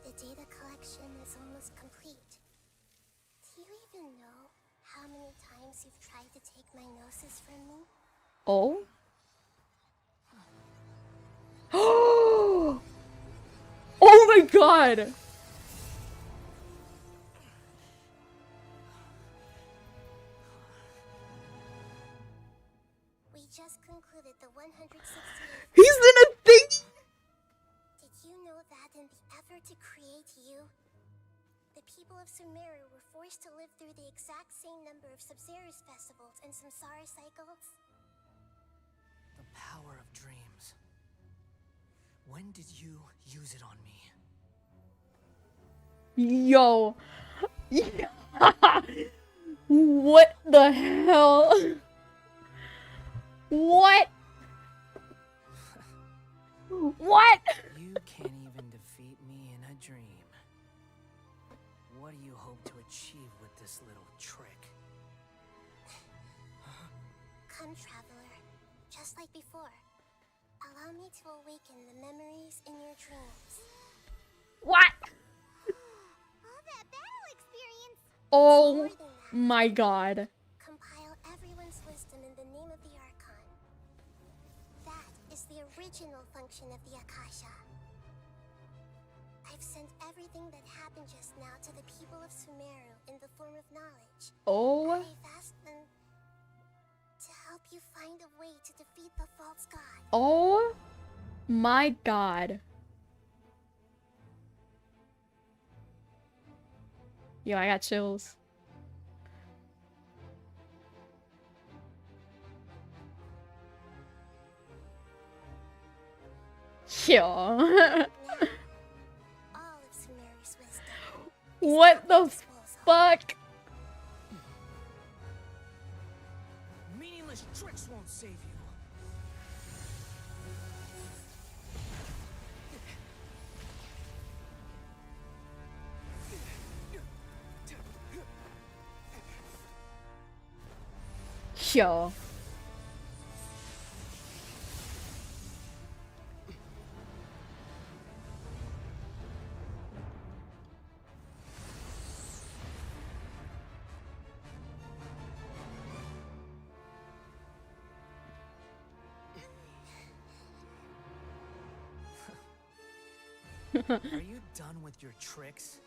The data collection is almost complete. Do you even know how many times you've tried to take my gnosis from me?
Oh? Oh my god!
We just concluded the 168th.
He's in a thing!
Did you know that in the effort to create you, the people of Sumeru were forced to live through the exact same number of Sabzerus festivals and Samsara cycles?
The power of dreams. When did you use it on me?
Yo. What the hell? What? What?
You can't even defeat me in a dream. What do you hope to achieve with this little trick?
Come, traveler. Just like before. Allow me to awaken the memories in your dreams.
What?
All that battle experience!
Oh my god.
Compile everyone's wisdom in the name of the Archon. That is the original function of the Akasha. I've sent everything that happened just now to the people of Sumeru in the form of knowledge.
Oh.
I've asked them to help you find a way to defeat the false god.
Oh my god. Yo, I got chills. Yo.
All of Sumeru's wisdom.
What the fuck?
Meaningless tricks won't save you.
Yo.
Are you done with your tricks?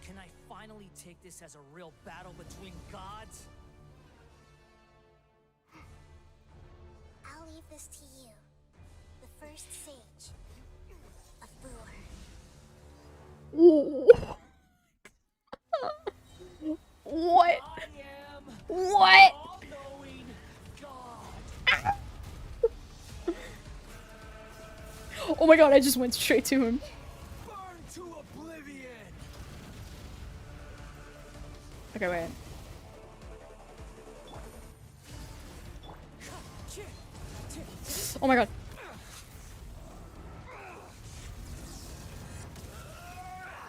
Can I finally take this as a real battle between gods?
I'll leave this to you. The first sage of Boor.
What? What? Oh my god, I just went straight to him.
Burn to oblivion!
Okay, wait. Oh my god.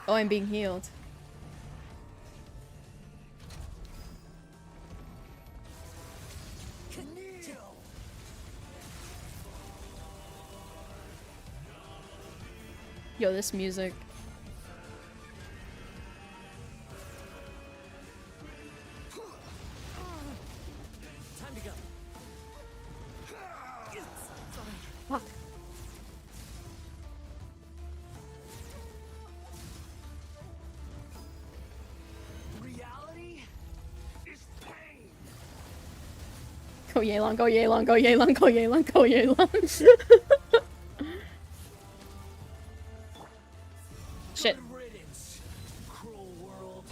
Oh, I'm being healed. Yo, this music.
Time to go.
Fuck.
Reality is pain.
Go Yelan, go Yelan, go Yelan, go Yelan, go Yelan. Shit.
Good riddance, cruel world.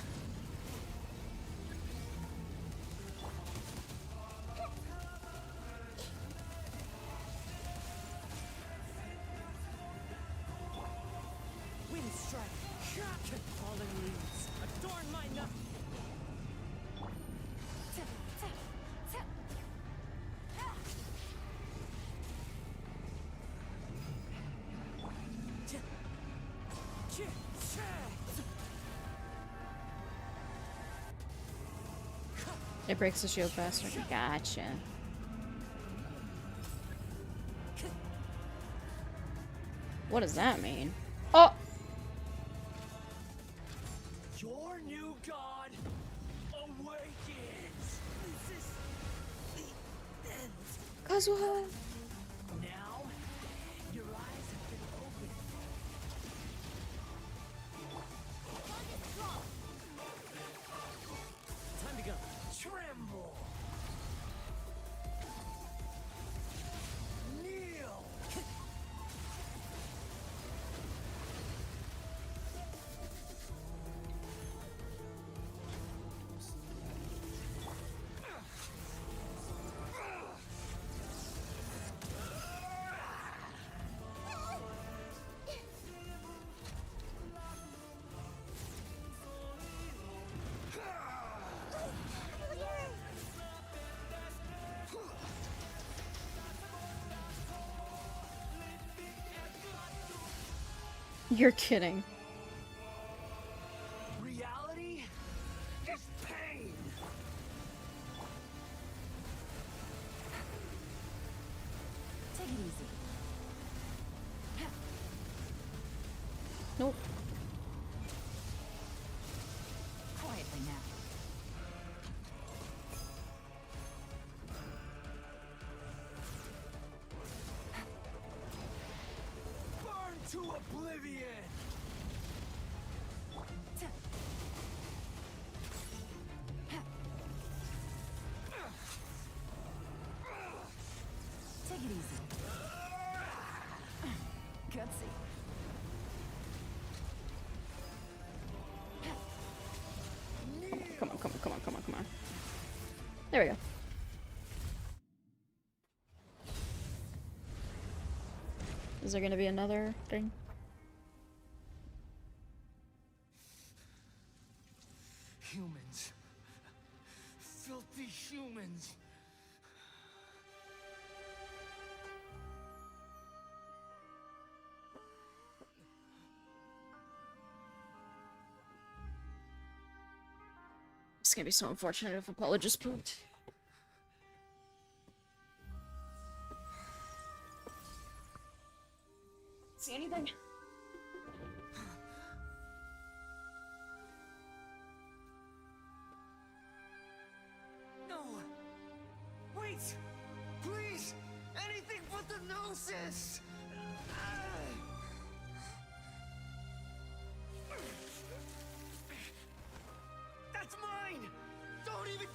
Wind strike. Falling leaves. Adorn my knuckle.
It breaks the shield faster. Gotcha. What does that mean? Oh!
Your new god awakens. This is the end.
Kazuha!
Now, your eyes have been opened. Time to go. Tremble. Kneel.
You're kidding.
Reality is pain.
Take it easy.
Nope.
Quietly now.
Burn to oblivion.
Take it easy. Gutsy.
Come on, come on, come on, come on, come on. There we go. Is there gonna be another thing?
Humans. Filthy humans.
It's gonna be so unfortunate if Apollo just pooped. See anything?
No. Wait. Please. Anything but the gnosis.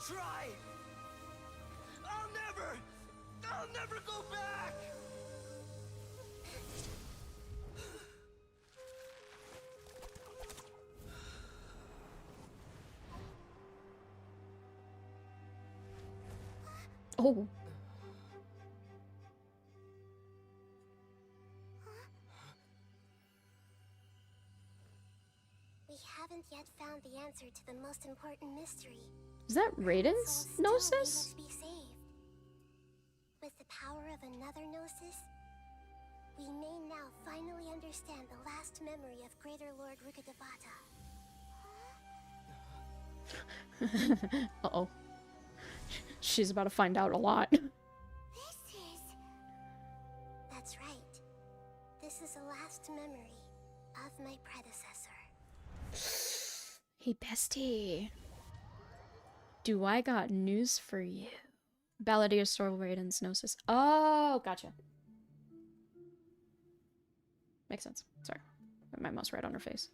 try. I'll never go back.
Oh.
We haven't yet found the answer to the most important mystery.
Is that Raiden's Gnosis?
To be saved. With the power of another Gnosis, we may now finally understand the last memory of Greater Lord Rukkhadevata.
Uh-oh. She's about to find out a lot.
That's right. This is the last memory of my predecessor.
Hey, bestie. Do I got news for you? Balladeer Sorrel Raiden's Gnosis. Oh, gotcha. Makes sense. Sorry. My mouse right on her face.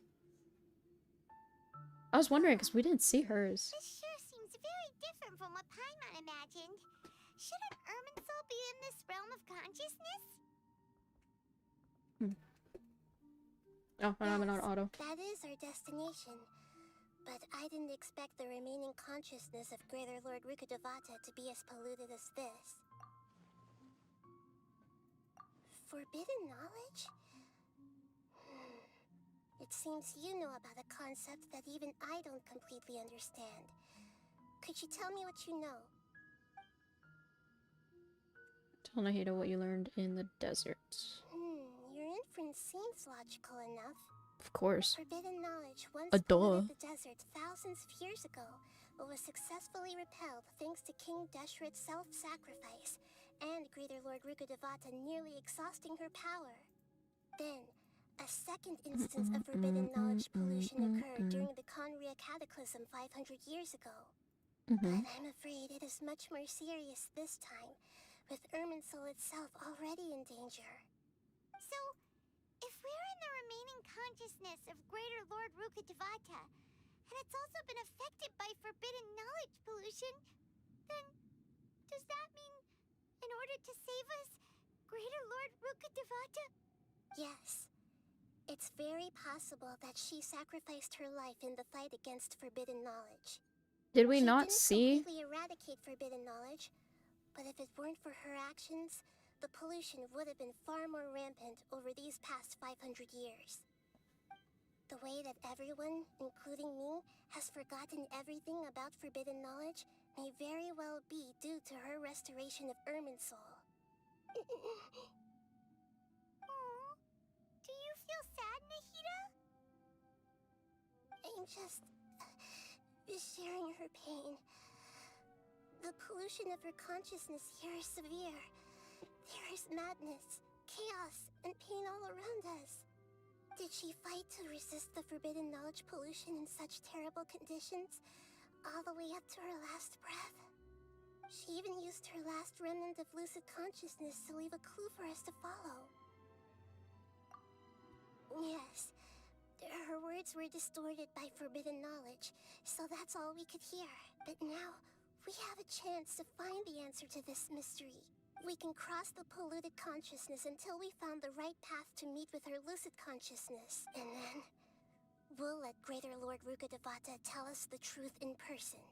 I was wondering because we didn't see hers.
This sure seems very different from what Paimon imagined. Shouldn't Irminsul be in this realm of consciousness?
Oh, I'm not auto.
That is our destination. But I didn't expect the remaining consciousness of Greater Lord Rukkhadevata to be as polluted as this. Forbidden knowledge? It seems you know about a concept that even I don't completely understand. Could you tell me what you know?
Tell Nahida what you learned in the desert.
Your inference seems logical enough.
Of course.
Forbidden knowledge once
Duh.
polluted the desert thousands of years ago, but was successfully repelled thanks to King Deshret's self-sacrifice and Greater Lord Rukkhadevata nearly exhausting her power. Then, a second instance of forbidden knowledge pollution occurred during the Conria Cataclysm 500 years ago. But I'm afraid it is much more serious this time, with Irminsul itself already in danger. So, if we're in the remaining consciousness of Greater Lord Rukkhadevata, and it's also been affected by forbidden knowledge pollution, then does that mean, in order to save us, Greater Lord Rukkhadevata? Yes. It's very possible that she sacrificed her life in the fight against forbidden knowledge.
Did we
She
not
didn't
see?
completely eradicate forbidden knowledge, but if it weren't for her actions, the pollution would have been far more rampant over these past 500 years. The way that everyone, including me, has forgotten everything about forbidden knowledge may very well be due to her restoration of Irminsul. Do you feel sad, Nahida? I'm just sharing her pain. The pollution of her consciousness here is severe. There is madness, chaos, and pain all around us. Did she fight to resist the forbidden knowledge pollution in such terrible conditions, all the way up to her last breath? She even used her last remnant of lucid consciousness to leave a clue for us to follow. Yes, her words were distorted by forbidden knowledge, so that's all we could hear. But now, we have a chance to find the answer to this mystery. We can cross the polluted consciousness until we found the right path to meet with her lucid consciousness. And then, we'll let Greater Lord Rukkhadevata tell us the truth in person.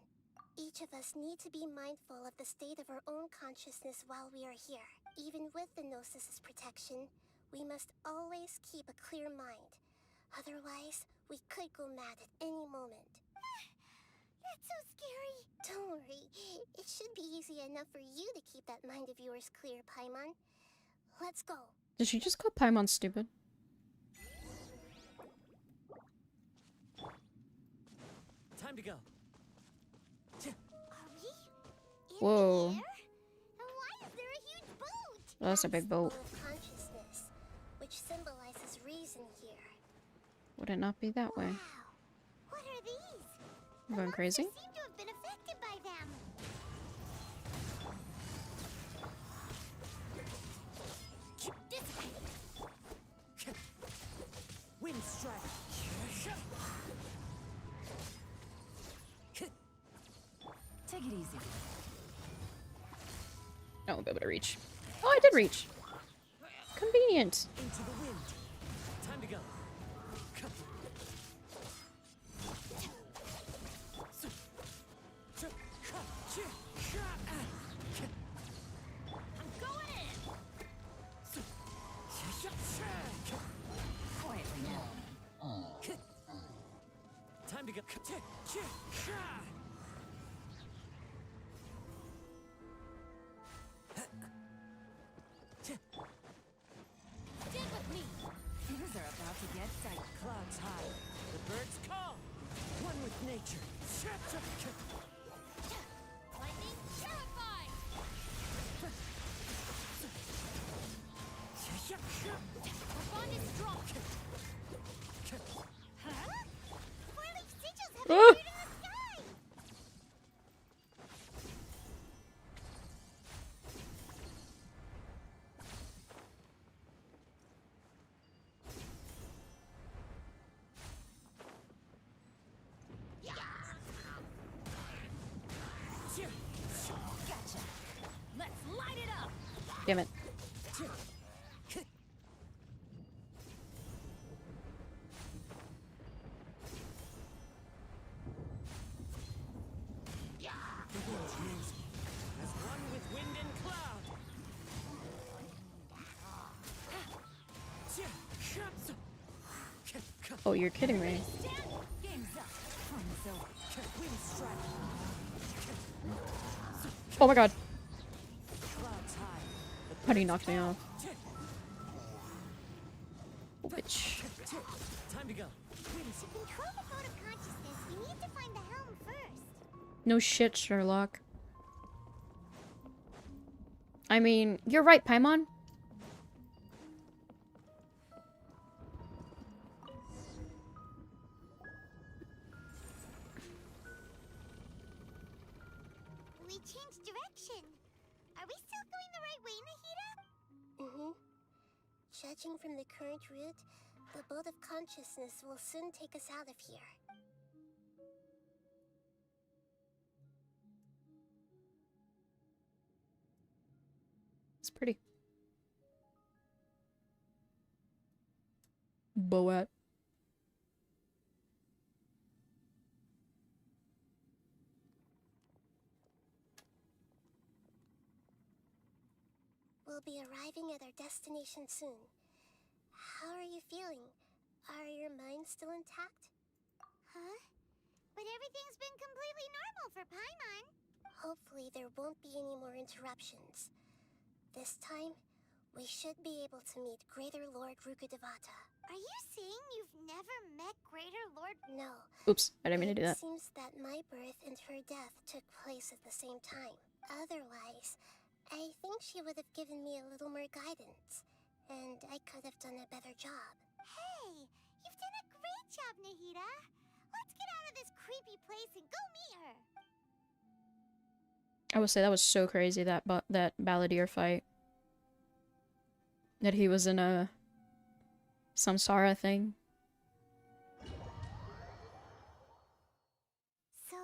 Each of us need to be mindful of the state of our own consciousness while we are here. Even with the Gnosis's protection, we must always keep a clear mind. Otherwise, we could go mad at any moment. That's so scary. Don't worry. It should be easy enough for you to keep that mind of yours clear, Paimon. Let's go.
Did she just call Paimon stupid?
Time to go.
Are we?
Whoa.
And why is there a huge boat?
Oh, that's a big boat.
Full of consciousness, which symbolizes reason here.
Would it not be that way?
What are these?
I'm going crazy?
Seem to have been affected by them.
Wind strike.
Take it
won't be able to reach. Oh, I did reach. Convenient.
Into the wind. Time to go.
I'm going in. Quietly now.
Time to go.
Stick with me. Things are about to get dicey.
Clouds high. The birds call. One with nature.
Lightning terrified. Our bond is strong.
Huh? Four-leaf sigils have
Ah!
appeared in the sky!
Gotcha. Let's light it up.
Damn it.
The wind knows me. As one with wind and cloud.
Oh, you're kidding me.
Game's up. Time's over.
Wind strike.
Oh my god.
Clouds high.
How do you knock me off? Bitch.
Time to go.
To control the boat of consciousness, we need to find the helm first.
No shit, Sherlock. I mean, you're right, Paimon.
We changed direction. Are we still going the right way, Nahida? Mm-hmm. Judging from the current route, the boat of consciousness will soon take us out of here.
It's pretty. Boat.
We'll be arriving at our destination soon. How are you feeling? Are your minds still intact? Huh? But everything's been completely normal for Paimon. Hopefully there won't be any more interruptions. This time, we should be able to meet Greater Lord Rukkhadevata. Are you saying you've never met Greater Lord? No.
Oops, I didn't mean to do that.
It seems that my birth and her death took place at the same time. Otherwise, I think she would have given me a little more guidance, and I could have done a better job. Hey, you've done a great job, Nahida. Let's get out of this creepy place and go meet her.
I will say that was so crazy, that Balladeer fight. That he was in a samsara thing.
So,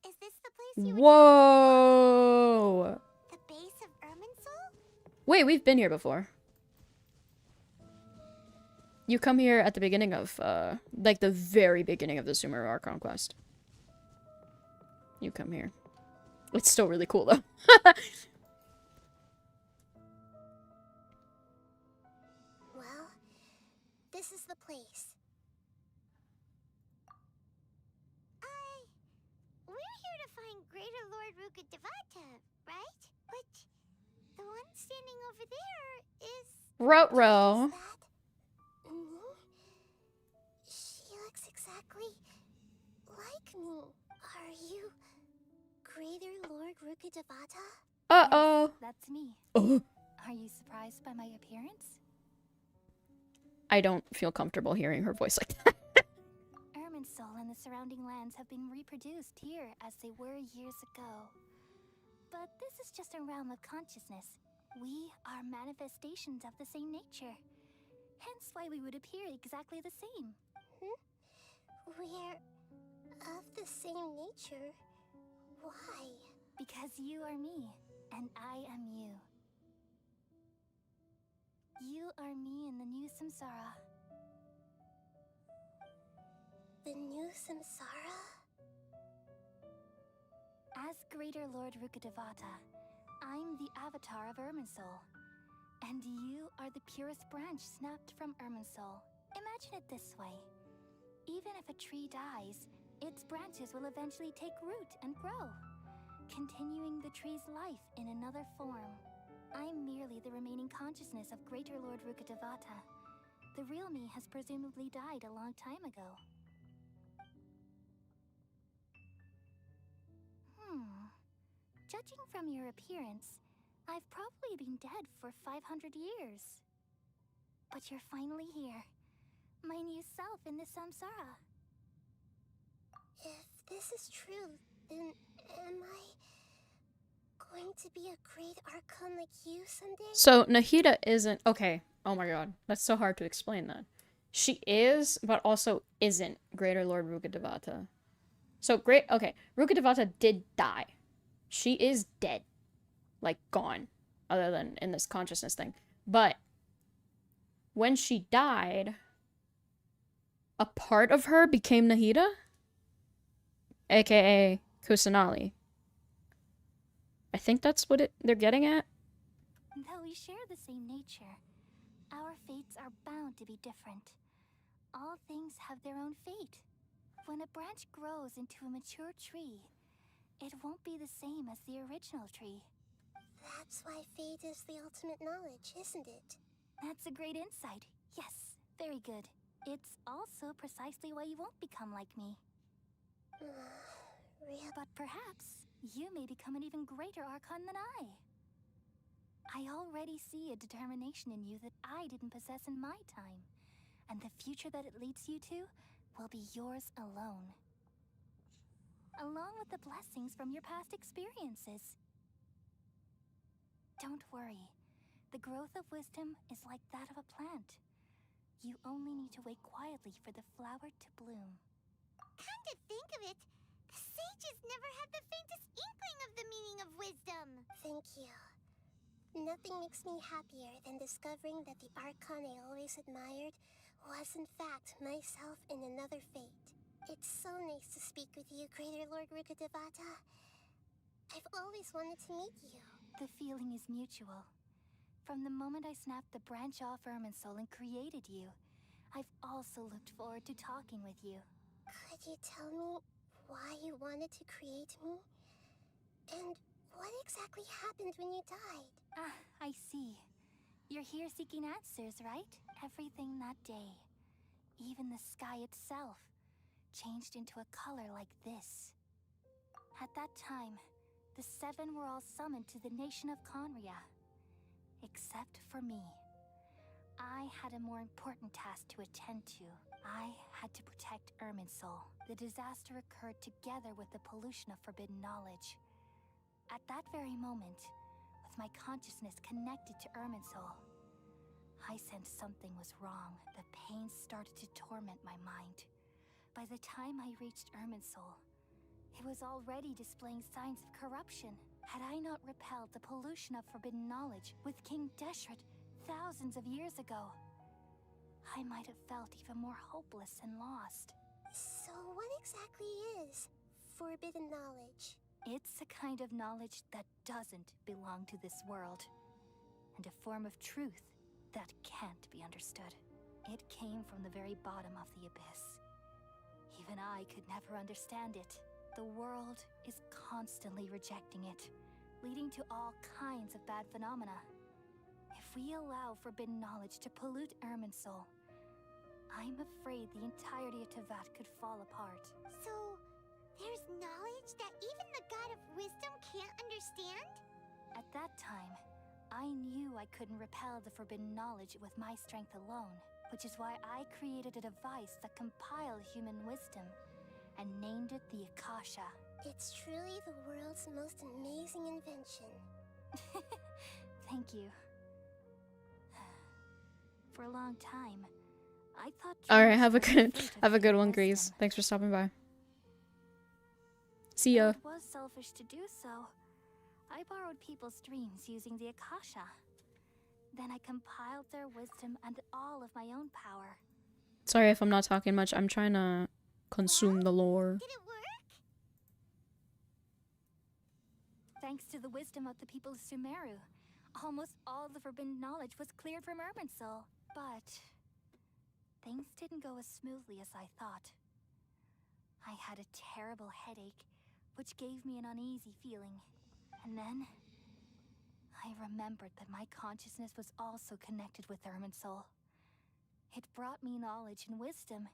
is this the place you
Whoa!
The base of Irminsul?
Wait, we've been here before. You come here at the beginning of, like the very beginning of the Sumeru Archon quest. You come here. It's still really cool, though.
Well, this is the place. We're here to find Greater Lord Rukkhadevata, right? But the one standing over there is...
Ruh-roh.
She looks exactly like me. Are you Greater Lord Rukkhadevata?
Uh-oh.
That's me.
Oh.
Are you surprised by my appearance?
I don't feel comfortable hearing her voice like that.
Irminsul and the surrounding lands have been reproduced here as they were years ago. But this is just a realm of consciousness. We are manifestations of the same nature. Hence why we would appear exactly the same.
We're of the same nature? Why?
Because you are me. And I am you. You are me in the new samsara.
The new samsara?
As Greater Lord Rukkhadevata, I'm the avatar of Irminsul. And you are the purest branch snapped from Irminsul. Imagine it this way. Even if a tree dies, its branches will eventually take root and grow, continuing the tree's life in another form. I'm merely the remaining consciousness of Greater Lord Rukkhadevata. The real me has presumably died a long time ago. Judging from your appearance, I've probably been dead for 500 years. But you're finally here. My new self in the samsara.
If this is true, then am I going to be a great Archon like you someday?
So Nahida isn't okay. Oh my god, that's so hard to explain that. She is, but also isn't Greater Lord Rukkhadevata. So Rukkhadevata did die. She is dead. Like, gone. Other than in this consciousness thing. But when she died, a part of her became Nahida? AKA Kusanali. I think that's what they're getting at.
Though we share the same nature, our fates are bound to be different. All things have their own fate. When a branch grows into a mature tree, it won't be the same as the original tree.
That's why fate is the ultimate knowledge, isn't it?
That's a great insight. Yes, very good. It's also precisely why you won't become like me. But perhaps you may become an even greater Archon than I. I already see a determination in you that I didn't possess in my time. And the future that it leads you to will be yours alone. Along with the blessings from your past experiences. Don't worry. The growth of wisdom is like that of a plant. You only need to wait quietly for the flower to bloom.
Come to think of it, the sages never had the faintest inkling of the meaning of wisdom. Thank you. Nothing makes me happier than discovering that the Archon I always admired was in fact myself in another fate. It's so nice to speak with you, Greater Lord Rukkhadevata. I've always wanted to meet you.
The feeling is mutual. From the moment I snapped the branch off Irminsul and created you, I've also looked forward to talking with you.
Could you tell me why you wanted to create me? And what exactly happened when you died?
Ah, I see. You're here seeking answers, right? Everything that day, even the sky itself, changed into a color like this. At that time, the seven were all summoned to the nation of Conria. Except for me. I had a more important task to attend to. I had to protect Irminsul. The disaster occurred together with the pollution of forbidden knowledge. At that very moment, with my consciousness connected to Irminsul, I sensed something was wrong. The pain started to torment my mind. By the time I reached Irminsul, it was already displaying signs of corruption. Had I not repelled the pollution of forbidden knowledge with King Deshret thousands of years ago, I might have felt even more hopeless and lost.
So what exactly is forbidden knowledge?
It's a kind of knowledge that doesn't belong to this world, and a form of truth that can't be understood. It came from the very bottom of the abyss. Even I could never understand it. The world is constantly rejecting it, leading to all kinds of bad phenomena. If we allow forbidden knowledge to pollute Irminsul, I'm afraid the entirety of Tevat could fall apart.
So, there's knowledge that even the God of wisdom can't understand?
At that time, I knew I couldn't repel the forbidden knowledge with my strength alone, which is why I created a device that compiled human wisdom and named it the Akasha.
It's truly the world's most amazing invention.
Thank you. For a long time, I thought.
Alright, have a good one, Grease. Thanks for stopping by. See ya.
It was selfish to do so. I borrowed people's dreams using the Akasha. Then I compiled their wisdom and all of my own power.
Sorry if I'm not talking much. I'm trying to consume the lore.
Did it work?
Thanks to the wisdom of the people of Sumeru, almost all the forbidden knowledge was cleared from Irminsul. But things didn't go as smoothly as I thought. I had a terrible headache, which gave me an uneasy feeling. And then I remembered that my consciousness was also connected with Irminsul. It brought me knowledge and wisdom,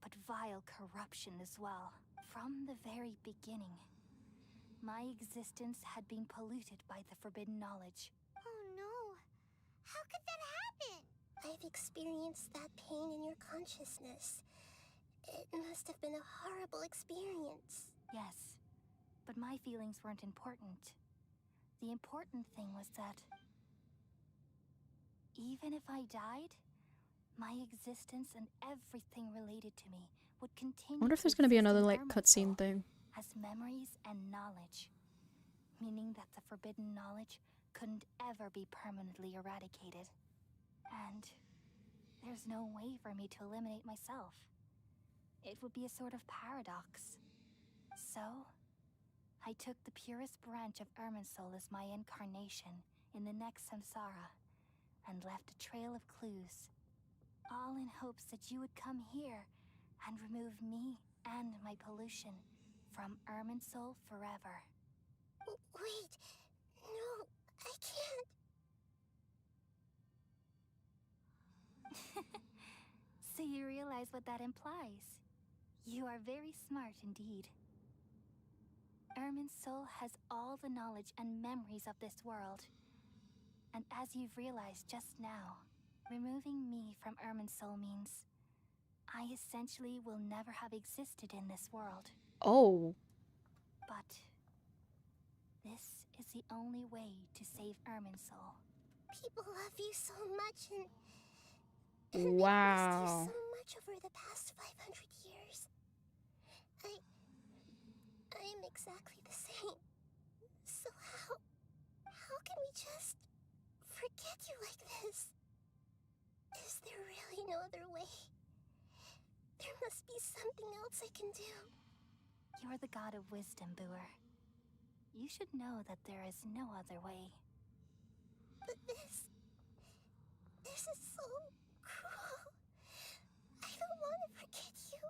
but vile corruption as well. From the very beginning, my existence had been polluted by the forbidden knowledge.
Oh no. How could that happen? I've experienced that pain in your consciousness. It must have been a horrible experience.
Yes, but my feelings weren't important. The important thing was that even if I died, my existence and everything related to me would continue.
I wonder if
to
there's gonna be
exist
another
in
like
Irminsul
cutscene thing.
as memories and knowledge, meaning that the forbidden knowledge couldn't ever be permanently eradicated. And there's no way for me to eliminate myself. It would be a sort of paradox. So, I took the purest branch of Irminsul as my incarnation in the next samsara, and left a trail of clues, all in hopes that you would come here and remove me and my pollution from Irminsul forever.
Wait, no, I can't.
So you realize what that implies. You are very smart indeed. Irminsul has all the knowledge and memories of this world. And as you've realized just now, removing me from Irminsul means I essentially will never have existed in this world.
Oh.
But this is the only way to save Irminsul.
People love you so much and
Wow.
so much over the past 500 years. I am exactly the same. So how can we just forget you like this? Is there really no other way? There must be something else I can do.
You're the god of wisdom, Booer. You should know that there is no other way.
But this is so cruel. I don't want to forget you.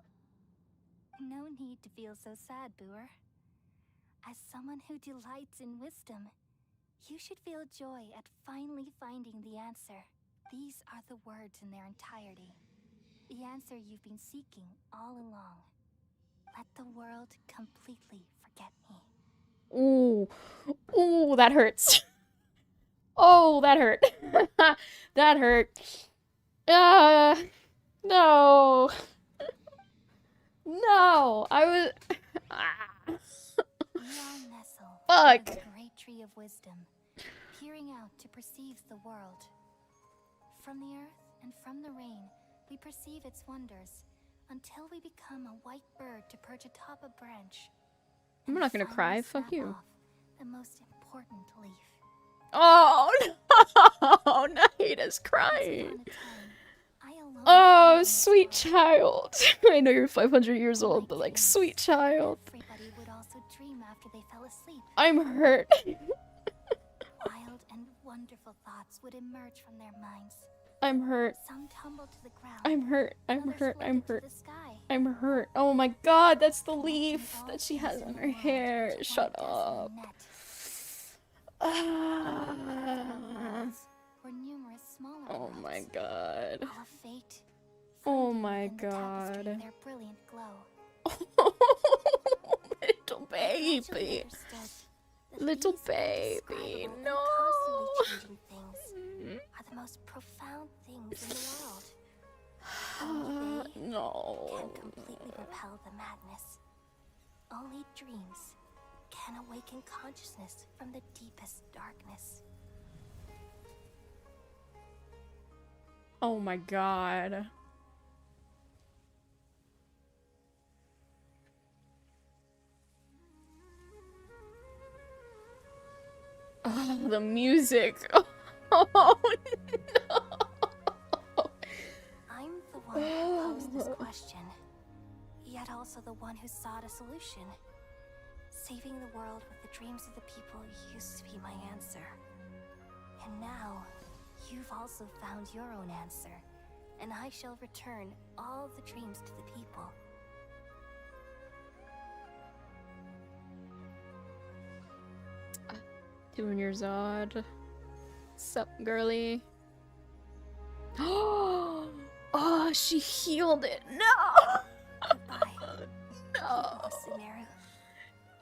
No need to feel so sad, Booer. As someone who delights in wisdom, you should feel joy at finally finding the answer. These are the words in their entirety. The answer you've been seeking all along. Let the world completely forget me.
Ooh. Ooh, that hurts. Oh, that hurt. That hurt. No. No. I was... Fuck.
The great tree of wisdom, peering out to perceive the world. From the earth and from the rain, we perceive its wonders, until we become a white bird to perch atop a branch.
I'm not gonna cry. Fuck
Snap
you.
off the most important leaf.
Oh no! Naida's crying. Oh, sweet child. I know you're 500 years old, but like, sweet child.
Everybody would also dream after they fell asleep.
I'm hurt.
Wild and wonderful thoughts would emerge from their minds.
I'm hurt.
Some tumbled to the ground.
I'm hurt. I'm
others
hurt. I'm
floated to
hurt.
the sky.
I'm hurt. Oh my god, that's the leaf that she has on her hair. Shut up.
Were numerous smaller
Oh my
clouds,
god.
all of fate,
Oh my
in the tapestry
god.
of their brilliant glow.
Little baby. Little baby. No.
Changing things are the most profound things in the world. Only they
No.
can completely repel the madness. Only dreams can awaken consciousness from the deepest darkness.
Oh my god. Oh, the music. Oh no.
I'm the one who posed this question, yet also the one who sought a solution. Saving the world with the dreams of the people used to be my answer. And now, you've also found your own answer, and I shall return all the dreams to the people.
Doing your Zod. Sup, girly? Oh, she healed it. No! No!
Sumeru.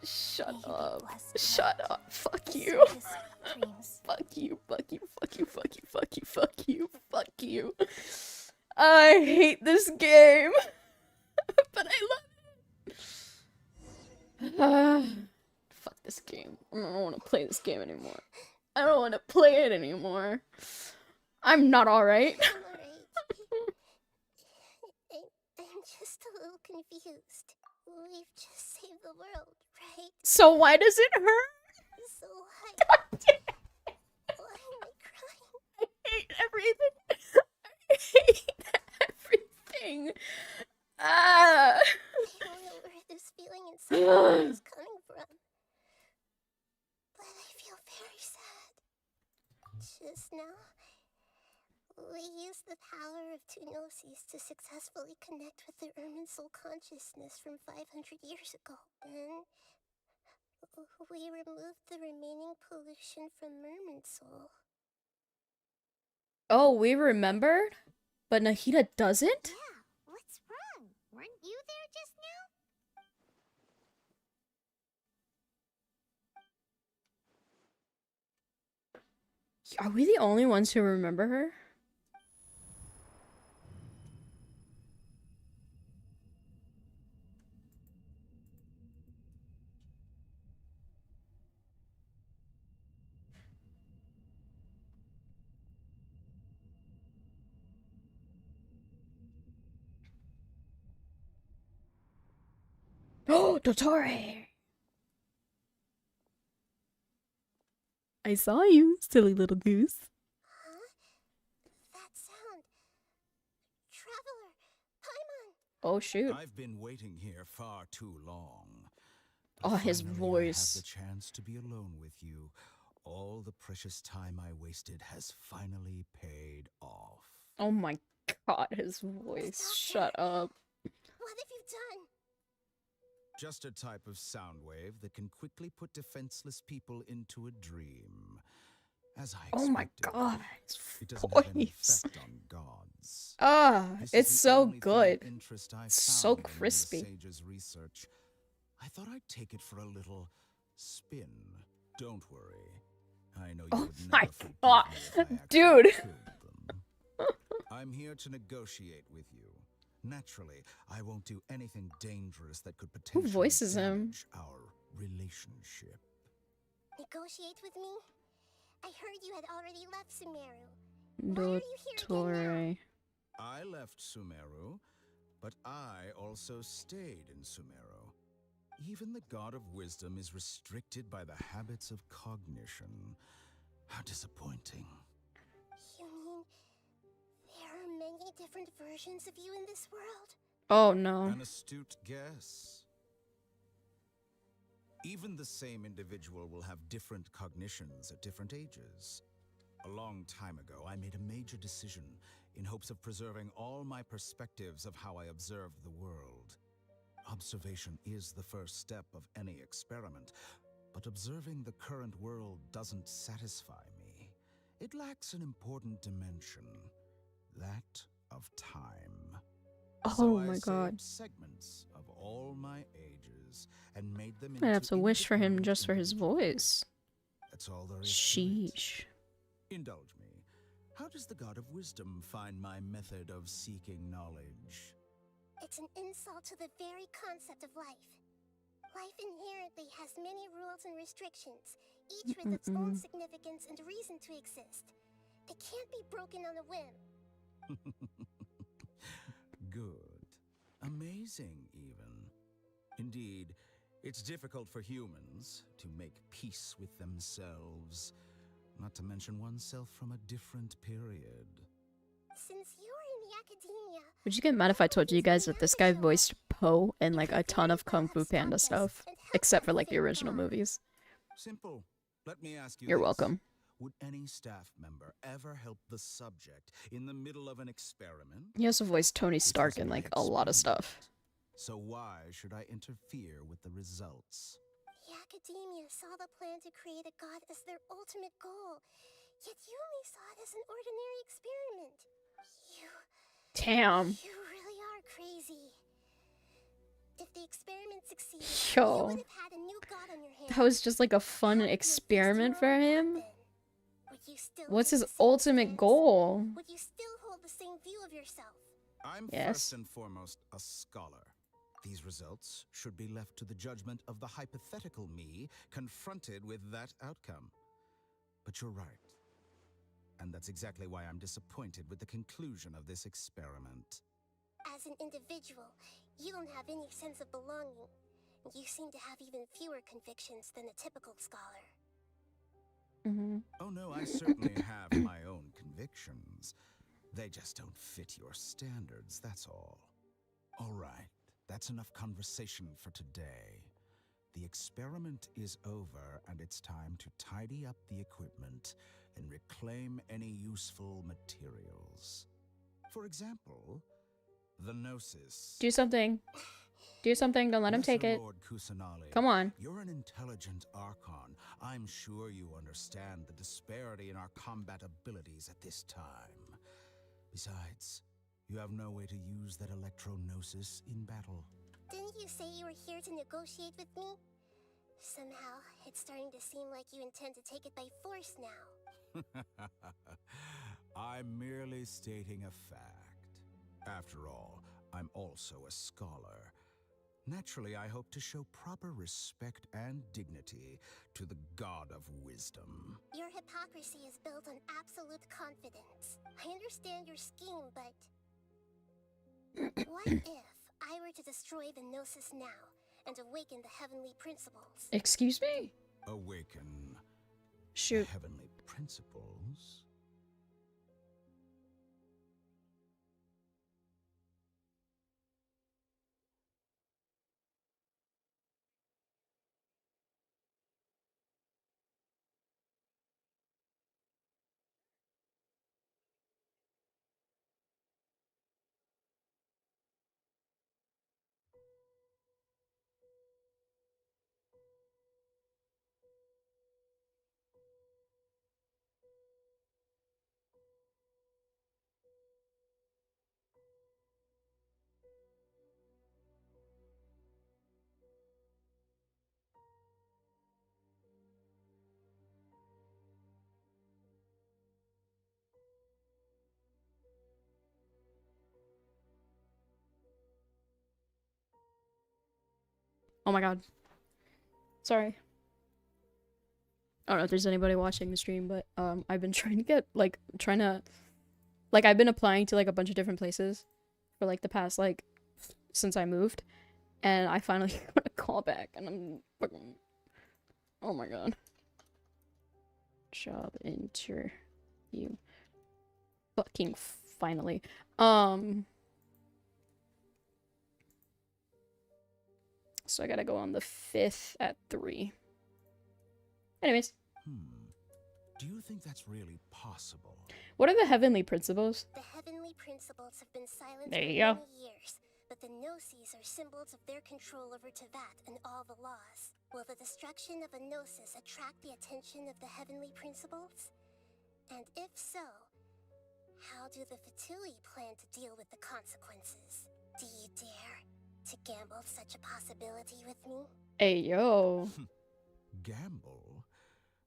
Shut up. Shut up. Fuck you. Fuck you. Fuck you. Fuck you. Fuck you. Fuck you. Fuck you. Fuck you. I hate this game. But I love it. Fuck this game. I don't want to play this game anymore. I don't want to play it anymore. I'm not alright.
I'm just a little confused. We've just saved the world, right?
So why does it hurt?
So why? Why am I crying?
I hate everything. I hate everything.
I don't know where this feeling inside is coming from. But I feel very sad. Just now, we used the power of two gnosis to successfully connect with the Ermin soul consciousness from 500 years ago. Then, we removed the remaining pollution from Merman soul.
Oh, we remembered? But Nahida doesn't?
Yeah, what's wrong? Weren't you there just now?
Are we the only ones who remember her? Oh, Dottore! I saw you, silly little goose.
Huh? That sound. Traveler, Paimon.
Oh, shoot.
I've been waiting here far too long.
Oh, his
Finally,
voice.
I have the chance to be alone with you. All the precious time I wasted has finally paid off.
Oh my god, his voice. Shut up.
What have you done?
Just a type of sound wave that can quickly put defenseless people into a dream. As I expected,
Oh my god, his
it doesn't have any
voice.
effect on gods.
Ah,
This is
it's
the
so
only thing of
good.
interest I've
It's so
found in the
crispy.
sage's research. I thought I'd take it for a little spin. Don't worry. I know you
Oh
would
my
never forgive
god,
me if I actually
dude.
killed them. I'm here to negotiate with you. Naturally, I won't do anything dangerous that could potentially
voices him?
damage our relationship.
Negotiate with me? I heard you had already left Sumeru. Why are you here
Dottore.
I left Sumeru, but I also stayed in Sumeru. Even the god of wisdom is restricted by the habits of cognition. How disappointing.
You mean there are many different versions of you in this world?
Oh no.
An astute guess. Even the same individual will have different cognitions at different ages. A long time ago, I made a major decision in hopes of preserving all my perspectives of how I observed the world. Observation is the first step of any experiment, but observing the current world doesn't satisfy me. It lacks an important dimension, that of time.
Oh
So
my
I
god.
saved segments of all my ages and made them
I have
into
to wish for him
independent
just for his voice.
That's all there is
Sheesh.
to it. Indulge me. How does the god of wisdom find my method of seeking knowledge?
It's an insult to the very concept of life. Life inherently has many rules and restrictions, each with its own significance and reason to exist. It can't be broken on a whim.
Good. Amazing, even. Indeed,
It's difficult for humans to make peace with themselves, not to mention oneself from a different period.
Since you're in the academia,
Would you get mad if I told you guys that this guy voiced Poe in like a ton of Kung Fu Panda stuff, except for like the original movies?
Simple. Let me ask you
You're
this.
welcome.
Would any staff member ever help the subject in the middle of an experiment?
He also voiced Tony Stark in like a lot of stuff.
So why should I interfere with the results?
the academia saw the plan to create a god as their ultimate goal, yet you only saw it as an ordinary experiment.
Damn.
You really are crazy. If the experiment succeeded,
Yo.
you would have had a new god on your hands.
That was just like a fun experiment for him. What's his ultimate goal?
Would you still hold the same view of yourself?
I'm
Yes.
first and foremost a scholar. These results should be left to the judgment of the hypothetical me confronted with that outcome. But you're right. And that's exactly why I'm disappointed with the conclusion of this experiment.
As an individual, you don't have any sense of belonging. You seem to have even fewer convictions than a typical scholar.
Oh no, I certainly have my own convictions. They just don't fit your standards, that's all. All right, that's enough conversation for today. The experiment is over, and it's time to tidy up the equipment and reclaim any useful materials. For example, the Gnosis.
Do something. Do something. Don't let him take it.
Lord Kusanali,
Come on.
You're an intelligent Archon. I'm sure you understand the disparity in our combat abilities at this time. Besides, you have no way to use that electro-gnosis in battle.
Didn't you say you were here to negotiate with me? Somehow, it's starting to seem like you intend to take it by force now.
I'm merely stating a fact. After all, I'm also a scholar. Naturally, I hope to show proper respect and dignity to the God of Wisdom.
Your hypocrisy is built on absolute confidence. I understand your scheme, but... what if I were to destroy the Gnosis now and awaken the heavenly principles?
Excuse me?
Awaken
Shoot.
the heavenly principles?
Oh my god. Sorry. I don't know if there's anybody watching the stream, but I've been trying to get I've been applying to like a bunch of different places for like the past since I moved, and I finally got a call back, and I'm fucking, oh my god. Job interview. Fucking finally. So I gotta go on the 5th at 3. Anyways.
Do you think that's really possible?
What are the heavenly principles?
The heavenly principles have been silent
There
for
you go.
many years, but the Gnosis are symbols of their control over Tevat and all the laws. Will the destruction of a Gnosis attract the attention of the heavenly principles? And if so, how do the Fatui plan to deal with the consequences? Do you dare to gamble such a possibility with me?
Hey, yo.
Gamble?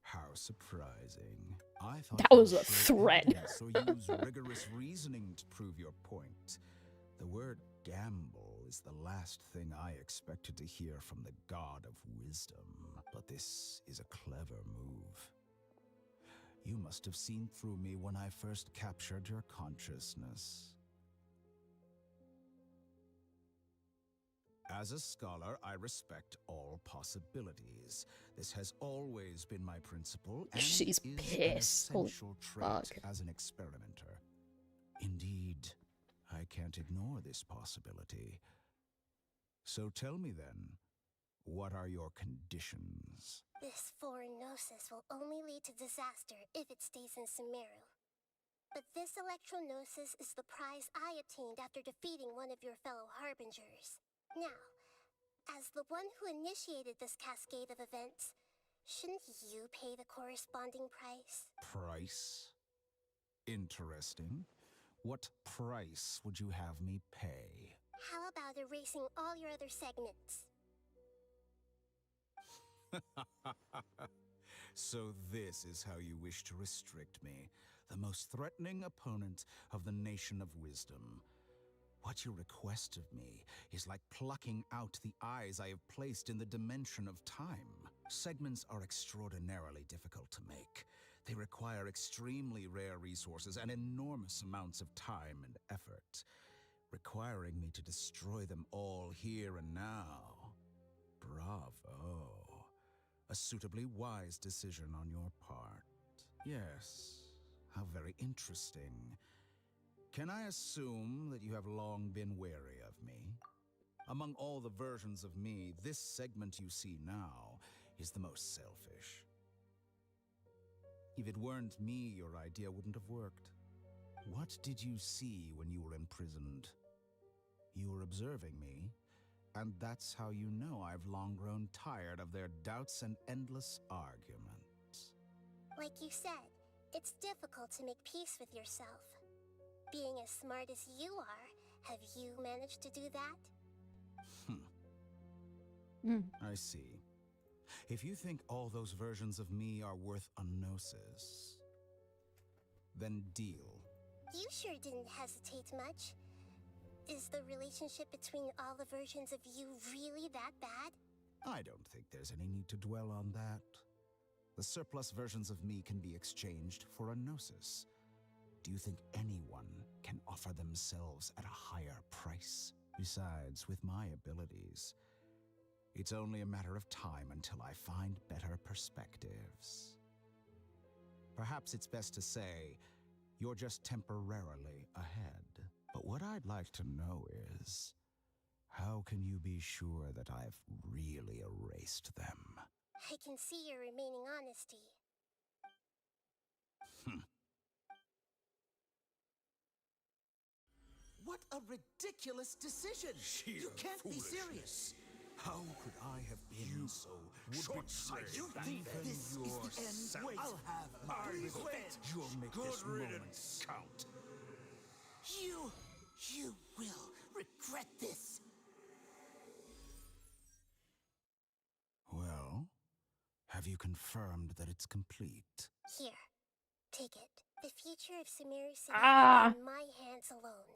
How surprising. I thought
That
you'd
was a
show
threat.
evidence or use rigorous reasoning to prove your point. The word gamble is the last thing I expected to hear from the God of Wisdom. But this is a clever move. You must have seen through me when I first captured your consciousness. As a scholar, I respect all possibilities. This has always been my principle, and
She's
is
pissed.
an
Holy
essential trait
fuck.
as an experimenter. Indeed, I can't ignore this possibility. So tell me then, what are your conditions?
This foreign gnosis will only lead to disaster if it stays in Sumeru. But this electro-gnosis is the prize I obtained after defeating one of your fellow harbingers. Now, as the one who initiated this cascade of events, shouldn't you pay the corresponding price?
Price? Interesting. What price would you have me pay?
How about erasing all your other segments?
So this is how you wish to restrict me, the most threatening opponent of the Nation of Wisdom. What you request of me is like plucking out the eyes I have placed in the dimension of time. Segments are extraordinarily difficult to make. They require extremely rare resources and enormous amounts of time and effort, requiring me to destroy them all here and now. Bravo. A suitably wise decision on your part. Yes, how very interesting. Can I assume that you have long been wary of me? Among all the versions of me, this segment you see now is the most selfish. If it weren't me, your idea wouldn't have worked. What did you see when you were imprisoned? You were observing me, and that's how you know I've long grown tired of their doubts and endless arguments.
Like you said, it's difficult to make peace with yourself. Being as smart as you are, have you managed to do that?
I see. If you think all those versions of me are worth a gnosis, then deal.
You sure didn't hesitate much. Is the relationship between all the versions of you really that bad?
I don't think there's any need to dwell on that. The surplus versions of me can be exchanged for a gnosis. Do you think anyone can offer themselves at a higher price? Besides, with my abilities, it's only a matter of time until I find better perspectives. Perhaps it's best to say, you're just temporarily ahead. But what I'd like to know is, how can you be sure that I've really erased them?
I can see your remaining honesty.
What a ridiculous decision! You can't be serious!
How could I have been so short-sighted?
You think this is the end? Wait, I'll have
You'll make this moment count.
You will regret this!
Well, have you confirmed that it's complete?
Here, take it. The future of Sumeru City
Ah!
is in my hands alone.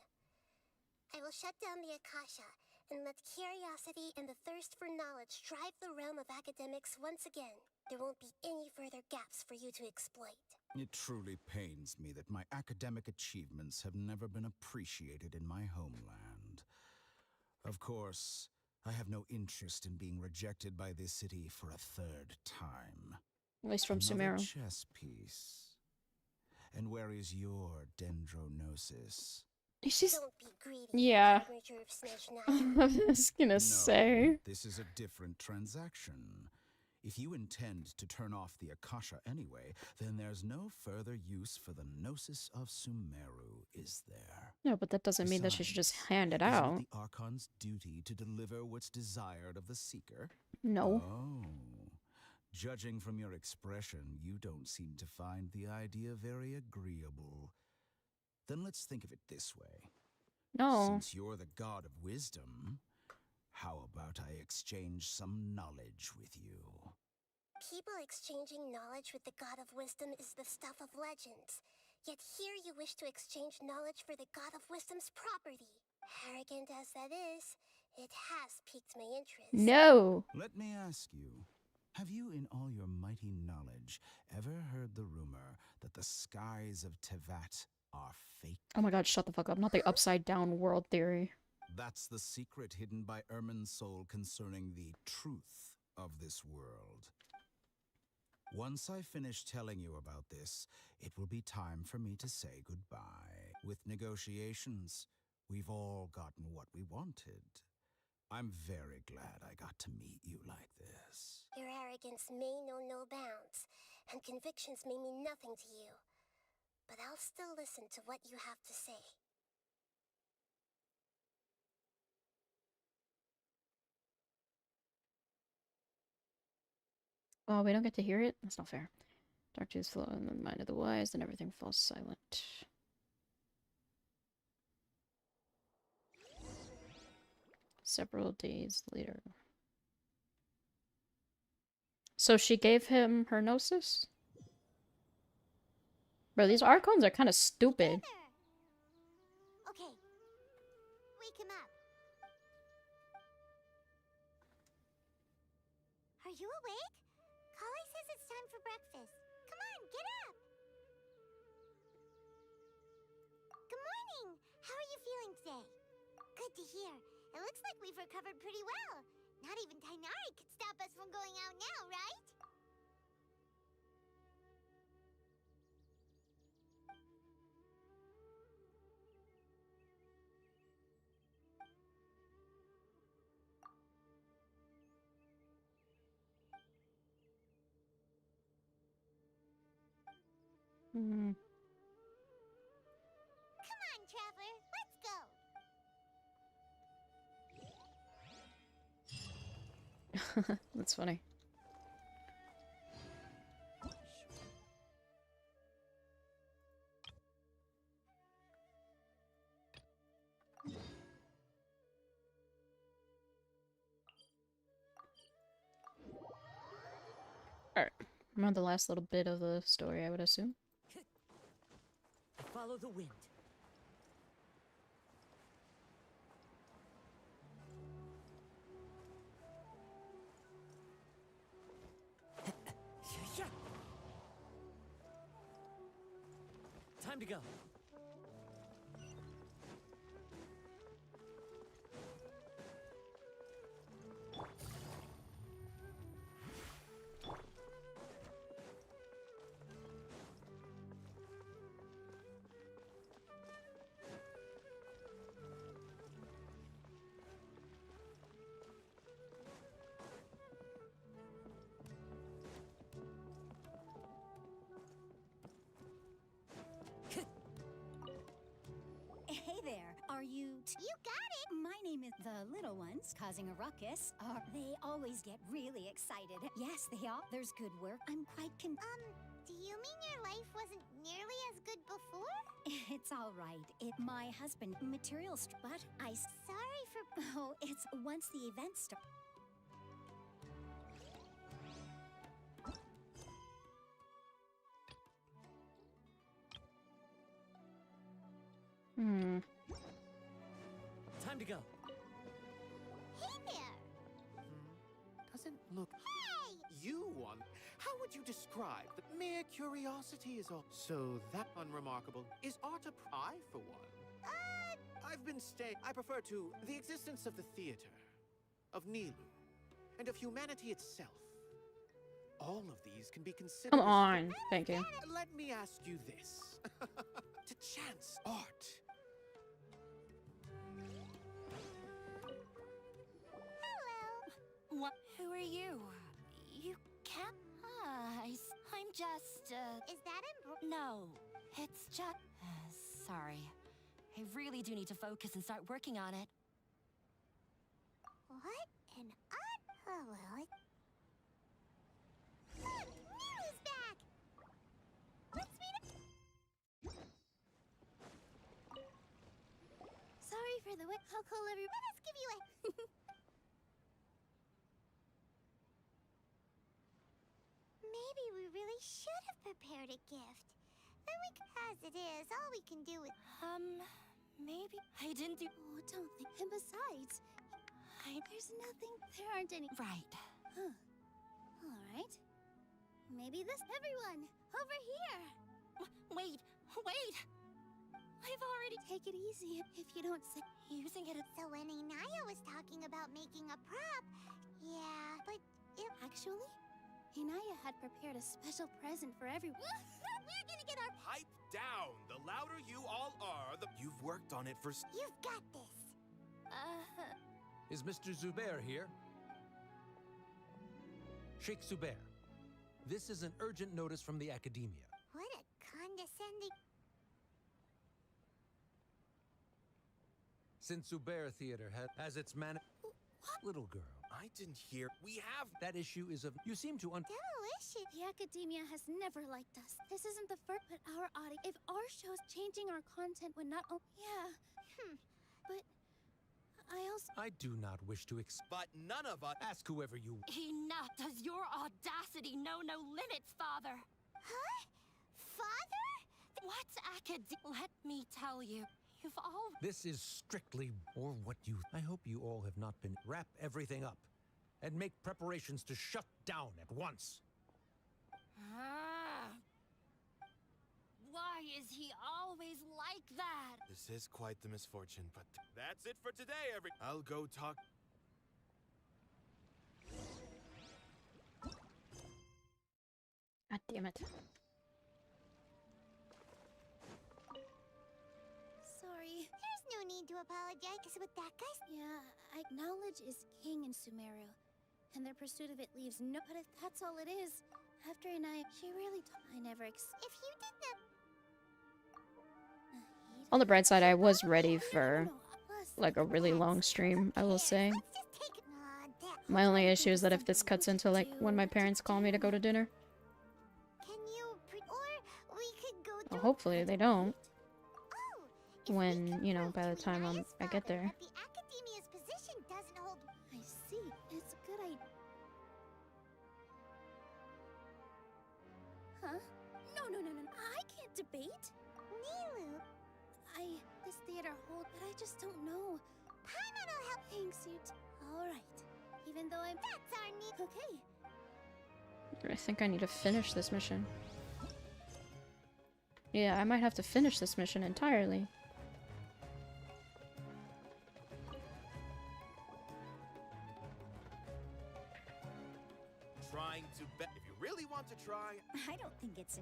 I will shut down the Akasha and let curiosity and the thirst for knowledge drive the realm of academics once again. There won't be any further gaps for you to exploit.
It truly pains me that my academic achievements have never been appreciated in my homeland. Of course, I have no interest in being rejected by this city for a third time.
At least from
Another
Sumeru.
chess piece. And where is your dendrognosis?
She's...
Don't be greedy,
Yeah.
harbinger of Snatch
I was gonna say.
This is a different transaction. If you intend to turn off the Akasha anyway, then there's no further use for the Gnosis of Sumeru, is there?
No, but that doesn't mean that she should just hand it
Isn't
out.
it the Archon's duty to deliver what's desired of the Seeker?
No.
Oh. Judging from your expression, you don't seem to find the idea very agreeable. Then let's think of it this way.
No.
Since you're the god of wisdom, how about I exchange some knowledge with you?
People exchanging knowledge with the God of Wisdom is the stuff of legends. Yet here you wish to exchange knowledge for the God of Wisdom's property. Arrogant as that is, it has piqued my interest.
No.
Let me ask you, have you in all your mighty knowledge ever heard the rumor that the skies of Tevat are fake?
Oh my god, shut the fuck up. Not the upside down world theory.
That's the secret hidden by Ermin's soul concerning the truth of this world. Once I finish telling you about this, it will be time for me to say goodbye. With negotiations, we've all gotten what we wanted. I'm very glad I got to meet you like this.
Your arrogance may know no bounds, and convictions may mean nothing to you. But I'll still listen to what you have to say.
Oh, we don't get to hear it? That's not fair. Dark juice flow in the mind of the wise, then everything falls silent. Several days later. So she gave him her gnosis? Bro, these Archons are kind of stupid.
Okay, wake him up. Are you awake? Kali says it's time for breakfast. Come on, get up! Good morning! How are you feeling today? Good to hear. It looks like we've recovered pretty well. Not even Tainari could stop us from going out now, right?
Hmm.
Come on, Traveler, let's go!
That's funny. Alright. I'm on the last little bit of the story, I would assume.
Follow the wind. Time to go.
Hey there, are you...
You got it!
My name is the little ones causing a ruckus. They always get really excited. Yes, they are. There's good work. I'm quite
Do you mean your life wasn't nearly as good before?
It's all right. My husband, but
Sorry for...
Oh, it's once the event starts.
Hmm.
Time to go.
Hey there!
Doesn't look...
Hey!
You want... How would you describe the mere curiosity is all... So that unremarkable. Is art a I, for one? I've been staying... I prefer to the existence of the theater, of Nilu, and of humanity itself. All of these can be considered...
Come on. Thank you.
Let me ask you this. To chance art.
What? Who are you? You can't... I'm just,
Is that
No, it's just... sorry. I really do need to focus and start working on it.
What an odd... Oh, well, Look! Nilu's back! Let's meet up... Sorry for the How cool everyone... Let us give you a... Maybe we really should have prepared a gift. Then we could... As it is, all we can do is...
Maybe I didn't do...
Oh, don't think... And besides, there's nothing... There aren't any...
Right.
Huh. All right. Maybe this... Everyone! Over here!
Wait! Wait!
I've already... Take it easy if you don't say... Using it as...
So when Inaya was talking about making a prop, yeah, but it...
Actually, Inaya had prepared a special present for everyone. We're gonna get our...
Pipe down! The louder you all are, the... You've worked on it for...
You've got this.
Is Mr. Zubair here? Sheikh Zubair, this is an urgent notice from the Academia.
What a condescending...
Since Zubair Theater has its Little girl,
I didn't hear... We have...
that issue is of... You seem to
Delicious! The Academia has never liked us. This isn't the first, but our audience... If our show's changing our content would not... Yeah. But... I also...
I do not wish to
But none of us...
Ask whoever you...
Enough! Does your audacity know no limits, Father?
Huh? Father?
What's Let me tell you, you've all...
This is strictly... Or what you... I hope you all have not been... Wrap everything up. And make preparations to shut down at once.
Why is he always like that?
This is quite the misfortune, but... That's it for today, I'll go talk...
God damn it.
Sorry.
There's no need to apologize, because with that guy's...
Yeah, knowledge is king in Sumeru. And their pursuit of it leaves no... But if that's all it is, after Inaya, she really I never
If you didn't...
On the bright side, I was ready for like a really long stream, I will say. My only issue is that if this cuts into like when my parents call me to go to dinner.
Can you... Or we could go...
Well, hopefully they don't. When, you know, by the time I get there.
The Academia's position doesn't hold...
I see. It's a good idea. Huh? No. I can't debate.
Nilu.
This theater hold, but I just don't know.
Paimon'll help.
Thanks, you Alright. Even though I'm...
That's our need.
Okay.
I think I need to finish this mission. Yeah, I might have to finish this mission entirely.
Trying to bet. If you really want to try...
I don't think it's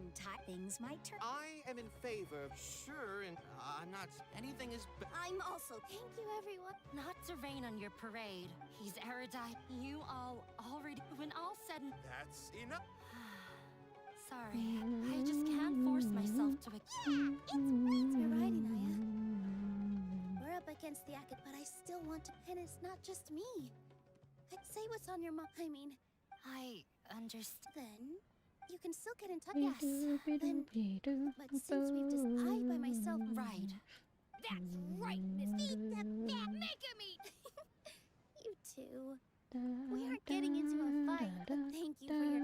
things my turn.
I am in favor of... Sure, and I'm not... Anything is...
I'm also... Thank you, everyone.
Not to rain on your parade. He's erudite. You all already... When all said and...
That's enough.
Sorry. I just can't force myself to...
You're right, Inaya. We're up against the Acad, but I still want to... And it's not just me. I'd say what's on your mind. I mean...
I understand.
Then... You can still get in touch. Yes. Then, but since we've just... I by myself...
Right.
That's right, Miss. Eat the bat. Make me. You two. We aren't getting into a fight, but thank you for your...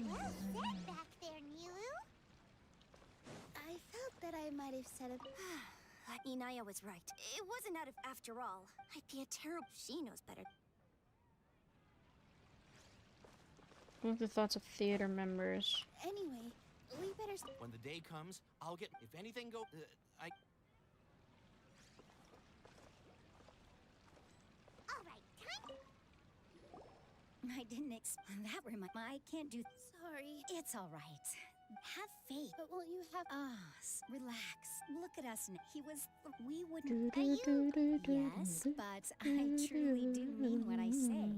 Well said back there, Nilu.
I felt that I might have said it.
Inaya was right. It wasn't out of... After all, I'd be a terrible... She knows better.
What are the thoughts of theater members?
Anyway, we better...
When the day comes, I'll get... If anything go...
Alright, time...
I didn't that remind... I can't do...
Sorry.
It's all right. Have faith.
But won't you have...
Relax. Look at us now. He was... We wouldn't...
Yes,
but I truly do mean what I say.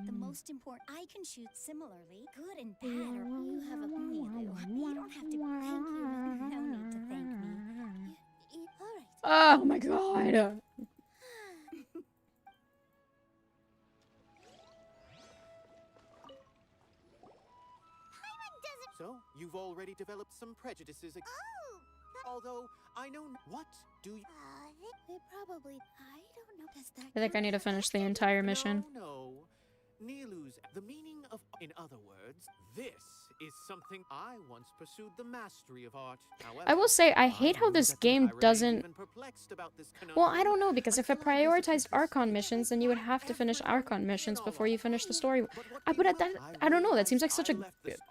The most important... I can shoot similarly. Good and bad or... You have a... Nilu. You don't have to... Thank you. No need to thank me.
Alright.
Oh my god!
So, you've already developed some prejudices. Although, I know... What do you...
They probably... I don't know. Does that...
I think I need to finish the entire mission.
No. Nilu's... The meaning of... In other words, this is something I once pursued the mastery of art. However,
I will say, I hate how
knew
this
that
game
I remained
doesn't...
even perplexed about this
Well, I
conundrum
don't know, because if it
until I visited
prioritized
this
Archon missions, then you would have to finish
everyone
Archon missions
in
before you finish the
Olaf.
story. But at that, I don't know, that seems like such a,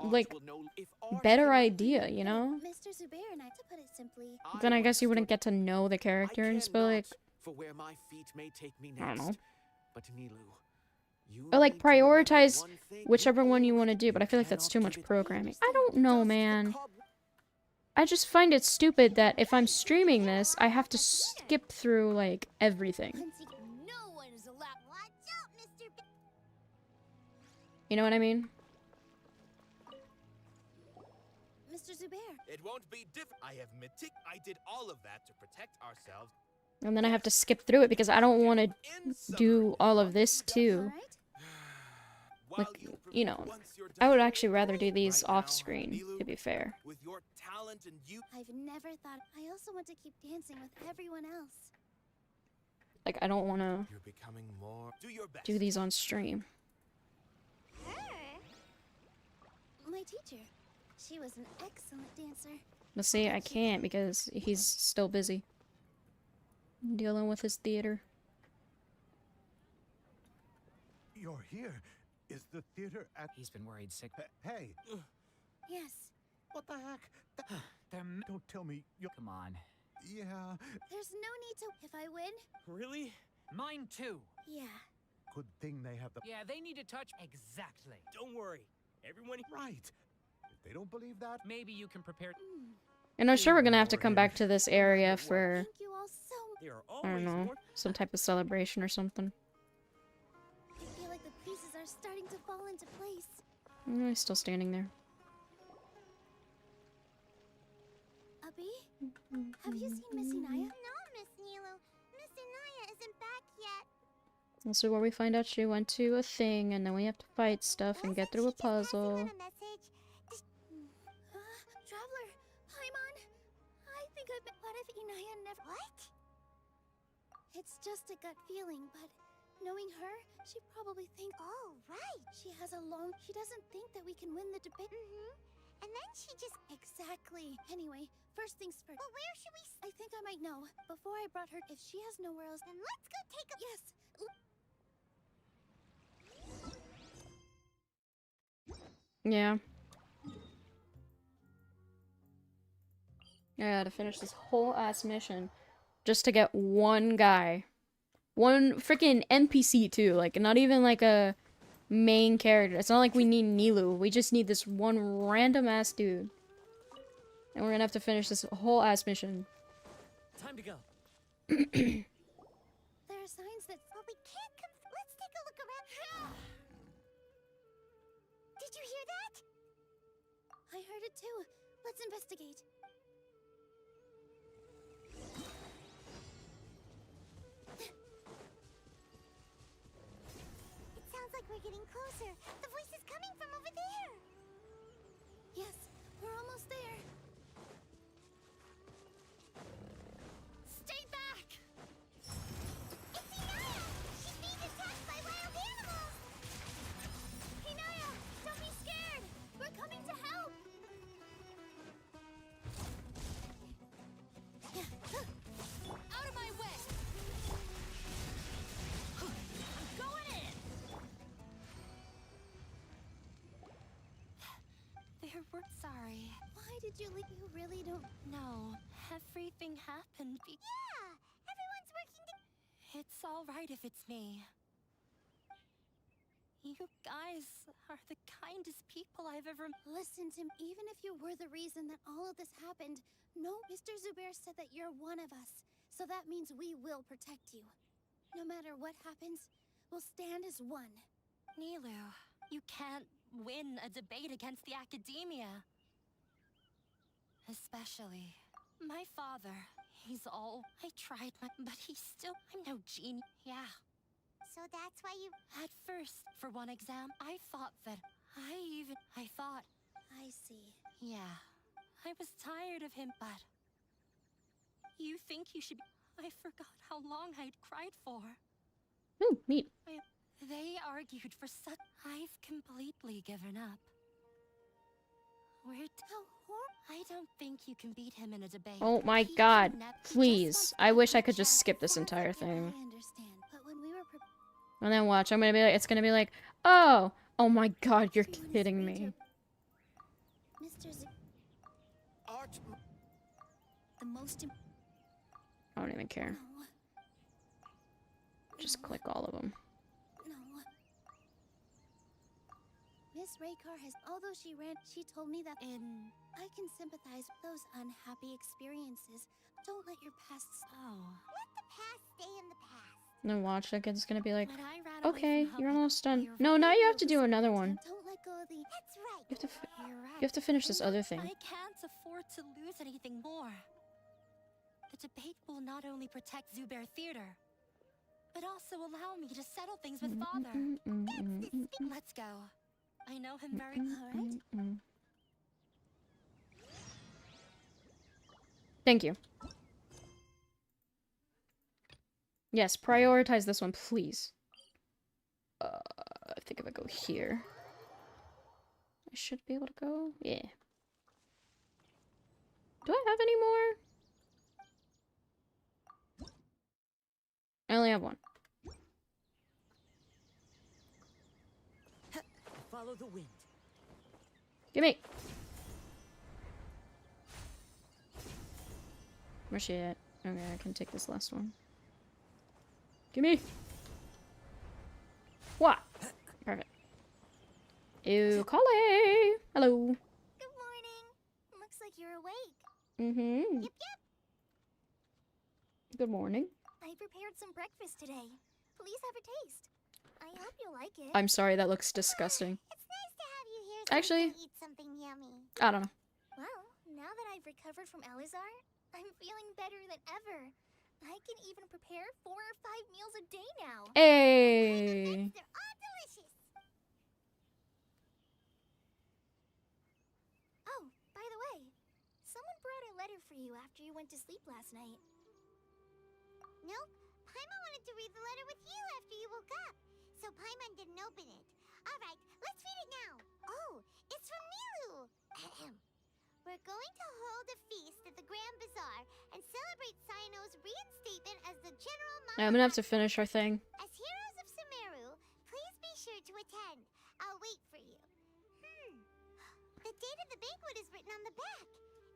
like,
will know if art
better
cannot
idea, you know?
Mr. Zubair and I, to put it simply,
Then I guess you wouldn't get to know the characters, but like,
for where my feet may take me
I don't
next.
know.
But Nilu, you
Or like
need to remember
prioritize
one thing.
whichever one you want to do, but I feel like that's too much programming. I don't know, man. I just find it stupid that if I'm streaming this, I have to skip through, like, everything.
No one is allowed. Watch out, Mr.
You know what I mean?
Mr. Zubair.
It won't be different. I did all of that to protect ourselves.
And then I have to skip through it because I don't want to do all of this too. Like, you know, I would actually rather do these off-screen, to be fair.
With your talent and you,
I've never thought. I also want to keep dancing with everyone else.
Like, I don't want to
you're becoming more. Do your best.
do these on stream.
My teacher. She was an excellent dancer.
But see, I can't because he's still busy dealing with his theater.
You're here. Is the theater at...
He's been worried sick.
Hey,
Yes.
what the heck? Don't tell me you...
Come on.
Yeah.
There's no need to. If I win,
Really? Mine too.
yeah.
Good thing they have the...
Yeah, they need to touch. Exactly.
Don't worry. Everyone.
Right. If they don't believe that...
Maybe you can prepare.
And I'm sure we're gonna have to come back to this area for,
Thank you all so much.
There are
I don't
always
know,
more.
some type of celebration or something.
I feel like the pieces are starting to fall into place.
He's still standing there.
Abby, have you seen Miss Inaya?
No, Miss Nilu. Miss Inaya isn't back yet.
Also, where we find out she went to a thing, and then we have to fight stuff and get through a puzzle.
A message.
Traveler, Paimon. I think I bet. What if Inaya never?
What?
It's just a gut feeling, but knowing her, she probably thinks.
Oh, right.
She has a long. She doesn't think that we can win the debate.
And then she just.
Exactly. Anyway, first things first.
But where should we?
I think I might know. Before I brought her, if she has nowhere else,
Then let's go take a.
yes.
Yeah. I gotta finish this whole ass mission just to get one guy. One freaking NPC too, like not even like a main character. It's not like we need Nilu. We just need this one random ass dude. And we're gonna have to finish this whole ass mission.
Time to go.
There are signs that.
Well, we can't come. Let's take a look around. Did you hear that?
I heard it too. Let's investigate.
It sounds like we're getting closer. The voice is coming from over there.
Yes, we're almost there.
Stay back! It's Inaya! She's being attacked by wild animals!
Inaya, don't be scared. We're coming to help.
Out of my way! I'm going in! We're sorry.
Why did you leave? You really don't.
No, everything happened
Yeah! Everyone's working together.
It's all right if it's me. You guys are the kindest people I've ever...
Listen to me. Even if you were the reason that all of this happened, no, Mr. Zubair said that you're one of us. So that means we will protect you. No matter what happens, we'll stand as one.
Nilu, you can't win a debate against the academia. Especially my father. He's all... I tried my... But he's still... I'm no genius. Yeah.
So that's why you...
At first, for one exam, I thought that... I thought...
I see.
Yeah. I was tired of him, but... You think you should be... I forgot how long I'd cried for.
Ooh, neat.
They argued for such... I've completely given up. I don't think you can beat him in a debate.
Oh my god. Please. I wish I could just skip this entire thing. And then watch. I'm gonna be like, it's gonna be like, oh my god, you're kidding me. I don't even care. Just click all of them.
Miss Raykar has, although she told me that I can sympathize with those unhappy experiences. Don't let your past.
Let the past stay in the past.
And then watch, like, it's gonna be like, okay, you're almost done. No, now you have to do another one.
Don't let go of the.
That's right.
You have to finish this other thing.
I can't afford to lose anything more. The debate will not only protect Zubair Theater, but also allow me to settle things with Father. Let's go. I know him very well.
Thank you. Yes, prioritize this one, please. I think if I go here, I should be able to go. Yeah. Do I have any more? I only have one.
Follow the wind.
Gimme! Where's she at? Okay, I can take this last one. Gimme! What? Perfect. Ew, Collie! Hello!
Good morning. Looks like you're awake.
Mm-hmm.
Yep, yep.
Good morning.
I prepared some breakfast today. Please have a taste. I hope you like it.
I'm sorry, that looks disgusting.
It's nice to have you here.
Actually,
Eat something yummy.
I don't know.
Well, now that I've recovered from Elazar, I'm feeling better than ever. I can even prepare 4 or 5 meals a day now.
Hey.
They're all delicious.
Oh, by the way, someone brought a letter for you after you went to sleep last night.
Nope. Paimon wanted to read the letter with you after you woke up. So Paimon didn't open it. Alright, let's read it now. Oh, it's from Nilu. We're going to hold a feast at the Grand Bazaar and celebrate Sino's reinstatement as the general
I'm gonna have to finish our thing.
As heroes of Sumeru, please be sure to attend. I'll wait for you. The date of the banquet is written on the back.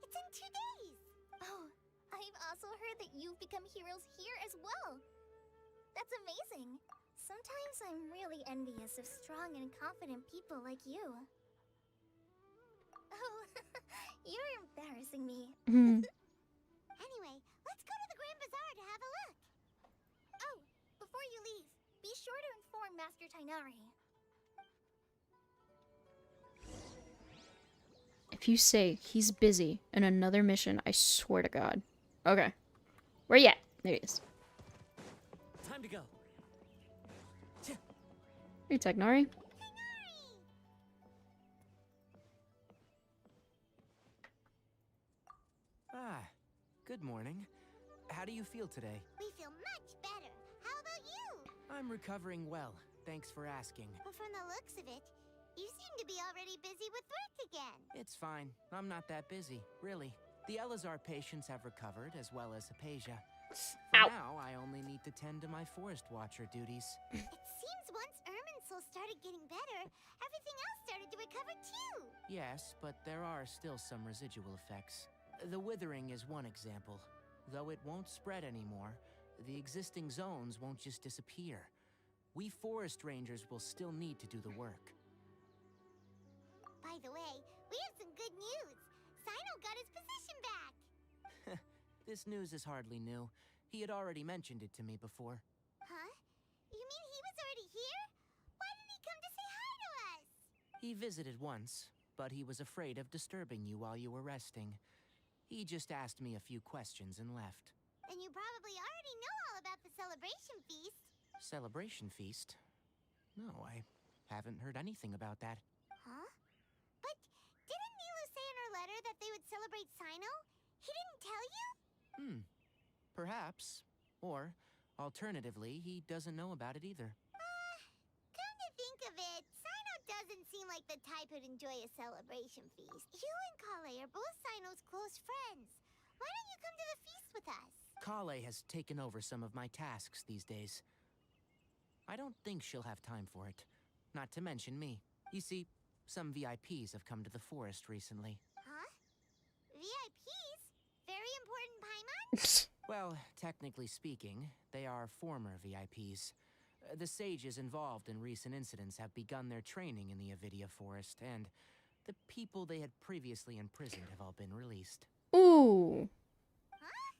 It's in 2 days.
Oh, I've also heard that you've become heroes here as well. That's amazing. Sometimes I'm really envious of strong and confident people like you. Oh, you're embarrassing me.
Anyway, let's go to the Grand Bazaar to have a look.
Oh, before you leave, be sure to inform Master Tainari.
If you say he's busy in another mission, I swear to God. Okay. Where you at? There he is.
Time to go.
Hey, Tainari.
Ah, good morning. How do you feel today?
We feel much better. How about you?
I'm recovering well. Thanks for asking.
But from the looks of it, you seem to be already busy with work again.
It's fine. I'm not that busy, really. The Elazar patients have recovered, as well as Hypatia. For now, I only need to tend to my Forest Watcher duties.
It seems once Irminsul started getting better, everything else started to recover too.
Yes, but there are still some residual effects. The withering is one example. Though it won't spread anymore, the existing zones won't just disappear. We forest rangers will still need to do the work.
By the way, we have some good news. Sino got his position back.
This news is hardly new. He had already mentioned it to me before.
Huh? You mean he was already here? Why didn't he come to say hi to us?
He visited once, but he was afraid of disturbing you while you were resting. He just asked me a few questions and left.
Then you probably already know all about the celebration feast.
Celebration feast? No, I haven't heard anything about that.
Huh? But didn't Nilu say in her letter that they would celebrate Sino? He didn't tell you?
Perhaps. Or, alternatively, he doesn't know about it either.
Come to think of it, Sino doesn't seem like the a type who'd enjoy a celebration feast. You and Kale are both Sino's close friends. Why don't you come to the feast with us?
Kale has taken over some of my tasks these days. I don't think she'll have time for it. Not to mention me. You see, some VIPs have come to the forest recently.
Huh? VIPs? Very important Paimon?
Well, technically speaking, they are former VIPs. The sages involved in recent incidents have begun their training in the Avidia Forest, and the people they had previously imprisoned have all been released.
Ooh.
Huh?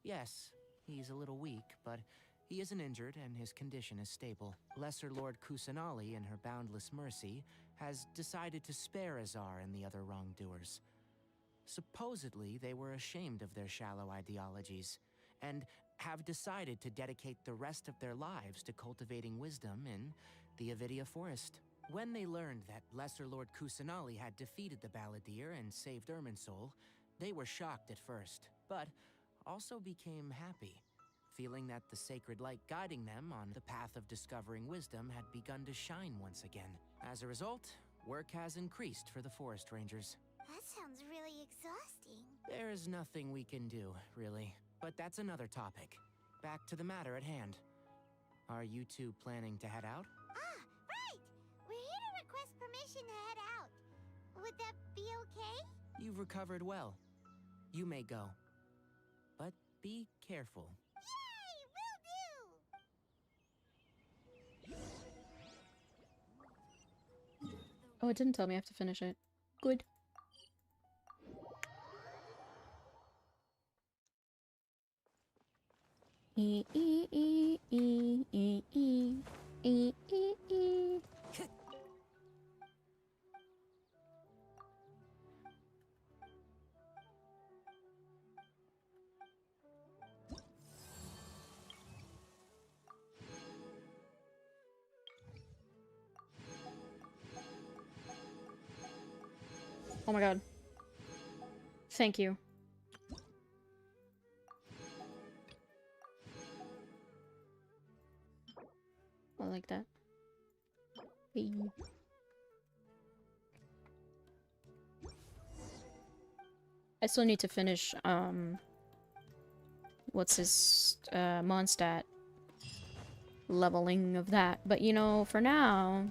Yes, he's a little weak, but he isn't injured and his condition is stable. Lesser Lord Kusanali, in her boundless mercy, has decided to spare Azar and the other wrongdoers. Supposedly, they were ashamed of their shallow ideologies, and have decided to dedicate the rest of their lives to cultivating wisdom in the Avidia Forest. When they learned that Lesser Lord Kusanali had defeated the Balladeer and saved Irminsul, they were shocked at first, but also became happy, feeling that the sacred light guiding them on the path of discovering wisdom had begun to shine once again. As a result, work has increased for the Forest Rangers.
That sounds really exhausting.
There's nothing we can do, really. But that's another topic. Back to the matter at hand. Are you two planning to head out?
Ah, right! We're here to request permission to head out. Would that be okay?
You've recovered well. You may go. But be careful.
Yay! Will do!
Oh, it didn't tell me I have to finish it. Good. Oh my god. Thank you. I like that. Hey. I still need to finish, what's his, Mondstadt leveling of that. But, you know, for now...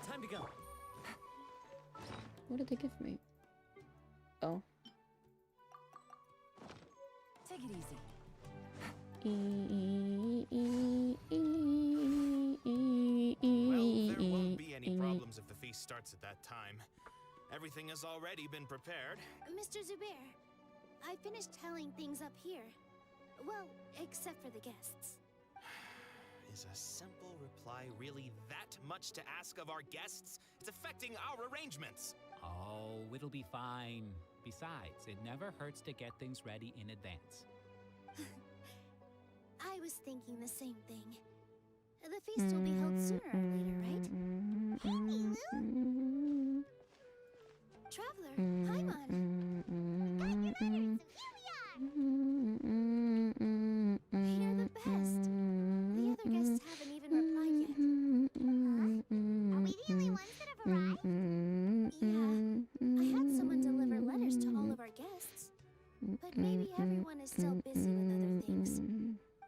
Time to go.
What did they give me? Oh.
Take it easy.
Well, there won't be any problems if the feast starts at that time. Everything has already been prepared.
Mr. Zubair, I finished tallying things up here. Well, except for the guests.
Is a simple reply really that much to ask of our guests? It's affecting our arrangements.
Oh, it'll be fine. Besides, it never hurts to get things ready in advance.
I was thinking the same thing. The feast will be held sooner or later, right? Hey, Nilu? Traveler, Paimon.
Got your letters, so here we are.
You're the best. The other guests haven't even replied yet.
Huh? Are we the only ones that have arrived?
Yeah, I had someone deliver letters to all of our guests. But maybe everyone is still busy with other things.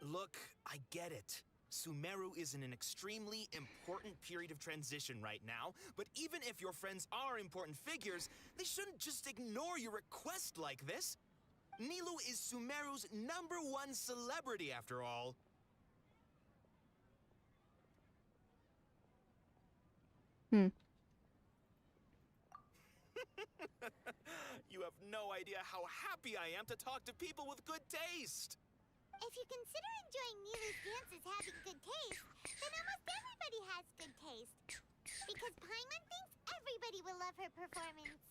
Look, I get it. Sumeru is in an extremely important period of transition right now, but even if your friends are important figures, they shouldn't just ignore your request like this. Nilu is Sumeru's #1 celebrity, after all. You have no idea how happy I am to talk to people with good taste.
If you consider enjoying Nilu's dances having good taste, then almost everybody has good taste. Because Paimon thinks everybody will love her performance.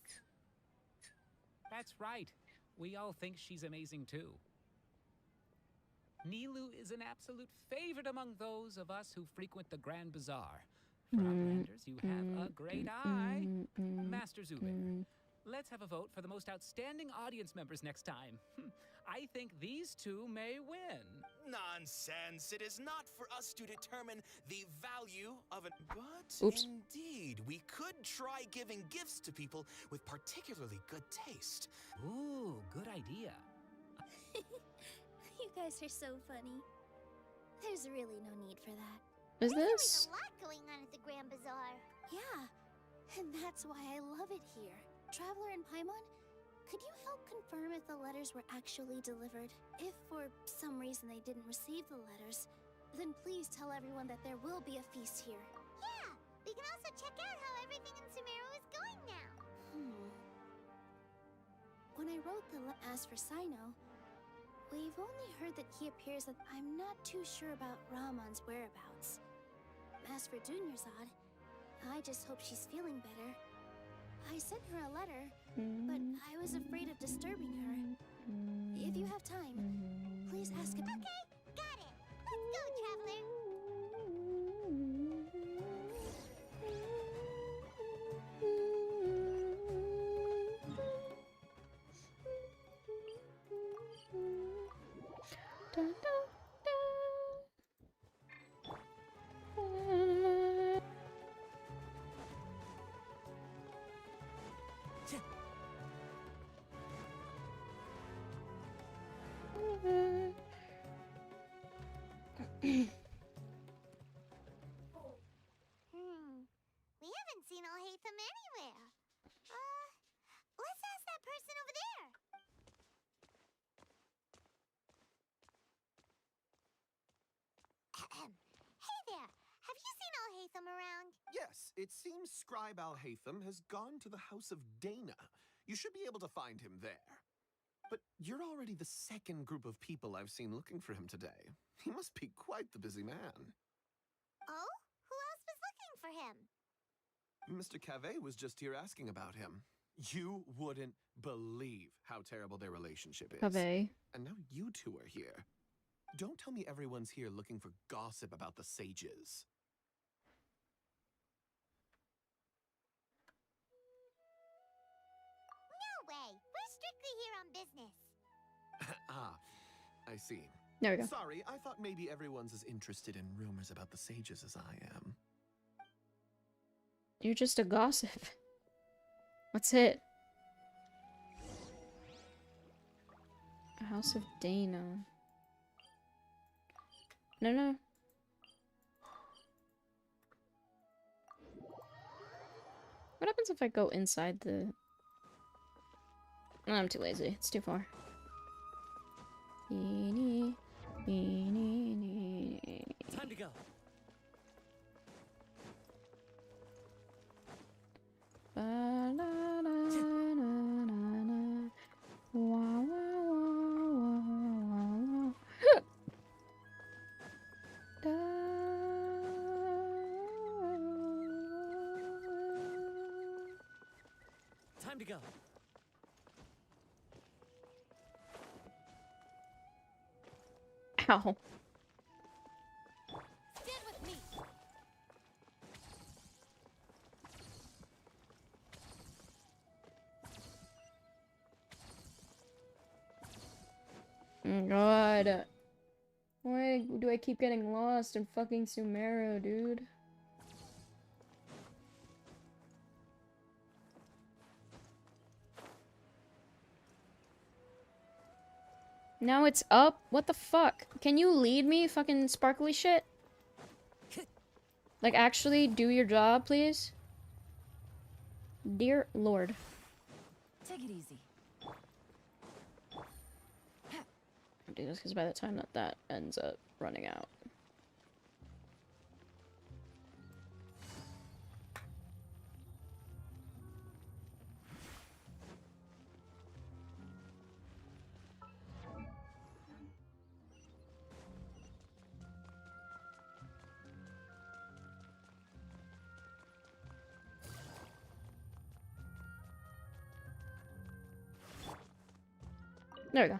That's right. We all think she's amazing too. Nilu is an absolute favorite among those of us who frequent the Grand Bazaar. For Outlanders, you have a great eye. Master Zubair, Let's have a vote for the most outstanding audience members next time. I think these two may win.
Nonsense. It is not for us to determine the value of it. But
Oops.
indeed, we could try giving gifts to people with particularly good taste.
Ooh, good idea.
You guys are so funny. There's really no need for that.
Is
There's
this?
always a lot going on at the Grand Bazaar.
Yeah, and that's why I love it here. Traveler in Paimon, could you help confirm if the letters were actually delivered? If for some reason they didn't receive the letters, then please tell everyone that there will be a feast here.
Yeah, we can also check out how everything in Sumeru is going now.
When I wrote as for Sino, we've only heard that he appears, that I'm not too sure about Ramon's whereabouts. As for Dunyarzad, I just hope she's feeling better. I sent her a letter, but I was afraid of disturbing her. If you have time, please ask about—
Okay, got it. Let's go, Traveler. We haven't seen Alhaitham anywhere. Let's ask that person over there. Hey there, have you seen Alhaitham around?
Yes, it seems Scribe Alhaitham has gone to the House of Dana. You should be able to find him there. But you're already the second group of people I've seen looking for him today. He must be quite the busy man.
Oh? Who else was looking for him?
Mr. Cave was just here asking about him. You wouldn't believe how terrible their relationship is.
Cave.
And now you two are here. Don't tell me everyone's here looking for gossip about the sages.
No way. We're strictly here on business.
Ah, I see.
There we go.
Sorry, I thought maybe everyone's as interested in rumors about the sages as I am.
You're just a gossip. What's it? House of Dana. No. What happens if I go inside the... No, I'm too lazy. It's too far.
Time to go. Time to go.
Ow.
Stand with me.
God. Why do I keep getting lost in fucking Sumeru, dude? Now it's up? What the fuck? Can you lead me, fucking sparkly shit? Like, actually do your job, please? Dear Lord.
Take it easy.
I'll do this because by the time that ends up running out. There we go.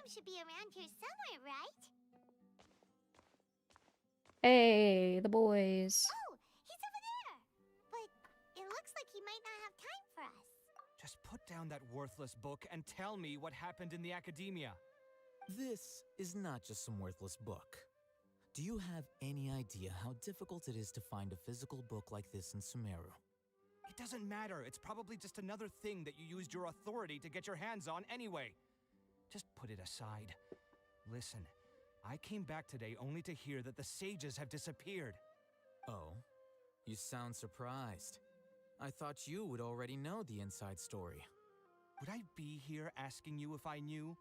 Adam should be around here somewhere, right?
Hey, the boys.
Oh, he's over there! But it looks like he might not have time for us.
Just put down that worthless book and tell me what happened in the academia.
This is not just some worthless book. Do you have any idea how difficult it is to find a physical book like this in Sumeru?
It doesn't matter. It's probably just another thing that you used your authority to get your hands on anyway. Just put it aside. Listen, I came back today only to hear that the sages have disappeared.
Oh, you sound surprised. I thought you would already know the inside story.
Would I be here asking you if I knew?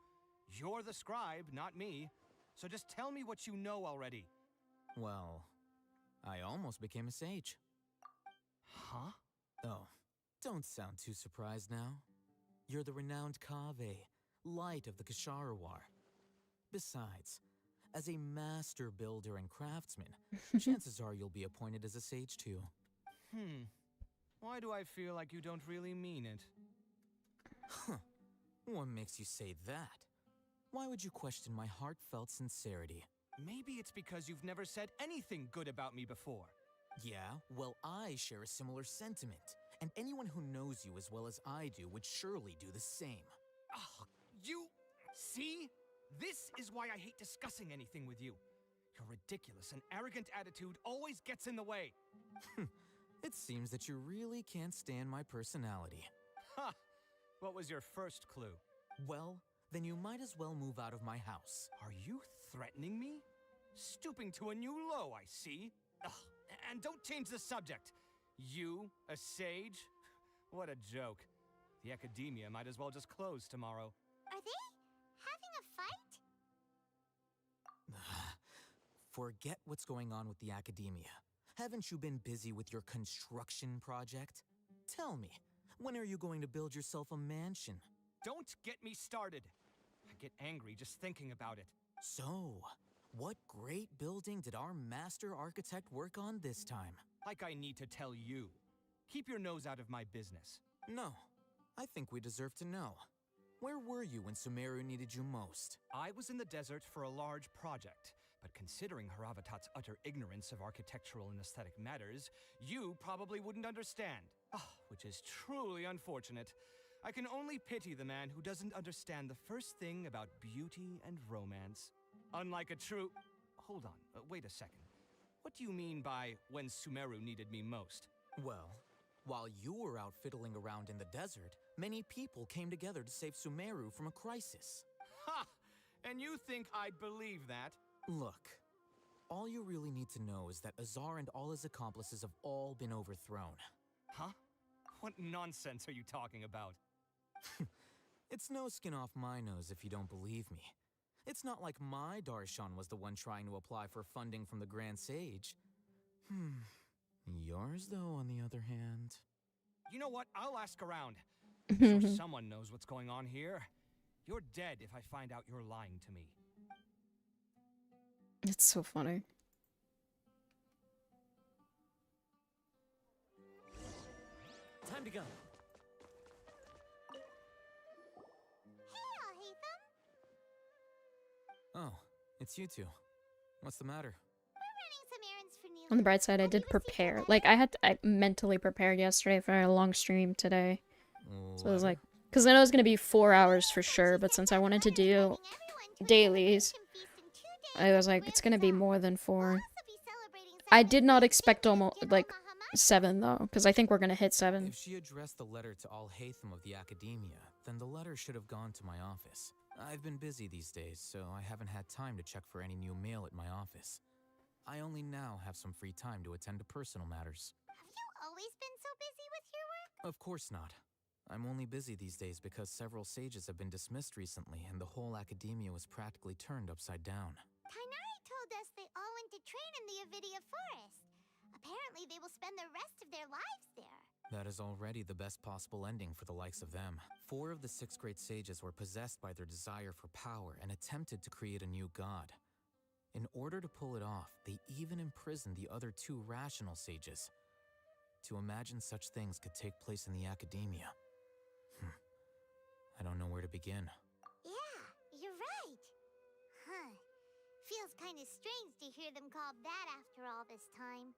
You're the scribe, not me. So just tell me what you know already.
Well, I almost became a sage.
Huh?
Oh, don't sound too surprised now. You're the renowned Kaveh, light of the Ksharawar. Besides, as a master builder and craftsman, chances are you'll be appointed as a sage too.
Why do I feel like you don't really mean it?
Huh. What makes you say that? Why would you question my heartfelt sincerity?
Maybe it's because you've never said anything good about me before.
Yeah, well, I share a similar sentiment, and anyone who knows you as well as I do would surely do the same.
Oh, you... See? This is why I hate discussing anything with you. Your ridiculous and arrogant attitude always gets in the way.
It seems that you really can't stand my personality.
Ha! What was your first clue?
Well, then you might as well move out of my house.
Are you threatening me? Stooping to a new low, I see. Ugh. And don't change the subject. You, a sage? What a joke. The academia might as well just close tomorrow.
Are they having a fight?
Forget what's going on with the academia. Haven't you been busy with your construction project? Tell me, when are you going to build yourself a mansion?
Don't get me started. I get angry just thinking about it.
So, what great building did our master architect work on this time?
Like I need to tell you. Keep your nose out of my business.
No, I think we deserve to know. Where were you when Sumeru needed you most?
I was in the desert for a large project, but considering Haravatat's utter ignorance of architectural and aesthetic matters, you probably wouldn't understand. Which is truly unfortunate. I can only pity the man who doesn't understand the first thing about beauty and romance. Unlike a true... Hold on, wait a second. What do you mean by when Sumeru needed me most?
Well, while you were out fiddling around in the desert, many people came together to save Sumeru from a crisis.
Ha! And you think I'd believe that?
Look, all you really need to know is that Azar and all his accomplices have all been overthrown.
Huh? What nonsense are you talking about?
It's no skin off my nose if you don't believe me. It's not like my Darshan was the one trying to apply for funding from the Grand Sage. Yours, though, on the other hand...
You know what? I'll ask around. I'm sure someone knows what's going on here. You're dead if I find out you're lying to me.
It's so funny.
Time to go.
Oh, it's you two. What's the matter?
We're running some errands for Neil.
On the bright side, I did prepare. Like, I mentally prepared yesterday for a long stream today. So it was like, because I know it's going to be 4 hours for sure, but since I wanted to do dailies, I was like, it's going to be more than 4. I did not expect almost, like, 7, though, because I think we're going to hit 7.
If she addressed the letter to Al Haytham of the Academia, then the letter should have gone to my office. I've been busy these days, so I haven't had time to check for any new mail at my office. I only now have some free time to attend to personal matters.
Have you always been so busy with your work?
Of course not. I'm only busy these days because several sages have been dismissed recently, and the whole academia was practically turned upside down.
Tainari told us they all went to train in the Avidia Forest. Apparently they will spend the rest of their lives there.
That is already the best possible ending for the likes of them. 4 of the 6 great sages were possessed by their desire for power and attempted to create a new god. In order to pull it off, they even imprisoned the other 2 rational sages. To imagine such things could take place in the academia. I don't know where to begin.
Yeah, you're right. Huh. Feels kind of strange to hear them called that after all this time.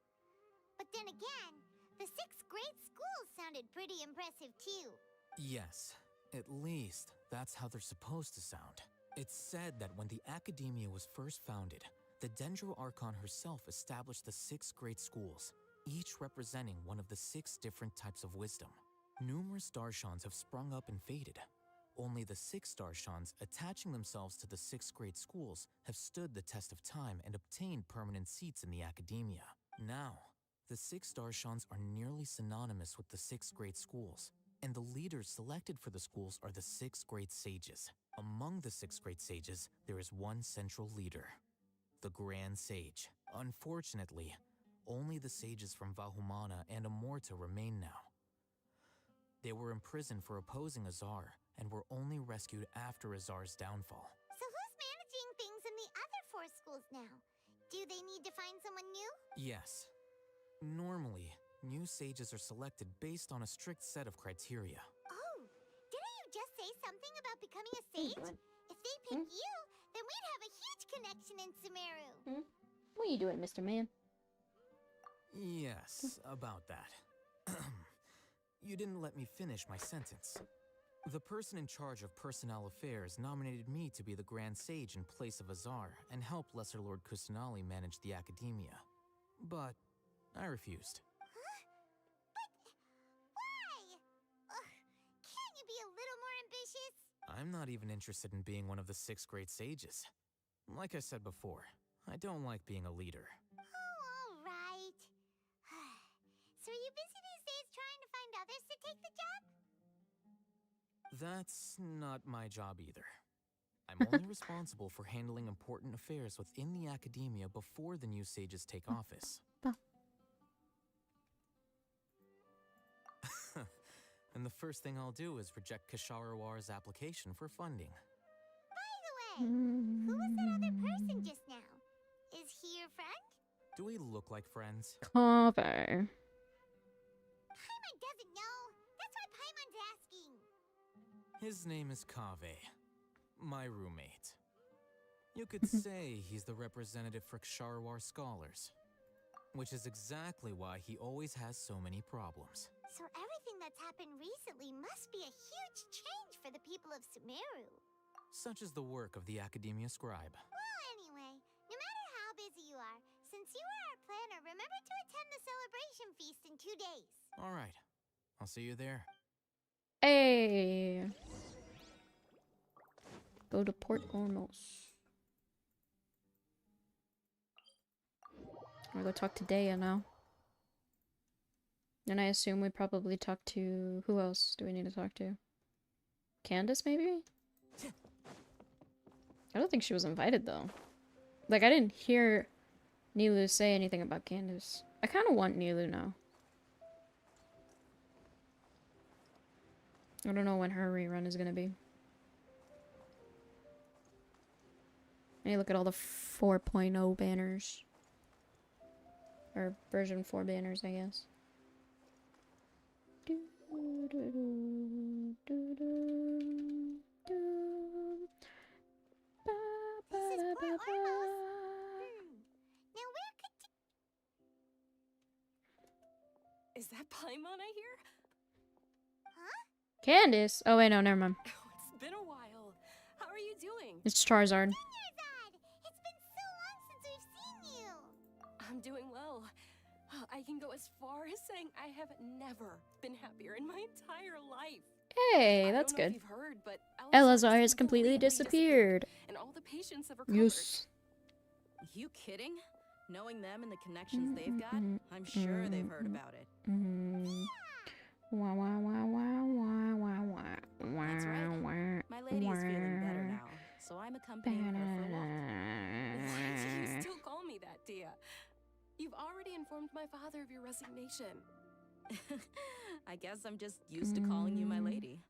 But then again, the 6th grade school sounded pretty impressive too.
Yes, at least that's how they're supposed to sound. It's said that when the Academia was first founded, the Sumeru Archon herself established the 6 great schools, each representing one of the 6 different types of wisdom. Numerous Darshans have sprung up and faded. Only the 6 Darshans attaching themselves to the 6 great schools have stood the test of time and obtained permanent seats in the Academia. Now, the 6 Darshans are nearly synonymous with the 6 great schools, and the leaders selected for the schools are the 6 great sages. Among the 6 great sages, there is one central leader, the Grand Sage. Unfortunately, only the sages from Vahumana and Amorta remain now. They were imprisoned for opposing Azar and were only rescued after Azar's downfall.
So who's managing things in the other 4 schools now? Do they need to find someone new?
Yes. Normally, new sages are selected based on a strict set of criteria.
Oh, didn't you just say something about becoming a sage? If they pick you, then we'd have a huge connection in Sumeru.
What are you doing, Mr. Man?
Yes, about that. You didn't let me finish my sentence. The person in charge of personnel affairs nominated me to be the Grand Sage in place of Azar and help Lesser Lord Kusanali manage the Academia. But I refused.
Huh? But why? Can't you be a little more ambitious?
I'm not even interested in being one of the 6 great sages. Like I said before, I don't like being a leader.
Oh, all right. So are you busy these days trying to find others to take the job?
That's not my job either. I'm only responsible for handling important affairs within the Academia before the new sages take office. And the first thing I'll do is reject Kasharawar's application for funding.
By the way, who was that other person just now? Is he your friend?
Do we look like friends?
Kave.
Paimon doesn't know. That's why Paimon's asking.
His name is Kave, my roommate. You could say he's the representative for Ksharawar scholars, which is exactly why he always has so many problems.
So everything that's happened recently must be a huge change for the people of Sumeru.
Such is the work of the Academia Scribe.
Well, anyway, no matter how busy you are, since you are our planner, remember to attend the celebration feast in 2 days.
All right, I'll see you there.
Hey. Go to Port Ormos. I'm gonna go talk to Dea now. And I assume we probably talk to... Who else do we need to talk to? Candace, maybe? I don't think she was invited, though. Like, I didn't hear Nilu say anything about Candace. I kind of want Nilu now. I don't know when her rerun is gonna be. Hey, look at all the 4.0 banners. Or version 4 banners, I guess. Is
that Paimon I hear?
Huh?
Candace? Oh wait, no, never mind.
It's been a while. How are you doing?
It's Charizard.
It's been so long since we've seen you.
I'm doing well. I can go as far as saying I have never been happier in my entire life.
Hey, that's
I don't know
good.
if you've heard, but
Elazar has completely disappeared.
And all the patients have recovered.
Yes.
You kidding? Knowing them and the connections they've got, I'm sure they've heard about it.
Wah, wah, wah, wah, wah, wah, wah.
That's right. My lady is feeling better now, so I'm accompanying her for a walk. Why do you still call me that, Dia? You've already informed my father of your resignation. I guess I'm just used to calling you my lady.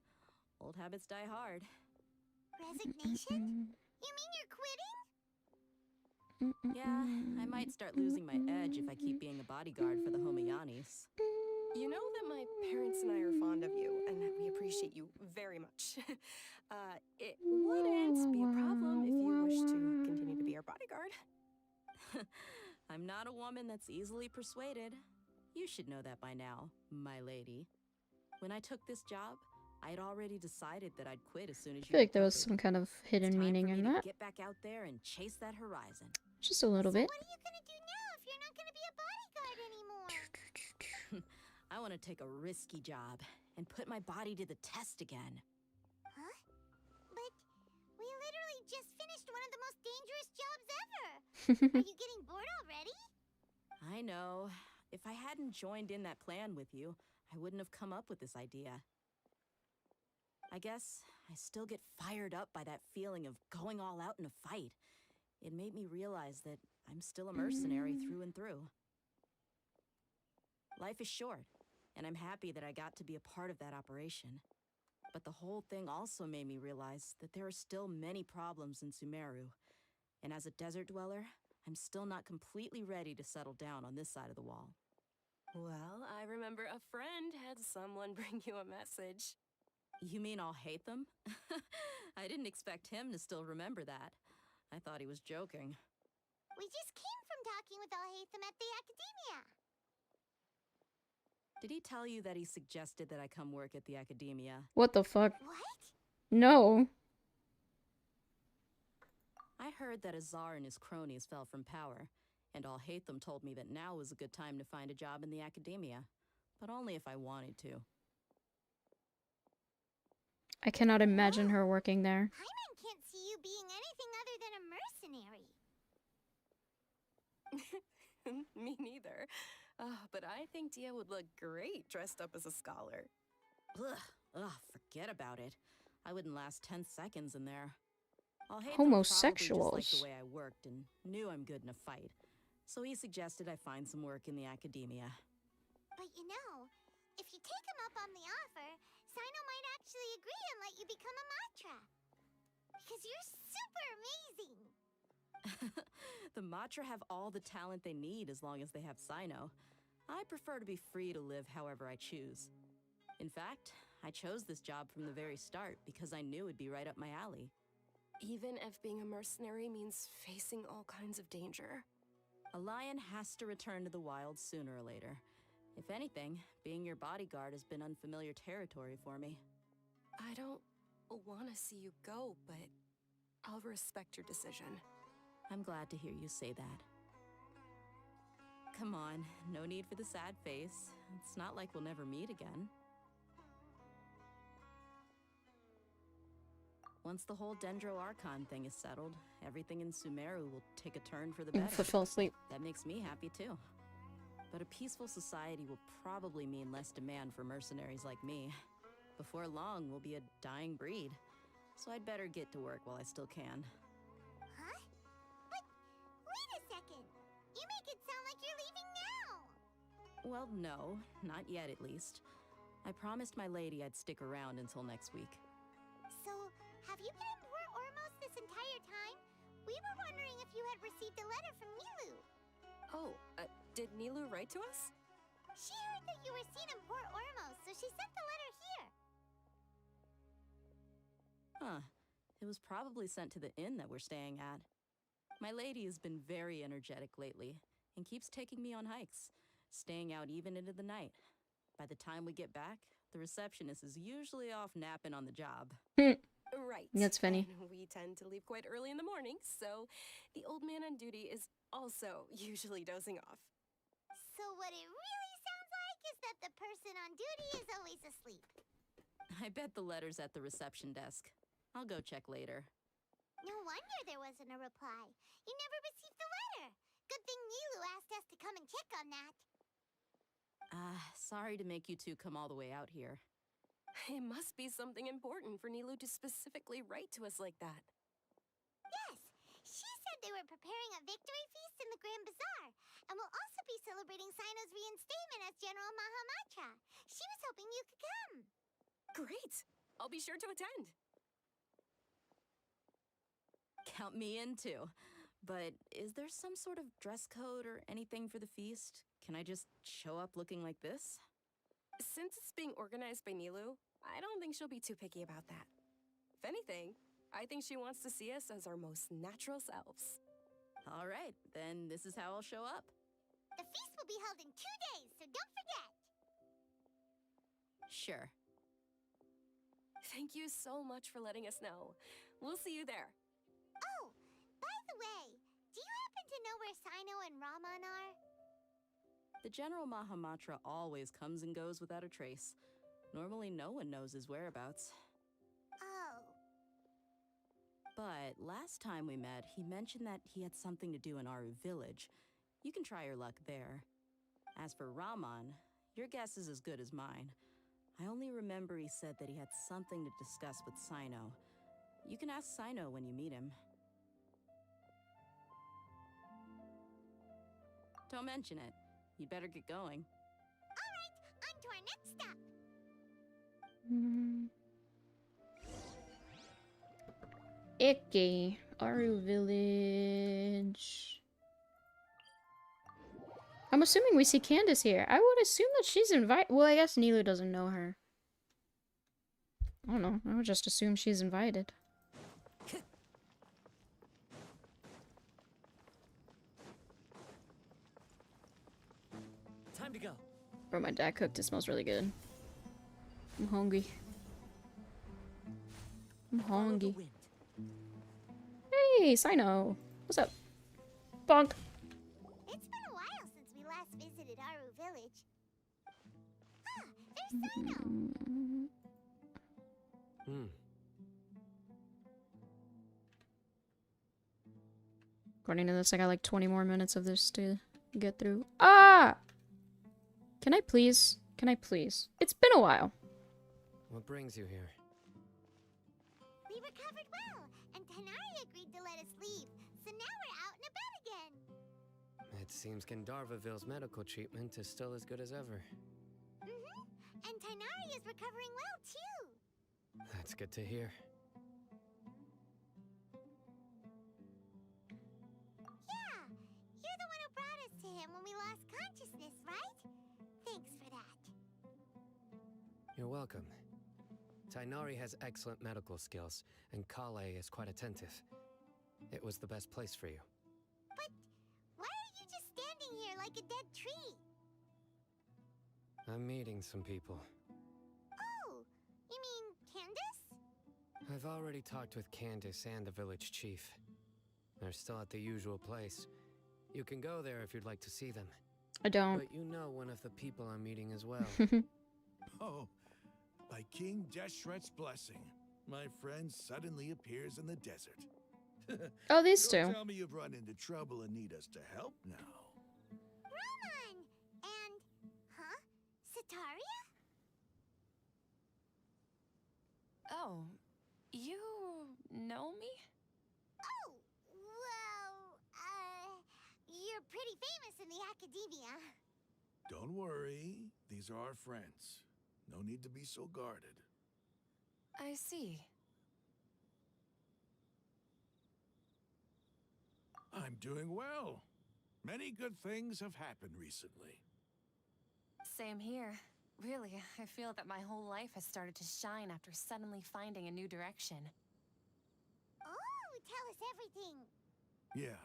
Old habits die hard.
Resignation? You mean you're quitting?
Yeah, I might start losing my edge if I keep being a bodyguard for the Homayanis.
You know that my parents and I are fond of you, and that we appreciate you very much. It wouldn't be a problem if you wish to continue to be our bodyguard.
I'm not a woman that's easily persuaded. You should know that by now, my lady. When I took this job, I had already decided that I'd quit as soon as
I
you
feel like there was
recovered.
some kind of hidden meaning in that.
Get back out there and chase that horizon.
Just a little bit.
What are you gonna do now if you're not gonna be a bodyguard anymore?
I want to take a risky job and put my body to the test again.
Huh? But we literally just finished one of the most dangerous jobs ever. Are you getting bored already?
I know. If I hadn't joined in that plan with you, I wouldn't have come up with this idea. I guess I still get fired up by that feeling of going all out in a fight. It made me realize that I'm still a mercenary through and through. Life is short, and I'm happy that I got to be a part of that operation. But the whole thing also made me realize that there are still many problems in Sumeru. And as a desert dweller, I'm still not completely ready to settle down on this side of the wall.
Well, I remember a friend had someone bring you a message.
You mean I'll hate them? I didn't expect him to still remember that. I thought he was joking.
We just came from talking with Alhaitham at the academia.
Did he tell you that he suggested that I come work at the academia?
What the fuck?
What?
No.
I heard that Azar and his cronies fell from power, and Alhaitham told me that now was a good time to find a job in the academia, but only if I wanted to.
I cannot imagine her working there.
Paimon can't see you being anything other than a mercenary.
Me neither. But I think Dia would look great dressed up as a scholar.
Ugh, forget about it. I wouldn't last 10 seconds in there. Alhaitham
Homosexuals.
probably just liked the way I worked and knew I'm good in a fight. So he suggested I find some work in the academia.
But you know, if you take him up on the offer, Sino might actually agree and let you become a Matra. Because you're super amazing.
The Matra have all the talent they need as long as they have Sino. I prefer to be free to live however I choose. In fact, I chose this job from the very start because I knew it'd be right up my alley.
Even if being a mercenary means facing all kinds of danger.
A lion has to return to the wild sooner or later. If anything, being your bodyguard has been unfamiliar territory for me.
I don't want to see you go, but I'll respect your decision.
I'm glad to hear you say that. Come on, no need for the sad face. It's not like we'll never meet again. Once the whole Sumeru Archon thing is settled, everything in Sumeru will take a turn for the better.
Fell asleep.
That makes me happy too. But a peaceful society will probably mean less demand for mercenaries like me. Before long, we'll be a dying breed. So I'd better get to work while I still can.
Huh? But wait a second. You make it sound like you're leaving now.
Well, no, not yet at least. I promised my lady I'd stick around until next week.
So, have you been in Port Ormos this entire time? We were wondering if you had received a letter from Nilu.
Oh, did Nilu write to us?
She heard that you were seen in Port Ormos, so she sent the letter here.
Huh. It was probably sent to the inn that we're staying at. My lady has been very energetic lately and keeps taking me on hikes, staying out even into the night. By the time we get back, the receptionist is usually off napping on the job.
Right.
That's funny.
And we tend to leave quite early in the morning, so the old man on duty is also usually dozing off.
So what it really sounds like is that the person on duty is always asleep.
I bet the letter's at the reception desk. I'll go check later.
No wonder there wasn't a reply. You never received the letter. Good thing Nilu asked us to come and check on that.
Sorry to make you two come all the way out here.
It must be something important for Nilu to specifically write to us like that.
Yes, she said they were preparing a victory feast in the Grand Bazaar, and will also be celebrating Sino's reinstatement as General Mahamatra. She was hoping you could come.
Great! I'll be sure to attend.
Count me in too. But is there some sort of dress code or anything for the feast? Can I just show up looking like this?
Since it's being organized by Nilu, I don't think she'll be too picky about that. If anything, I think she wants to see us as our most natural selves.
All right, then this is how I'll show up.
The feast will be held in 2 days, so don't forget.
Sure.
Thank you so much for letting us know. We'll see you there.
Oh, by the way, do you happen to know where Sino and Raman are?
The General Mahamatra always comes and goes without a trace. Normally no one knows his whereabouts.
Oh.
But last time we met, he mentioned that he had something to do in Aru village. You can try your luck there. As for Raman, your guess is as good as mine. I only remember he said that he had something to discuss with Sino. You can ask Sino when you meet him. Don't mention it. You'd better get going.
All right, on to our next stop.
Icky. Aru Village. I'm assuming we see Candace here. I would assume that she's invited. Well, I guess Nilu doesn't know her. I don't know. I would just assume she's invited.
Time to go.
Bro, my dad cooked. It smells really good. I'm hungry. I'm hungry. Hey, Sino. What's up? Bonk.
It's been a while since we last visited Aru village. Ah, there's Sino.
According to this, I got like 20 more minutes of this to get through. Ah! Can I please? Can I please? It's been a while.
What brings you here?
We recovered well, and Tanari agreed to let us leave, so now we're out and about again.
It seems Gandharvaville's medical treatment is still as good as ever.
And Tanari is recovering well, too.
That's good to hear.
Yeah, you're the one who brought us to him when we lost consciousness, right? Thanks for that.
You're welcome. Tainari has excellent medical skills, and Kale is quite attentive. It was the best place for you.
But why are you just standing here like a dead tree?
I'm meeting some people.
Oh, you mean Candace?
I've already talked with Candace and the village chief. They're still at the usual place. You can go there if you'd like to see them.
I don't.
But you know one of the people I'm meeting as well.
Oh, by King Deshret's blessing, my friend suddenly appears in the desert.
Oh, these
Don't
two.
tell me you've run into trouble and need us to help now.
Raman! And, huh? Sitaria?
Oh, you know me?
Oh, well, you're pretty famous in the academia.
Don't worry, these are our friends. No need to be so guarded.
I see.
I'm doing well. Many good things have happened recently.
Same here. Really, I feel that my whole life has started to shine after suddenly finding a new direction.
Oh, tell us everything.
Yeah,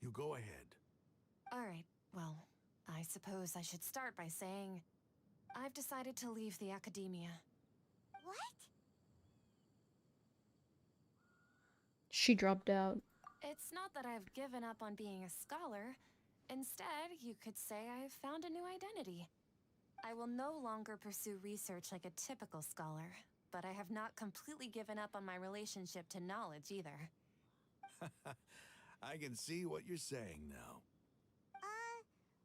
you go ahead.
Alright, well, I suppose I should start by saying I've decided to leave the academia.
What?
She dropped out.
It's not that I've given up on being a scholar. Instead, you could say I've found a new identity. I will no longer pursue research like a typical scholar, but I have not completely given up on my relationship to knowledge either.
I can see what you're saying now.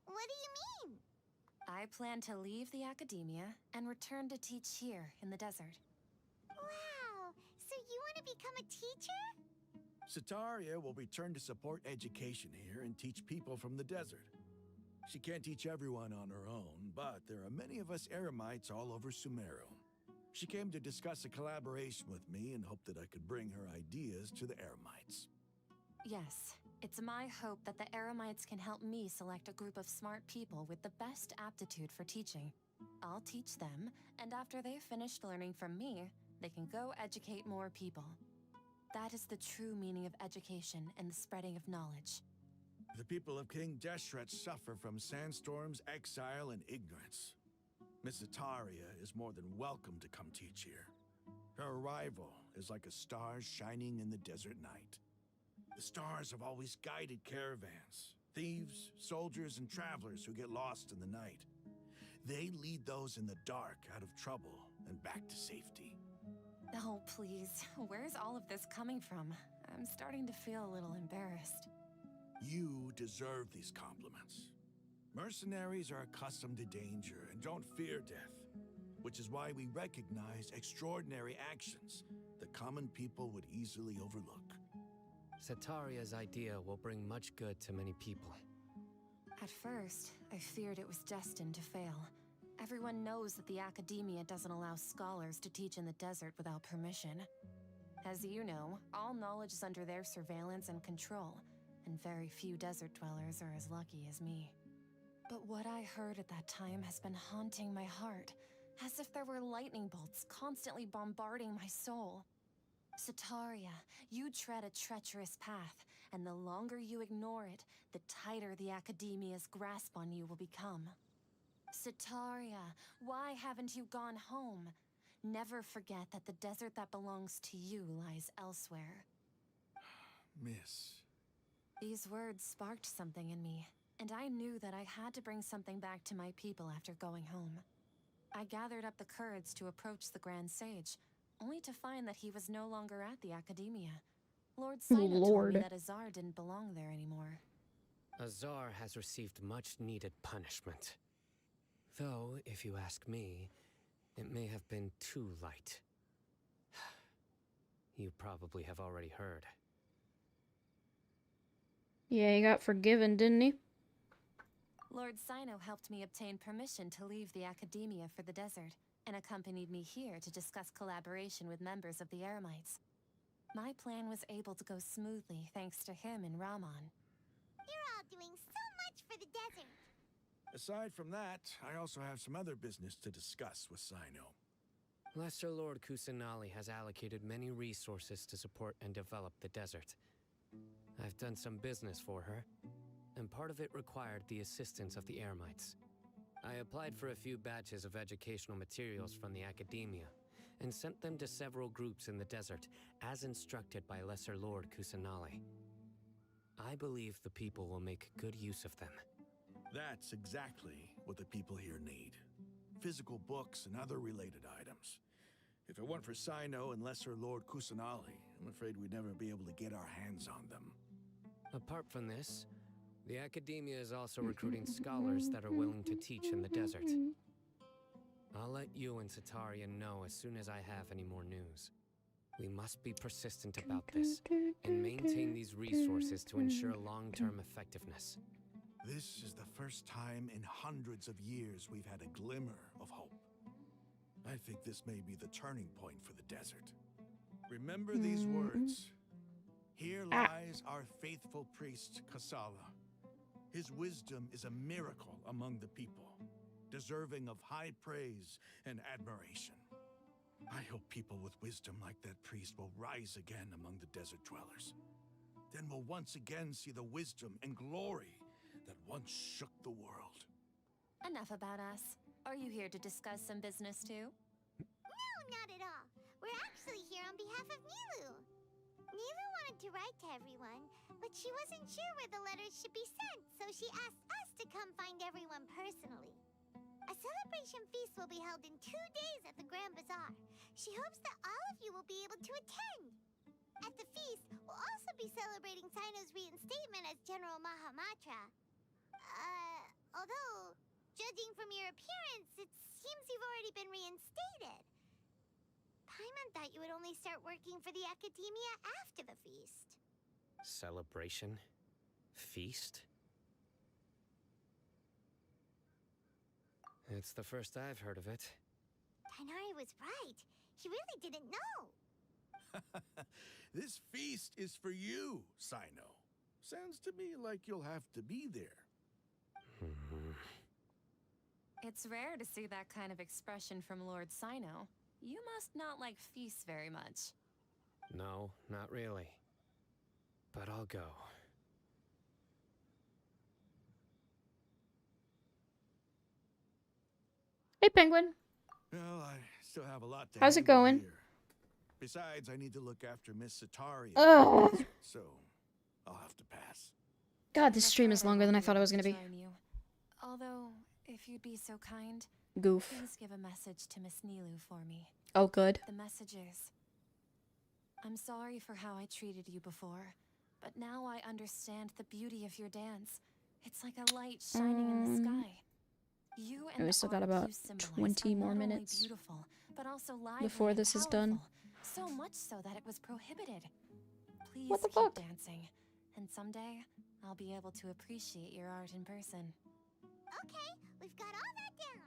What do you mean?
I plan to leave the academia and return to teach here in the desert.
Wow, so you want to become a teacher?
Sitaria will return to support education here and teach people from the desert. She can't teach everyone on her own, but there are many of us Eremites all over Sumeru. She came to discuss a collaboration with me and hoped that I could bring her ideas to the Eremites.
Yes, it's my hope that the Eremites can help me select a group of smart people with the best aptitude for teaching. I'll teach them, and after they've finished learning from me, they can go educate more people. That is the true meaning of education and the spreading of knowledge.
The people of King Deshret suffer from sandstorms, exile, and ignorance. Miss Ataria is more than welcome to come teach here. Her arrival is like a star shining in the desert night. The stars have always guided caravans, thieves, soldiers, and travelers who get lost in the night. They lead those in the dark out of trouble and back to safety.
Oh, please. Where's all of this coming from? I'm starting to feel a little embarrassed.
You deserve these compliments. Mercenaries are accustomed to danger and don't fear death, which is why we recognize extraordinary actions that common people would easily overlook.
Setaria's idea will bring much good to many people.
At first, I feared it was destined to fail. Everyone knows that the Academia doesn't allow scholars to teach in the desert without permission. As you know, all knowledge is under their surveillance and control, and very few desert dwellers are as lucky as me. But what I heard at that time has been haunting my heart, as if there were lightning bolts constantly bombarding my soul. Setaria, you tread a treacherous path, and the longer you ignore it, the tighter the Academia's grasp on you will become. Setaria, why haven't you gone home? Never forget that the desert that belongs to you lies elsewhere.
Miss.
These words sparked something in me, and I knew that I had to bring something back to my people after going home. I gathered up the courage to approach the Grand Sage, only to find that he was no longer at the Academia. Lord Sino told me that Azar didn't belong there anymore.
Azar has received much-needed punishment. Though, if you ask me, it may have been too light. You probably have already heard.
Yeah, he got forgiven, didn't he?
Lord Sino helped me obtain permission to leave the Academia for the desert, and accompanied me here to discuss collaboration with members of the Eremites. My plan was able to go smoothly thanks to him and Rahman.
You're all doing so much for the desert.
Aside from that, I also have some other business to discuss with Sino.
Lesser Lord Kusanali has allocated many resources to support and develop the desert. I've done some business for her, and part of it required the assistance of the Eremites. I applied for a few batches of educational materials from the Academia, and sent them to several groups in the desert, as instructed by Lesser Lord Kusanali. I believe the people will make good use of them.
That's exactly what the people here need. Physical books and other related items. If it weren't for Sino and Lesser Lord Kusanali, I'm afraid we'd never be able to get our hands on them.
Apart from this, the Academia is also recruiting scholars that are willing to teach in the desert. I'll let you and Setaria know as soon as I have any more news. We must be persistent about this, and maintain these resources to ensure long-term effectiveness.
This is the first time in hundreds of years we've had a glimmer of hope. I think this may be the turning point for the desert. Remember these words. Here lies our faithful priest, Kasala. His wisdom is a miracle among the people, deserving of high praise and admiration. I hope people with wisdom like that priest will rise again among the desert dwellers. Then we'll once again see the wisdom and glory that once shook the world.
Enough about us. Are you here to discuss some business too?
No, not at all. We're actually here on behalf of Nilu. Nilu wanted to write to everyone, but she wasn't sure where the letters should be sent, so she asked us to come find everyone personally. A celebration feast will be held in 2 days at the Grand Bazaar. She hopes that all of you will be able to attend. At the feast, we'll also be celebrating Sino's reinstatement as General Mahamatra. Although, judging from your appearance, it seems you've already been reinstated. Paimon thought you would only start working for the Academia after the feast.
Celebration? Feast? It's the first I've heard of it.
Tighnari was right. He really didn't know.
This feast is for you, Sino. Sounds to me like you'll have to be there.
It's rare to see that kind of expression from Lord Sino. You must not like feasts very much.
No, not really. But I'll go.
Hey, Penguin.
Well, I still have a lot to
How's it
handle
going?
here. Besides, I need to look after Miss Satari,
Ugh.
so I'll have to pass.
God, this stream is longer than I thought it was gonna be.
Join you. Although, if you'd be so kind,
Goof.
please give a message to Miss Nilu for me.
Oh, good.
The message is, I'm sorry for how I treated you before, but now I understand the beauty of your dance. It's like a light shining in the sky. You and
we
the
still got
art
about
you symbolize
20
are
more
not only
minutes
beautiful, but also lively
before
and
this is done.
powerful, so much so that it was prohibited. Please
What the
keep
fuck?
dancing, and someday I'll be able to appreciate your art in person.
Okay, we've got all that down.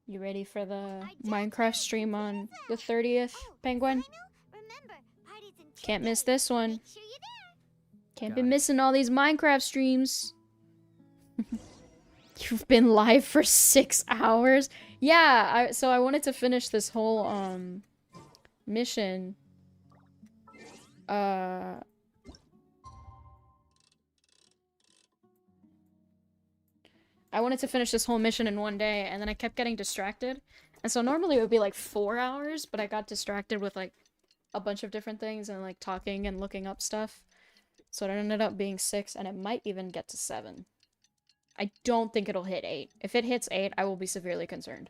You ready for the Minecraft stream on the 30th, Penguin?
Remember, parties in 2
Can't miss
days.
this one.
Make sure you're there.
Can't be missing all these Minecraft streams. You've been live for 6 hours? Yeah, so I wanted to finish this whole, mission. I wanted to finish this whole mission in one day, and then I kept getting distracted. And so normally it would be like 4 hours, but I got distracted with like a bunch of different things and like talking and looking up stuff. So it ended up being 6, and it might even get to 7. I don't think it'll hit 8. If it hits 8, I will be severely concerned.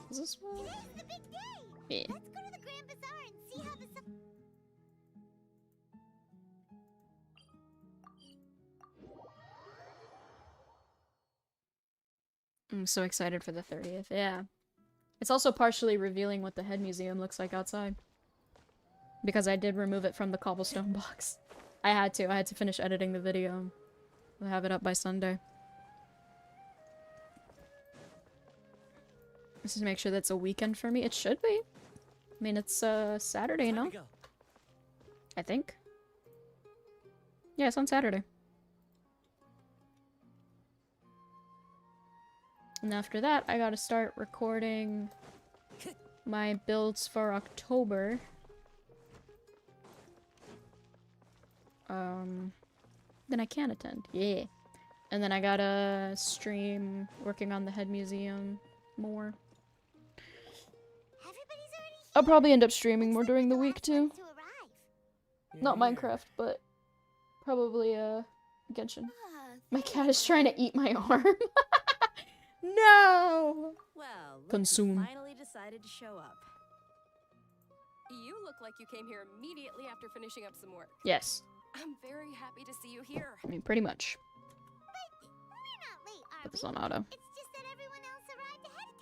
Is this one?
Today's the big day.
Yeah.
Let's go to the Grand Bazaar and see how the
I'm so excited for the 30th, yeah. It's also partially revealing what the head museum looks like outside. Because I did remove it from the cobblestone box. I had to finish editing the video. I'll have it up by Sunday. Let's just make sure that's a weekend for me. It should be. I mean, it's Saturday, no? I think. Yeah, it's on Saturday. And after that, I gotta start recording my builds for October. Then I can attend. Yeah. And then I gotta stream working on the head museum more. I'll probably end up streaming more during the week too. Not Minecraft, but probably Genshin. My cat is trying to eat my arm. No!
Well, look
Consume.
who finally decided to show up.
You look like you came here immediately after finishing up some work.
Yes.
I'm very happy to see you here.
I mean, pretty much.
We're not late, are
Put this
we?
on auto.
It's just that everyone else arrived ahead of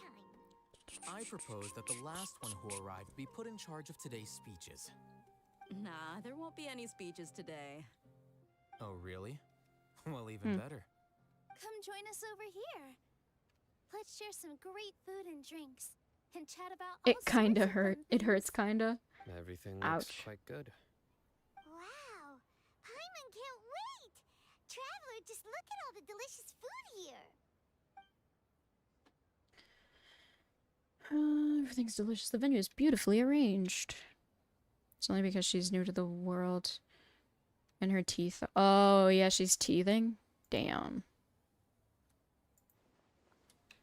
time.
I propose that the last one who arrived be put in charge of today's speeches.
Nah, there won't be any speeches today.
Oh, really? Well, even better.
Come join us over here. Let's share some great food and drinks and chat about all
It kinda
sorts of
hurt.
fun
It hurts kinda.
Everything
Ouch.
looks quite good.
Wow, Paimon can't wait. Traveler, just look at all the delicious food here.
Everything's delicious. The venue is beautifully arranged. It's only because she's new to the world. And her teeth. Oh, yeah, she's teething? Damn.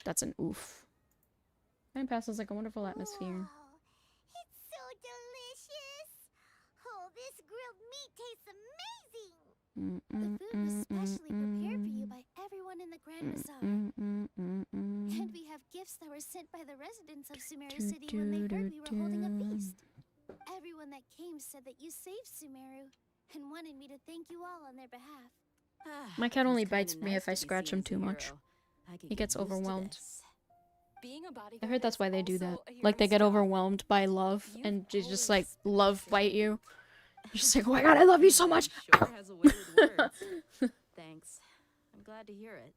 That's an oof. Time passes like a wonderful atmosphere.
It's so delicious. Oh, this grilled meat tastes amazing.
The food was specially prepared for you by everyone in the Grand Bazaar. And we have gifts that were sent by the residents of Sumeru City when they heard we were holding a feast. Everyone that came said that you saved Sumeru and wanted me to thank you all on their behalf.
My cat only bites me if I scratch him too much. He gets overwhelmed.
Being a bodyguard
I heard that's why they do
is
that.
also a
Like, they
hero's
get
job.
overwhelmed by love, and they just, like, love bite you. You're just like, oh my god, I love you so much!
Sure has a way with words. Thanks. I'm glad to hear it.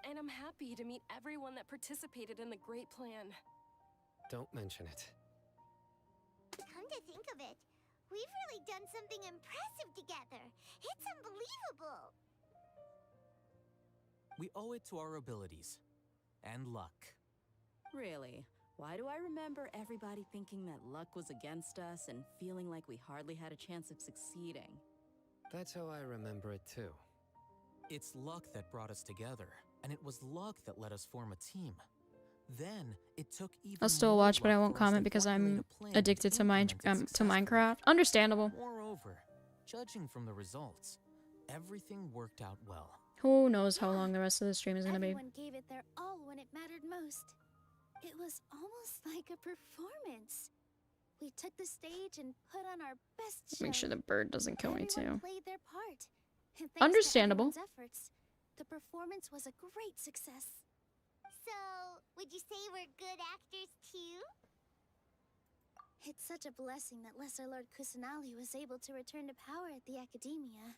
And I'm happy to meet everyone that participated in the great plan.
Don't mention it.
Come to think of it, we've really done something impressive together. It's unbelievable.
We owe it to our abilities. And luck.
Really? Why do I remember everybody thinking that luck was against us and feeling like we hardly had a chance of succeeding?
That's how I remember it too.
It's luck that brought us together, and it was luck that let us form a team. Then it took even
I'll still
more
watch, but I
luck
won't
for us
comment because
formulate
I'm
a plan
addicted to
implement it successfully.
Minecraft. Understandable.
Moreover, judging from the results, everything worked out well.
Who knows how long the rest of the stream is gonna be?
Everyone gave it their all when it mattered most. It was almost like a performance. We took the stage and put on our best show.
Make sure the bird doesn't kill me
Everyone
too.
played their part. And thanks
Understandable.
to everyone's efforts, the performance was a great success.
So, would you say we're good actors too?
It's such a blessing that Lesser Lord Kusanali was able to return to power at the Academia.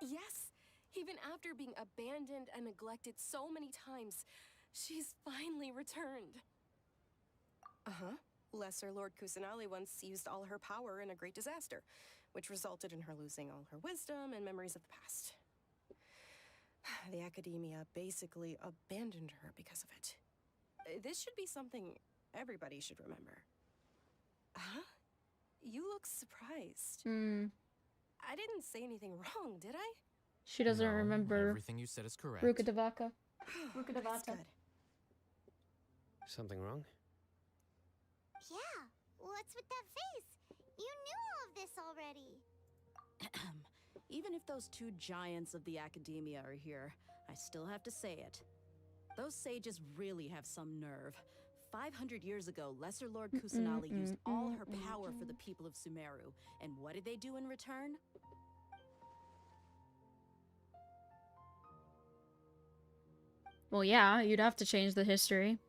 Yes, even after being abandoned and neglected so many times, she's finally returned. Uh-huh. Lesser Lord Kusanali once used all her power in a great disaster, which resulted in her losing all her wisdom and memories of the past. The Academia basically abandoned her because of it. This should be something everybody should remember. Huh? You look surprised. I didn't say anything wrong, did I?
She doesn't
No,
remember.
Everything you said is correct.
Rukadavaka.
That's good.
Something wrong?
Yeah, what's with that face? You knew all of this already.
Even if those two giants of the Academia are here, I still have to say it. Those sages really have some nerve. 500 years ago, Lesser Lord Kusanali used all her power for the people of Sumeru. And what did they do in return?
Well, yeah, you'd have to change the history.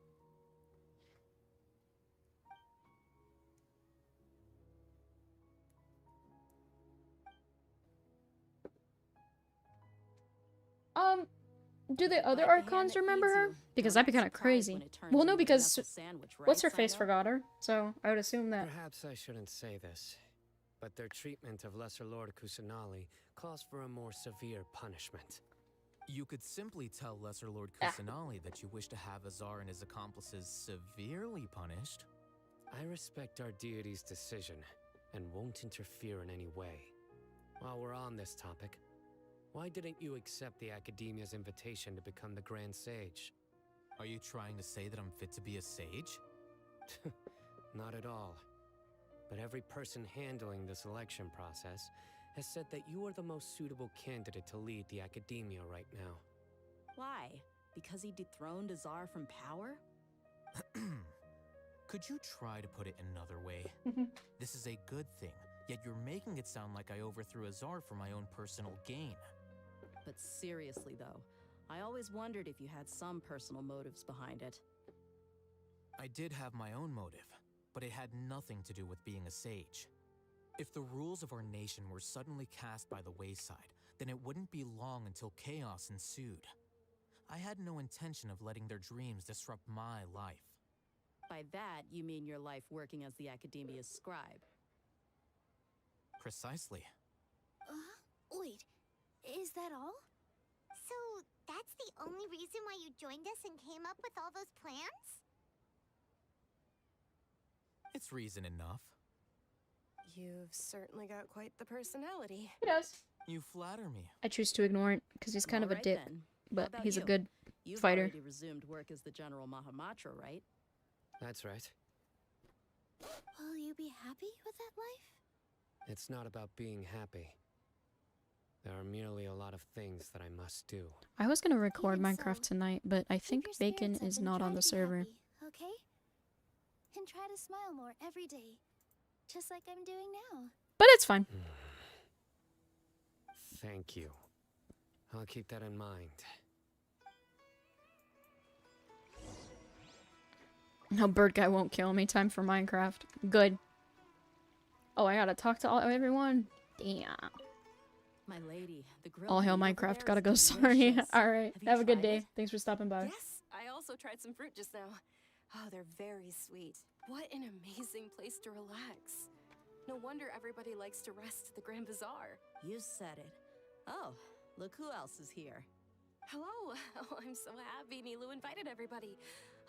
Do the other Archons remember her? Because that'd be kind of crazy. Well, no, because what's her face forgot her, so I would assume that.
Perhaps I shouldn't say this, but their treatment of Lesser Lord Kusanali calls for a more severe punishment.
You could simply tell Lesser Lord Kusanali that you wish to have Azar and his accomplices severely punished.
I respect our deity's decision and won't interfere in any way. While we're on this topic, why didn't you accept the Academia's invitation to become the Grand Sage?
Are you trying to say that I'm fit to be a sage?
Not at all. But every person handling the selection process has said that you are the most suitable candidate to lead the Academia right now.
Why? Because he dethroned Azar from power?
Could you try to put it another way? This is a good thing, yet you're making it sound like I overthrew Azar for my own personal gain.
But seriously, though, I always wondered if you had some personal motives behind it.
I did have my own motive, but it had nothing to do with being a sage. If the rules of our nation were suddenly cast by the wayside, then it wouldn't be long until chaos ensued. I had no intention of letting their dreams disrupt my life.
By that, you mean your life working as the Academia's scribe?
Precisely.
Wait, is that all?
So, that's the only reason why you joined us and came up with all those plans?
It's reason enough.
You've certainly got quite the personality.
He does.
You flatter me.
I choose to ignore it because he's kind of a
Alright
dick,
then.
but
How about
he's a
you?
good
You've
fighter.
already resumed work as the General Mahamatra, right?
That's right.
Will you be happy with that life?
It's not about being happy. There are merely a lot of things that I must do.
I was gonna record Minecraft tonight, but I think Bacon is not on the server.
Okay? And try to smile more every day. Just like I'm doing now.
But it's fine.
Thank you. I'll keep that in mind.
No, bird guy won't kill me. Time for Minecraft. Good. Oh, I gotta talk to everyone. Damn.
My lady, the grill.
All hail Minecraft. Gotta go. Sorry. Alright. Have a good day. Thanks for stopping by.
Yes, I also tried some fruit just now. Oh, they're very sweet. What an amazing place to relax. No wonder everybody likes to rest at the Grand Bazaar.
You said it. Oh, look who else is here.
Hello! Oh, I'm so happy Nilu invited everybody.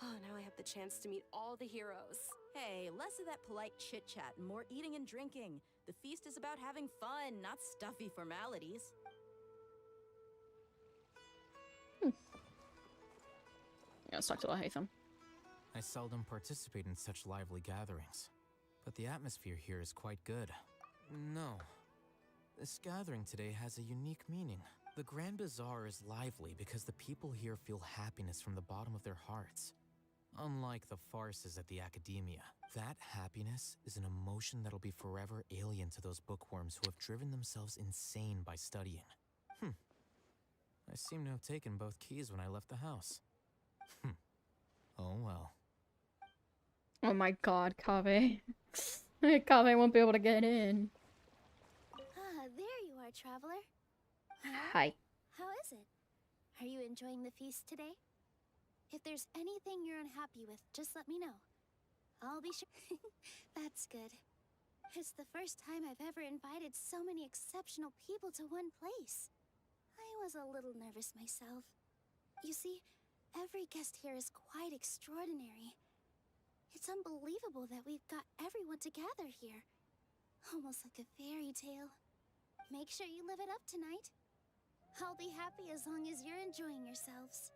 Oh, now I have the chance to meet all the heroes.
Hey, less of that polite chit-chat and more eating and drinking. The feast is about having fun, not stuffy formalities.
Yeah, let's talk to Lahatham.
I seldom participate in such lively gatherings, but the atmosphere here is quite good. No. This gathering today has a unique meaning. The Grand Bazaar is lively because the people here feel happiness from the bottom of their hearts. Unlike the farces at the Academia, that happiness is an emotion that'll be forever alien to those bookworms who have driven themselves insane by studying. I seem to have taken both keys when I left the house. Oh well.
Oh my god, Kaveh. Kaveh won't be able to get in.
Ah, there you are, traveler.
Hi.
How is it? Are you enjoying the feast today? If there's anything you're unhappy with, just let me know. I'll be sure. That's good. It's the first time I've ever invited so many exceptional people to one place. I was a little nervous myself. You see, every guest here is quite extraordinary. It's unbelievable that we've got everyone together here. Almost like a fairy tale. Make sure you live it up tonight. I'll be happy as long as you're enjoying yourselves.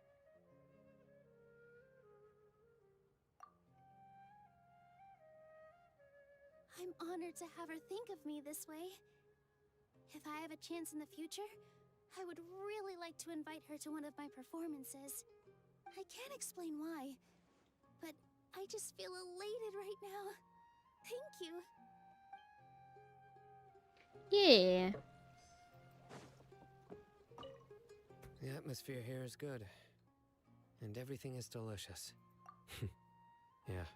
I'm honored to have her think of me this way. If I have a chance in the future, I would really like to invite her to one of my performances. I can't explain why, but I just feel elated right now. Thank you.
Yeah.
The atmosphere here is good. And everything is delicious. Yeah.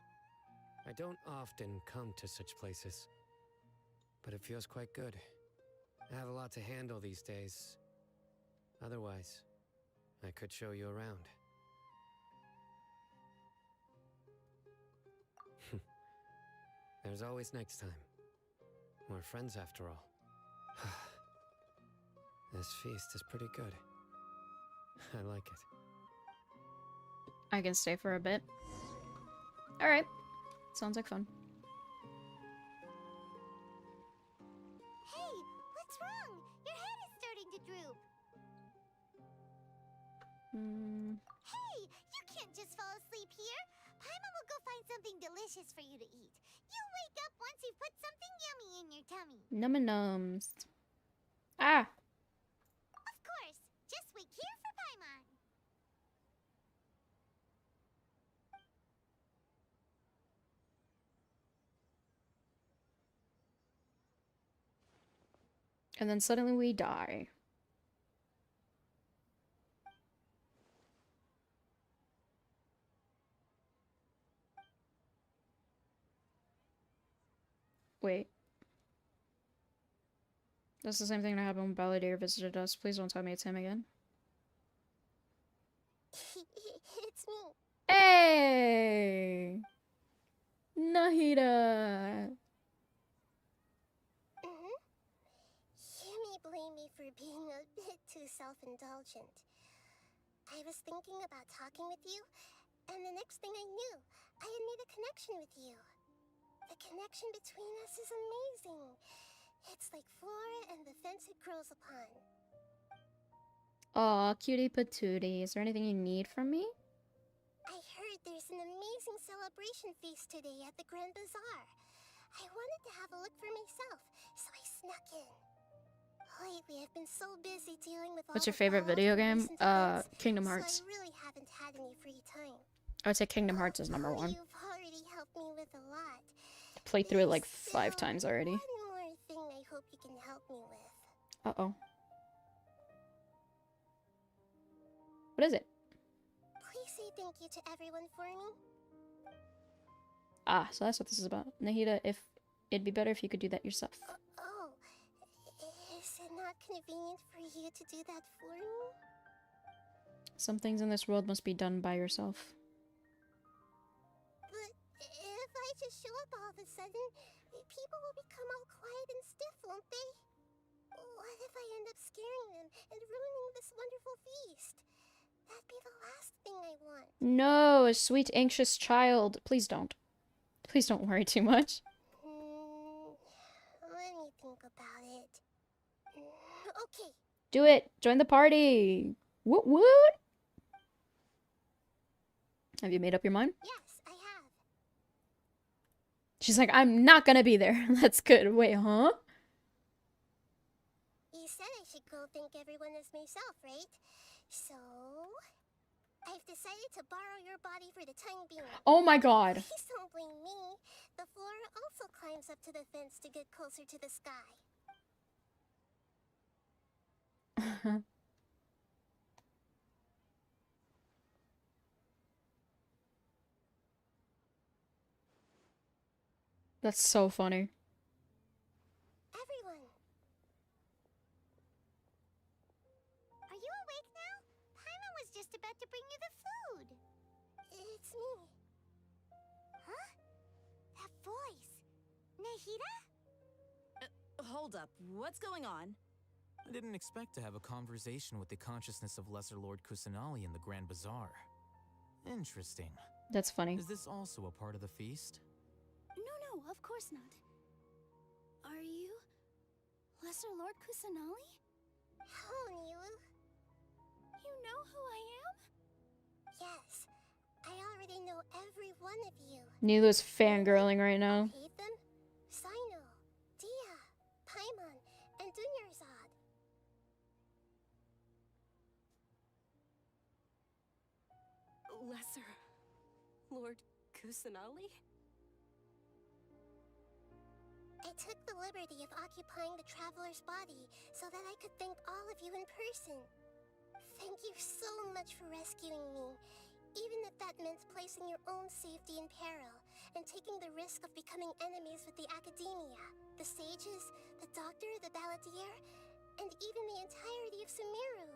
I don't often come to such places. But it feels quite good. I have a lot to handle these days. Otherwise, I could show you around. There's always next time. We're friends after all. This feast is pretty good. I like it.
I can stay for a bit. Alright. Sounds like fun.
Hey, what's wrong? Your head is starting to droop. Hey, you can't just fall asleep here. Paimon will go find something delicious for you to eat. You'll wake up once you've put something yummy in your tummy.
Num-a-nums. Ah!
Of course. Just wait here for Paimon.
And then suddenly we die. Wait. That's the same thing that happened when Balladeer visited us. Please don't tell me it's him again.
It's me.
Hey! Nahida!
You may blame me for being a bit too self-indulgent. I was thinking about talking with you, and the next thing I knew, I had made a connection with you. The connection between us is amazing. It's like flora and the fence it grows upon.
Aw, cutie patootie. Is there anything you need from me?
I heard there's an amazing celebration feast today at the Grand Bazaar. I wanted to have a look for myself, so I snuck in. Lately, I've been so busy dealing with
What's
all
your favorite video game? Kingdom
so
Hearts.
I really haven't had any free time.
I would say Kingdom Hearts is number one.
You've already helped me with a lot.
Played through it like 5 times already.
One more thing I hope you can help me with.
Uh-oh. What is it?
Please say thank you to everyone for me.
Ah, so that's what this is about. Nahida, if it'd be better if you could do that yourself.
Oh, is it not convenient for you to do that for me?
Some things in this world must be done by yourself.
But if I just show up all of a sudden, people will become all quiet and stiff, won't they? What if I end up scaring them and ruining this wonderful feast? That'd be the last thing I want.
No, a sweet, anxious child. Please don't. Please don't worry too much.
Let me think about it. Okay.
Do it. Join the party. Woot woot. Have you made up your mind?
Yes, I have.
She's like, I'm not gonna be there. That's good. Wait, huh?
You said I should go thank everyone as myself, right? So, I've decided to borrow your body for the time being.
Oh my god.
Please don't blame me. The flora also climbs up to the fence to get closer to the sky.
That's so funny.
Everyone. Are you awake now? Paimon was just about to bring you the food. It's me. Huh? That voice. Nahida?
Hold up. What's going on?
I didn't expect to have a conversation with the consciousness of Lesser Lord Kusanali in the Grand Bazaar. Interesting.
That's funny.
Is this also a part of the feast?
No, of course not. Are you Lesser Lord Kusanali?
Hello, Nilu.
You know who I am?
Yes. I already know every one of you.
Nilu's fangirling right now.
Ethan, Sino, Dia, Paimon, and Dunyarzad.
Lesser Lord Kusanali?
I took the liberty of occupying the traveler's body so that I could thank all of you in person. Thank you so much for rescuing me, even if that meant placing your own safety in peril and taking the risk of becoming enemies with the Academia, the sages, the doctor, the balladeer, and even the entirety of Sumeru.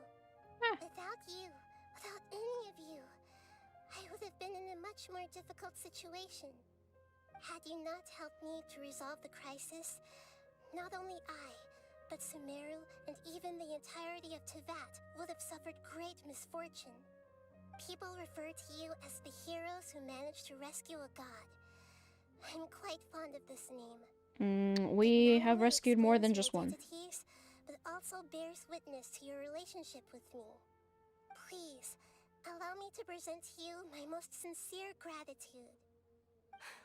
Without you, without any of you, I would have been in a much more difficult situation. Had you not helped me to resolve the crisis, not only I, but Sumeru and even the entirety of Tevat would have suffered great misfortune. People refer to you as the heroes who managed to rescue a god. I'm quite fond of this name.
We have rescued more than just one.
But also bears witness to your relationship with me. Please, allow me to present to you my most sincere gratitude.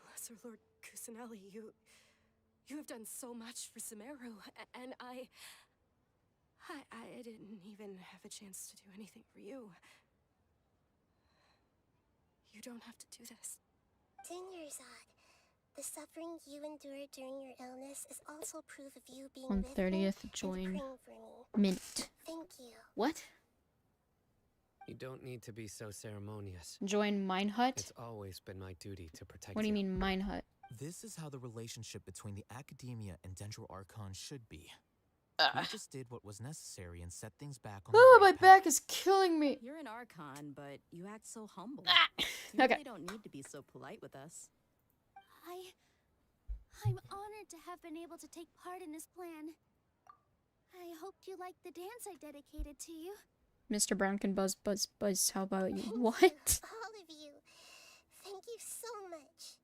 Lesser Lord Kusanali, you have done so much for Sumeru, and I didn't even have a chance to do anything for you. You don't have to do this.
Dunyarzad, the suffering you endured during your illness is also proof of you being
On
with me
30th,
and
join
praying for me.
Mint.
Thank you.
What?
You don't need to be so ceremonious.
Join Mine Hut?
It's always been my duty to protect
What do you mean, Mine Hut?
This is how the relationship between the Academia and Dendro Archon should be. We just did what was necessary and set things back on
Oh,
the
my
right
back is killing me.
You're an Archon, but you act so humble. You
Okay.
really don't need to be so polite with us.
I'm honored to have been able to take part in this plan. I hoped you liked the dance I dedicated to you.
Mr. Brown can buzz. How about you?
Thank
What?
you, all of you. Thank you so much.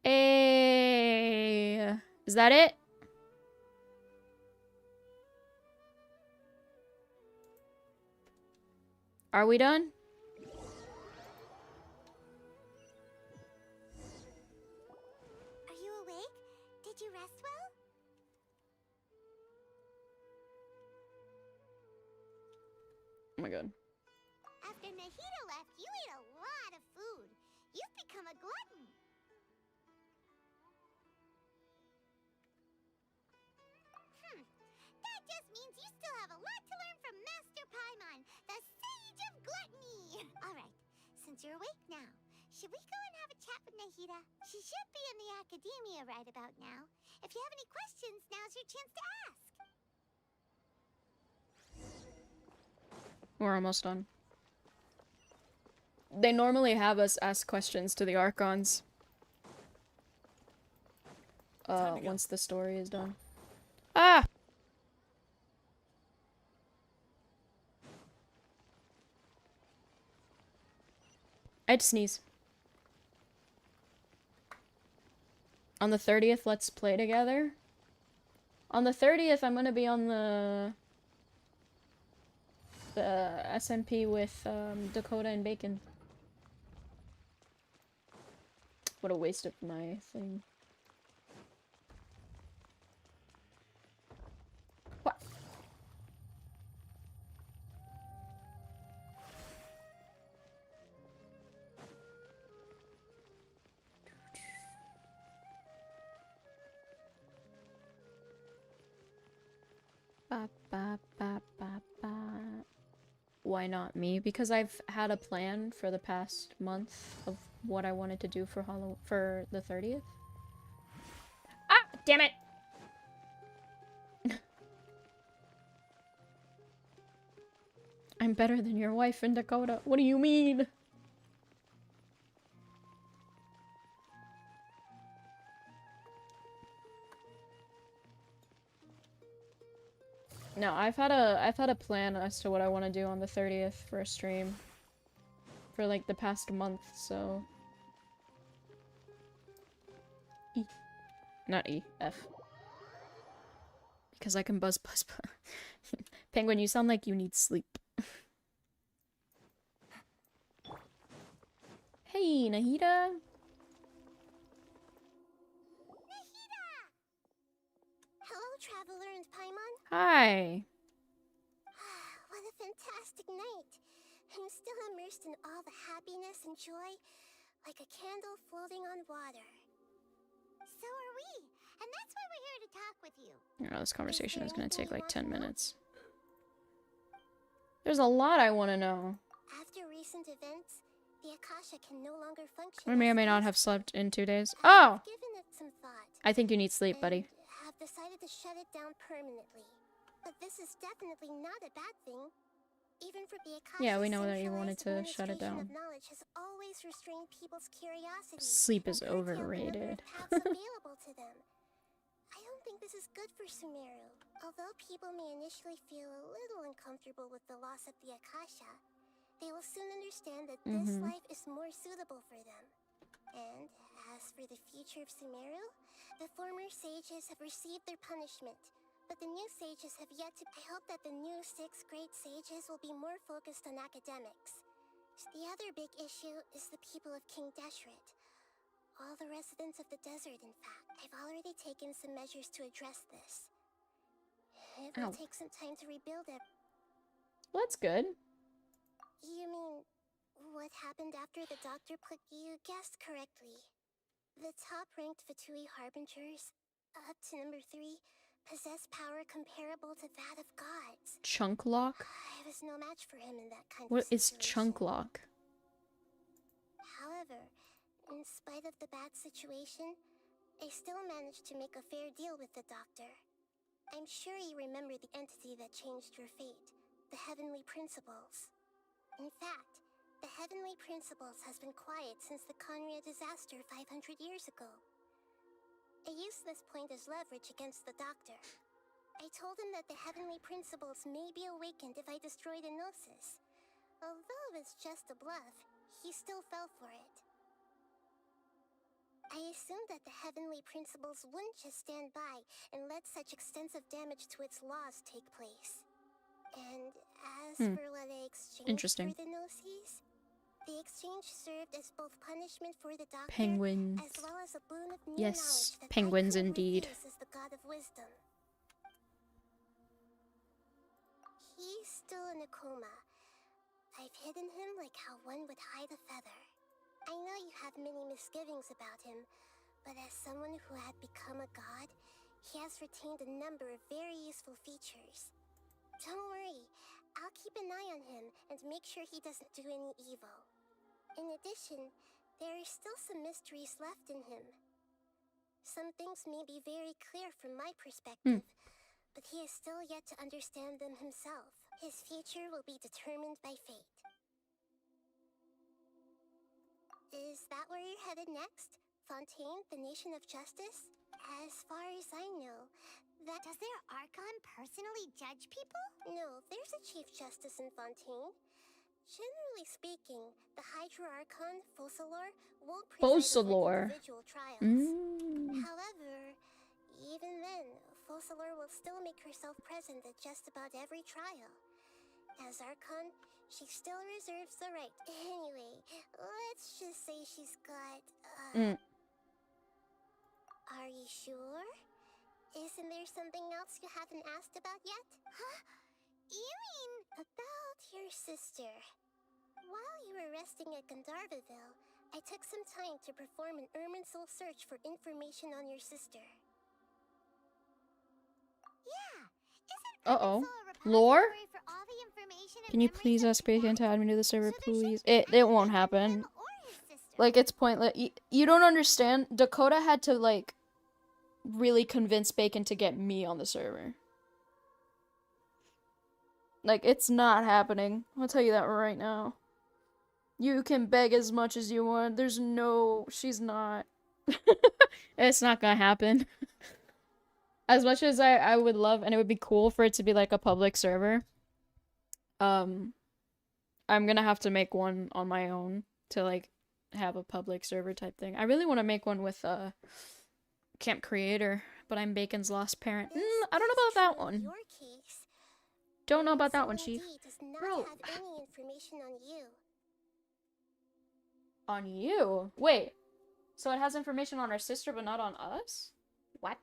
Yeah.
Is that it? Are we done?
Are you awake? Did you rest well?
Oh my god.
After Nahida left, you ate a lot of food. You've become a glutton. That just means you still have a lot to learn from Master Paimon, the Sage of Gluttony. All right, since means you're awake now. Should we go and have a chat with Nahida? She should be in the academia right about now. If you have any questions, now's your chance to ask.
We're almost done. They normally have us ask questions to the Archons. Once the story is done. Ah! I had to sneeze. On the 30th, let's play together. On the 30th, I'm gonna be on the SMP with Dakota and Bacon. What a waste of my thing. What? Ba, ba, ba, ba, ba. Why not me? Because I've had a plan for the past month of what I wanted to do for the 30th. Ah! Damn it! I'm better than your wife in Dakota. What do you mean? No, I've had a plan as to what I want to do on the 30th for a stream. For like the past month, so E. Not E, F. Because I can buzz. Penguin, you sound like you need sleep. Hey, Nahida.
Hello, Traveler and Paimon.
Hi.
What a fantastic night. I'm still immersed in all the happiness and joy, like a candle floating on water. So are we, and that's why we're here to talk with you.
You know, this conversation is gonna take like 10 minutes. There's a lot I want to know.
After recent events, the Akasha can no longer function.
I may or may not have slept in 2 days. Oh!
Given it some thought.
I think you need sleep, buddy.
Have decided to shut it down permanently. But this is definitely not a bad thing. Even for the Akasha,
Yeah, we know that you wanted to shut it down.
Knowledge has always restrained people's curiosity.
Sleep is overrated.
Available to them. I don't think this is good for Sumeru. Although people may initially feel a little uncomfortable with the loss of the Akasha, they will soon understand that this life is more suitable for them. And as for the future of Sumeru, the former sages have received their punishment. But the new sages have yet to. I hope that the new 6 great sages will be more focused on academics. The other big issue is the people of King Deshret. All the residents of the desert, in fact. I've already taken some measures to address this. It will take some time to rebuild it.
Well, that's good.
You mean, what happened after the doctor put... You guessed correctly. The top-ranked Fatui Harbingers, up to number 3, possess power comparable to that of gods.
Chunk lock?
I was no match for him in that kind
What
of
is
situation.
chunk lock?
However, in spite of the bad situation, I still managed to make a fair deal with the doctor. I'm sure you remember the entity that changed your fate, the Heavenly Principles. In fact, the Heavenly Principles has been quiet since the Conria disaster 500 years ago. I used this point as leverage against the doctor. I told him that the Heavenly Principles may be awakened if I destroy the Gnosis. Although it's just a bluff, he still fell for it. I assumed that the Heavenly Principles wouldn't just stand by and let such extensive damage to its laws take place. And as for what I exchanged for the Gnosis, the exchange served as both punishment for the doctor
Penguins.
as well as a boon of new
Yes,
knowledge that
penguins
I couldn't
indeed.
refuse as the god of wisdom. He's still in a coma. I've hidden him like how one would hide a feather. I know you have many misgivings about him, but as someone who had become a god, he has retained a number of very useful features. Don't worry, I'll keep an eye on him and make sure he doesn't do any evil. In addition, there are still some mysteries left in him. Some things may be very clear from my perspective, but he is still yet to understand them himself. His future will be determined by fate. Is that where you're headed next? Fontaine, the nation of justice? As far as I know, that...
Does their Archon personally judge people?
No, there's a Chief Justice in Fontaine. Generally speaking, the Hydra Archon, Focalor, won't preside over individual trials. However, even then, Focalor will still make herself present at just about every trial. As Archon, she still reserves the right. Anyway, let's just say she's got, Are you sure? Isn't there something else you haven't asked about yet?
Huh? You mean...
About your sister. While you were resting at Gandharvaville, I took some time to perform an Irminsul search for information on your sister.
Yeah,
Uh-oh. Lore? Can you please ask Bacon to add me to the server, please? It won't happen. Like, it's pointless. You don't understand? Dakota had to, like, really convince Bacon to get me on the server. Like, it's not happening. I'll tell you that right now. You can beg as much as you want. There's no... She's not. It's not gonna happen. As much as I would love, and it would be cool for it to be, like, a public server. I'm gonna have to make one on my own to, like, have a public server type thing. I really want to make one with, Camp Creator, but I'm Bacon's lost parent. I don't know about that one. Don't know about that one, Chief. Bro.
Any information on you.
On you? Wait. So it has information on our sister, but not on us? What?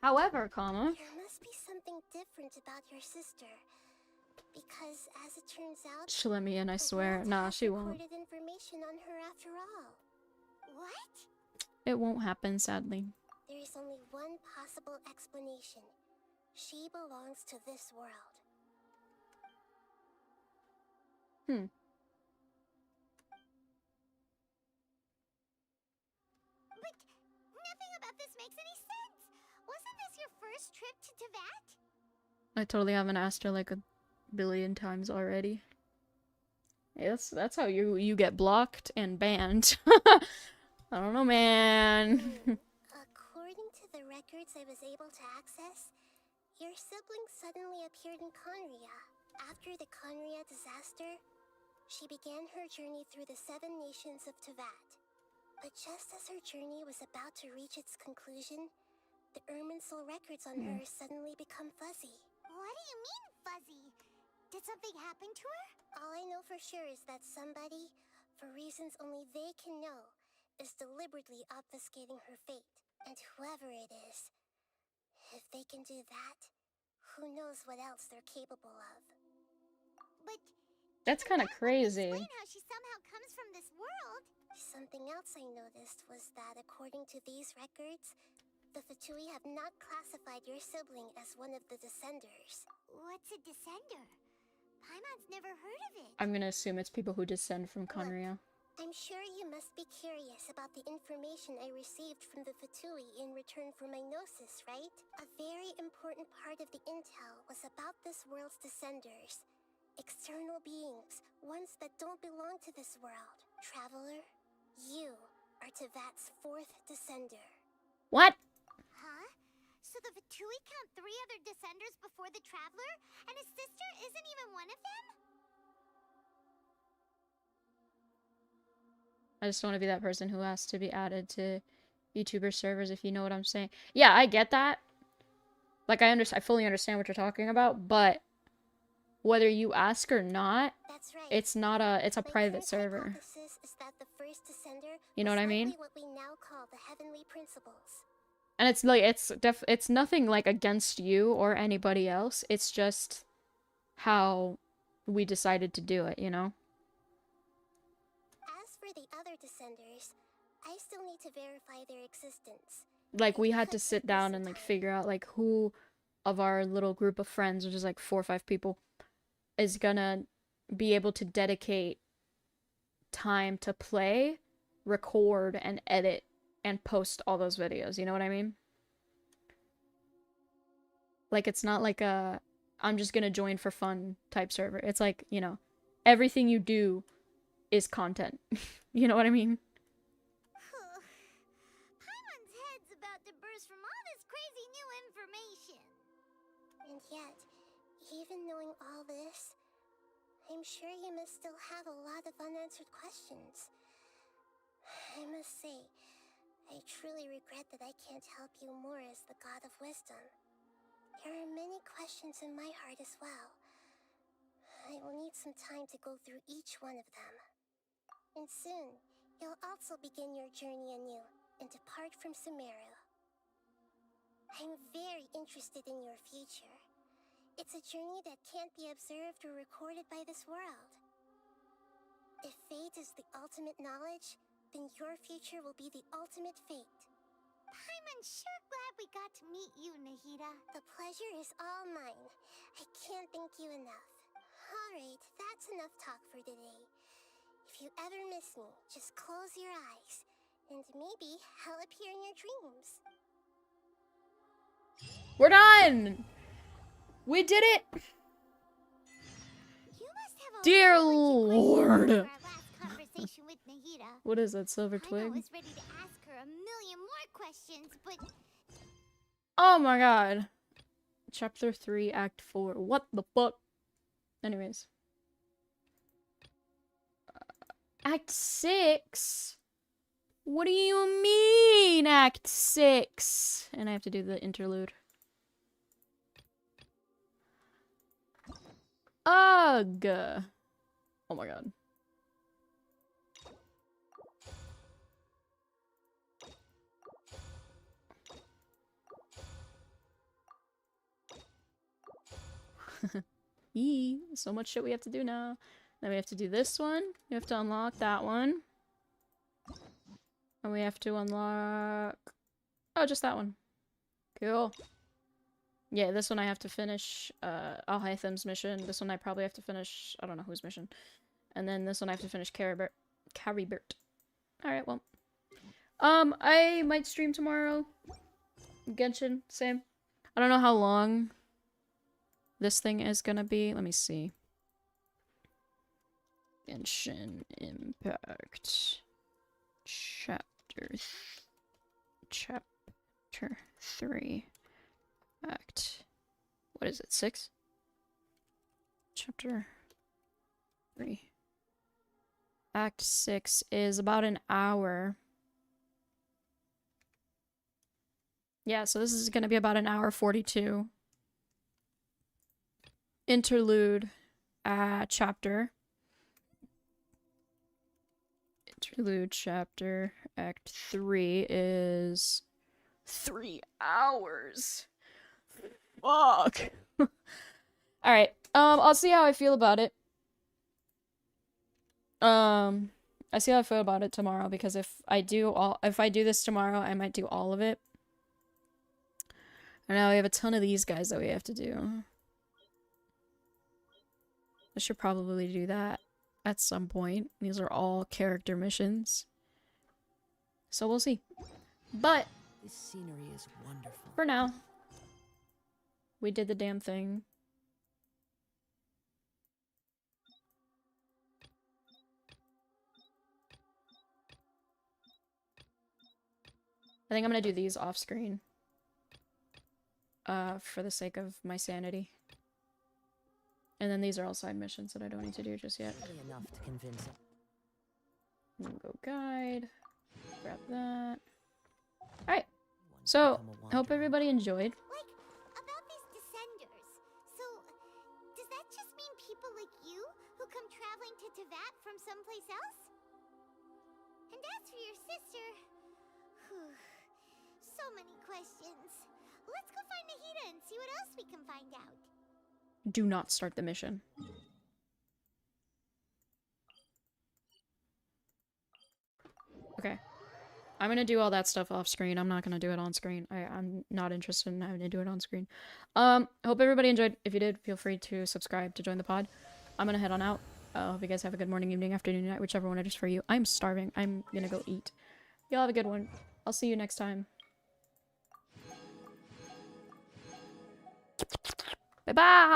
However, comma.
There must be something different about your sister. Because, as it turns out...
She'll let me in, I swear. Nah, she won't.
Information on her after all. What?
It won't happen, sadly.
There is only one possible explanation. She belongs to this world.
But nothing about this makes any sense. Wasn't this your first trip to Teyvat?
I totally haven't asked her like a billion times already. Yeah, that's how you get blocked and banned. I don't know, man.
According to the records I was able to access, your sibling suddenly appeared in Conria. After the Conria disaster, she began her journey through the 7 nations of Teyvat. But just as her journey was about to reach its conclusion, the Irminsul records on her suddenly become fuzzy.
What do you mean, fuzzy? Did something happen to her?
All I know for sure is that somebody, for reasons only they can know, is deliberately obfuscating her fate. And whoever it is, if they can do that, who knows what else they're capable of.
But
that's kind of crazy.
Explain how she somehow comes from this world.
Something else I noticed was that according to these records, the Fatui have not classified your sibling as one of the Descenders.
What's a Descender? Paimon's never heard of it.
I'm gonna assume it's people who descend from Conria.
I'm sure you must be curious about the information I received from the Fatui in return for my gnosis, right? A very important part of the intel was about this world's Descenders. External beings, ones that don't belong to this world. Traveler, you are Teyvat's 4th Descender.
What?
Huh? So the Fatui count 3 other Descenders before the Traveler? And his sister isn't even one of them?
I just don't want to be that person who has to be added to YouTuber servers, if you know what I'm saying. Yeah, I get that. Like, I fully understand what you're talking about, but whether you ask or not, it's not it's a private server. You know what I mean?
What we now call the heavenly principles.
And it's like, it's nothing like against you or anybody else. It's just how we decided to do it, you know?
As for the other Descenders, I still need to verify their existence.
Like, we had to sit down and, like, figure out, like, who of our little group of friends, which is, like, 4 or 5 people, is gonna be able to dedicate time to play, record, and edit and post all those videos. You know what I mean? Like, it's not like a I'm just gonna join for fun type server. It's like, you know, everything you do is content. You know what I mean?
Paimon's head's about to burst from all this crazy new information. And yet, even knowing all this, I'm sure you must still have a lot of unanswered questions. I must say, I truly regret that I can't help you more as the God of Wisdom. There are many questions in my heart as well. I will need some time to go through each one of them. And soon, you'll also begin your journey anew and depart from Sumeru. I'm very interested in your future. It's a journey that can't be observed or recorded by this world. If fate is the ultimate knowledge, then your future will be the ultimate fate. Paimon's sure glad we got to meet you, Nahida. The pleasure is all mine. I can't thank you enough. Alright, that's enough talk for today. If you ever miss me, just close your eyes, and maybe I'll appear in your dreams.
We're done! We did it! Dear Lord!
With Nahida.
What is that, silver
I
twig?
was ready to ask her a million more questions, but
Oh my god. Chapter 3, Act 4. What the fuck? Anyways. Act 6? What do you mean, Act 6? And I have to do the interlude. Ugh. Oh my god. Yee, so much shit we have to do now. Then we have to do this one. We have to unlock that one. And we have to unlock... Oh, just that one. Cool. Yeah, this one I have to finish Alhaitham's mission. This one I probably have to finish... I don't know whose mission. And then this one I have to finish Caribert. Alright, well. I might stream tomorrow. Genshin, same. I don't know how long this thing is gonna be. Let me see. Genshin Impact. Chapter 3. Act. What is it? 6? Chapter 3. Act 6 is about an hour. Yeah, so this is gonna be about an hour 42. Interlude chapter. Interlude chapter. Act 3 is 3 hours. Fuck. Alright. I'll see how I feel about it. I see how I feel about it tomorrow, because if I do this tomorrow, I might do all of it. And now we have a ton of these guys that we have to do. I should probably do that at some point. These are all character missions. So we'll see. But
this scenery is wonderful.
For now, we did the damn thing. I think I'm gonna do these off screen. For the sake of my sanity. And then these are all side missions that I don't need to do just yet.
Enough to convince him.
Go guide. Grab that. Alright. So, I hope everybody enjoyed.
like, about these descenders. So, does that just mean people like you who come traveling to Teyvat from someplace else? And as for your sister... Whew, so many questions. Let's go find Nahida and see what else we can find out.
Do not start the mission. Okay. I'm gonna do all that stuff off screen. I'm not gonna do it on screen. I'm not interested in having to do it on screen. Hope everybody enjoyed. If you did, feel free to subscribe to join the pod. I'm gonna head on out. I hope you guys have a good morning, evening, afternoon, night, whichever one it is for you. I'm starving. I'm gonna go eat. Y'all have a good one. I'll see you next time. Bye-bye!